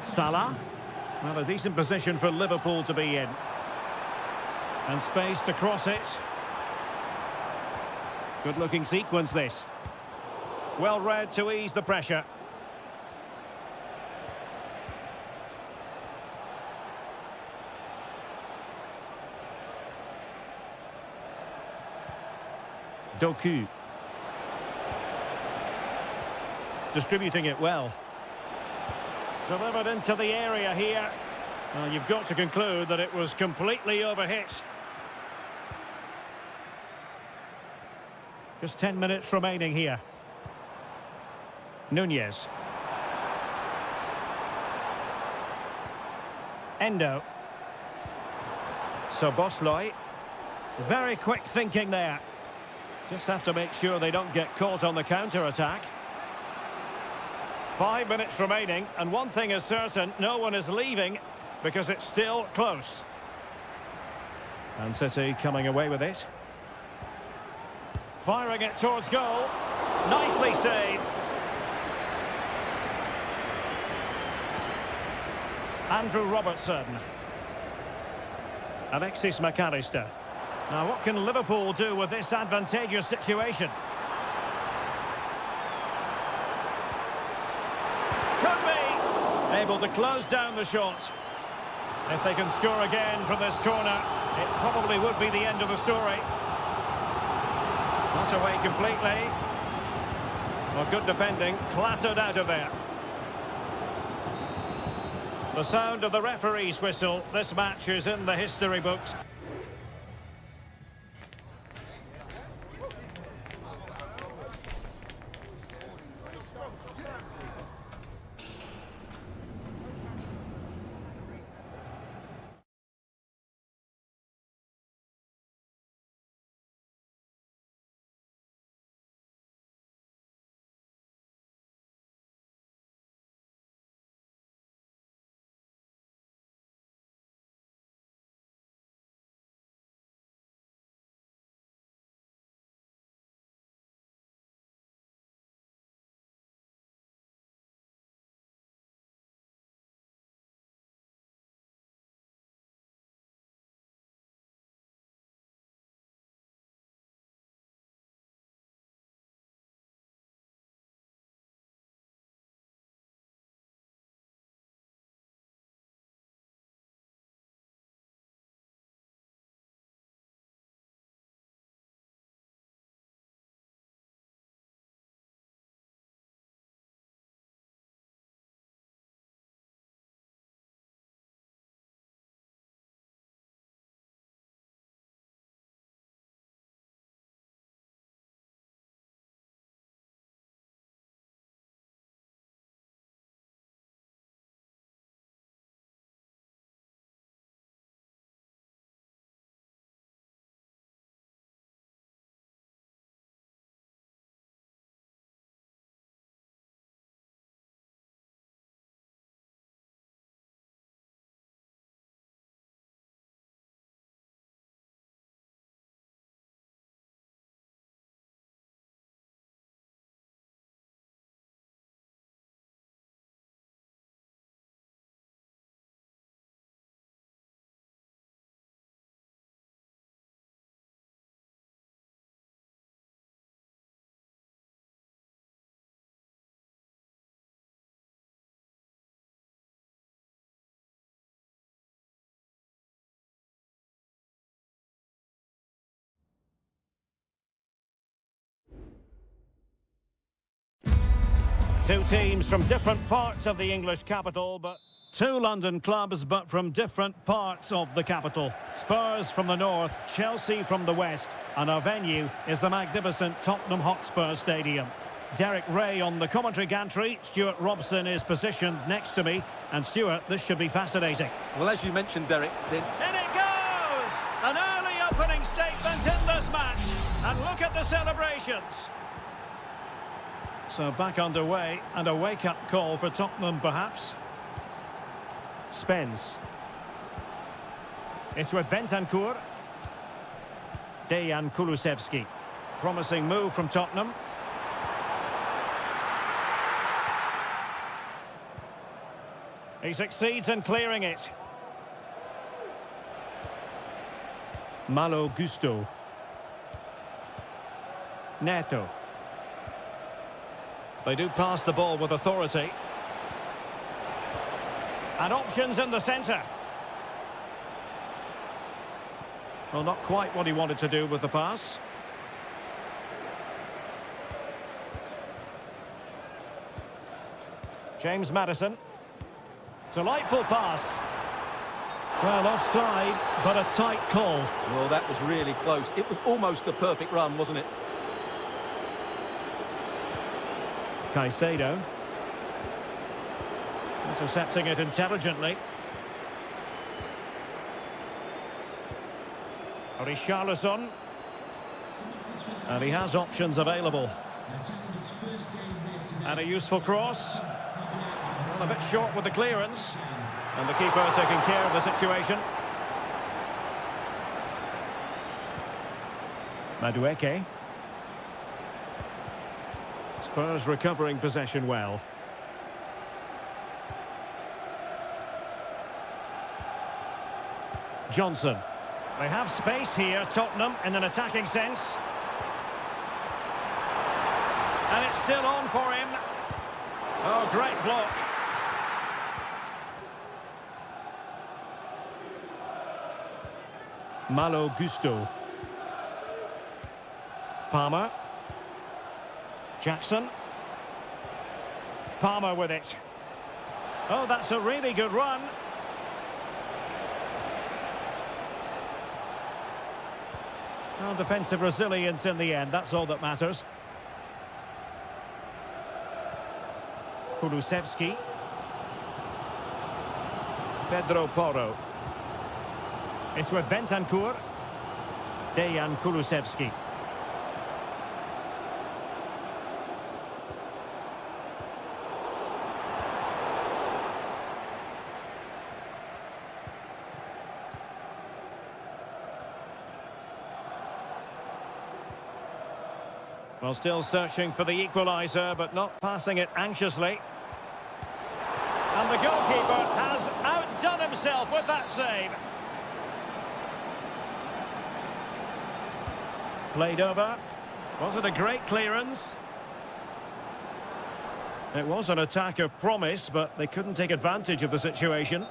Salah. Well, a decent position for Liverpool to be in. And space to cross it. Good-looking sequence, this. Well read to ease the pressure. Doku. Distributing it well. Delivered into the area here. Well, you've got to conclude that it was completely overhit. Just 10 minutes remaining here. Nunez. Endo. Szoboszlai. Very quick thinking there. Just have to make sure they don't get caught on the counter-attack. 5 minutes remaining, and one thing is certain, no one is leaving because it's still close. And City coming away with it. Firing it towards goal. Nicely saved. Andrew Robertson. Alexis McAllister. Now, what can Liverpool do with this advantageous situation? Could be able to close down the shot. If they can score again from this corner, it probably would be the end of the story. Not away completely. Well, good defending, clattered out of there. The sound of the referee's whistle. This match is in the history books. Two teams from different parts of the English capital, but two London clubs, but from different parts of the capital. Spurs from the north, Chelsea from the west, and our venue is the magnificent Tottenham Hotspur Stadium. Derek Ray on the commentary gantry. Stuart Robson is positioned next to me. And Stuart, this should be fascinating. Well, as you mentioned, Derek, then... In it goes! An early opening statement in this match. And look at the celebrations. So back underway, and a wake-up call for Tottenham, perhaps. Spence. It's with Bentancur. Dejan Kulusevski. Promising move from Tottenham. He succeeds in clearing it. Malo Gusto. Neto. They do pass the ball with authority. And options in the centre. Well, not quite what he wanted to do with the pass. James Maddison. Delightful pass. Well, offside, but a tight call. Well, that was really close. It was almost the perfect run, wasn't it? Caicedo. Intercepting it intelligently. Richarlison. And he has options available. And a useful cross. Well, a bit short with the clearance. And the keeper taking care of the situation. Madueke. Spurs recovering possession well. Johnson. They have space here, Tottenham, in an attacking sense. And it's still on for him. Oh, great block. Malo Gusto. Palmer. Jackson. Palmer with it. Oh, that's a really good run. Well, defensive resilience in the end, that's all that matters. Kulusevski. Pedro Porro. It's with Bentancur. Dejan Kulusevski. Well, still searching for the equaliser, but not passing it anxiously. And the goalkeeper has outdone himself with that save. Played over. Was it a great clearance? It was an attack of promise, but they couldn't take advantage of the situation.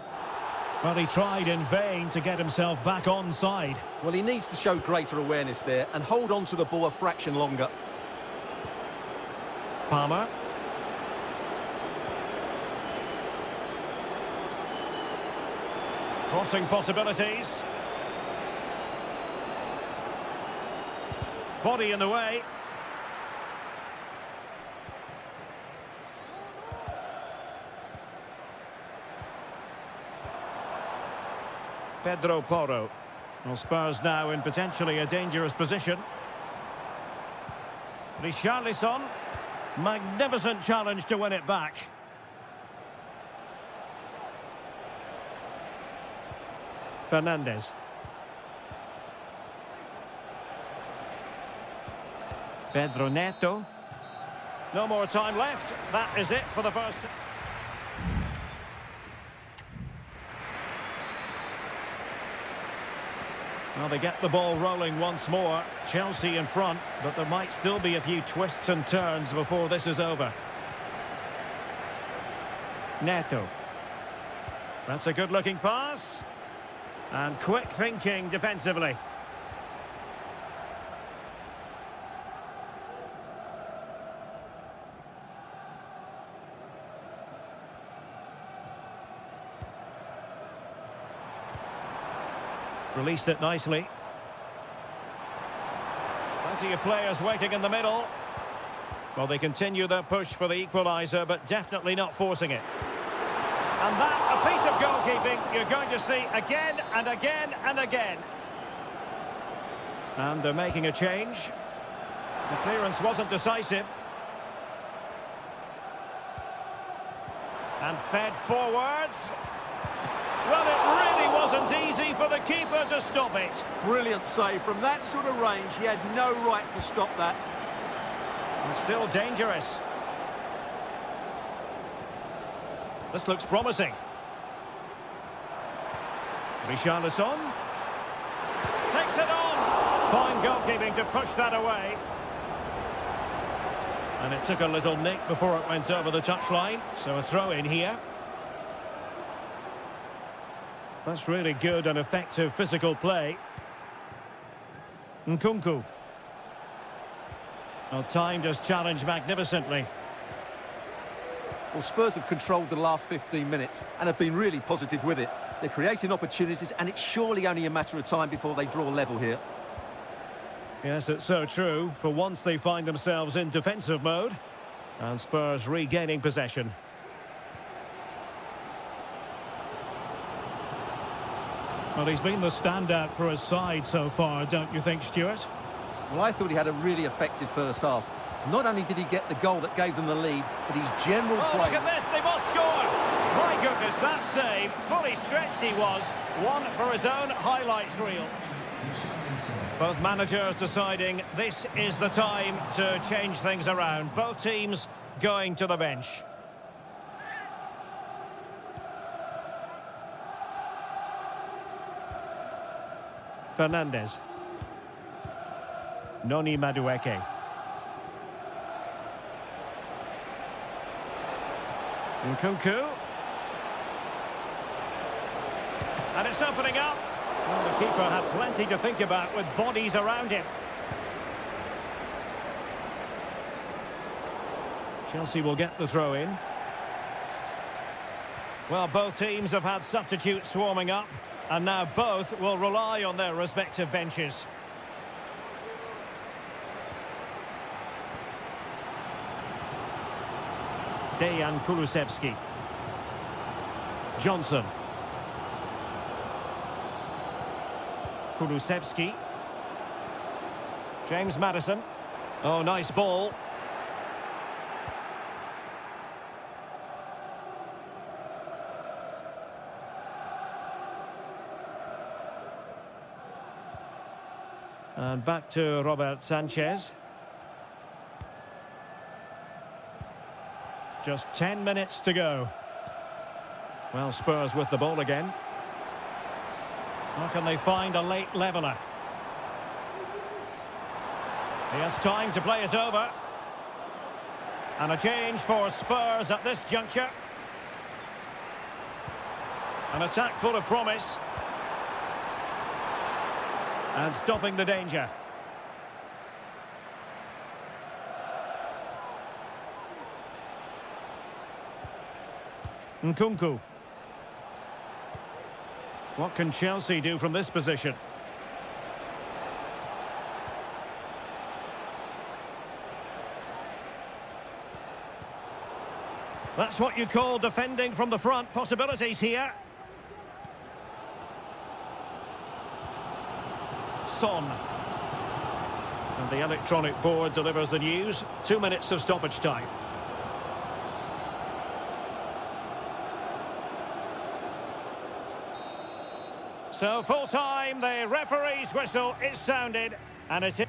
Well, he tried in vain to get himself back onside. Well, he needs to show greater awareness there and hold on to the ball a fraction longer. Palmer. Crossing possibilities. Body in the way. Pedro Porro. Well, Spurs now in potentially a dangerous position. Richarlison. Magnificent challenge to win it back. Fernandez. Pedro Neto. No more time left. That is it for the first. Well, they get the ball rolling once more. Chelsea in front, but there might still be a few twists and turns before this is over. Neto. That's a good-looking pass. And quick thinking defensively. Released it nicely. Plenty of players waiting in the middle. Well, they continue their push for the equaliser, but definitely not forcing it. And that, a piece of goalkeeping you're going to see again and again and again. And they're making a change. The clearance wasn't decisive. And fed forwards. Well, it really wasn't easy for the keeper to stop it. Brilliant save. From that sort of range, he had no right to stop that. And still dangerous. This looks promising. Richarlison takes it on. Fine goalkeeping to push that away. And it took a little nick before it went over the touchline. So a throw in here. That's really good and effective physical play. Nkunku. Well, timed his challenge magnificently. Well, Spurs have controlled the last 15 minutes and have been really positive with it. They're creating opportunities, and it's surely only a matter of time before they draw level here. Yes, it's so true. For once they find themselves in defensive mode. And Spurs regaining possession. Well, he's been the standout for his side so far, don't you think, Stuart? Well, I thought he had a really effective first half. Not only did he get the goal that gave them the lead, but his general Oh, play... look at this, they must score! My goodness, that save, fully stretched he was. One for his own highlights reel. Both managers deciding this is the time to change things around. Both teams going to the bench. Fernandez. Noni Madueke. Nkunku. And it's opening up. Well, the keeper had plenty to think about with bodies around him. Chelsea will get the throw in. Well, both teams have had substitutes swarming up, and now both will rely on their respective benches. Dejan Kulusevski. Johnson. Kulusevski. James Maddison. Oh, nice ball. And back to Robert Sanchez. Just 10 minutes to go. Well, Spurs with the ball again. How can they find a late leveller? He has time to play it over. And a change for Spurs at this juncture. An attack full of promise. And stopping the danger. Nkunku. What can Chelsea do from this position? That's what you call defending from the front. Possibilities here. Son. And the electronic board delivers the news. 2 minutes of stoppage time. So full time, the referee's whistle is sounded, and it is...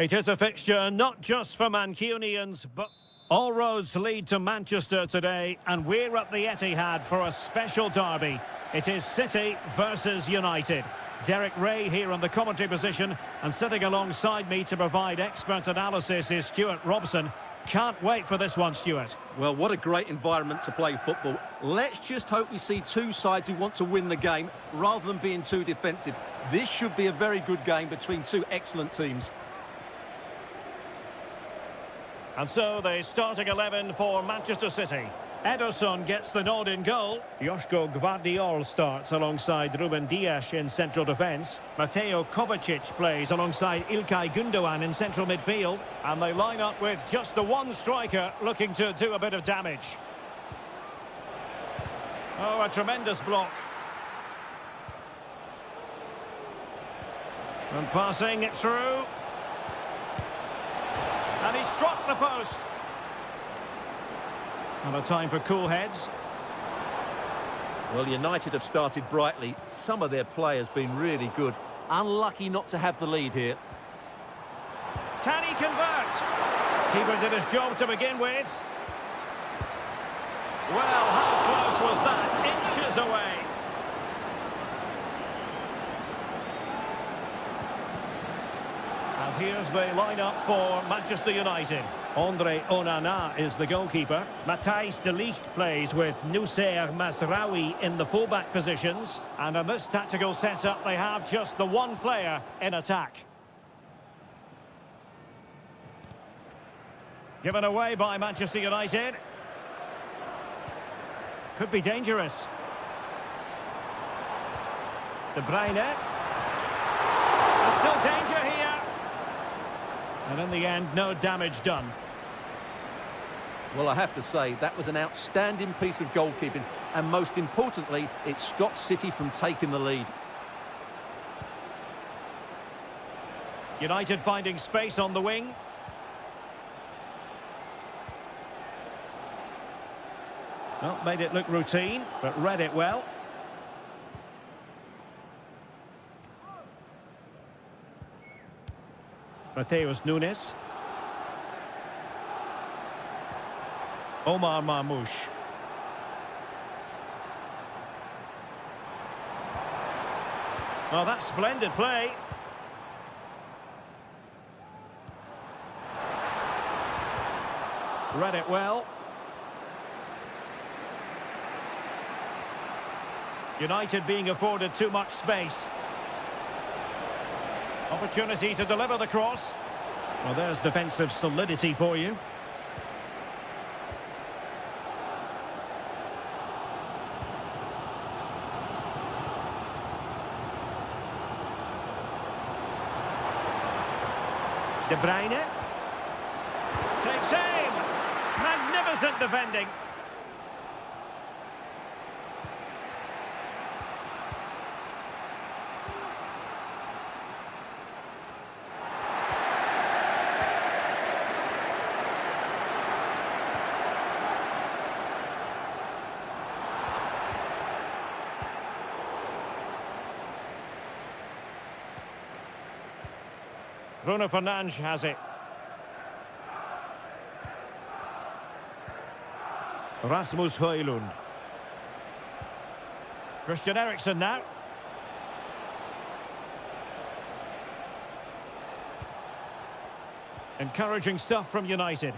It is a fixture not just for Mancunians, but all roads lead to Manchester today, and we're at the Etihad for a special derby. It is City versus United. Derek Ray here in the commentary position, and sitting alongside me to provide expert analysis is Stuart Robson. Can't wait for this one, Stuart. Well, what a great environment to play football. Let's just hope we see two sides who want to win the game rather than being too defensive. This should be a very good game between two excellent teams. And so the starting 11 for Manchester City. Ederson gets the nod in goal. Joško Gvardiol starts alongside Ruben Dias in central defence. Mateo Kovacic plays alongside Ilkay Gundogan in central midfield. And they line up with just the one striker looking to do a bit of damage. Oh, a tremendous block. And passing it through. And he struck the post. And a time for cool heads. Well, United have started brightly. Some of their players been really good. Unlucky not to have the lead here. Can he convert? Keeper did his job to begin with. Well, how close was that? Inches away. And here's the lineup for Manchester United. Andre Onana is the goalkeeper. Matthijs de Ligt plays with Noussair Mazraoui in the fullback positions. And in this tactical setup, they have just the one player in attack. Given away by Manchester United. Could be dangerous. De Bruyne. There's still danger here. And in the end, no damage done. Well, I have to say, that was an outstanding piece of goalkeeping. And most importantly, it stopped City from taking the lead. United finding space on the wing. Well, made it look routine, but read it well. Mateus Nunes. Omar Marmoush. Well, that's splendid play. Read it well. United being afforded too much space. Opportunity to deliver the cross. Well, there's defensive solidity for you. De Bruyne. Takes aim. Magnificent defending. Bruno Fernandes has it. Rasmus Højlund. Christian Eriksen now. Encouraging stuff from United.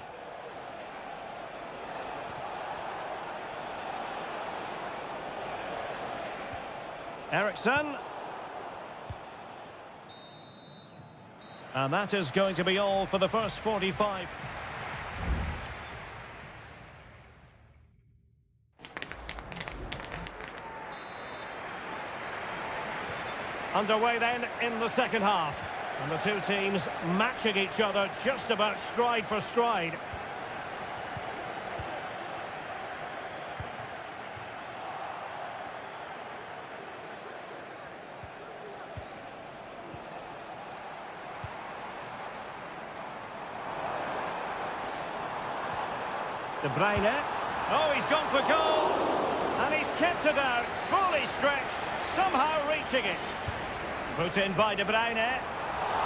Eriksen. And that is going to be all for the first 45. Underway then in the second half. And the two teams matching each other just about stride for stride. De Bruyne. Oh, he's gone for goal. And he's kept it out, fully stretched, somehow reaching it. Put in by De Bruyne.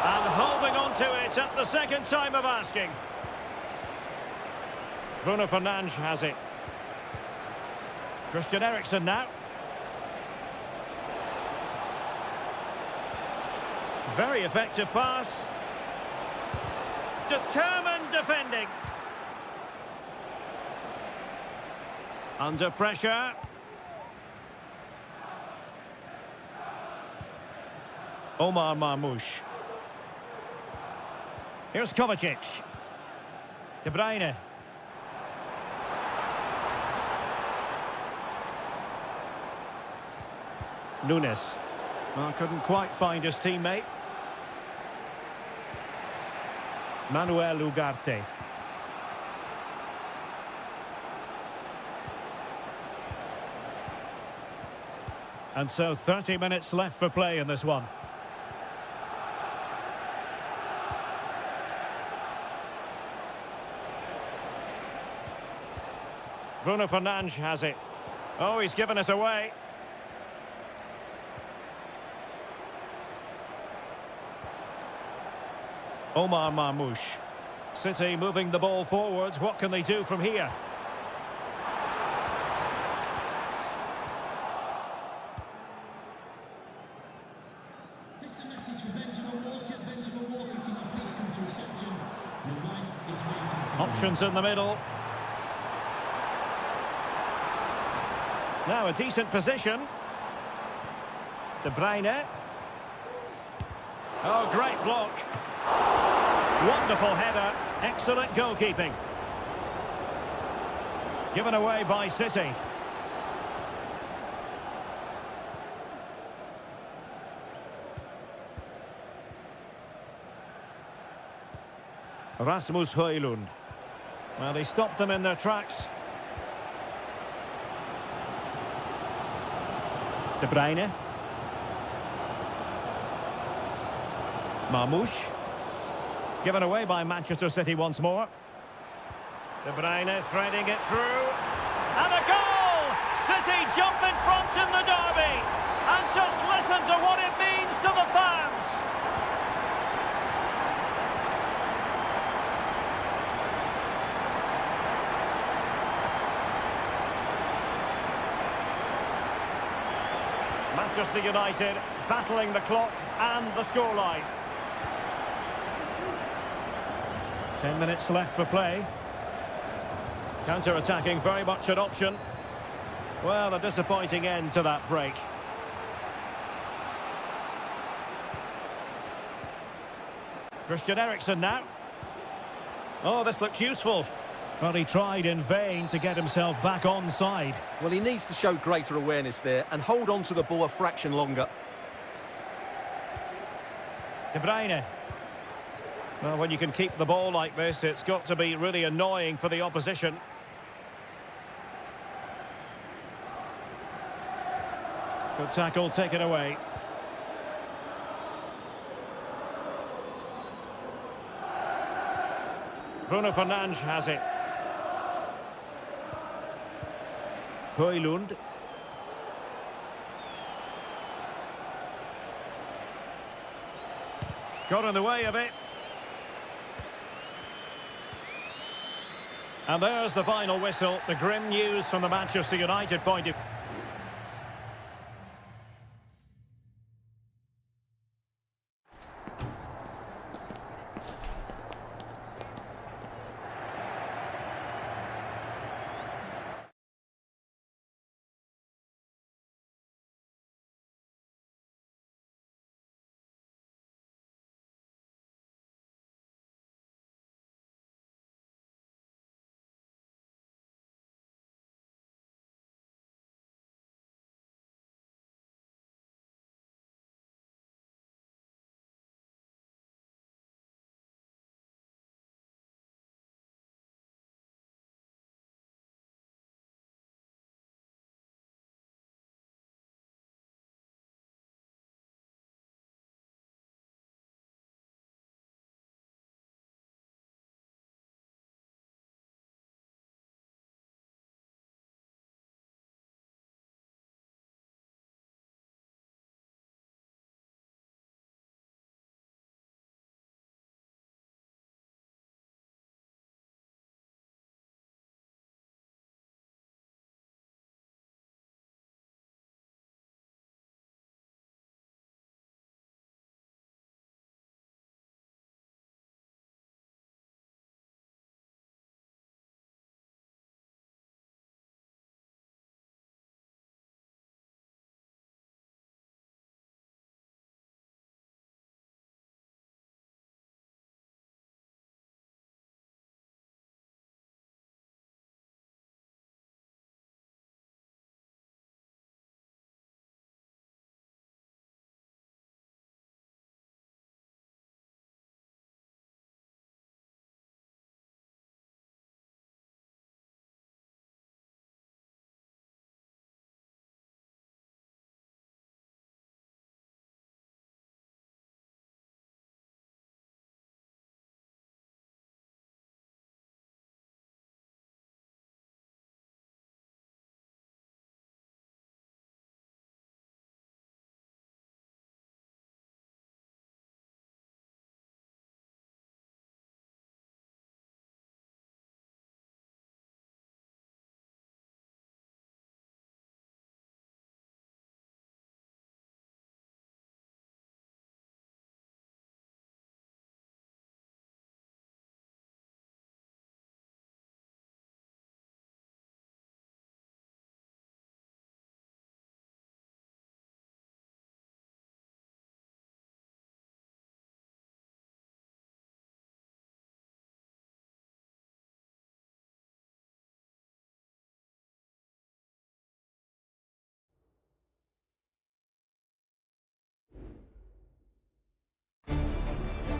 And holding on to it at the second time of asking. Bruno Fernandes has it. Christian Eriksen now. Very effective pass. Determined defending. Under pressure. Omar Marmoush. Here's Kovacic. De Bruyne. Nunes. Well, couldn't quite find his teammate. Manuel Ugarte. And so 30 minutes left for play in this one. Bruno Fernandes has it. Oh, he's given us away. Omar Marmoush. City moving the ball forwards. What can they do from here? This is a message for Benjamin Walker. Benjamin Walker, can you please come to reception? Your wife is waiting for you. Options in the middle. Now a decent position. De Bruyne. Oh, great block. Wonderful header. Excellent goalkeeping. Given away by City. Rasmus Højlund. Well, they stopped them in their tracks. De Bruyne. Marmoush. Given away by Manchester City once more. De Bruyne threading it through. And a goal! City jump in front in the derby. And just listen to what it means to the fans. Manchester United battling the clock and the scoreline. 10 minutes left for play. Counter-attacking, very much an option. Well, a disappointing end to that break. Christian Eriksen now. Oh, this looks useful. But he tried in vain to get himself back onside. Well, he needs to show greater awareness there and hold on to the ball a fraction longer. De Bruyne. Well, when you can keep the ball like this, it's got to be really annoying for the opposition. Good tackle, taken away. Bruno Fernandes has it. Højlund. Got in the way of it. And there's the final whistle. The grim news from the Manchester United point of view.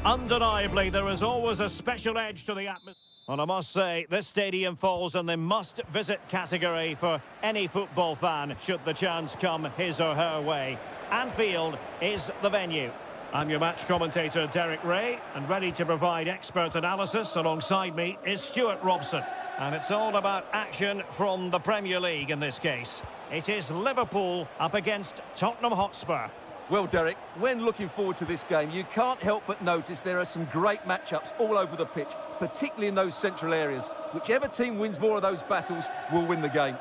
Undeniably, there is always a special edge to the atmosphere. And I must say, this stadium falls in the must-visit category for any football fan, should the chance come his or her way. Anfield is the venue. I'm your match commentator, Derek Ray, and ready to provide expert analysis alongside me is Stuart Robson. And it's all about action from the Premier League in this case. It is Liverpool up against Tottenham Hotspur. Well, Derek, when looking forward to this game, you can't help but notice there are some great matchups all over the pitch, particularly in those central areas. Whichever team wins more of those battles will win the game.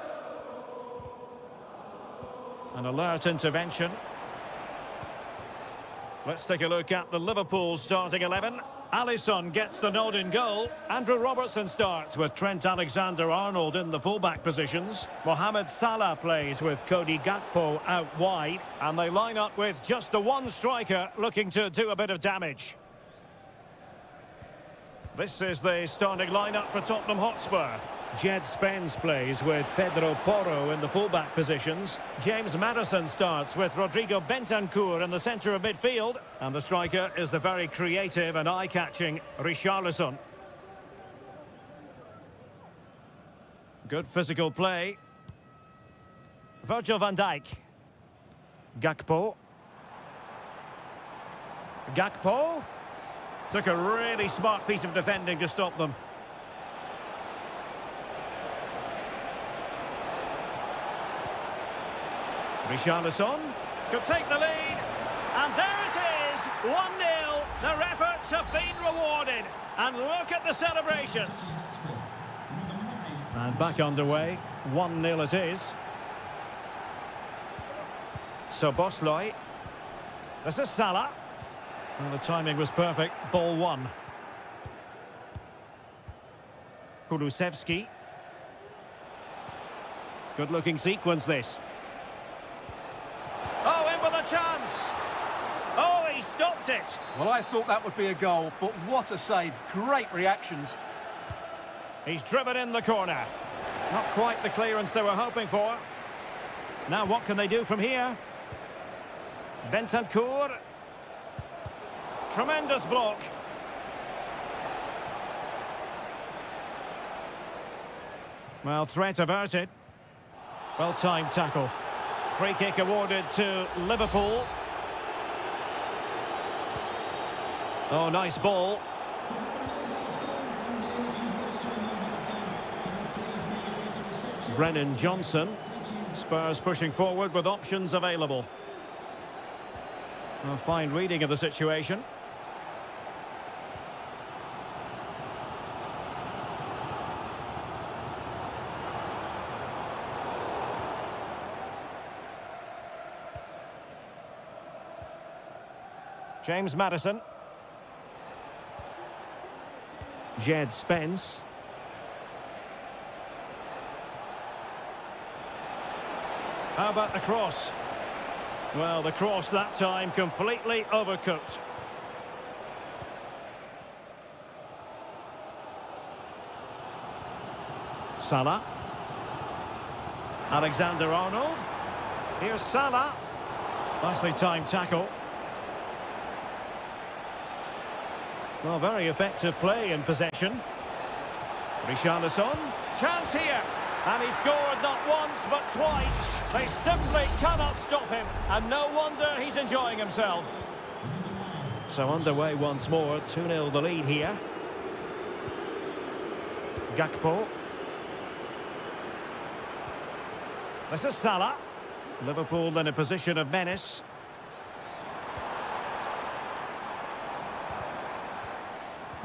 An alert intervention. Let's take a look at the Liverpool starting 11. Alisson gets the nod in goal. Andrew Robertson starts with Trent Alexander-Arnold in the fullback positions. Mohamed Salah plays with Cody Gakpo out wide. And they line up with just the one striker looking to do a bit of damage. This is the starting lineup for Tottenham Hotspur. Jed Spence plays with Pedro Porro in the fullback positions. James Maddison starts with Rodrigo Bentancur in the centre of midfield. And the striker is the very creative and eye-catching Richarlison. Good physical play. Virgil van Dijk. Gakpo. Gakpo. Took a really smart piece of defending to stop them. Richarlison could take the lead, and there it is, 1-0. Their efforts have been rewarded, and look at the celebrations. And back underway, 1-0 it is. Soboslai. This is Salah. Well, the timing was perfect, ball one. Kulusevski. Good-looking sequence, this. Oh, in with a chance. Oh, he stopped it. Well, I thought that would be a goal, but what a save. Great reactions. He's driven in the corner. Not quite the clearance they were hoping for. Now what can they do from here? Bentancur. Tremendous block. Well, threat averted. Well-timed tackle. Free kick awarded to Liverpool. Oh, nice ball. Brennan Johnson. Spurs pushing forward with options available. A fine reading of the situation. James Maddison. Jed Spence. How about the cross? Well, the cross that time completely overcooked. Salah. Alexander-Arnold. Here's Salah. Nicely timed tackle. Well, very effective play in possession. Richarlison. Chance here. And he scored not once, but twice. They simply cannot stop him. And no wonder he's enjoying himself. So underway once more. 2-0 the lead here. Gakpo. This is Salah. Liverpool in a position of menace.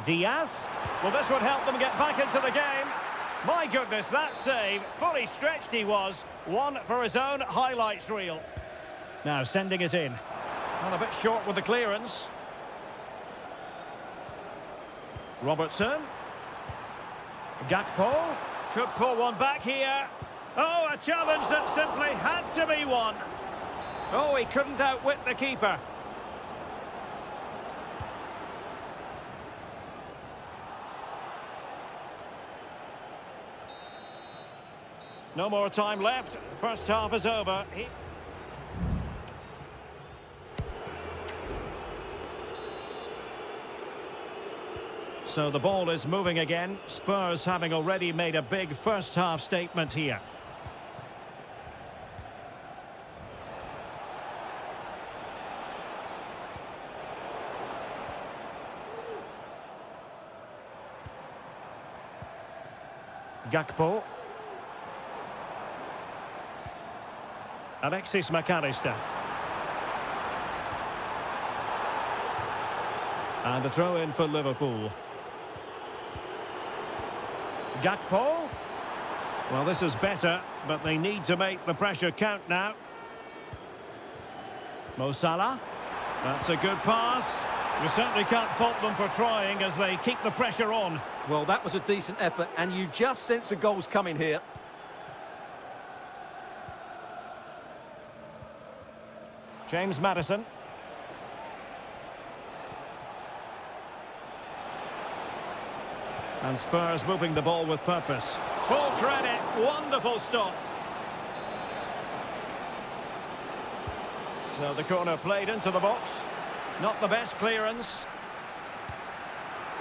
Diaz. Well, this would help them get back into the game. My goodness, that save. Fully stretched he was. One for his own highlights reel. Now sending it in. Well, a bit short with the clearance. Robertson. Gakpo. Could pull one back here. Oh, a challenge that simply had to be won. Oh, he couldn't outwit the keeper. No more time left. First half is over. So the ball is moving again. Spurs having already made a big first-half statement here. Gakpo. Alexis McAllister. And a throw in for Liverpool. Gakpo. Well, this is better, but they need to make the pressure count now. Mo Salah. That's a good pass. You certainly can't fault them for trying as they keep the pressure on. Well, that was a decent effort, and you just sense a goal's coming here. James Maddison. And Spurs moving the ball with purpose. Full credit, wonderful stop. So the corner played into the box. Not the best clearance.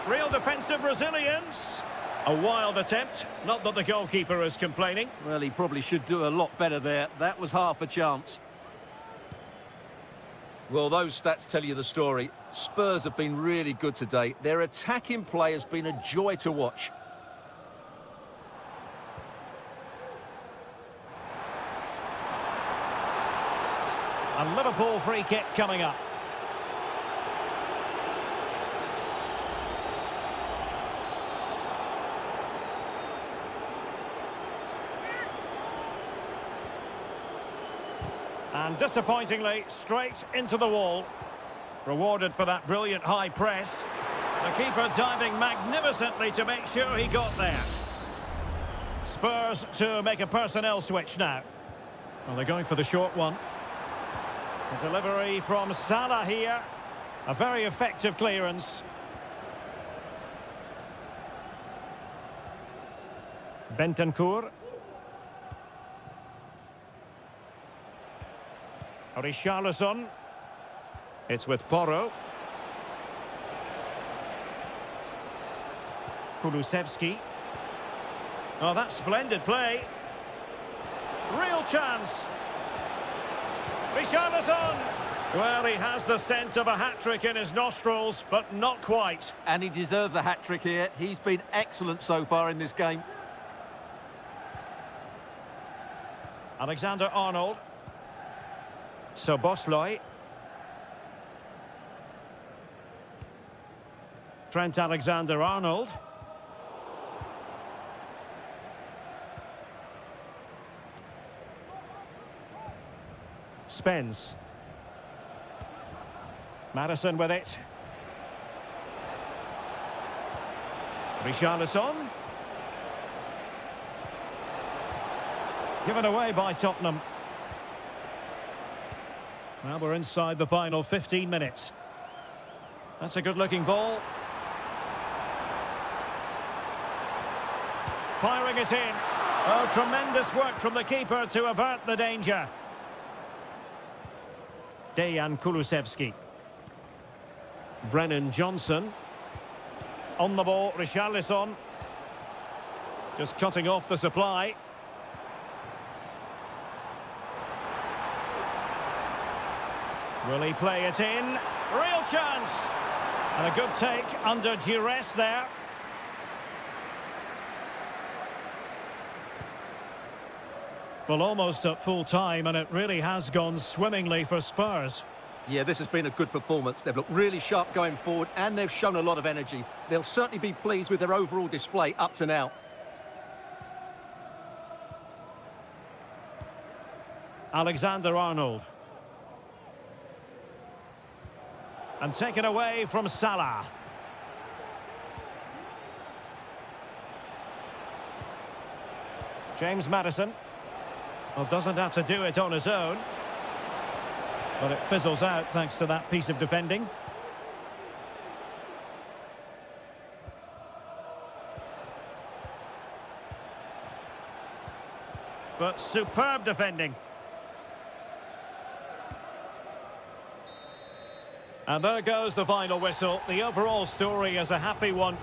Real defensive resilience. A wild attempt. Not that the goalkeeper is complaining. Well, he probably should do a lot better there. That was half a chance. Well, those stats tell you the story. Spurs have been really good today. Their attacking play has been a joy to watch. A Liverpool free kick coming up. And disappointingly, straight into the wall. Rewarded for that brilliant high press. The keeper diving magnificently to make sure he got there. Spurs to make a personnel switch now. Well, they're going for the short one. A delivery from Salah here. A very effective clearance. Bentancur. Richarlison. It's with Porro. Kulusevski. Oh, that's splendid play. Real chance. Richarlison. Well, he has the scent of a hat-trick in his nostrils, but not quite. And he deserves a hat-trick here. He's been excellent so far in this game. Alexander-Arnold. Szoboszlai. Trent Alexander-Arnold. Spence. Maddison with it. Richarlison. Given away by Tottenham. Well, we're inside the final 15 minutes. That's a good-looking ball. Firing it in. Oh, tremendous work from the keeper to avert the danger. Dejan Kulusevski. Brennan Johnson. On the ball, Richarlison. Just cutting off the supply. Will he play it in? Real chance! And a good take under duress there. Well, almost at full time, and it really has gone swimmingly for Spurs. Yeah, this has been a good performance. They've looked really sharp going forward, and they've shown a lot of energy. They'll certainly be pleased with their overall display up to now. Alexander-Arnold. And taken away from Salah. James Maddison. Well, doesn't have to do it on his own. But it fizzles out thanks to that piece of defending. But superb defending. And there goes the final whistle. The overall story is a happy one.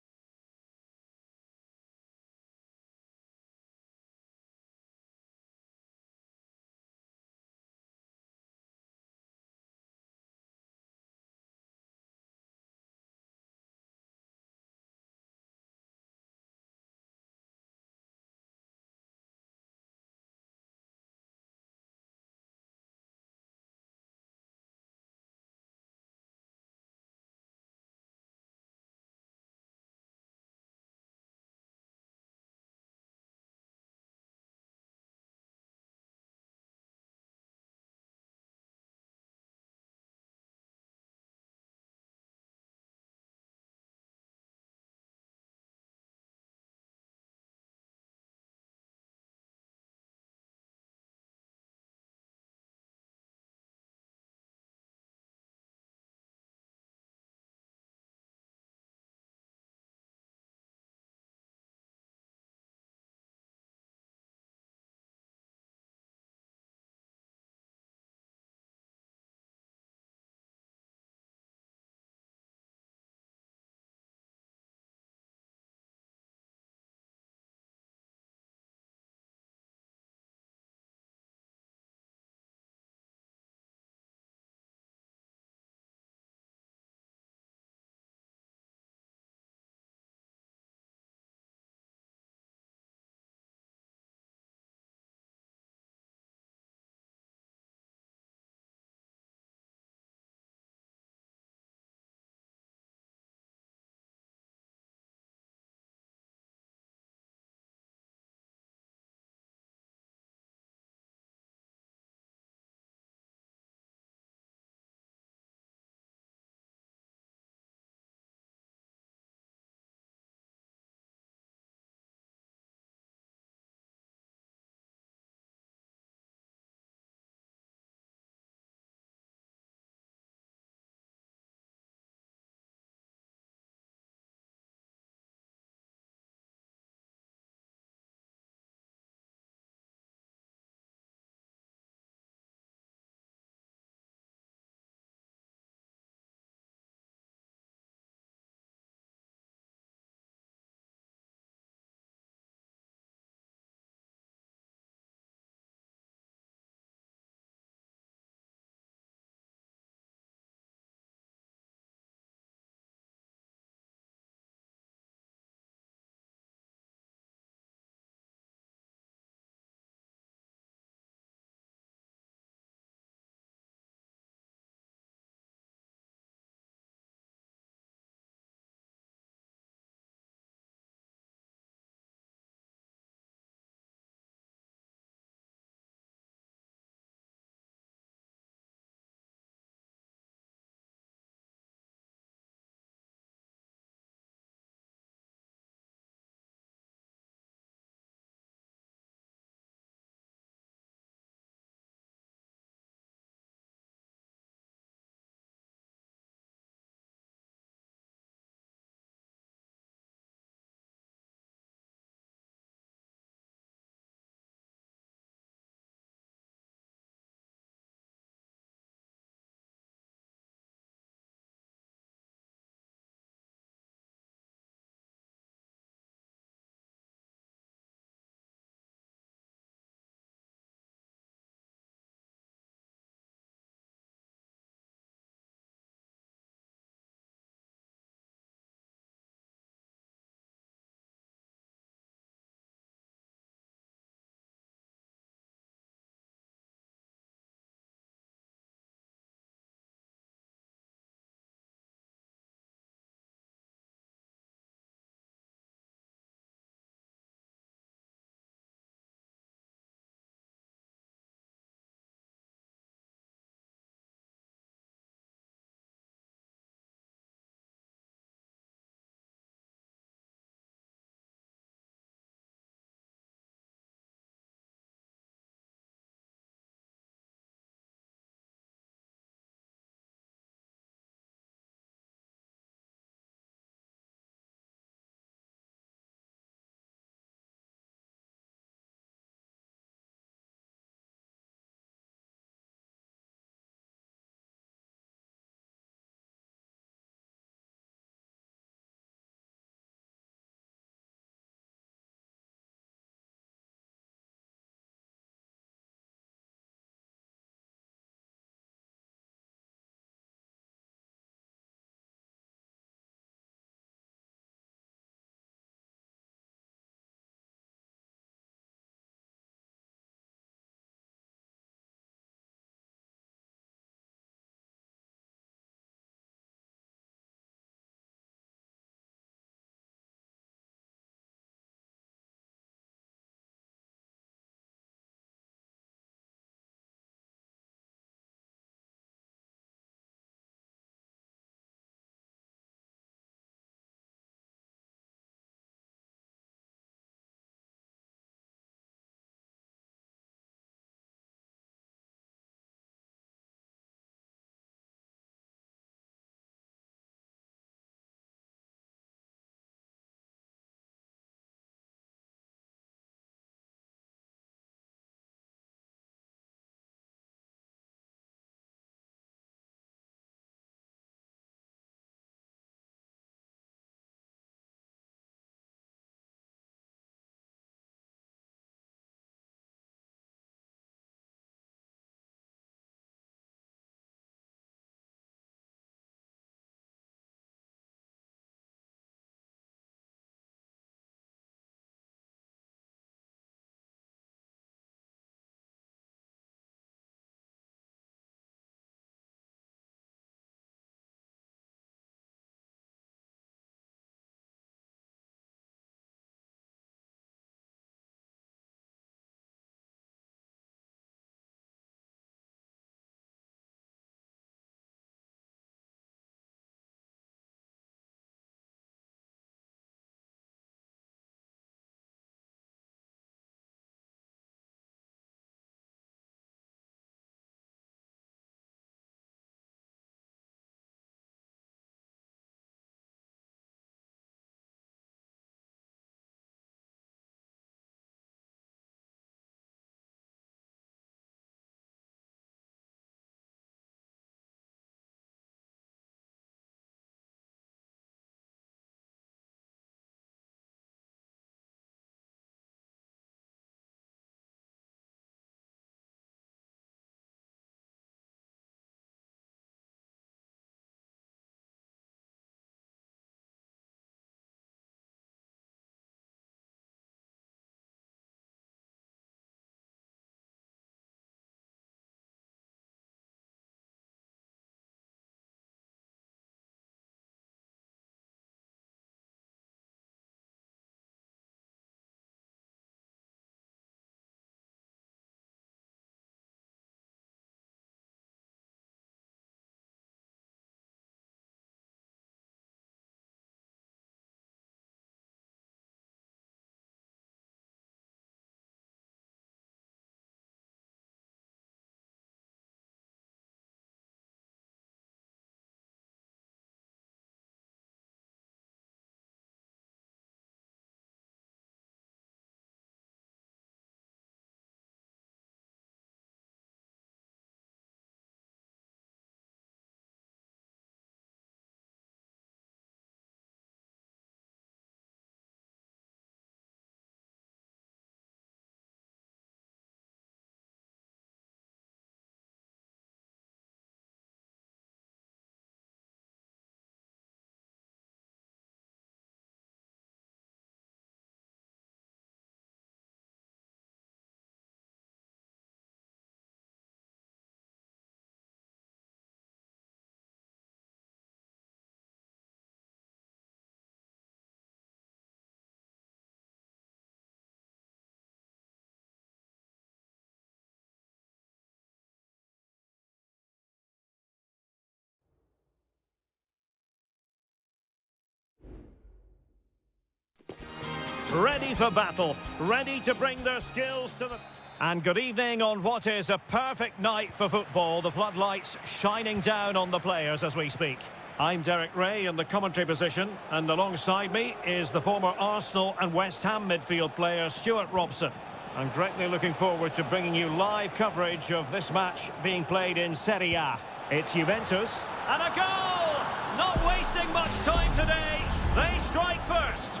ready for battle, ready to bring their skills to the... And good evening on what is a perfect night for football. The floodlights shining down on the players as we speak. I'm Derek Ray in the commentary position, and alongside me is the former Arsenal and West Ham midfield player Stuart Robson. I'm greatly looking forward to bringing you live coverage of this match being played in Seria. It's Juventus, and a goal! Not wasting much time today. They strike first.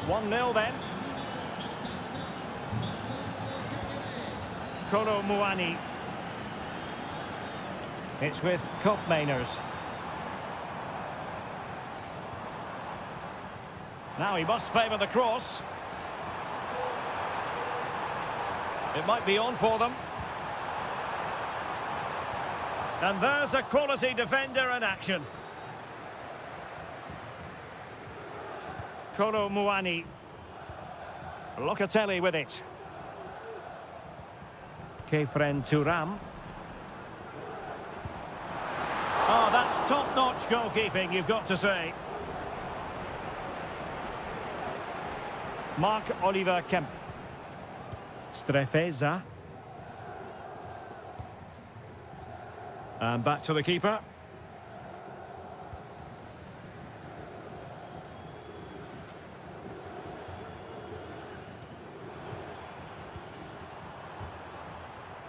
1-0 then. Kolo Muani. It's with Koopmeiners. Now he must favour the cross. It might be on for them. And there's a quality defender in action. Kolo Muani. Locatelli with it. Kefren Turam. Oh, that's top-notch goalkeeping, you've got to say. Marc-Oliver Kempf. Strefeza. And back to the keeper.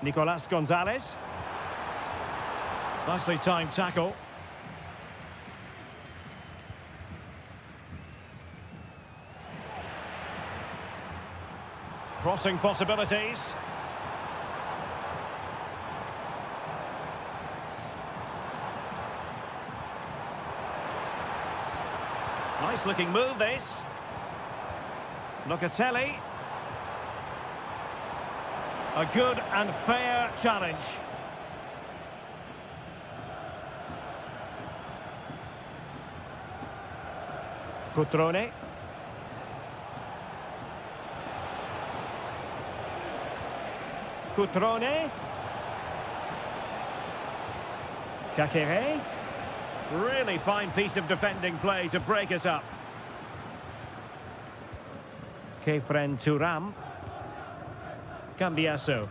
Nicolas Gonzalez. Nicely timed tackle. Crossing possibilities. Nice looking move this. Locatelli. A good and fair challenge. Cutrone. Cutrone. Kakere. Really fine piece of defending play to break us up. Kefren Turam. Cambiasso.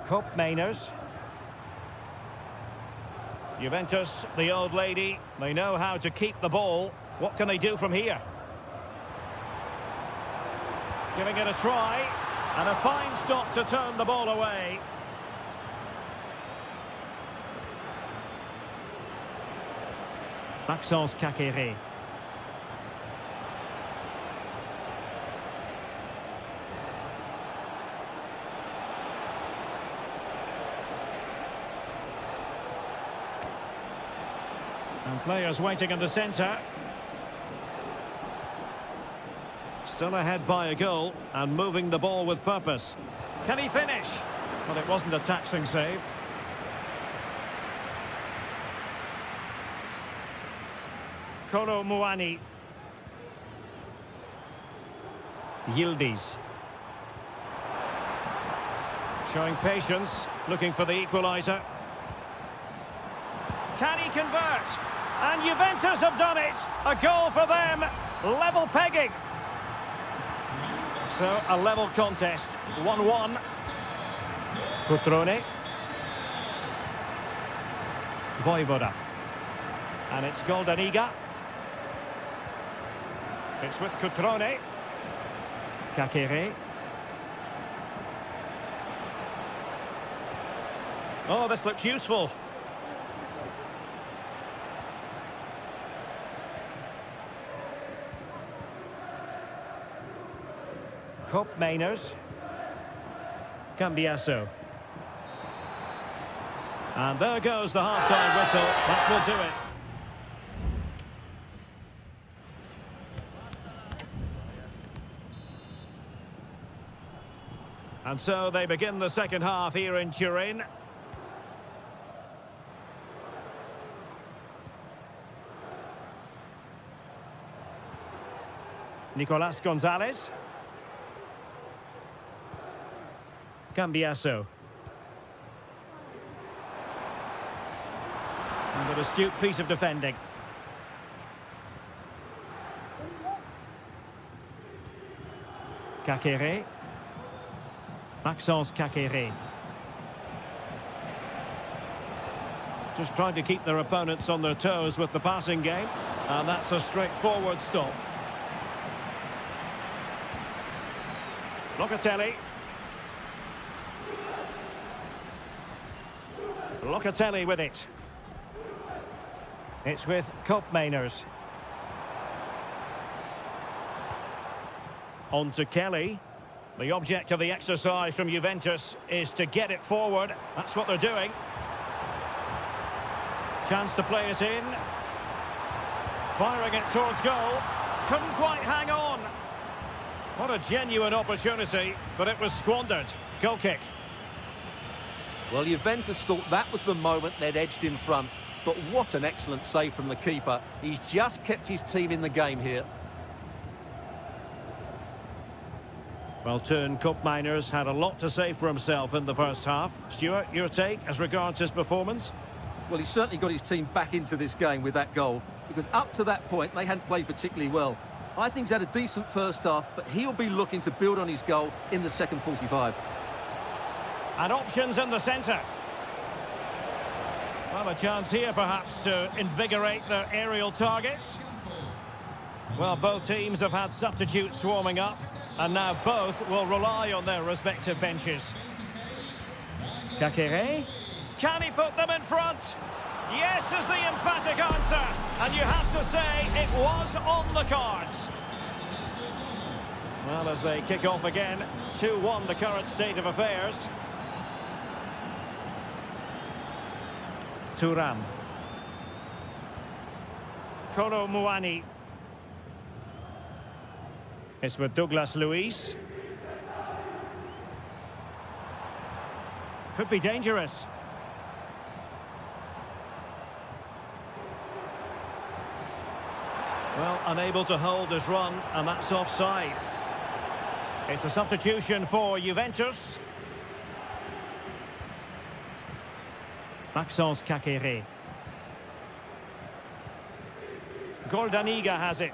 Koopmeiners. Juventus, the old lady, they know how to keep the ball. What can they do from here? Giving it a try, and a fine stop to turn the ball away. Maxence Kakere. And players waiting in the centre. Still ahead by a goal and moving the ball with purpose. Can he finish? Well, it wasn't a taxing save. Kolo Muani. Yildiz. Showing patience, looking for the equaliser. Can he convert? And Juventus have done it. A goal for them. Level pegging. So, a level contest. 1-1. Cutrone. Vojvoda. And it's Goldaniga. It's with Cutrone. Kakere. Oh, this looks useful. Koopmeiners. Cambiasso. And there goes the half-time whistle. That will do it. And so they begin the second half here in Turin. Nicolas Gonzalez. Cambiasso. And an astute piece of defending. Kakere. Maxence Kakere. Just trying to keep their opponents on their toes with the passing game. And that's a straightforward stop. Locatelli. Locatelli with it. It's with Koopmeiners. On to Kelly. The object of the exercise from Juventus is to get it forward. That's what they're doing. Chance to play it in. Firing it towards goal. Couldn't quite hang on. What a genuine opportunity, but it was squandered. Goal kick. Well, Juventus thought that was the moment they'd edged in front. But what an excellent save from the keeper. He's just kept his team in the game here. Well, Teun Koopmeiners had a lot to say for himself in the first half. Stuart, your take as regards his performance? Well, he certainly got his team back into this game with that goal, because up to that point, they hadn't played particularly well. I think he's had a decent first half, but he'll be looking to build on his goal in the second 45. And options in the centre. Well, a chance here, perhaps, to invigorate their aerial targets. Well, both teams have had substitutes swarming up, and now both will rely on their respective benches. Kakere. Can he put them in front? Yes is the emphatic answer. And you have to say it was on the cards. Well, as they kick off again, 2-1 the current state of affairs. Thuram. Kolo Muani. It's with Douglas Luiz. Could be dangerous. Well, unable to hold his run, and that's offside. It's a substitution for Juventus. Maxence Kakere. Goldaniga has it.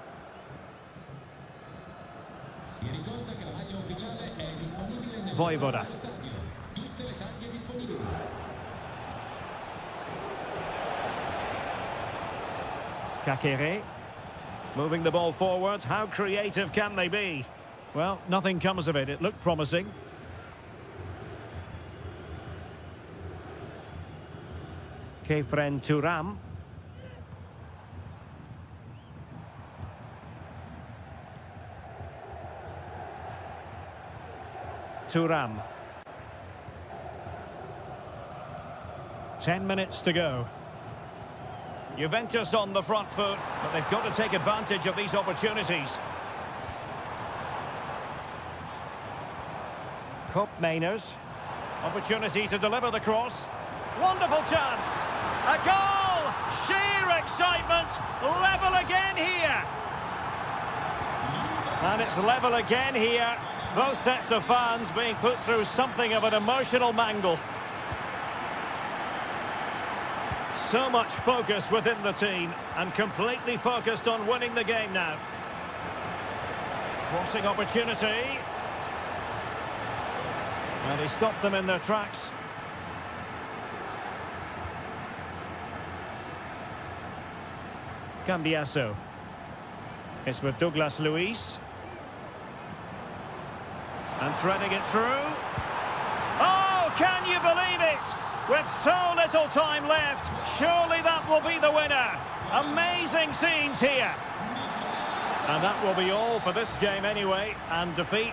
Si ricorda che la maglia ufficiale è disponibile nel Voivoda. stadio. Tutte le taglie disponibili. Kakere. Moving the ball forward. How creative can they be? Well, nothing comes of it. It looked promising. Kefren Thuram. Thuram. 10 minutes to go. Juventus on the front foot, but they've got to take advantage of these opportunities. Koopmeiners. Opportunity to deliver the cross. Wonderful chance. A goal! Sheer excitement. Level again here. And it's level again here. Both sets of fans being put through something of an emotional mangle. So much focus within the team, and completely focused on winning the game now. Crossing opportunity. And he stopped them in their tracks. Cambiasso. It's with Douglas Luiz. And threading it through. Oh, can you believe it? With so little time left, surely that will be the winner. Amazing scenes here. And that will be all for this game anyway, and defeat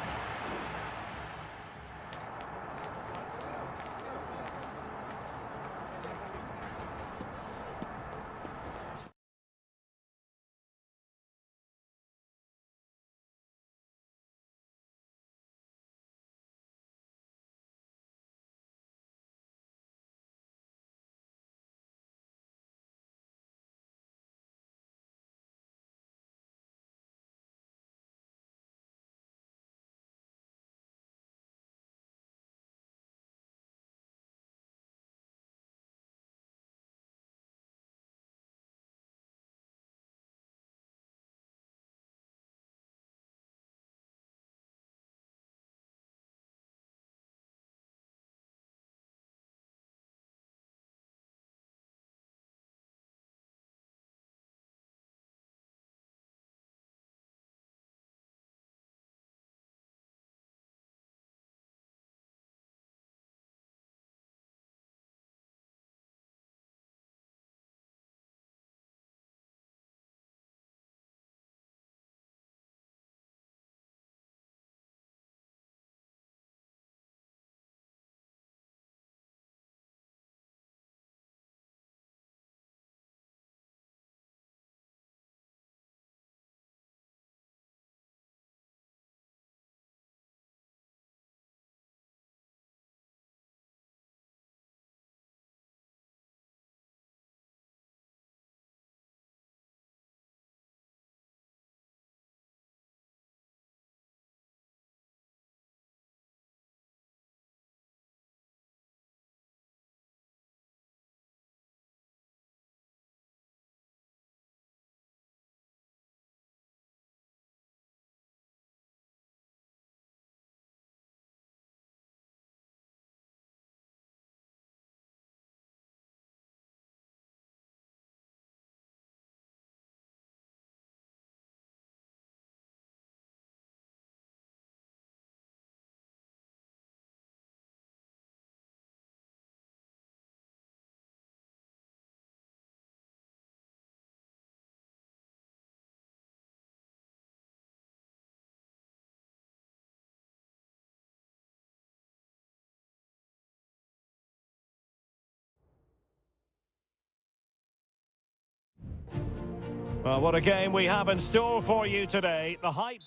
Well, what a game we have in store for you today. The hype.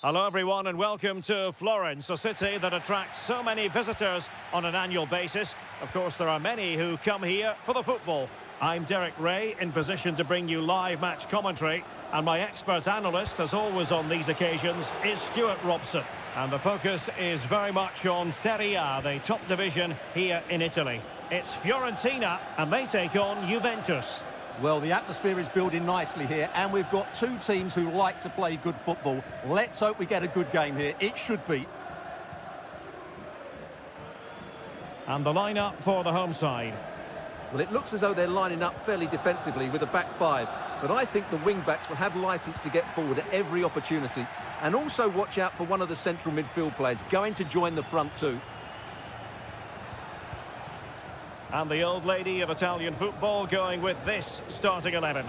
Hello, everyone, and welcome to Florence, a city that attracts so many visitors on an annual basis. Of course, there are many who come here for the football. I'm Derek Ray, in position to bring you live match commentary. And my expert analyst, as always on these occasions, is Stuart Robson. And the focus is very much on Seria, the top division here in Italy. It's Fiorentina, and they take on Juventus. Well, the atmosphere is building nicely here, and we've got two teams who like to play good football. Let's hope we get a good game here. It should be. And the lineup for the home side. Well, it looks as though they're lining up fairly defensively with a back five, but I think the wing-backs will have licence to get forward at every opportunity. And also watch out for one of the central midfield players going to join the front two. And the old lady of Italian football going with this starting 11.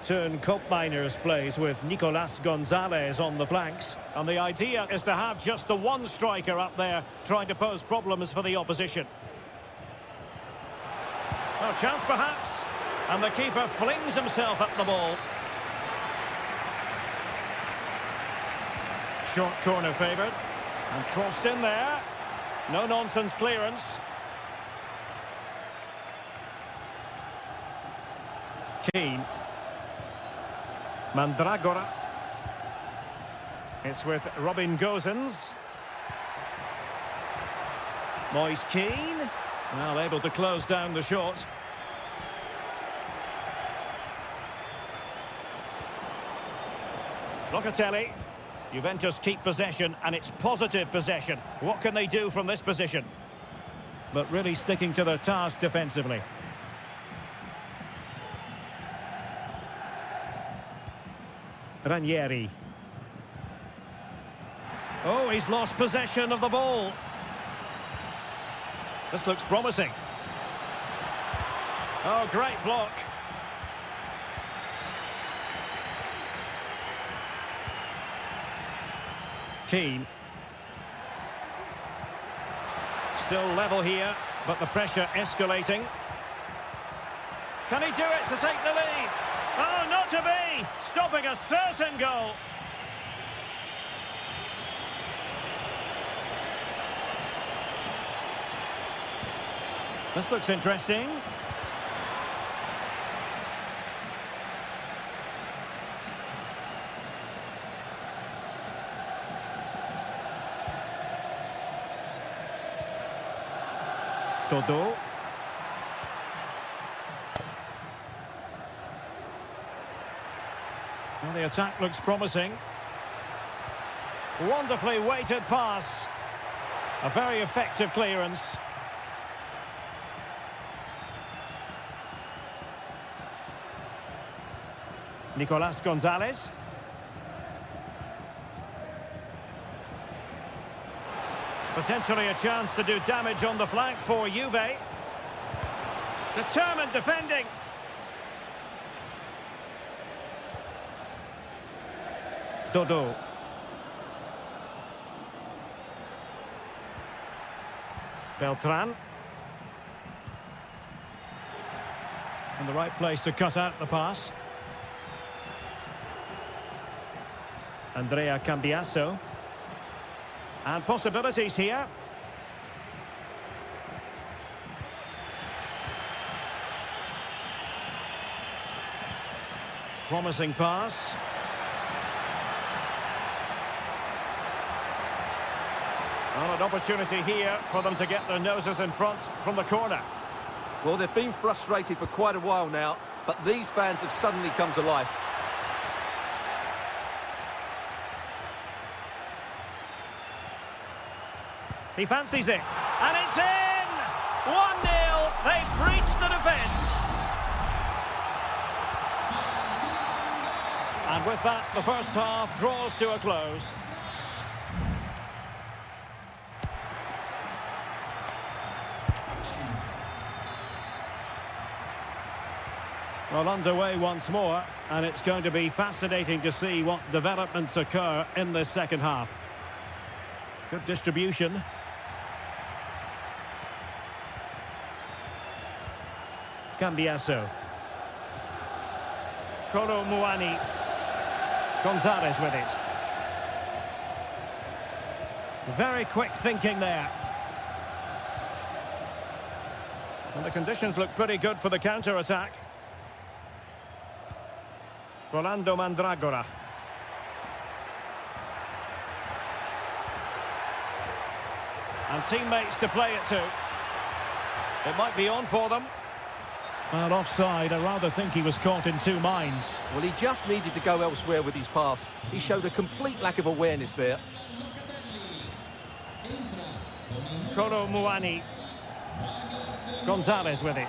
Turn Miners plays with Nicolas Gonzalez on the flanks. And the idea is to have just the one striker up there trying to pose problems for the opposition. Oh, chance perhaps. And the keeper flings himself at the ball. Short corner favoured. And crossed in there. No-nonsense clearance. Keane. Mandragora. It's with Robin Gosens. Moise Keane. Well, able to close down the shot. Locatelli. Juventus keep possession, and it's positive possession. What can they do from this position? But really sticking to their task defensively. Ranieri. Oh, he's lost possession of the ball. This looks promising. Oh, great block. Keane. Still level here, but the pressure escalating. Can he do it to take the lead? Oh, not to be! Stopping a certain goal. This looks interesting. Todo. Well, the attack looks promising. Wonderfully weighted pass. A very effective clearance. Nicolas Gonzalez. Potentially a chance to do damage on the flank for Juve. Determined defending. Dodo. Beltran. In the right place to cut out the pass. Andrea Cambiasso. And possibilities here. Promising pass. Well, an opportunity here for them to get their noses in front from the corner. Well, they've been frustrated for quite a while now, but these fans have suddenly come to life. He fancies it. And it's in! 1-0. They've breached the defence. And with that, the first half draws to a close. Well, underway once more, and it's going to be fascinating to see what developments occur in this second half. Good distribution. Cambiasso. Kolo Muani. Gonzalez with it. Very quick thinking there. And the conditions look pretty good for the counter-attack. Rolando Mandragora. And teammates to play it to. It might be on for them. Well, offside. I rather think he was caught in two minds. Well, he just needed to go elsewhere with his pass. He showed a complete lack of awareness there. Kolo Muani. Gonzalez with it.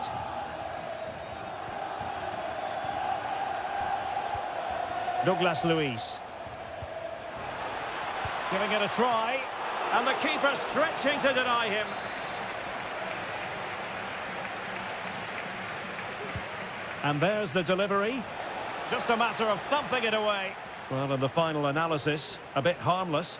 Douglas Luiz. Giving it a try. And the keeper stretching to deny him. And there's the delivery. Just a matter of thumping it away. Well, in the final analysis, a bit harmless.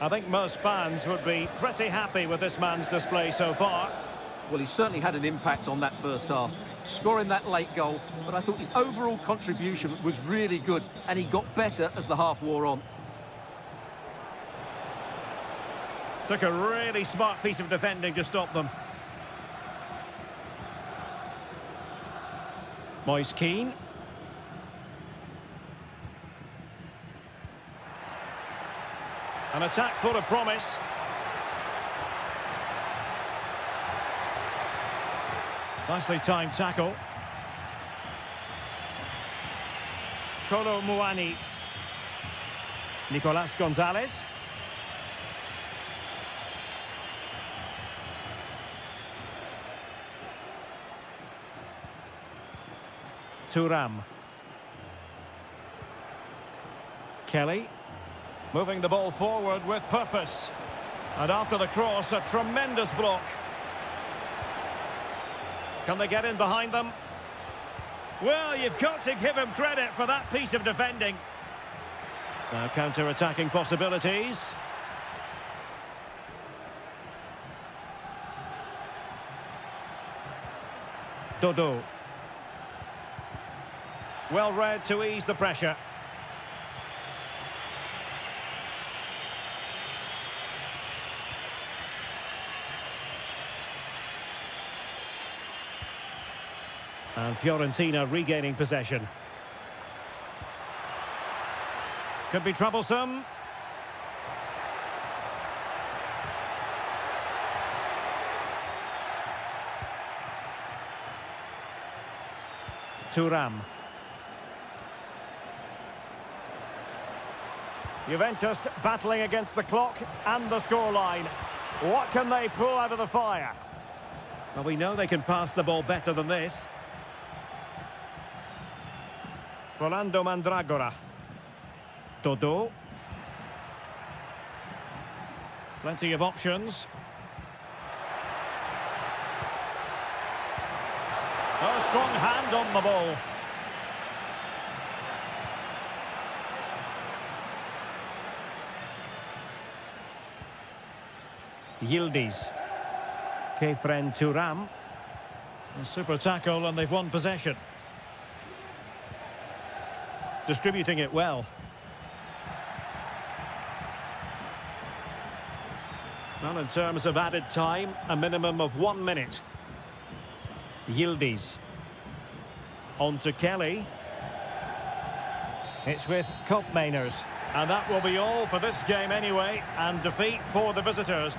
I think most fans would be pretty happy with this man's display so far. Well, he certainly had an impact on that first half, scoring that late goal, but I thought his overall contribution was really good, and he got better as the half wore on. Took a really smart piece of defending to stop them. Moise Keane. An attack full of promise. Nicely timed tackle. Kolo Muani. Nicolas Gonzalez. Thuram. Kelly. Moving the ball forward with purpose. And after the cross, a tremendous block. Can they get in behind them? Well, you've got to give him credit for that piece of defending. Now counter-attacking possibilities. Dodo. Well read to ease the pressure. And Fiorentina regaining possession. Could be troublesome. Thuram. Juventus battling against the clock and the scoreline. What can they pull out of the fire? Well, we know they can pass the ball better than this. Rolando Mandragora. Dodo. Plenty of options. A strong hand on the ball. Yildiz. Kefren Thuram. A super tackle and they've won possession. Distributing it well. Well, in terms of added time, a minimum of 1 minute. Yildiz. On to Kelly. It's with Koopmeiners. And that will be all for this game anyway. And defeat for the visitors.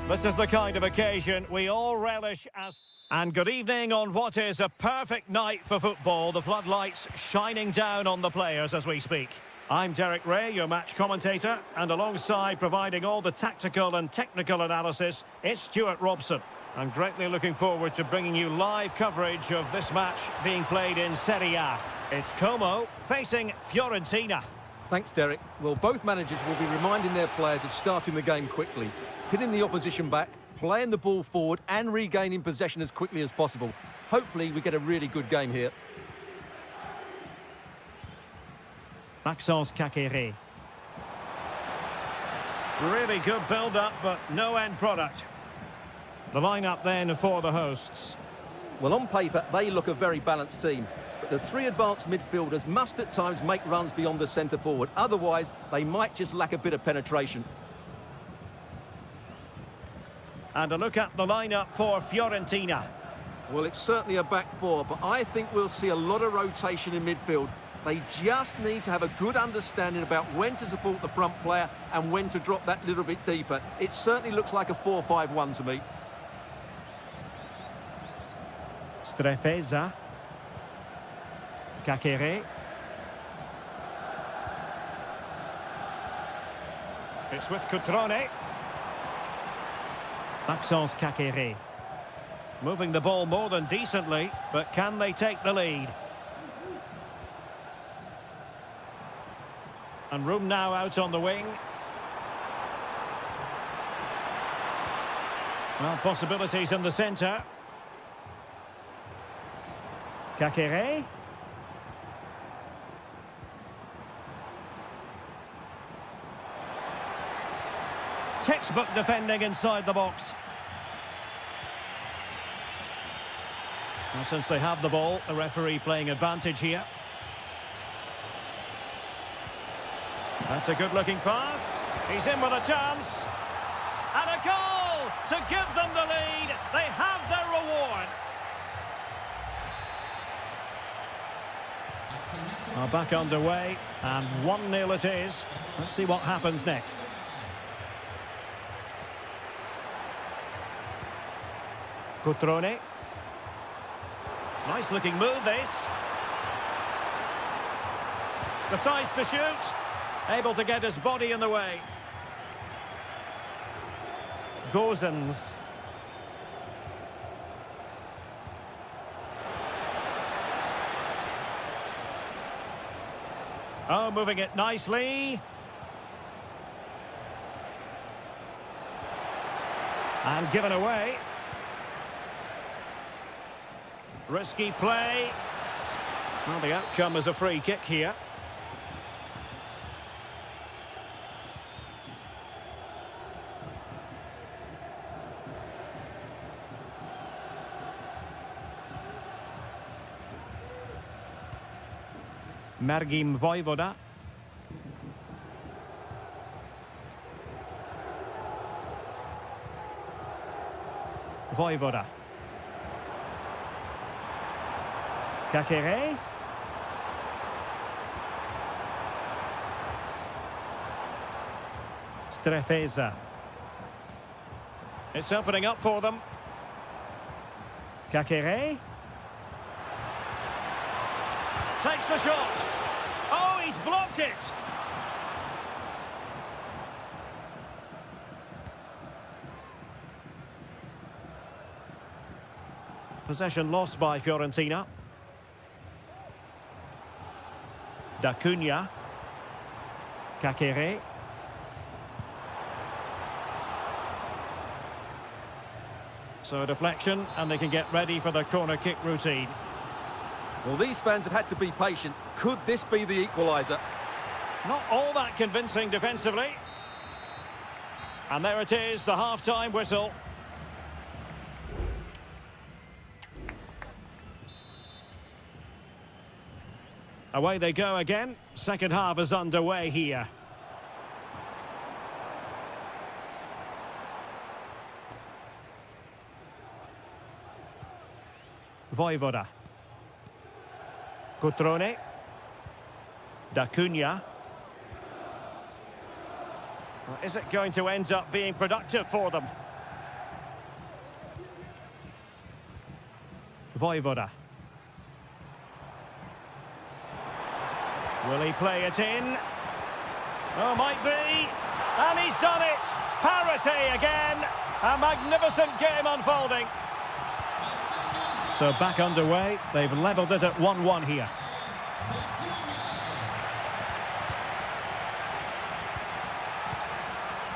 This is the kind of occasion we all relish as... And good evening on what is a perfect night for football. The floodlights shining down on the players as we speak. I'm Derek Ray, your match commentator, and alongside providing all the tactical and technical analysis, it's Stuart Robson. I'm greatly looking forward to bringing you live coverage of this match being played in Seria. It's Como facing Fiorentina. Thanks, Derek. Well, both managers will be reminding their players of starting the game quickly, pinning the opposition back, playing the ball forward and regaining possession as quickly as possible. Hopefully we get a really good game here. Maxence Kakere. Really good build-up, but no end product. The lineup then for the hosts. Well, on paper, they look a very balanced team. But the three advanced midfielders must at times make runs beyond the centre forward. Otherwise, they might just lack a bit of penetration. And a look at the lineup for Fiorentina. Well, it's certainly a back four, but I think we'll see a lot of rotation in midfield. They just need to have a good understanding about when to support the front player and when to drop that little bit deeper. It certainly looks like a 4-5-1 to me. Strefeza. Kakere. It's with Cutrone. Maxence Kakere. Moving the ball more than decently, but can they take the lead? And room now out on the wing. Well, possibilities in the centre. Kakere. Textbook defending inside the box. Well, since they have the ball, the referee playing advantage here. That's a good-looking pass. He's in with a chance. And a goal to give them the lead. They have their reward. Well, back underway, and 1-0 it is. Let's see what happens next. Cutrone. Nice-looking move, this. Decides to shoot. Able to get his body in the way. Gozens. Oh, moving it nicely. And given away. Risky play. Well, the outcome is a free kick here. Mergim Vojvoda. Vojvoda. Kakere. Strefeza. It's opening up for them. Kakere. Takes the shot. Oh, he's blocked it. Possession lost by Fiorentina. D'Acunha. Kakere. So a deflection, and they can get ready for the corner kick routine. Well, these fans have had to be patient. Could this be the equaliser? Not all that convincing defensively. And there it is, the half-time whistle. Away they go again. Second half is underway here. Vojvoda. Cutrone. D'Acunha. Well, is it going to end up being productive for them? Voivoda. Will he play it in? Oh, might be. And he's done it! Parity again! A magnificent game unfolding. So back underway. They've levelled it at 1-1 here.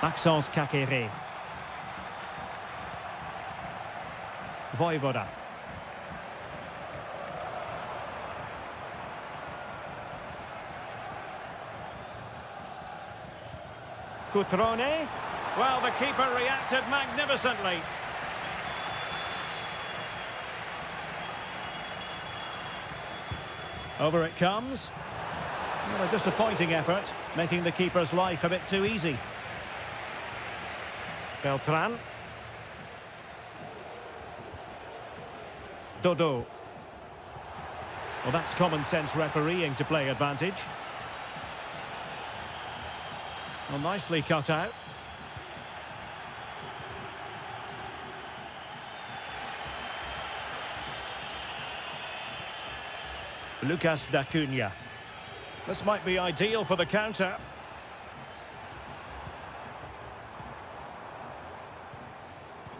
Maxence Kakere. Voivoda. Cutrone. Well, the keeper reacted magnificently. Over it comes. Well, a disappointing effort, making the keeper's life a bit too easy. Beltran. Dodo. Well, that's common sense refereeing to play advantage. Well, nicely cut out. Lucas D'Acunha. This might be ideal for the counter.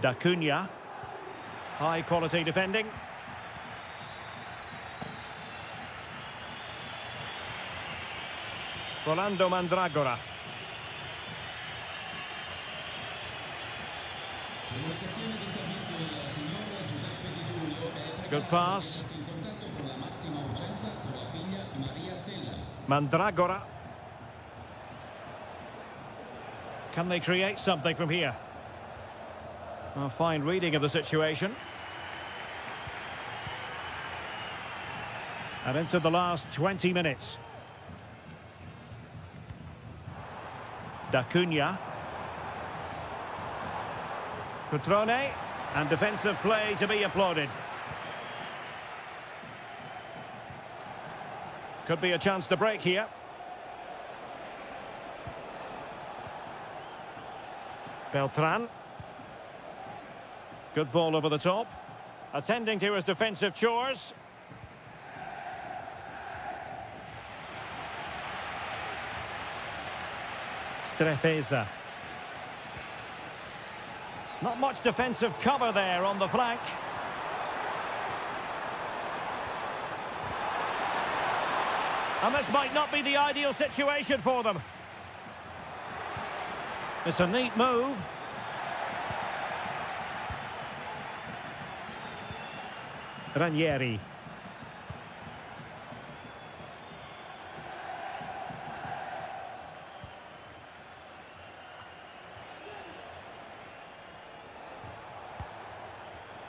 D'Acunha. High quality defending. Rolando Mandragora. L'allocazione dei servizi del signor Giuseppe Di Giulio è Good pass. in contatto con la massima urgenza con la figlia Maria Stella. Mandragora. Can they create something from here? A fine reading of the situation. And into the last 20 minutes. D'Acunha. Cutrone. And defensive play to be applauded. Could be a chance to break here. Beltran. Good ball over the top. Attending to his defensive chores. Strefeza. Not much defensive cover there on the flank. And this might not be the ideal situation for them. It's a neat move. Ranieri.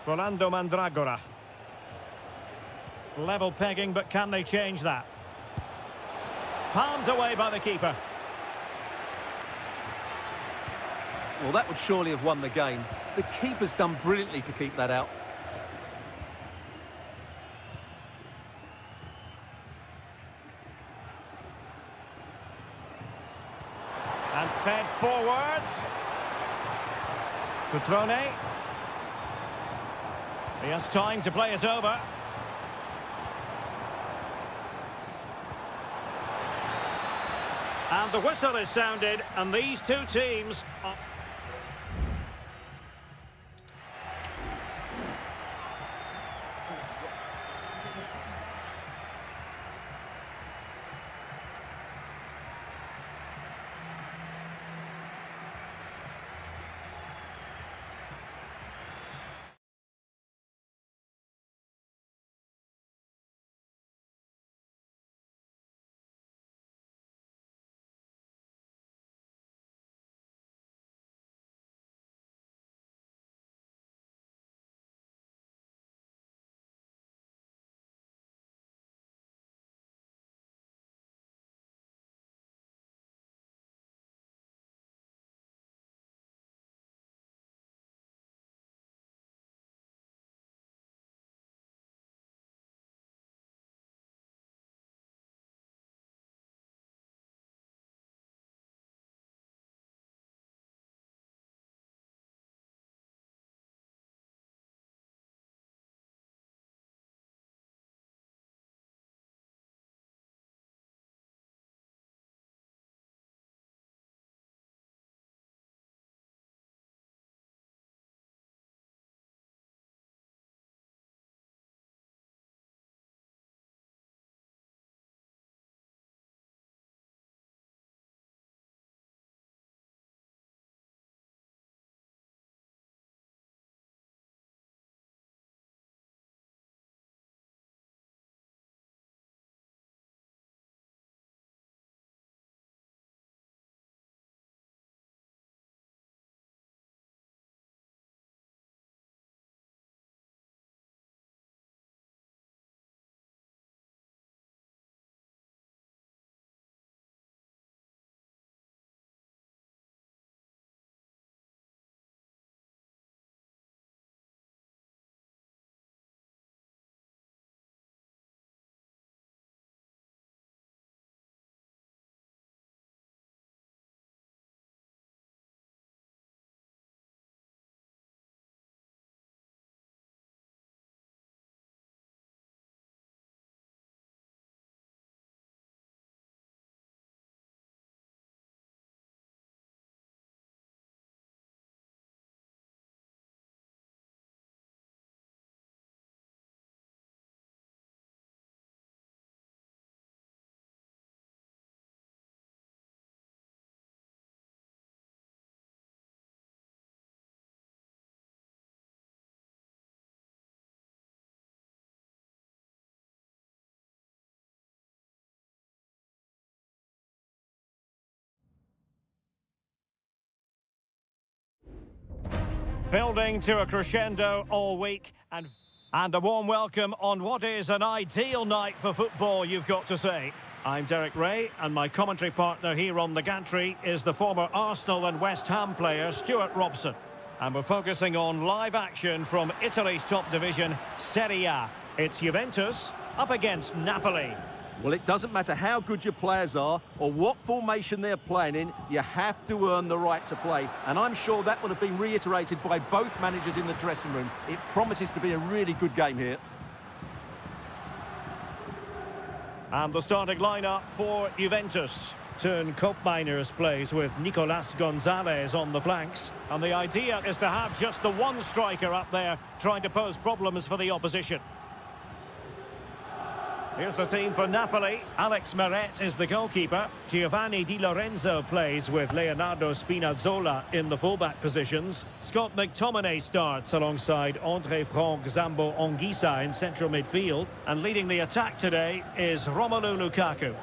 Rolando Mandragora. Level pegging, but can they change that? Palmed away by the keeper. Well, that would surely have won the game. The keeper's done brilliantly to keep that out. And fed forwards. Cutrone. He has time to play it over. And the whistle is sounded, and these two teams are... Building to a crescendo all week, and a warm welcome on what is an ideal night for football, you've got to say. I'm Derek Ray, and my commentary partner here on the gantry is the former Arsenal and West Ham player Stuart Robson. And we're focusing on live action from Italy's top division, Seria. It's Juventus up against Napoli. Well, it doesn't matter how good your players are or what formation they're playing in, you have to earn the right to play. And I'm sure that would have been reiterated by both managers in the dressing room. It promises to be a really good game here. And the starting lineup for Juventus. Turn Koopmeiners plays with Nicolas Gonzalez on the flanks. And the idea is to have just the one striker up there trying to pose problems for the opposition. Here's the team for Napoli. Alex Meret is the goalkeeper. Giovanni Di Lorenzo plays with Leonardo Spinazzola in the fullback positions. Scott McTominay starts alongside André Franck Zambo Anguissa in central midfield. And leading the attack today is Romelu Lukaku.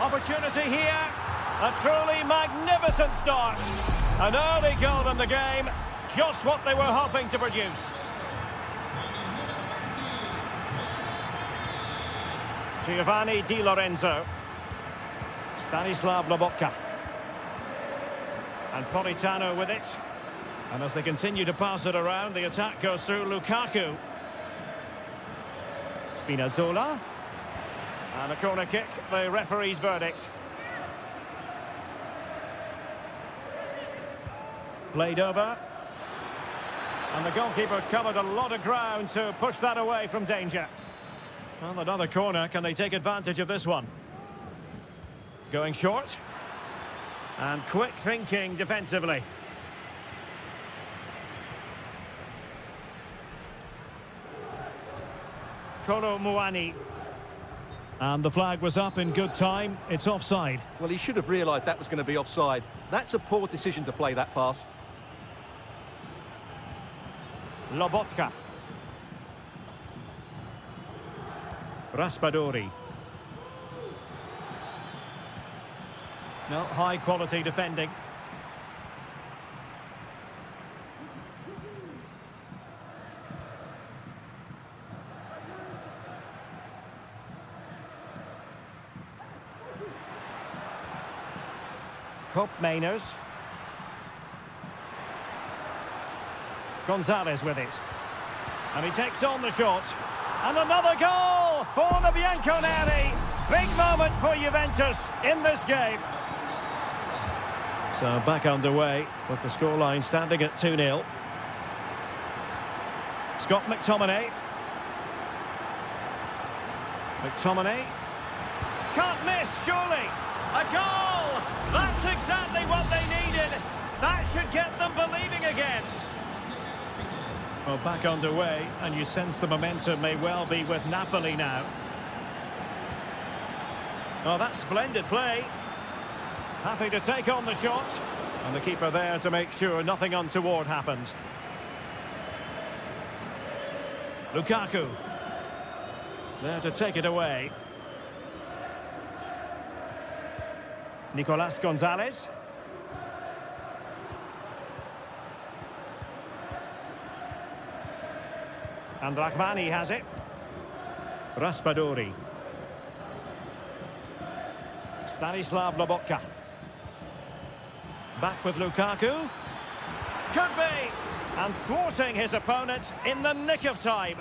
Opportunity here. A truly magnificent start. An early goal in the game. Just what they were hoping to produce. Giovanni Di Lorenzo. Stanislav Lobotka. And Politano with it. And as they continue to pass it around, the attack goes through Lukaku. Spinazzola. And a corner kick, the referee's verdict. Played over. And the goalkeeper covered a lot of ground to push that away from danger. Well, another corner. Can they take advantage of this one? Going short. And quick thinking defensively. Kolo Muani. And the flag was up in good time. It's offside. Well, he should have realised that was going to be offside. That's a poor decision to play that pass. Lobotka. Raspadori. No, high quality defending. Koopmeiners. Gonzalez with it. And he takes on the shot. And another goal for the Bianconeri. Big moment for Juventus in this game. So back underway with the scoreline standing at 2-0. Scott McTominay. McTominay. Can't miss, surely. A goal! That's exactly what they needed. That should get them believing again. Well, back underway, and you sense the momentum may well be with Napoli now. Oh, that's splendid play. Happy to take on the shot. And the keeper there to make sure nothing untoward happened. Lukaku. There to take it away. Nicolas Gonzalez. And Rahmani has it. Raspadori. Stanislav Lobotka. Back with Lukaku. Could be! And thwarting his opponent in the nick of time.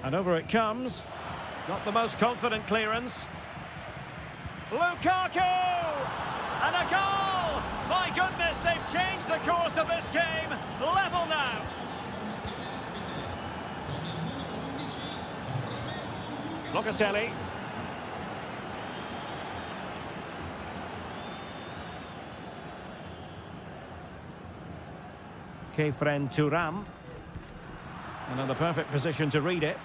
And over it comes. Not the most confident clearance. Lukaku! And a goal! My goodness, they've changed the course of this game. Level now. Locatelli. Kefren Turam. And in the perfect position to read it.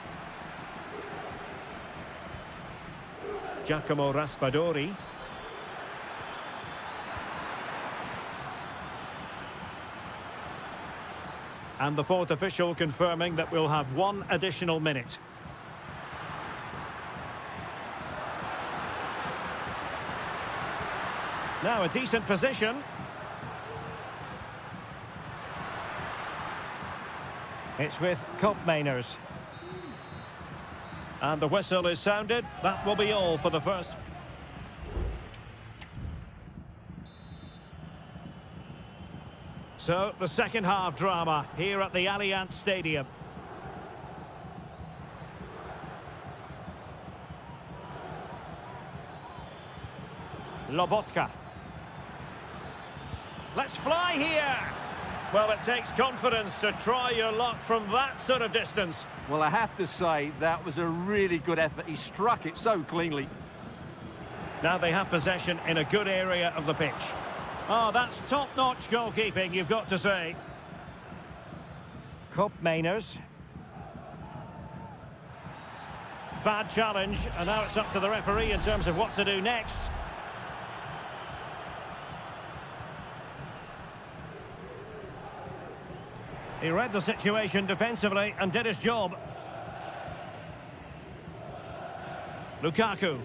Giacomo Raspadori. And the fourth official confirming that we'll have one additional minute. Now a decent position. It's with Koopmeiners. And the whistle is sounded. That will be all for the first. So, the second half drama here at the Allianz Stadium. Lobotka. Let's fly here. Well, it takes confidence to try your luck from that sort of distance. Well, I have to say, that was a really good effort. He struck it so cleanly. Now they have possession in a good area of the pitch. Oh, that's top-notch goalkeeping, you've got to say. Koopmeiners. Bad challenge, and now it's up to the referee in terms of what to do next. He read the situation defensively and did his job. Lukaku.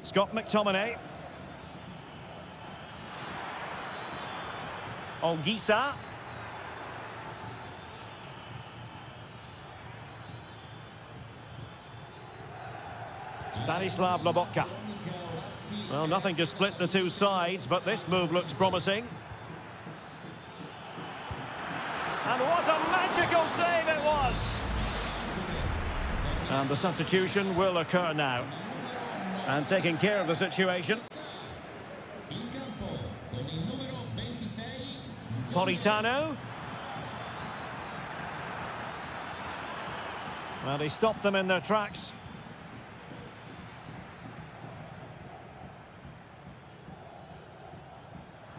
Scott McTominay. Olgisa. Stanislav Lobotka. Well, nothing to split the two sides, but this move looks promising. And what a magical save it was! And the substitution will occur now. And taking care of the situation. Politano. Well, he stopped them in their tracks.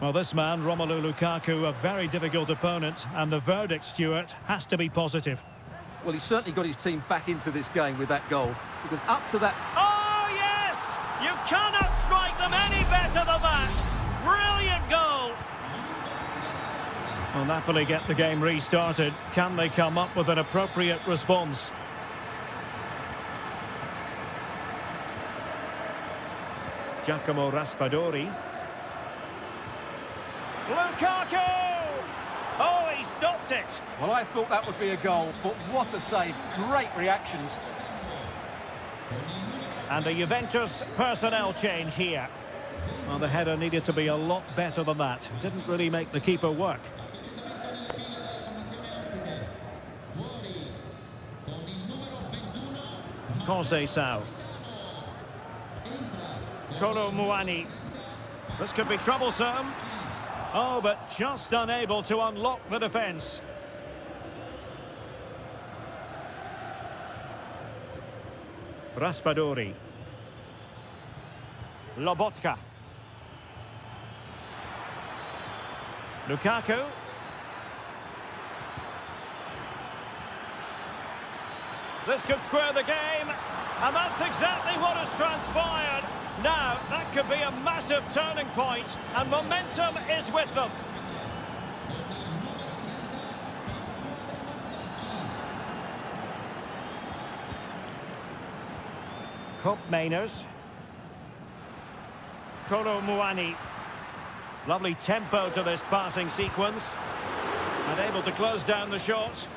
Well, this man, Romelu Lukaku, a very difficult opponent, and the verdict, Stuart, has to be positive. Well, he's certainly got his team back into this game with that goal, because up to that... Oh, yes! You cannot strike them any better than that! Brilliant goal! Well, Napoli get the game restarted. Can they come up with an appropriate response? Giacomo Raspadori. Lukaku! Oh, he stopped it! Well, I thought that would be a goal, but what a save. Great reactions. And a Juventus personnel change here. Well, the header needed to be a lot better than that. Didn't really make the keeper work. Conceição. Kolo Muani. This could be troublesome. Oh, but just unable to unlock the defence. Raspadori. Lobotka. Lukaku. This could square the game, and that's exactly what has transpired. Now, that could be a massive turning point, and momentum is with them. Koopmeiners. Kolo Muani. Lovely tempo to this passing sequence. And able to close down the shot.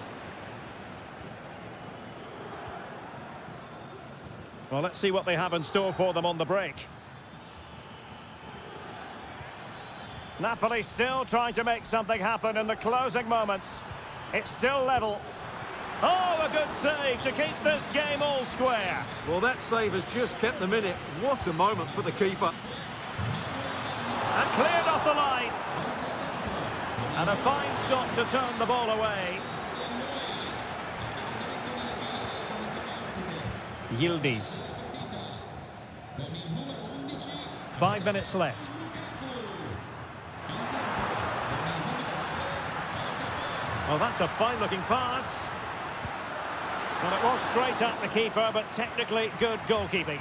Well, let's see what they have in store for them on the break. Napoli still trying to make something happen in the closing moments. It's still level. Oh, a good save to keep this game all square. Well, that save has just kept them in it. What a moment for the keeper. And cleared off the line. And a fine stop to turn the ball away. Yildiz. 5 minutes left. Well, that's a fine-looking pass. Well, it was straight at the keeper, but technically good goalkeeping.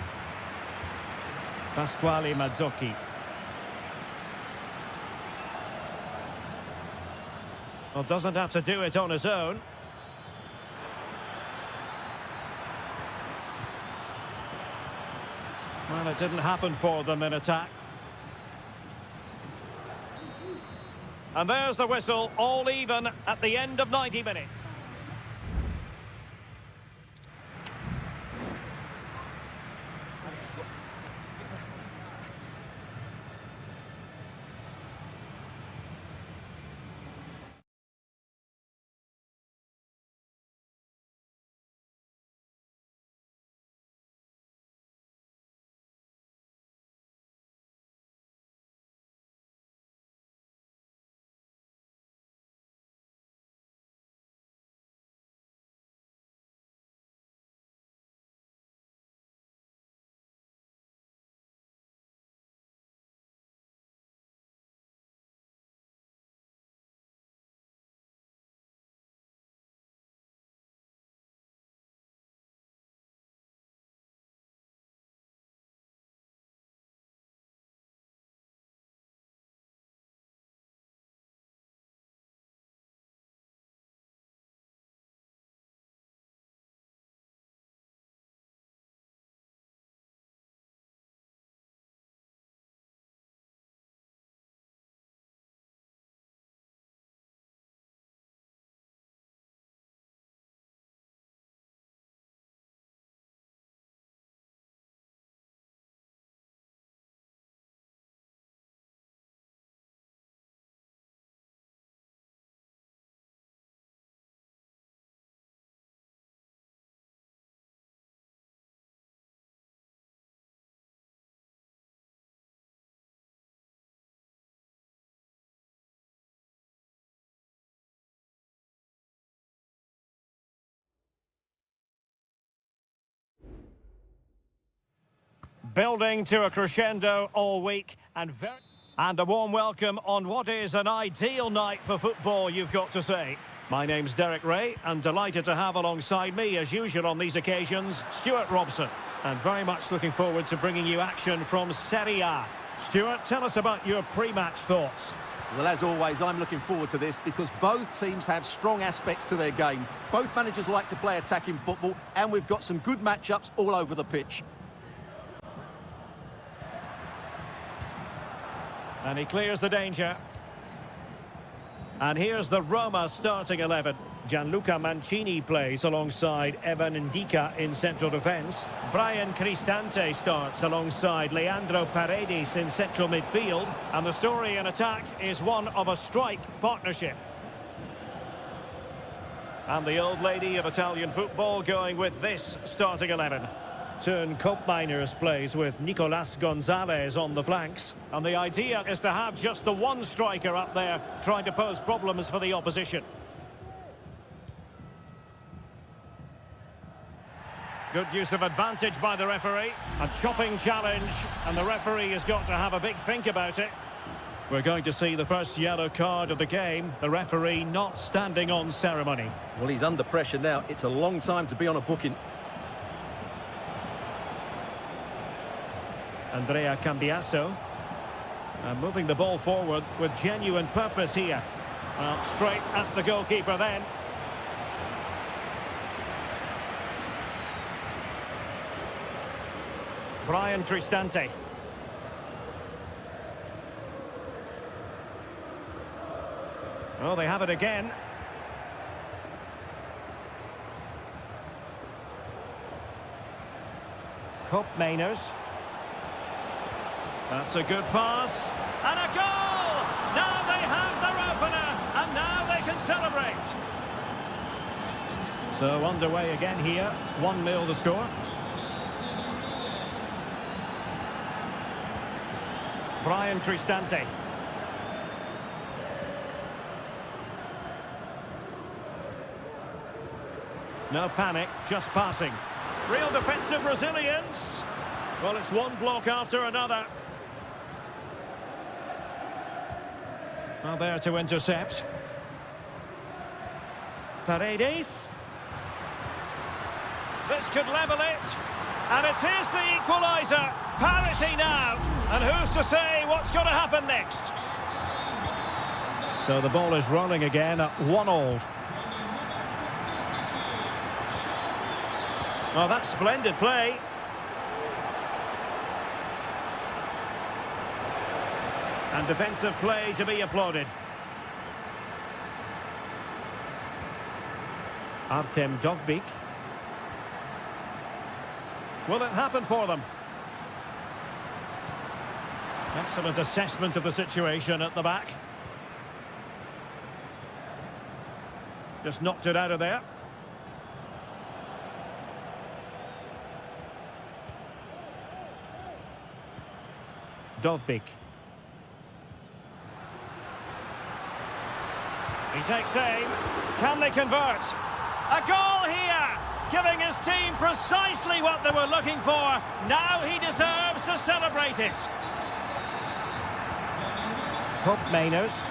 Pasquale Mazzocchi. Well, doesn't have to do it on his own. Well, it didn't happen for them in attack. And there's the whistle, all even at the end of 90 minutes. Building to a crescendo all week and a warm welcome on what is an ideal night for football, you've got to say. My name's Derek Ray and delighted to have alongside me, as usual on these occasions, Stuart Robson. And very much looking forward to bringing you action from Seria. Stuart, tell us about your pre-match thoughts. Well, as always, I'm looking forward to this because both teams have strong aspects to their game. Both managers like to play attacking football, and we've got some good matchups all over the pitch. And he clears the danger. And here's the Roma starting 11. Gianluca Mancini plays alongside Evan Ndika in central defence. Brian Cristante starts alongside Leandro Paredes in central midfield. And the story in attack is one of a strike partnership. And the old lady of Italian football going with this starting 11. Turn Koopmeiners plays with Nicolas Gonzalez on the flanks. And the idea is to have just the one striker up there trying to pose problems for the opposition. Good use of advantage by the referee. A chopping challenge, and the referee has got to have a big think about it. We're going to see the first yellow card of the game. The referee not standing on ceremony. Well, he's under pressure now. It's a long time to be on a booking. Andrea Cambiaso. Moving the ball forward with genuine purpose here. Straight at the goalkeeper then. Brian Cristante. Oh, they have it again. Koopmeiners. That's a good pass. And a goal! Now they have their opener, and now they can celebrate. So underway again here. 1-0 the score. Brian Cristante. No panic, just passing. Real defensive resilience. Well, it's one block after another. Well, there to intercept. Paredes. This could level it. And it is the equaliser. Parity now. And who's to say what's going to happen next? So the ball is rolling again at 1-1. Well, that's splendid play. And defensive play to be applauded. Artem Dovbyk. Will it happen for them? Excellent assessment of the situation at the back. Just knocked it out of there. Dovbyk. He takes aim. Can they convert? A goal here! Giving his team precisely what they were looking for. Now he deserves to celebrate it. Cup Mainers.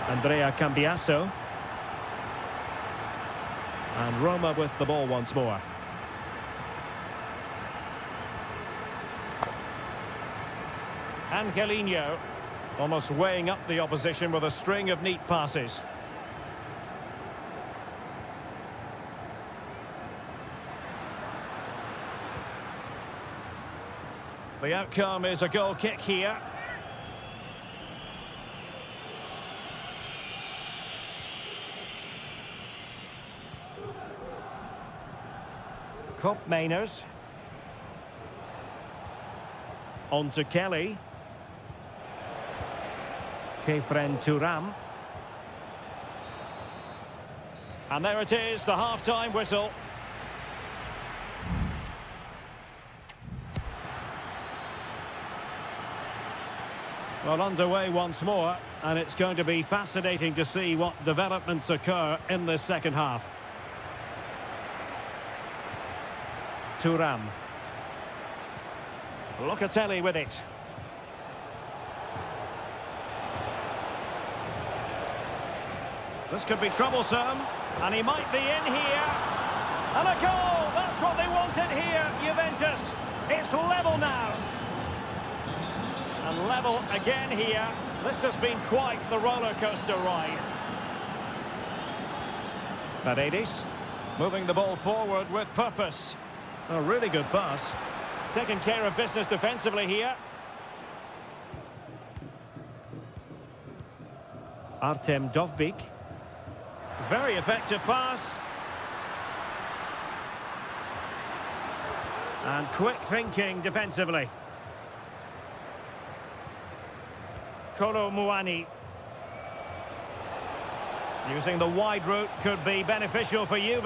Andrea Cambiasso. And Roma with the ball once more. Angelino, almost weighing up the opposition with a string of neat passes. The outcome is a goal kick here. Cup Mainers. On to Kelly. Kefren Turam. And there it is, the half-time whistle. Well, underway once more, and it's going to be fascinating to see what developments occur in this second half. Turam. Locatelli with it. This could be troublesome, and he might be in here. And a goal! That's what they wanted here, Juventus. It's level now. And level again here. This has been quite the roller coaster ride. Paredes moving the ball forward with purpose. A really good pass. Taking care of business defensively here. Artem Dovbyk. Very effective pass. And quick thinking defensively. Kolo Muani. Using the wide route could be beneficial for Juve.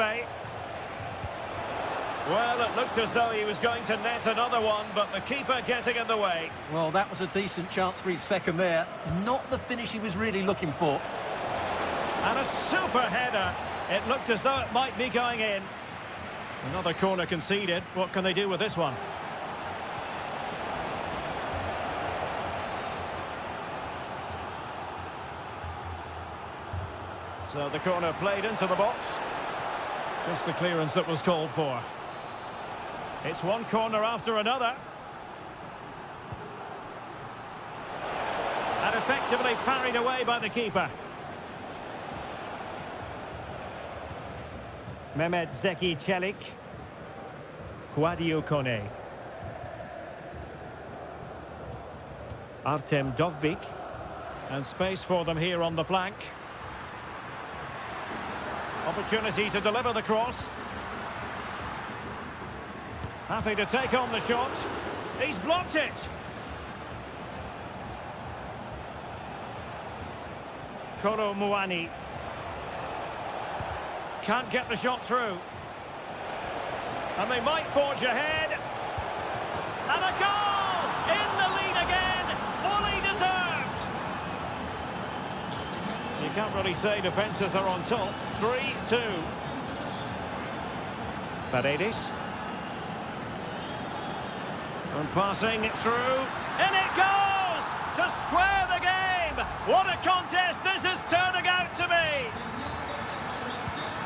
Well, it looked as though he was going to net another one, but the keeper getting in the way. Well, that was a decent chance for his second there. Not the finish he was really looking for. And a super header. It looked as though it might be going in. Another corner conceded. What can they do with this one? So the corner played into the box. Just the clearance that was called for. It's one corner after another. And effectively parried away by the keeper. Mehmet Zeki Çelik. Guadio Kone. Artem Dovbyk. And space for them here on the flank. Opportunity to deliver the cross. Happy to take on the shot. He's blocked it. Kolo Muani. Can't get the shot through. And they might forge ahead. And a goal! In the lead again! Fully deserved! You can't really say defences are on top. 3-2. Paredes. And passing it through. In it goes! To square the game! What a contest this is turning out to be!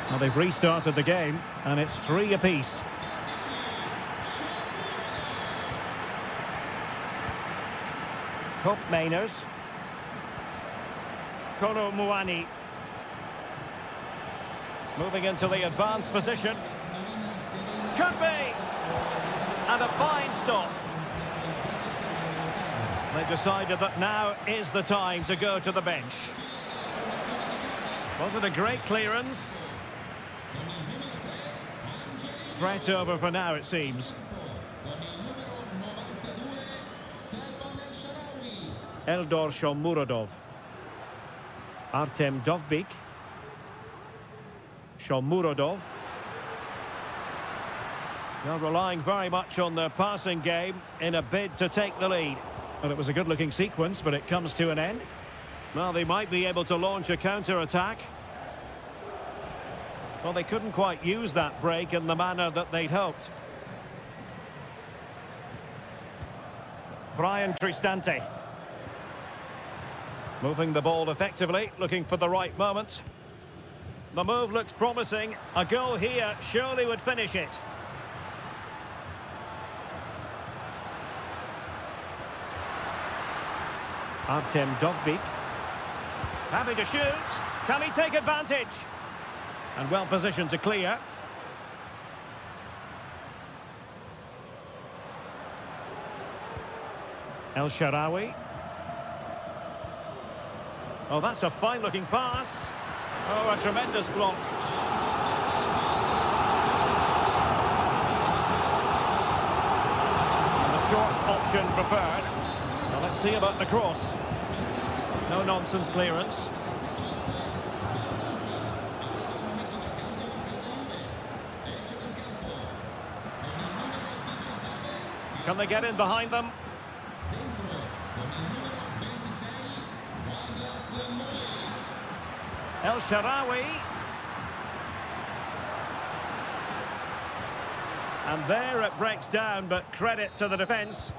Well, they've restarted the game, and it's 3 apiece. Cup Mainers. Kolo Muani. Moving into the advanced position. Could be! And a fine stop. They've decided that now is the time to go to the bench. Was it a great clearance? Threat over for now, it seems. Eldor Shomurodov. Artem Dovbik. Shomurodov. Now relying very much on their passing game in a bid to take the lead. Well, it was a good-looking sequence, but it comes to an end. Well, they might be able to launch a counter-attack. Well, they couldn't quite use that break in the manner that they'd hoped. Brian Cristante. Moving the ball effectively, looking for the right moment. The move looks promising. A goal here surely would finish it. Artem Dovbik. Happy to shoot. Can he take advantage? And well positioned to clear. El Shaarawy. Oh, that's a fine-looking pass. Oh, a tremendous block. And the short option preferred. Now let's see about the cross. No nonsense clearance. Can they get in behind them? El Shaarawy. And there it breaks down, but credit to the defence.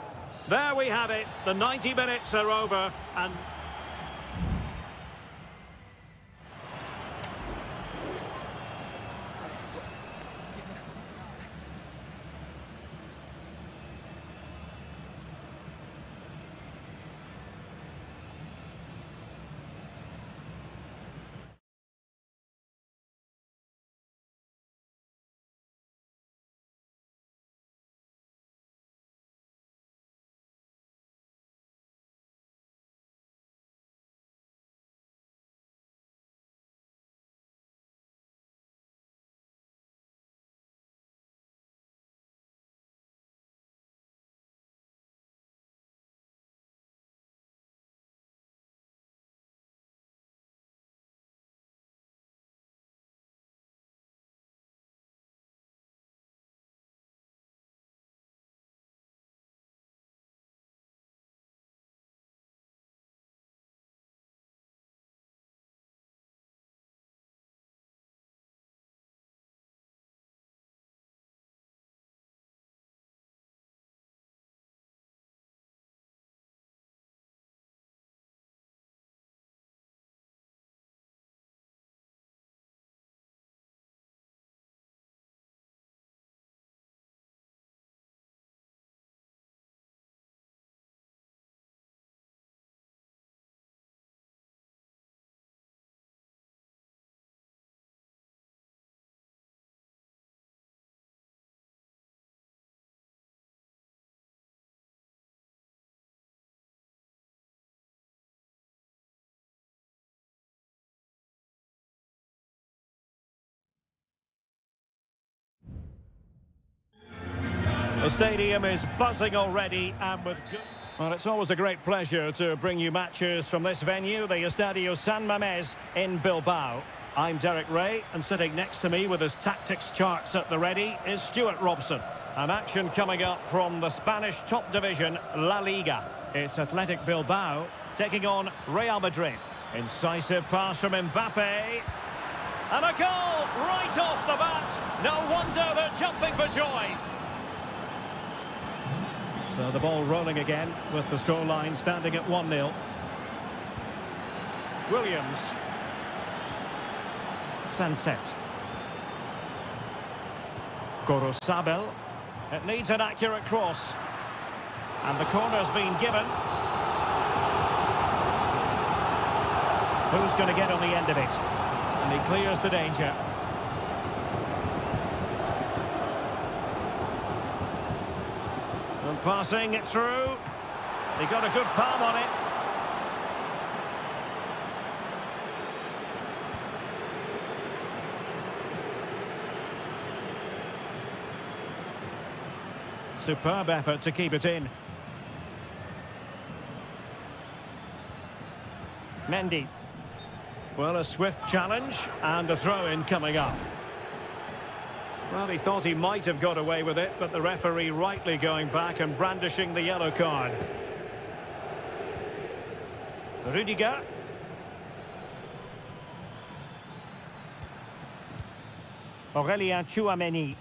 There we have it. The 90 minutes are over, and the stadium is buzzing already, and with good... Well, it's always a great pleasure to bring you matches from this venue, the Estadio San Mamés in Bilbao. I'm Derek Ray, and sitting next to me with his tactics charts at the ready is Stuart Robson. An action coming up from the Spanish top division, La Liga. It's Athletic Bilbao taking on Real Madrid. Incisive pass from Mbappe. And a goal right off the bat. No wonder they're jumping for joy. So the ball rolling again with the scoreline standing at 1-0. Williams. Sunset. Gorosabel. It needs an accurate cross. And the corner's been given. Who's going to get on the end of it? And he clears the danger. And passing it through. He got a good palm on it. Superb effort to keep it in. Mendy. Well, a swift challenge and a throw-in coming up. Well, he thought he might have got away with it, but the referee rightly going back and brandishing the yellow card. Rudiger. Aurélien Tchouaméni.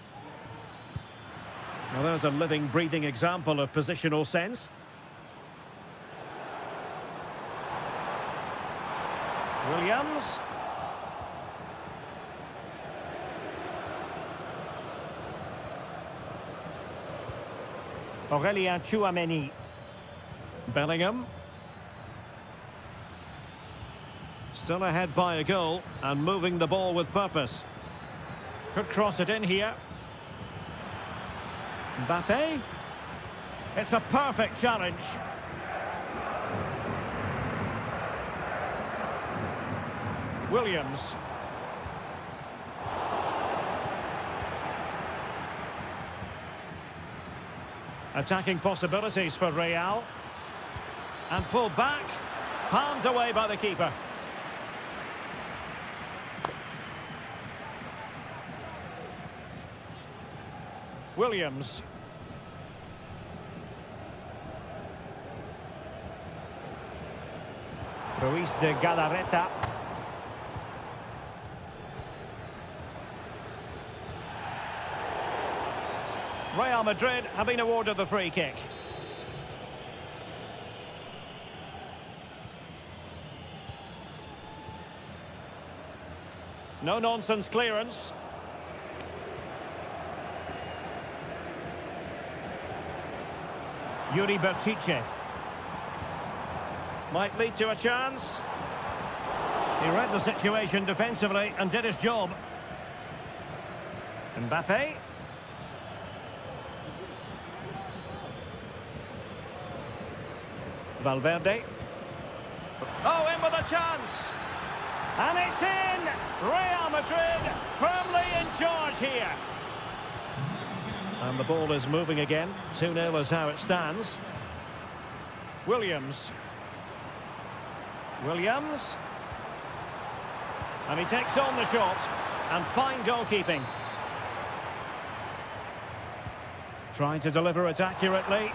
Well, there's a living, breathing example of positional sense. Williams. Aurélien Tchouaméni. Bellingham. Still ahead by a goal and moving the ball with purpose. Could cross it in here. Mbappe. It's a perfect challenge. Williams. Attacking possibilities for Real. And pulled back. Palmed away by the keeper. Williams. Ruiz de Galarreta. Real Madrid have been awarded the free kick. No-nonsense clearance. Yuri Bertice. Might lead to a chance. He read the situation defensively and did his job. Mbappe. Valverde. Oh, in with a chance. And it's in! Real Madrid firmly in charge here. And the ball is moving again. 2-0 is how it stands. Williams. Williams. And he takes on the shot. And fine goalkeeping. Trying to deliver it accurately.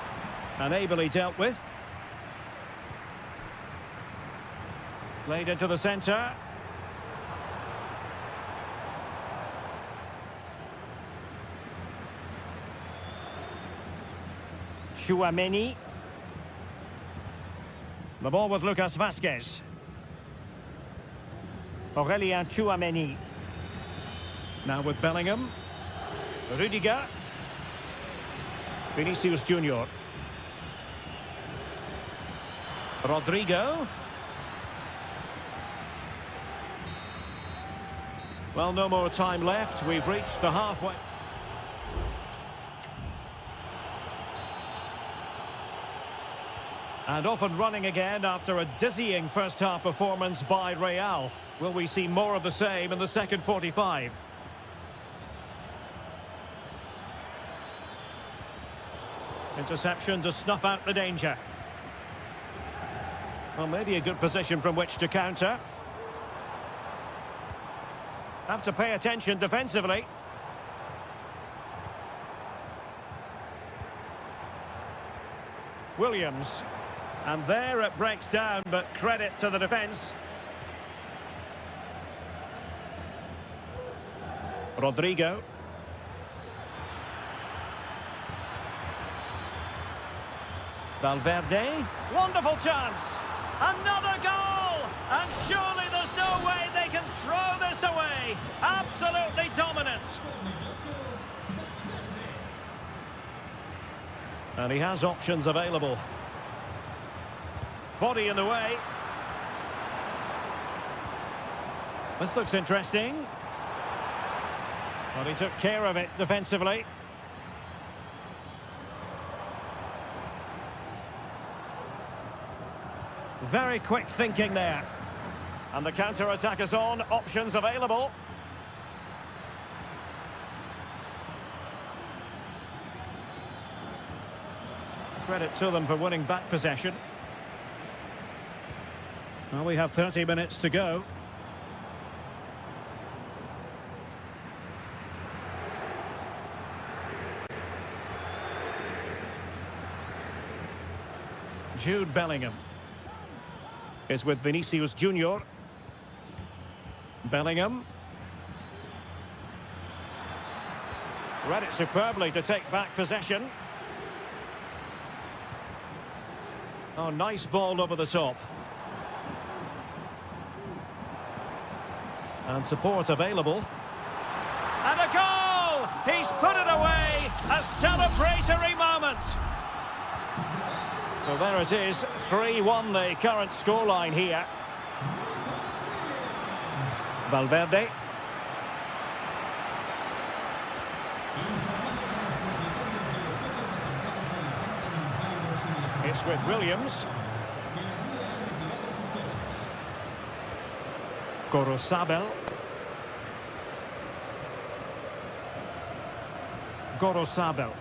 And ably dealt with. Played into the centre. Tchouaméni. The ball with Lucas Vázquez. Aurélien Tchouaméni. Now with Bellingham. Rudiger. Vinicius Junior. Rodrigo. Well, no more time left. We've reached the halfway. And off and running again after a dizzying first-half performance by Real. Will we see more of the same in the second 45? Interception to snuff out the danger. Well, maybe a good position from which to counter. Have to pay attention defensively. Williams. And there it breaks down, but credit to the defence. Rodrigo. Valverde. Wonderful chance. Another goal! And surely there's no way they can throw this away. Absolutely dominant. And he has options available. Body in the way. This looks interesting. Well, he took care of it defensively. Very quick thinking there. And the counter-attack is on, options available. Credit to them for winning back possession. Well, we have 30 minutes to go. Jude Bellingham is with Vinicius Junior. Bellingham. Read it superbly to take back possession. Oh, nice ball over the top. And support available. And a goal! He's put it away! A celebratory moment! So there it is, 3-1 the current scoreline here. Valverde. It's with Williams. Gorosabel. Gorosabel.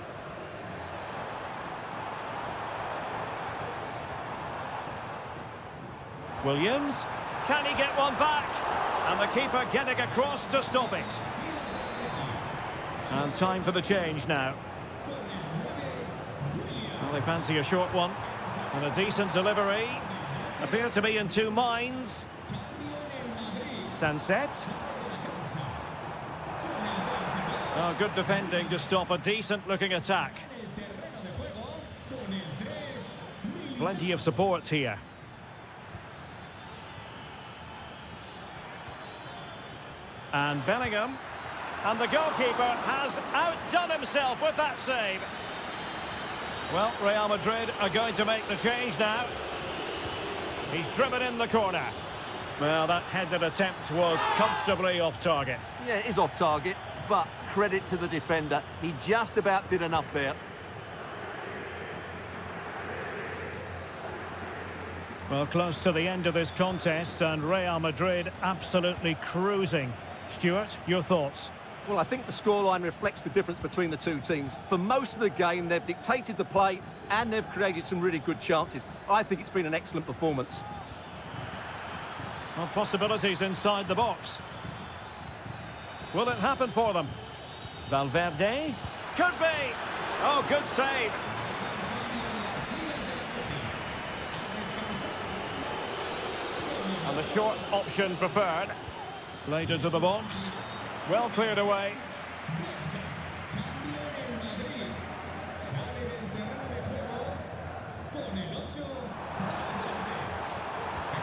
Williams. Can he get one back? And the keeper getting across to stop it. And time for the change now. Well, they fancy a short one. And a decent delivery. Appear to be in two minds. Sunset. Oh, good defending to stop a decent-looking attack. Plenty of support here. And Bellingham. And the goalkeeper has outdone himself with that save. Well, Real Madrid are going to make the change now. He's driven in the corner. Well, that headed attempt was comfortably off target. Yeah, it is off target, but credit to the defender. He just about did enough there. Well, close to the end of this contest, and Real Madrid absolutely cruising. Stuart, your thoughts? Well, I think the scoreline reflects the difference between the two teams. For most of the game, they've dictated the play and they've created some really good chances. I think it's been an excellent performance. Well, possibilities inside the box. Will it happen for them? Valverde? Could be! Oh, good save. And the short option preferred. Laid into the box. Well cleared away.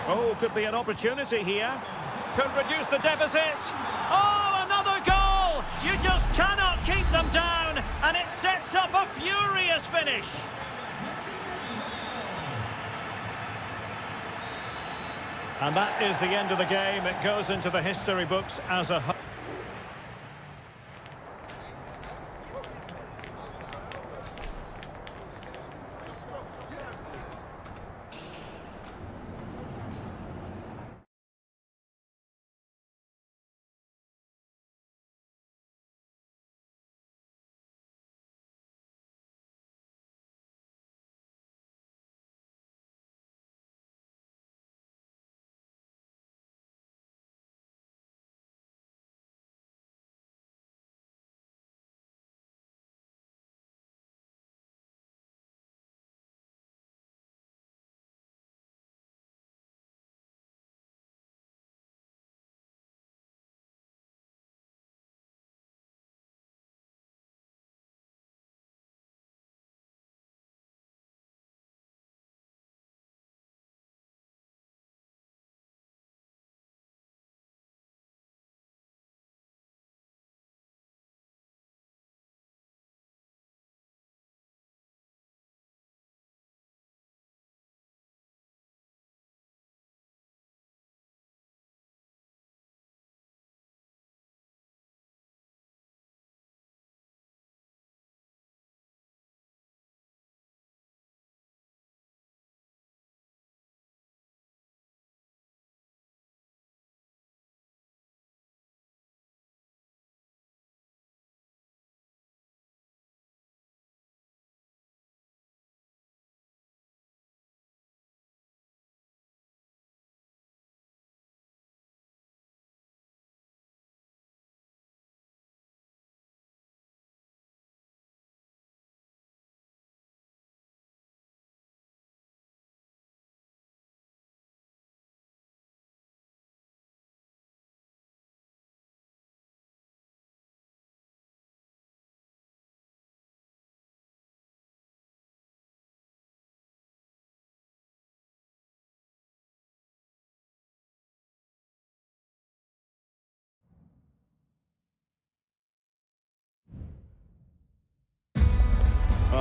Oh, could be an opportunity here. Could reduce the deficit. Oh, another goal! You just cannot keep them down, and it sets up a furious finish. And that is the end of the game. It goes into the history books as a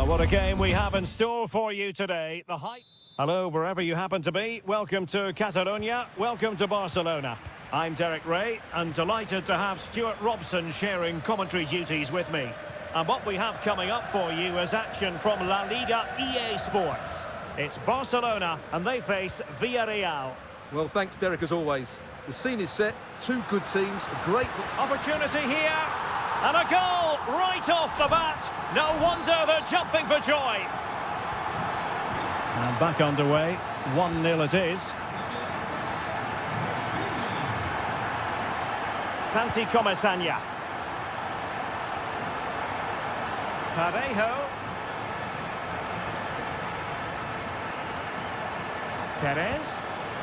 Well, what a game we have in store for you today. The hype. Hello, wherever you happen to be. Welcome to Catalonia. Welcome to Barcelona. I'm Derek Ray, and delighted to have Stuart Robson sharing commentary duties with me. And what we have coming up for you is action from La Liga EA Sports. It's Barcelona, and they face Villarreal. Well, thanks, Derek, as always. The scene is set. Two good teams. A great Opportunity here. And a goal right off the bat. No wonder they're jumping for joy. And back underway. 1-0 it is. Santi Comesaña. Parejo. Perez.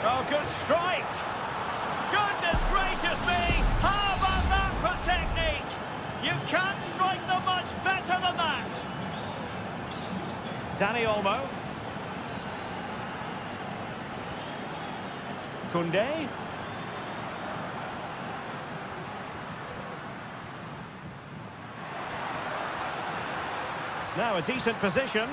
Oh, good strike. Goodness gracious me. How about that for technique? You can't strike them much better than that. Dani Olmo. Koundé. Now a decent position.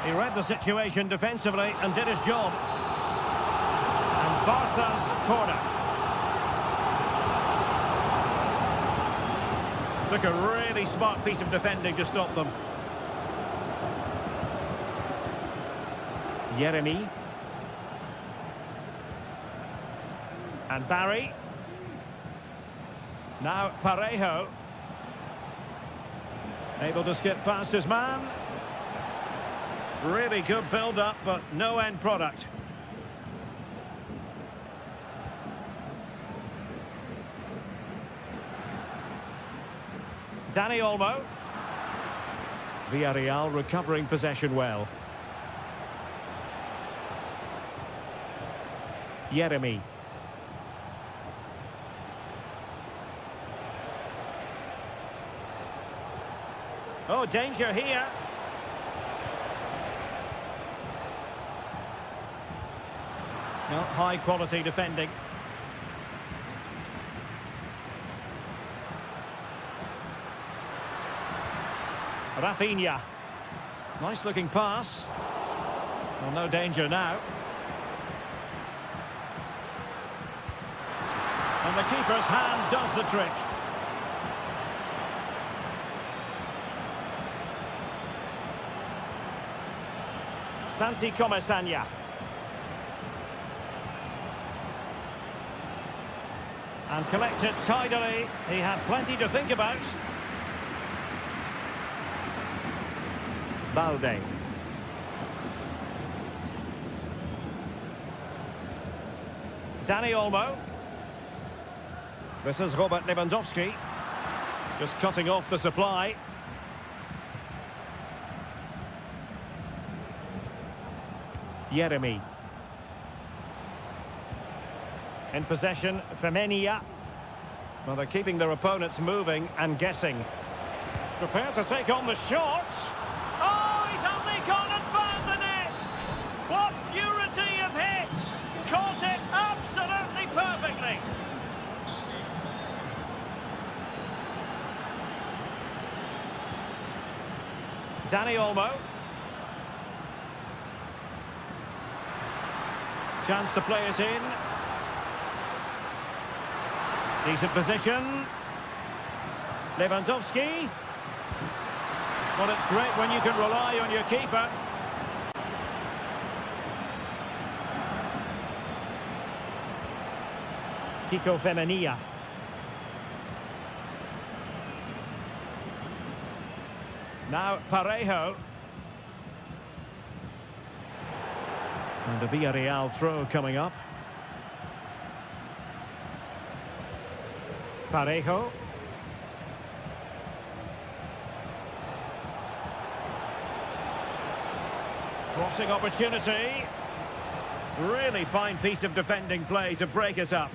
He read the situation defensively and did his job. And Barca's corner. Took a really smart piece of defending to stop them. Yeremy. And Barry. Now Parejo. Able to skip past his man. Really good build-up, but no end product. Dani Olmo. Villarreal recovering possession well. Yeremy. Oh, danger here. No, high quality defending. Rafinha. Nice looking pass. Well, no danger now. And the keeper's hand does the trick. Santi Comesaña. And collected tidily. He had plenty to think about. Balde. Dani Olmo. This is Robert Lewandowski. Just cutting off the supply. Yeremy. In possession, Femenia. Well, they're keeping their opponents moving and guessing. Prepared to take on the shot. Oh, he's only gone and found the net! What purity of hit! Caught it absolutely perfectly! Dani Olmo. Chance to play it in. Decent position. Lewandowski. Well, it's great when you can rely on your keeper. Kiko Femenia. Now Parejo. And a Villarreal throw coming up. Parejo. Crossing opportunity. Really fine piece of defending play to break it up.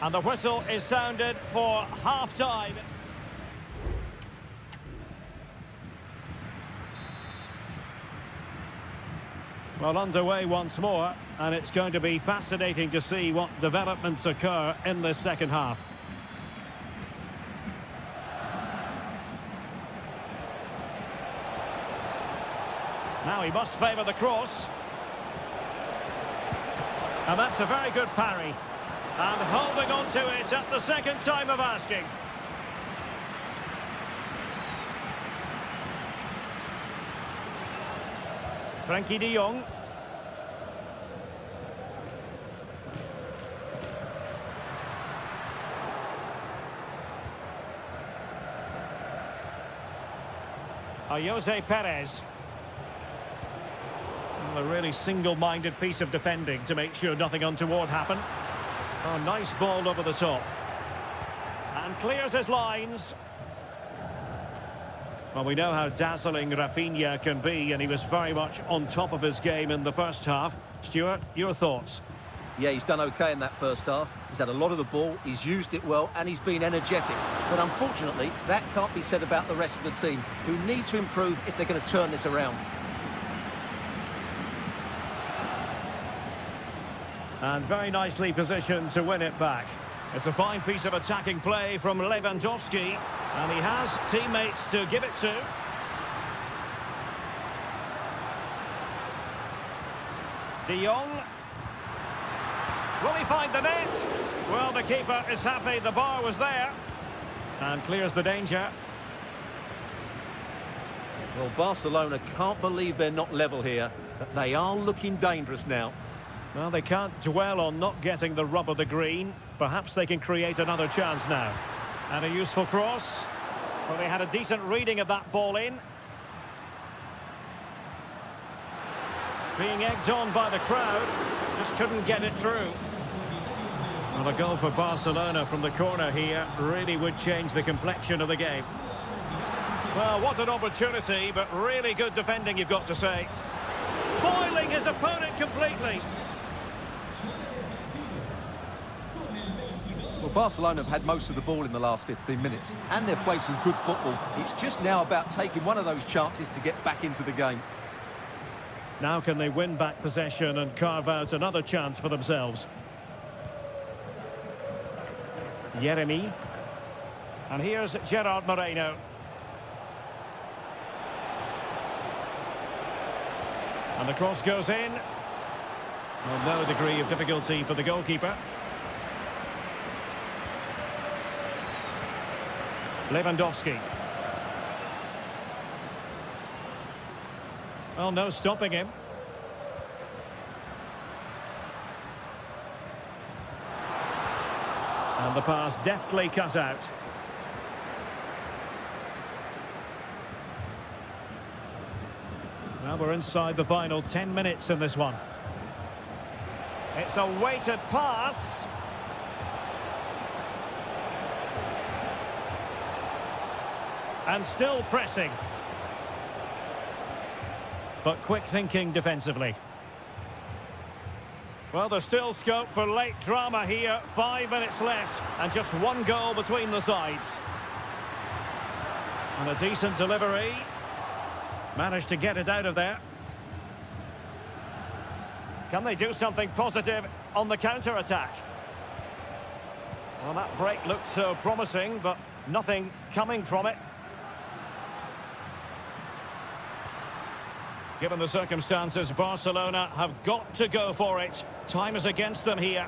And the whistle is sounded for half-time. Well, underway once more, and it's going to be fascinating to see what developments occur in this second half. Now he must favour the cross. And that's a very good parry. And holding on to it at the second time of asking. Frankie de Jong. Jose Perez. Well, a really single-minded piece of defending to make sure nothing untoward happened. Oh, nice ball over the top. And clears his lines. Well, we know how dazzling Rafinha can be, and he was very much on top of his game in the first half. Stuart, your thoughts? Yeah, he's done okay in that first half. He's had a lot of the ball, he's used it well, and he's been energetic. But unfortunately, that can't be said about the rest of the team, who need to improve if they're going to turn this around. And very nicely positioned to win it back. It's a fine piece of attacking play from Lewandowski, and he has teammates to give it to. De Jong. Will he find the net? Well, the keeper is happy the bar was there. And clears the danger. Well, Barcelona can't believe they're not level here, but they are looking dangerous now. Well, they can't dwell on not getting the rub of the green. Perhaps they can create another chance now. And a useful cross. Well, they had a decent reading of that ball in. Being egged on by the crowd. Just couldn't get it through. Well, a goal for Barcelona from the corner here really would change the complexion of the game. Well, what an opportunity, but really good defending, you've got to say. Foiling his opponent completely. Well, Barcelona have had most of the ball in the last 15 minutes, and they've played some good football. It's just now about taking one of those chances to get back into the game. Now can they win back possession and carve out another chance for themselves? Yeremy. And here's Gerard Moreno. And the cross goes in. Well, no degree of difficulty for the goalkeeper. Lewandowski. Well, no stopping him. And the pass deftly cut out. Well, we're inside the final 10 minutes in this one. It's a weighted pass. And still pressing. But quick thinking defensively. Well, there's still scope for late drama here. 5 minutes left and just one goal between the sides. And a decent delivery. Managed to get it out of there. Can they do something positive on the counter-attack? Well, that break looked so promising, but nothing coming from it. Given the circumstances, Barcelona have got to go for it. Time is against them here.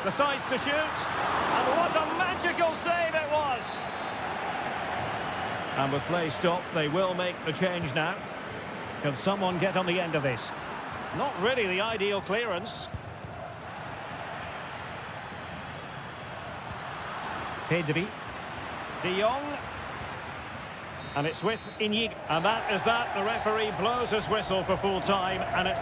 Decides to shoot. And what a magical save it was! And with play stopped, they will make the change now. Can someone get on the end of this? Not really the ideal clearance. Pedri. De Jong. And it's with Iñigo. And that is that. The referee blows his whistle for full time, and it...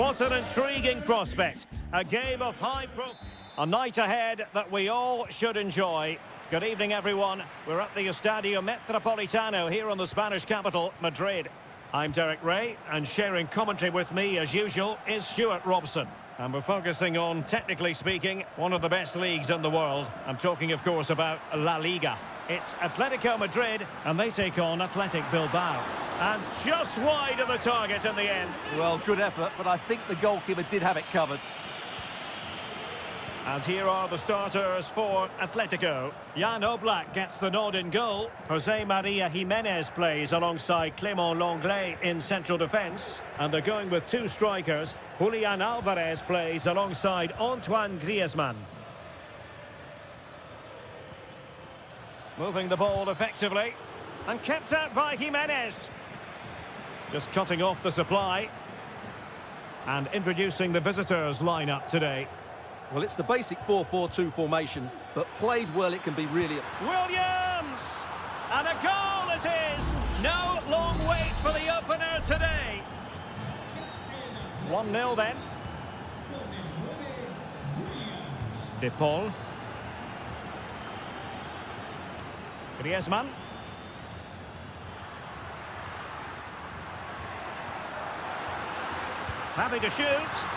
What an intriguing prospect. A game of a night ahead that we all should enjoy. Good evening, everyone. We're at the Estadio Metropolitano here in the Spanish capital, Madrid. I'm Derek Ray, and sharing commentary with me, as usual, is Stuart Robson. And we're focusing on, technically speaking, one of the best leagues in the world. I'm talking, of course, about La Liga. It's Atletico Madrid, and they take on Athletic Bilbao. And just wide of the target in the end. Well, good effort, but I think the goalkeeper did have it covered. And here are the starters for Atletico. Jan Oblak gets the nod in goal. Jose Maria Jimenez plays alongside Clément Lenglet in central defence. And they're going with two strikers. Julian Alvarez plays alongside Antoine Griezmann. Moving the ball effectively. And kept out by Jimenez. Just cutting off the supply. And introducing the visitors' lineup today. Well, it's the basic 4-4-2 formation, but played well it can be really... Williams! And a goal it is! No long wait for the opener today. 1-0 then. De Paul. Griezmann. Happy to shoot.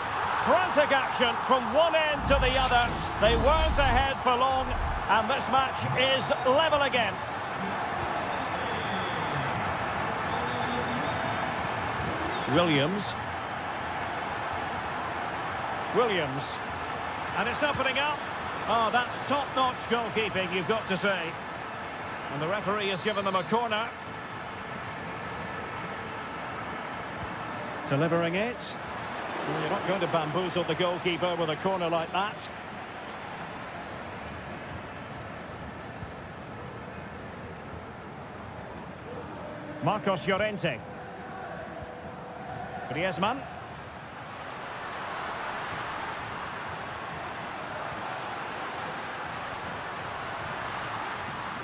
Frantic action from one end to the other. They weren't ahead for long, and this match is level again. Williams. And it's opening up. Oh, that's top-notch goalkeeping, you've got to say. And the referee has given them a corner. Delivering it. Well, you're not going to bamboozle the goalkeeper with a corner like that. Marcos Llorente. Griezmann.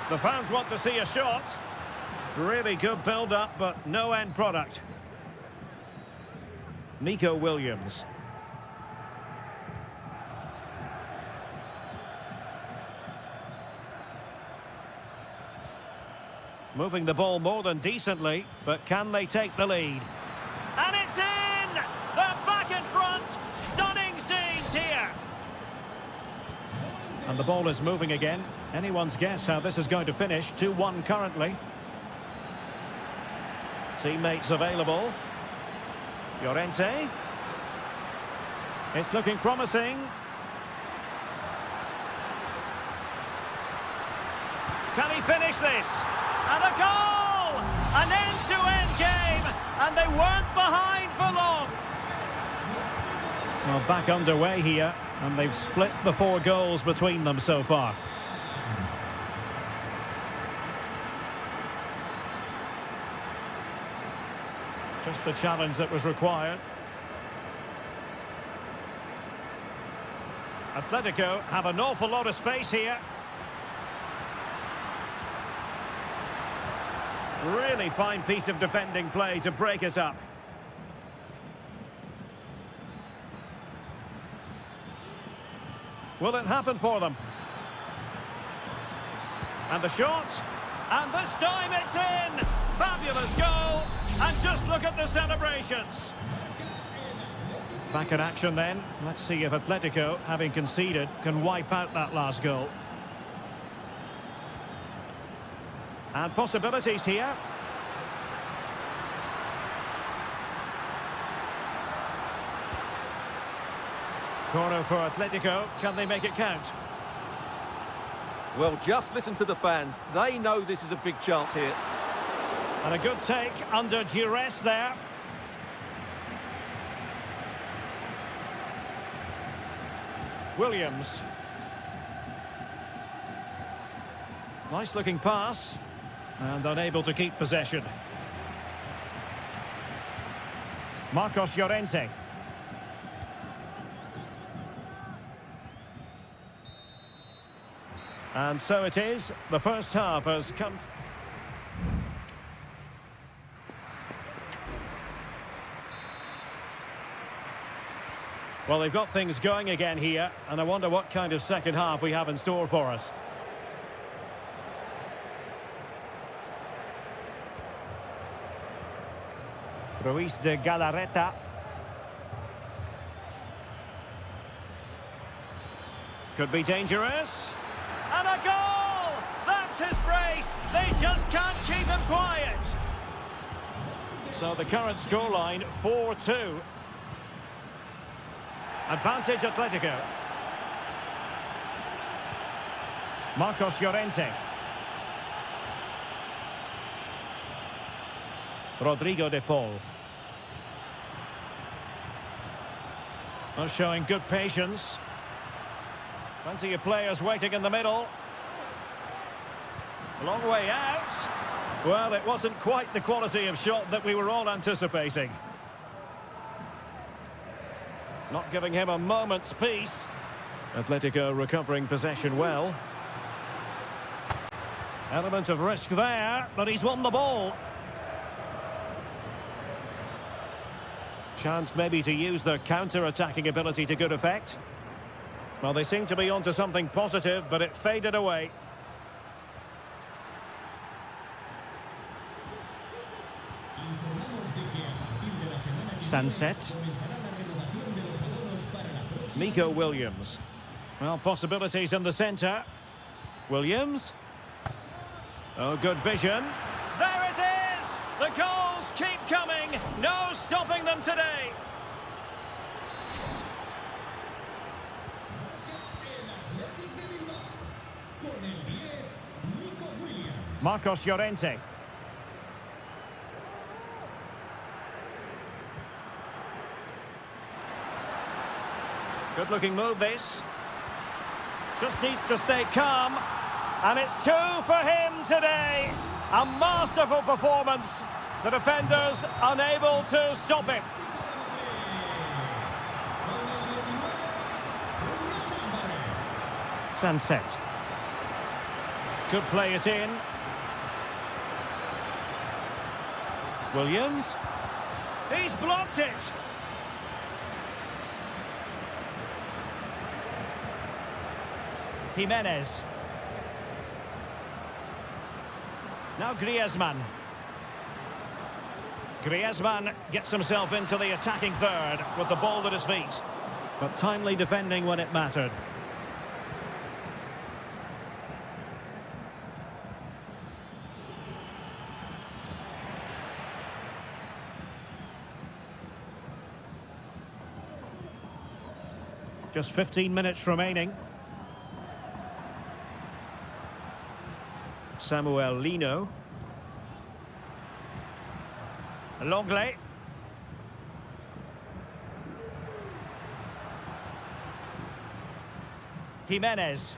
The fans want to see a shot. Really good build-up, but no end product. Nico Williams. Moving the ball more than decently, but can they take the lead? And it's in! They're back in front! Stunning scenes here! And the ball is moving again. Anyone's guess how this is going to finish. 2-1 currently. Teammates available. Llorente. It's looking promising. Can he finish this? And a goal! An end-to-end game, and they weren't behind for long. Well, back underway here, and they've split the 4 goals between them so far. Just the challenge that was required. Atletico have an awful lot of space here. Really fine piece of defending play to break us up. Will it happen for them? And the shot. And this time it's in! Fabulous goal! And just look at the celebrations. Back in action then. Let's see if Atletico, having conceded, can wipe out that last goal. And possibilities here. Corner for Atletico. Can they make it count? Well, just listen to the fans. They know this is a big chance here. And a good take under duress there. Williams. Nice looking pass. And unable to keep possession. Marcos Llorente. And so it is. The first half has come... Well, they've got things going again here, and I wonder what kind of second half we have in store for us. Ruiz de Galarreta. Could be dangerous. And a goal! That's his brace! They just can't keep him quiet. So the current scoreline, 4-2. Advantage Atletico. Marcos Llorente. Rodrigo de Paul. Well, showing good patience. Plenty of players waiting in the middle. Long way out. Well, it wasn't quite the quality of shot that we were all anticipating. Not giving him a moment's peace. Atletico recovering possession well. Element of risk there, but he's won the ball. Chance maybe to use their counter-attacking ability to good effect. Well, they seem to be onto something positive, but it faded away. Sunset. Nico Williams. Well, possibilities in the centre. Williams. Oh, good vision. There it is! The goals keep coming. No stopping them today. Marcos Llorente. Good-looking move, this. Just needs to stay calm. And it's 2 for him today. A masterful performance. The defenders unable to stop him. Sunset. Could play it in. Williams. He's blocked it. Jimenez. Now Griezmann. Griezmann gets himself into the attacking third with the ball at his feet. But timely defending when it mattered. Just 15 minutes remaining. Samuel Lino. Longley. Jimenez.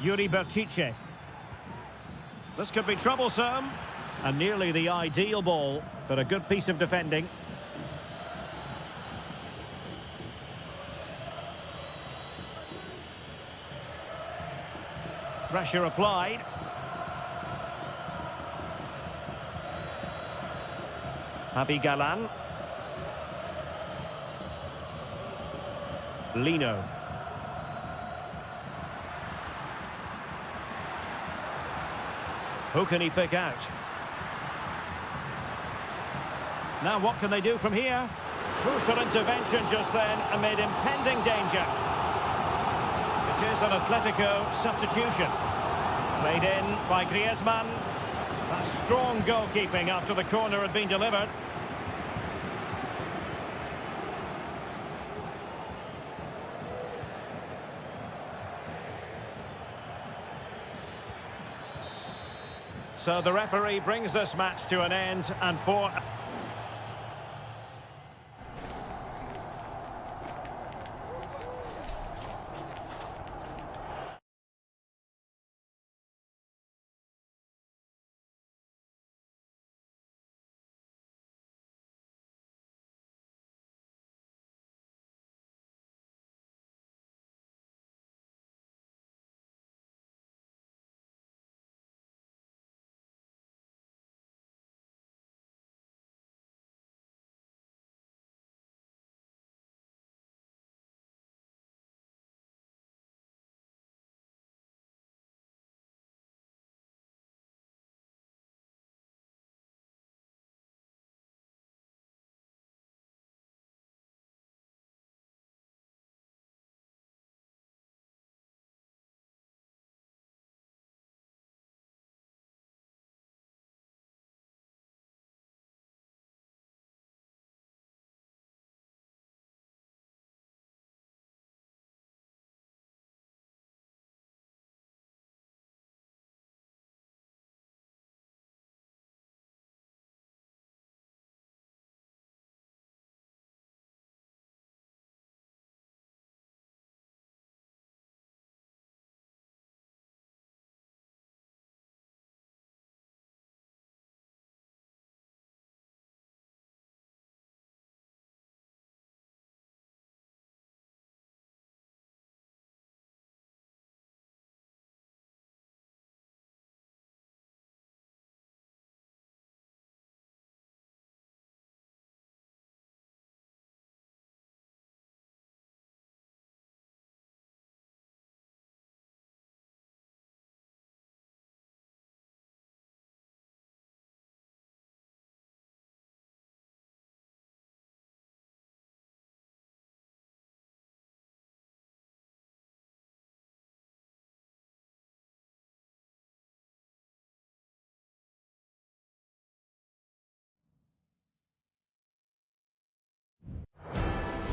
Yuri Berchiche. This could be troublesome. And nearly the ideal ball, but a good piece of defending. Pressure applied. Javi Galan. Lino. Who can he pick out? Now what can they do from here? Crucial intervention just then amid impending danger. It is an Atletico substitution. Played in by Griezmann. That's strong goalkeeping after the corner had been delivered. So the referee brings this match to an end, and for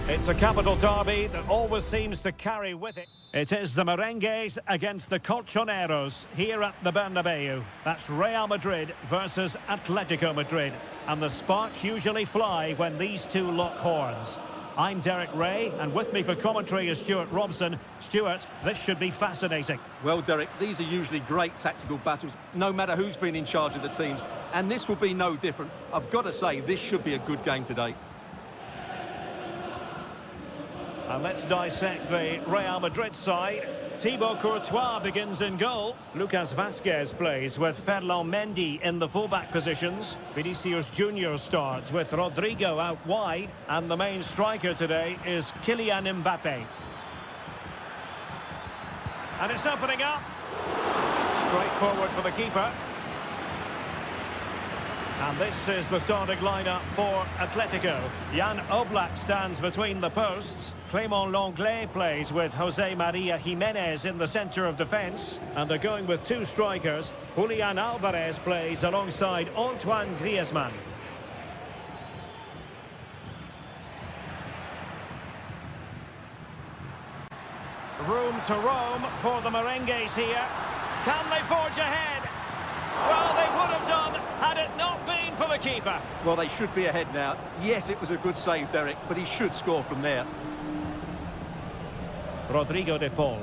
It's a capital derby that always seems to carry with it. It is the Merengues against the Colchoneros here at the Bernabeu. That's Real Madrid versus Atletico Madrid. And the sparks usually fly when these two lock horns. I'm Derek Ray, and with me for commentary is Stuart Robson. Stuart, this should be fascinating. Well, Derek, these are usually great tactical battles, no matter who's been in charge of the teams. And this will be no different. I've got to say, this should be a good game today. And let's dissect the Real Madrid side. Thibaut Courtois begins in goal. Lucas Vazquez plays with Ferland Mendy in the fullback positions. Vinicius Junior starts with Rodrigo out wide. And the main striker today is Kylian Mbappe. And it's opening up. Straight forward for the keeper. And this is the starting lineup for Atletico. Jan Oblak stands between the posts. Clément Lenglet plays with Jose Maria Jimenez in the centre of defence. And they're going with two strikers. Julian Alvarez plays alongside Antoine Griezmann. Room to roam for the Merengues here. Can they forge ahead? Well, they would have done had it not been for the keeper. Well, they should be ahead now. Yes, it was a good save, Derek, but he should score from there. Rodrigo de Paul.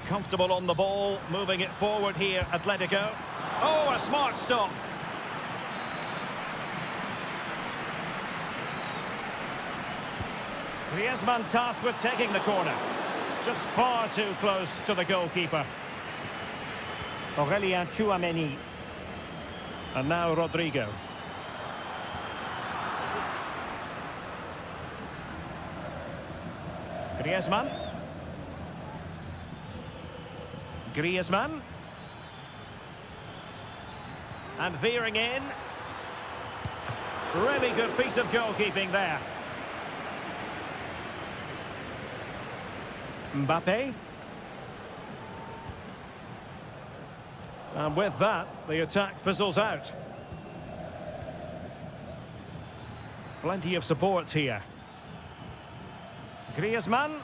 Comfortable on the ball, moving it forward here, Atletico. Oh, a smart stop. Griezmann tasked with taking the corner. Just far too close to the goalkeeper. Aurélien Tchouameni. And now Rodrigo. Griezmann. Griezmann. And veering in. Really good piece of goalkeeping there. Mbappe. And with that, the attack fizzles out. Plenty of support here. Griezmann.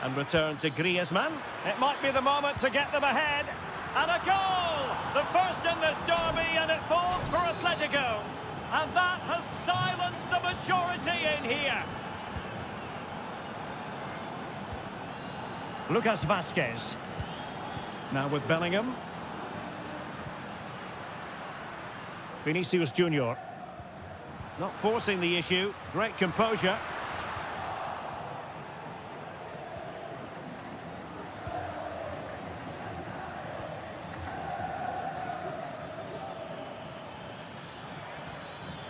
And return to Griezmann. It might be the moment to get them ahead. And a goal! The first in this derby, and it falls for Atletico. And that has silenced the majority in here. Lucas Vazquez. Now with Bellingham. Vinicius Junior. Not forcing the issue. Great composure.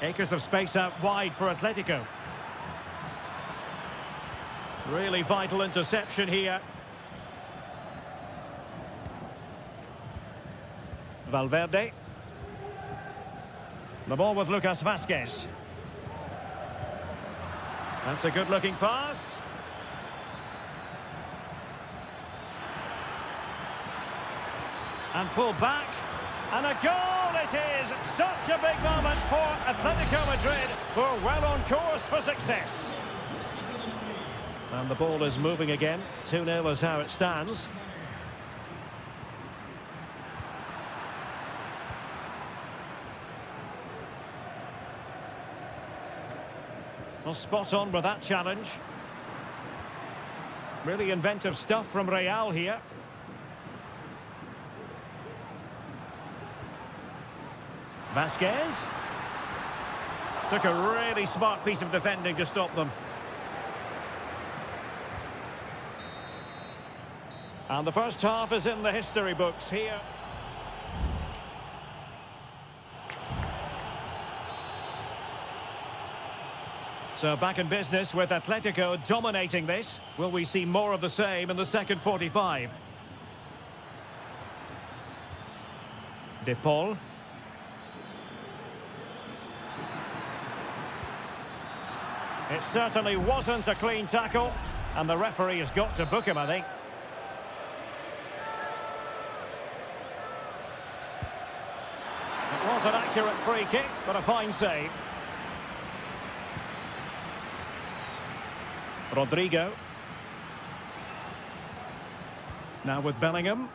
Acres of space out wide for Atletico. Really vital interception here. Valverde. The ball with Lucas Vazquez. That's a good-looking pass. And pulled back. And a goal it is! Such a big moment for Atletico Madrid, who are well on course for success. And the ball is moving again. 2-0 is how it stands. Well, spot on with that challenge. Really inventive stuff from Real here. Vazquez. Took a really smart piece of defending to stop them. And the first half is in the history books here. So back in business with Atletico dominating this. Will we see more of the same in the second 45? De Paul. It certainly wasn't a clean tackle, and the referee has got to book him, I think. was an accurate free kick, but a fine save. Rodrigo. Now with Bellingham.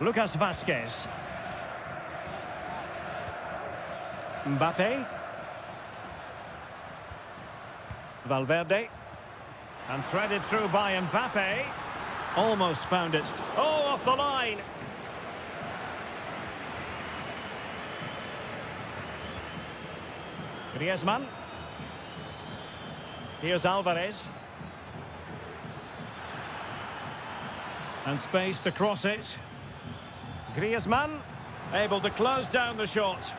Lucas Vazquez. Mbappe. Valverde. And threaded through by Mbappe. Almost found it. Oh, off the line. Griezmann. Here's Alvarez. And space to cross it. Griezmann able to close down the shot.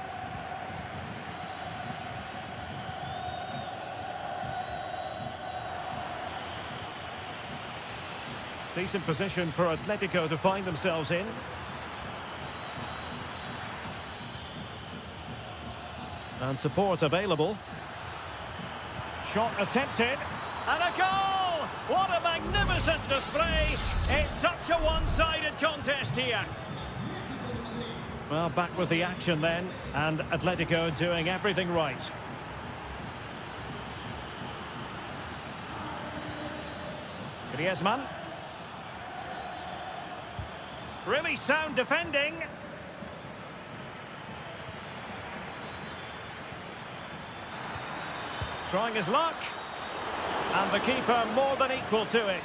Decent position for Atletico to find themselves in. And support available. Shot attempted. And a goal! What a magnificent display! It's such a one-sided contest here. Well, back with the action then. And Atletico doing everything right. Griezmann. Really sound defending. Trying his luck. And the keeper more than equal to it.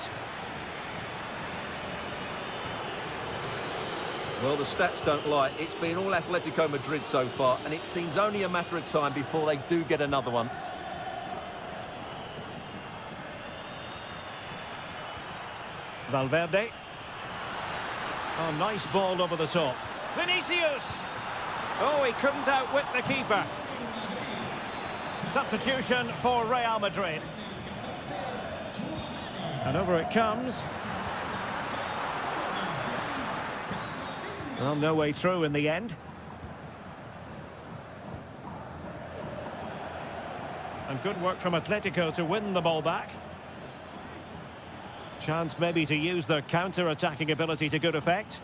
Well, the stats don't lie. It's been all Atletico Madrid so far, and it seems only a matter of time before they do get another one. Valverde. Oh, nice ball over the top. Vinicius! Oh, he couldn't outwit the keeper. Substitution for Real Madrid. And over it comes. Well, no way through in the end. And good work from Atletico to win the ball back. Chance maybe to use their counter-attacking ability to good effect.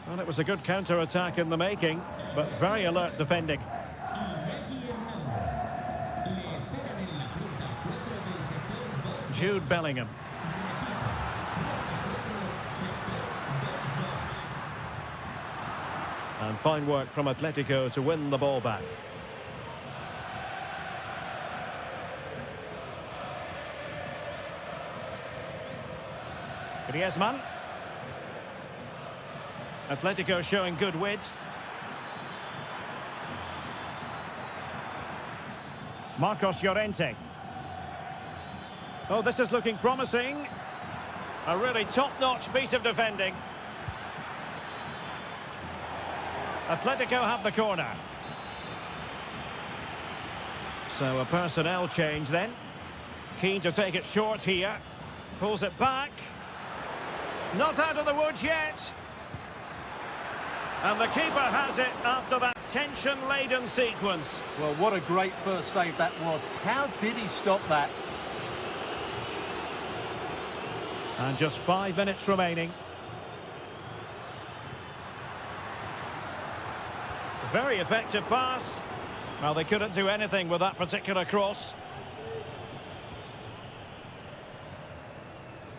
Well, it was a good counter-attack in the making, but very alert defending. Jude Bellingham. And fine work from Atletico to win the ball back. Griezmann. Atletico showing good width. Marcos Llorente. Oh, this is looking promising. A really top-notch piece of defending. Atletico have the corner. So a personnel change then. Keen to take it short here. Pulls it back. Not out of the woods yet. And the keeper has it after that tension-laden sequence. Well, what a great first save that was. How did he stop that? And just 5 minutes remaining. Very effective pass. Well, they couldn't do anything with that particular cross.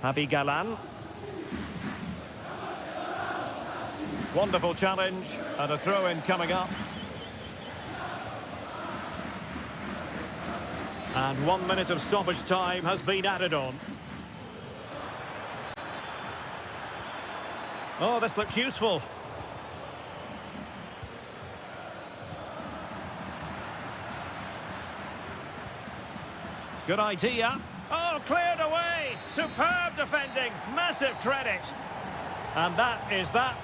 Javi Galan. Wonderful challenge and a throw-in coming up. And 1 minute of stoppage time has been added on. Oh, this looks useful. Good idea. Oh, cleared away. Superb defending. Massive credit. And that is that.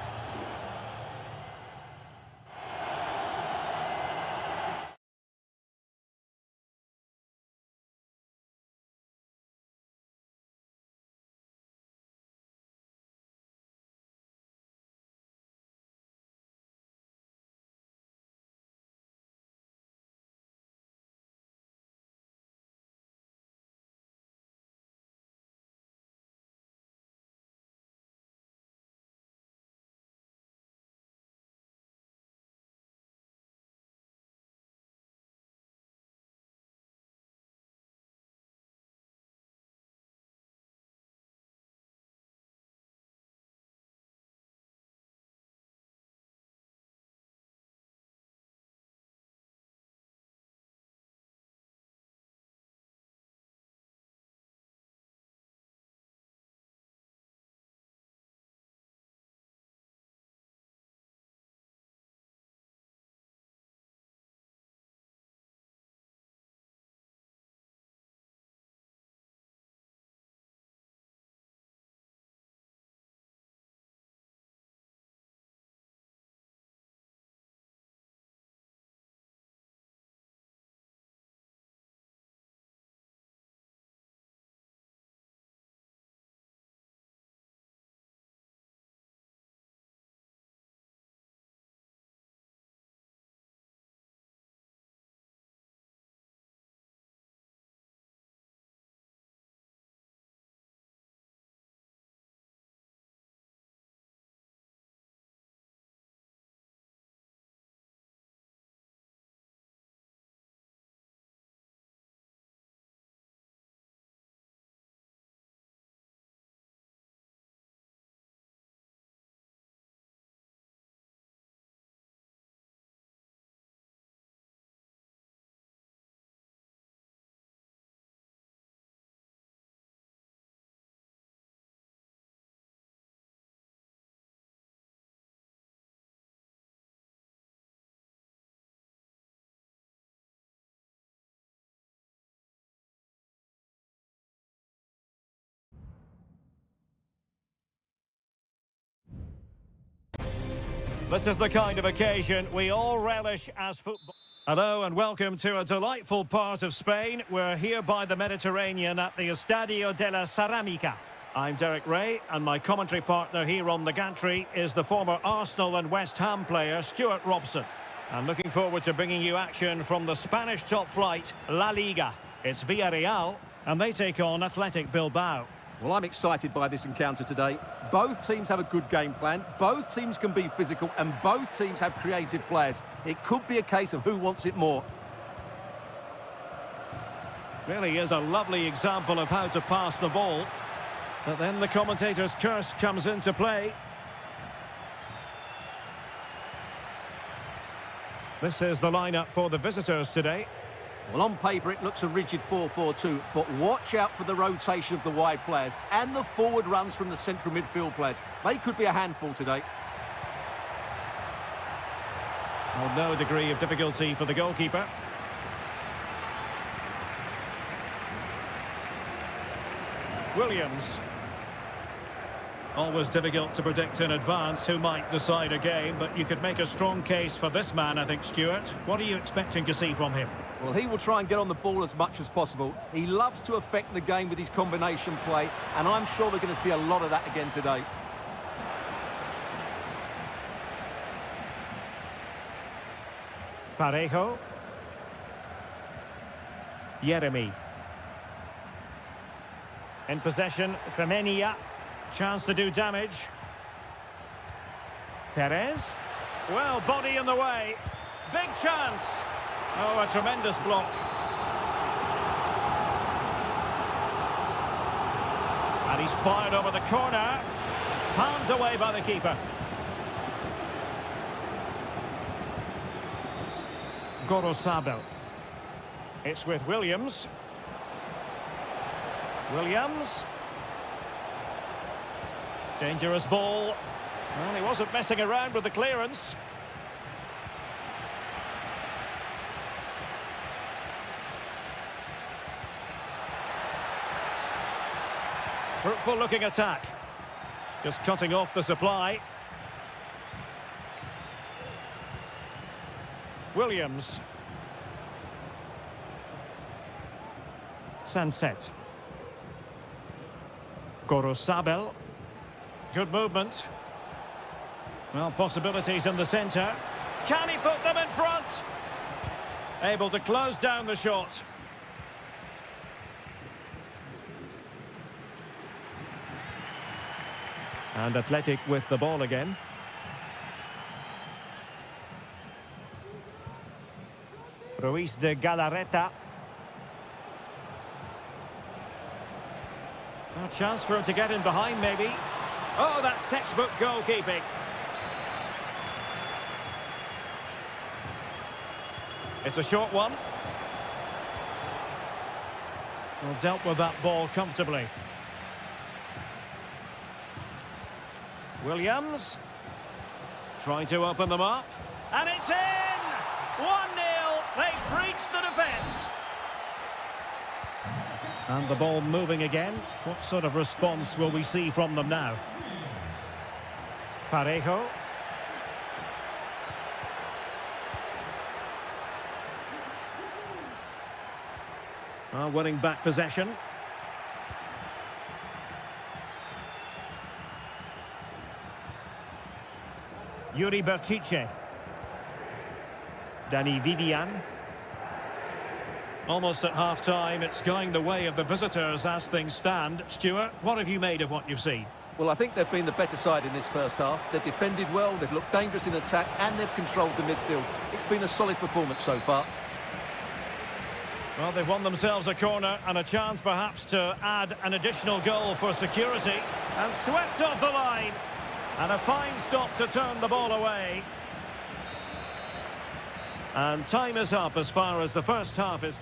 This is the kind of occasion we all relish as football. Hello and welcome to a delightful part of Spain. We're here by the Mediterranean at the Estadio de la Ceramica. I'm Derek Ray, and my commentary partner here on the gantry is the former Arsenal and West Ham player Stuart Robson. I'm looking forward to bringing you action from the Spanish top flight, La Liga. It's Villarreal, and they take on Athletic Bilbao. Well, I'm excited by this encounter today. Both teams have a good game plan, both teams can be physical, and both teams have creative players. It could be a case of who wants it more. Really is a lovely example of how to pass the ball. But then the commentator's curse comes into play. This is the lineup for the visitors today. Well, on paper, it looks a rigid 4-4-2, but watch out for the rotation of the wide players and the forward runs from the central midfield players. They could be a handful today. Well, no degree of difficulty for the goalkeeper. Williams. Always difficult to predict in advance who might decide a game, but you could make a strong case for this man, I think, Stuart. What are you expecting to see from him? Well, he will try and get on the ball as much as possible. He loves to affect the game with his combination play, and I'm sure we're going to see a lot of that again today. Parejo. Jeremy. In possession, Femenia. Chance to do damage. Perez. Well, body in the way. Big chance. Oh, a tremendous block. And he's fired over the corner. Palmed away by the keeper. Gorosabel. It's with Williams. Williams. Dangerous ball. Well, he wasn't messing around with the clearance. Fruitful looking attack. Just cutting off the supply. Williams. Sunset. Gorosabel. Good movement. Well, possibilities in the centre. Can he put them in front? Able to close down the shot. And Athletic with the ball again. Ruiz de Galarreta. A chance for him to get in behind, maybe. Oh, that's textbook goalkeeping. It's a short one. Well, dealt with that ball comfortably. Williams. Trying to open them up. And it's in! 1-0. They've breached the defence. And the ball moving again. What sort of response will we see from them now? Parejo. Winning back possession. Yuri Berchiche. Dani Vivian. Almost at half-time, it's going the way of the visitors as things stand. Stuart, what have you made of what you've seen? Well, I think they've been the better side in this first half. They've defended well, they've looked dangerous in attack, and they've controlled the midfield. It's been a solid performance so far. Well, they've won themselves a corner and a chance perhaps to add an additional goal for security. And swept off the line. And a fine stop to turn the ball away. And time is up as far as the first half is...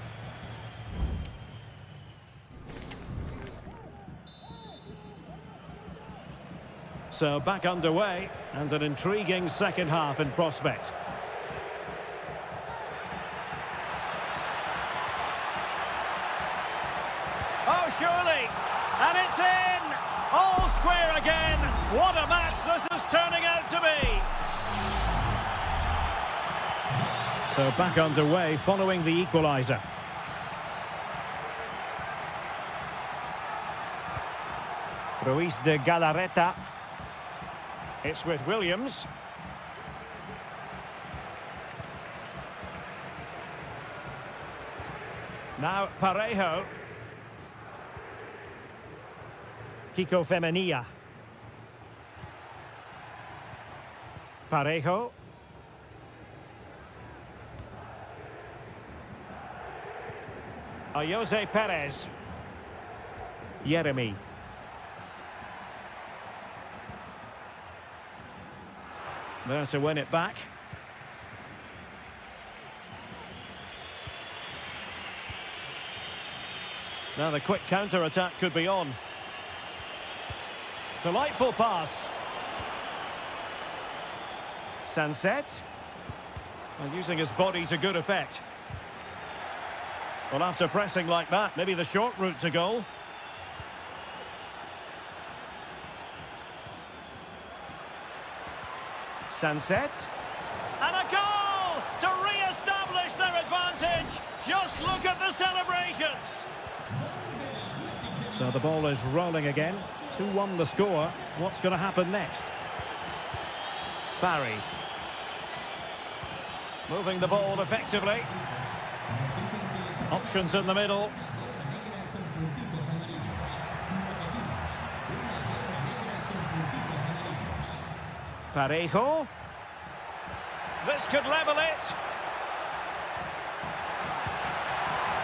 So back underway, and an intriguing second half in prospect. Oh, surely! And it's in! All square again! What a match this is turning out to be! So back underway following the equaliser. Ruiz de Galarreta. It's with Williams. Now Parejo. Kiko Femenia. Parejo. Jose Perez. Yeremy. There to win it back. Now the quick counter-attack could be on. Delightful pass. Sunset. And using his body to good effect. Well, after pressing like that, maybe the short route to goal. Sunset. And a goal to re-establish their advantage. Just look at the celebrations. So the ball is rolling again. 2-1 the score. What's going to happen next? Barry. Moving the ball effectively. Options in the middle. Parejo. This could level it.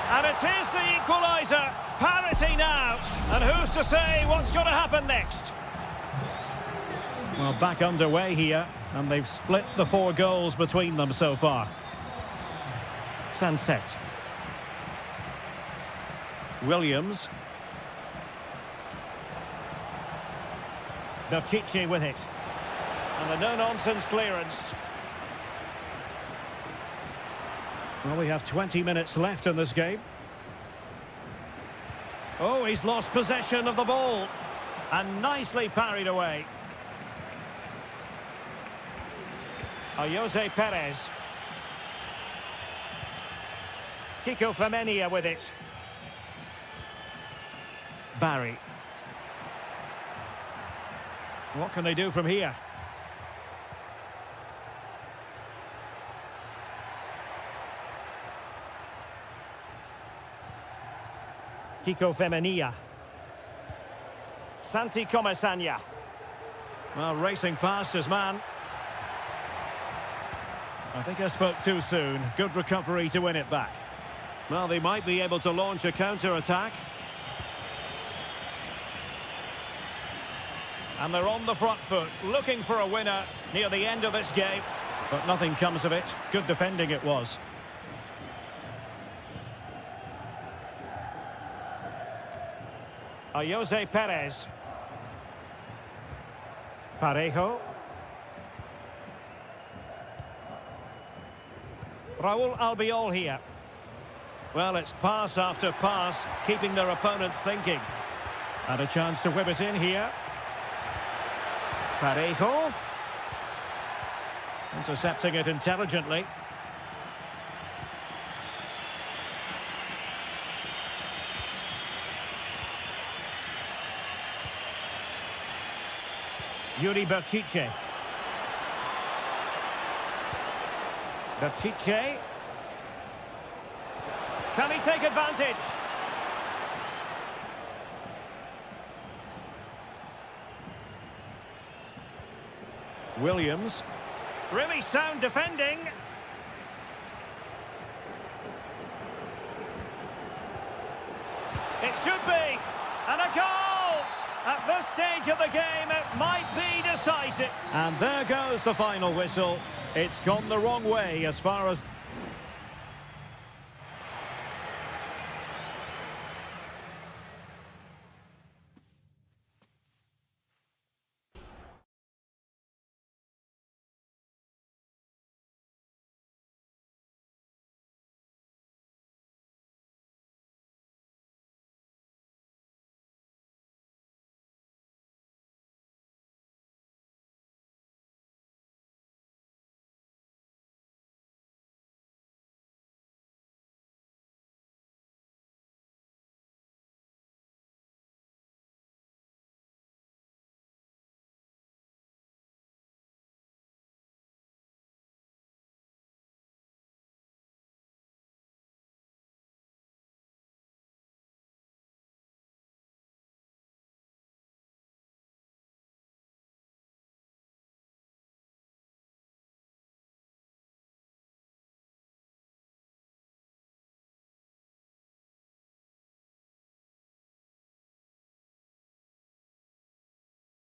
And it is the equaliser. Parity now. And who's to say what's going to happen next? Well, back underway here. And they've split the 4 goals between them so far. Sunset. Williams. Berchiche with it. And a no-nonsense clearance. Well, we have 20 minutes left in this game. Oh, he's lost possession of the ball. And nicely parried away. Jose Perez. Kiko Femenia with it. Barry. What can they do from here? Kiko Femenia. Santi Comesaña. Well, racing past his man. I think I spoke too soon. Good recovery to win it back. Well, they might be able to launch a counter-attack. And they're on the front foot, looking for a winner near the end of this game. But nothing comes of it. Good defending it was. Jose Perez. Parejo. Raúl Albiol here. Well, it's pass after pass, keeping their opponents thinking. And a chance to whip it in here. Parejo. Intercepting it intelligently. Yuri Berchiche. Berchiche. Can he take advantage? Williams. Really sound defending. It should be. And a goal! At this stage of the game, it might be decisive. And there goes the final whistle. It's gone the wrong way as far as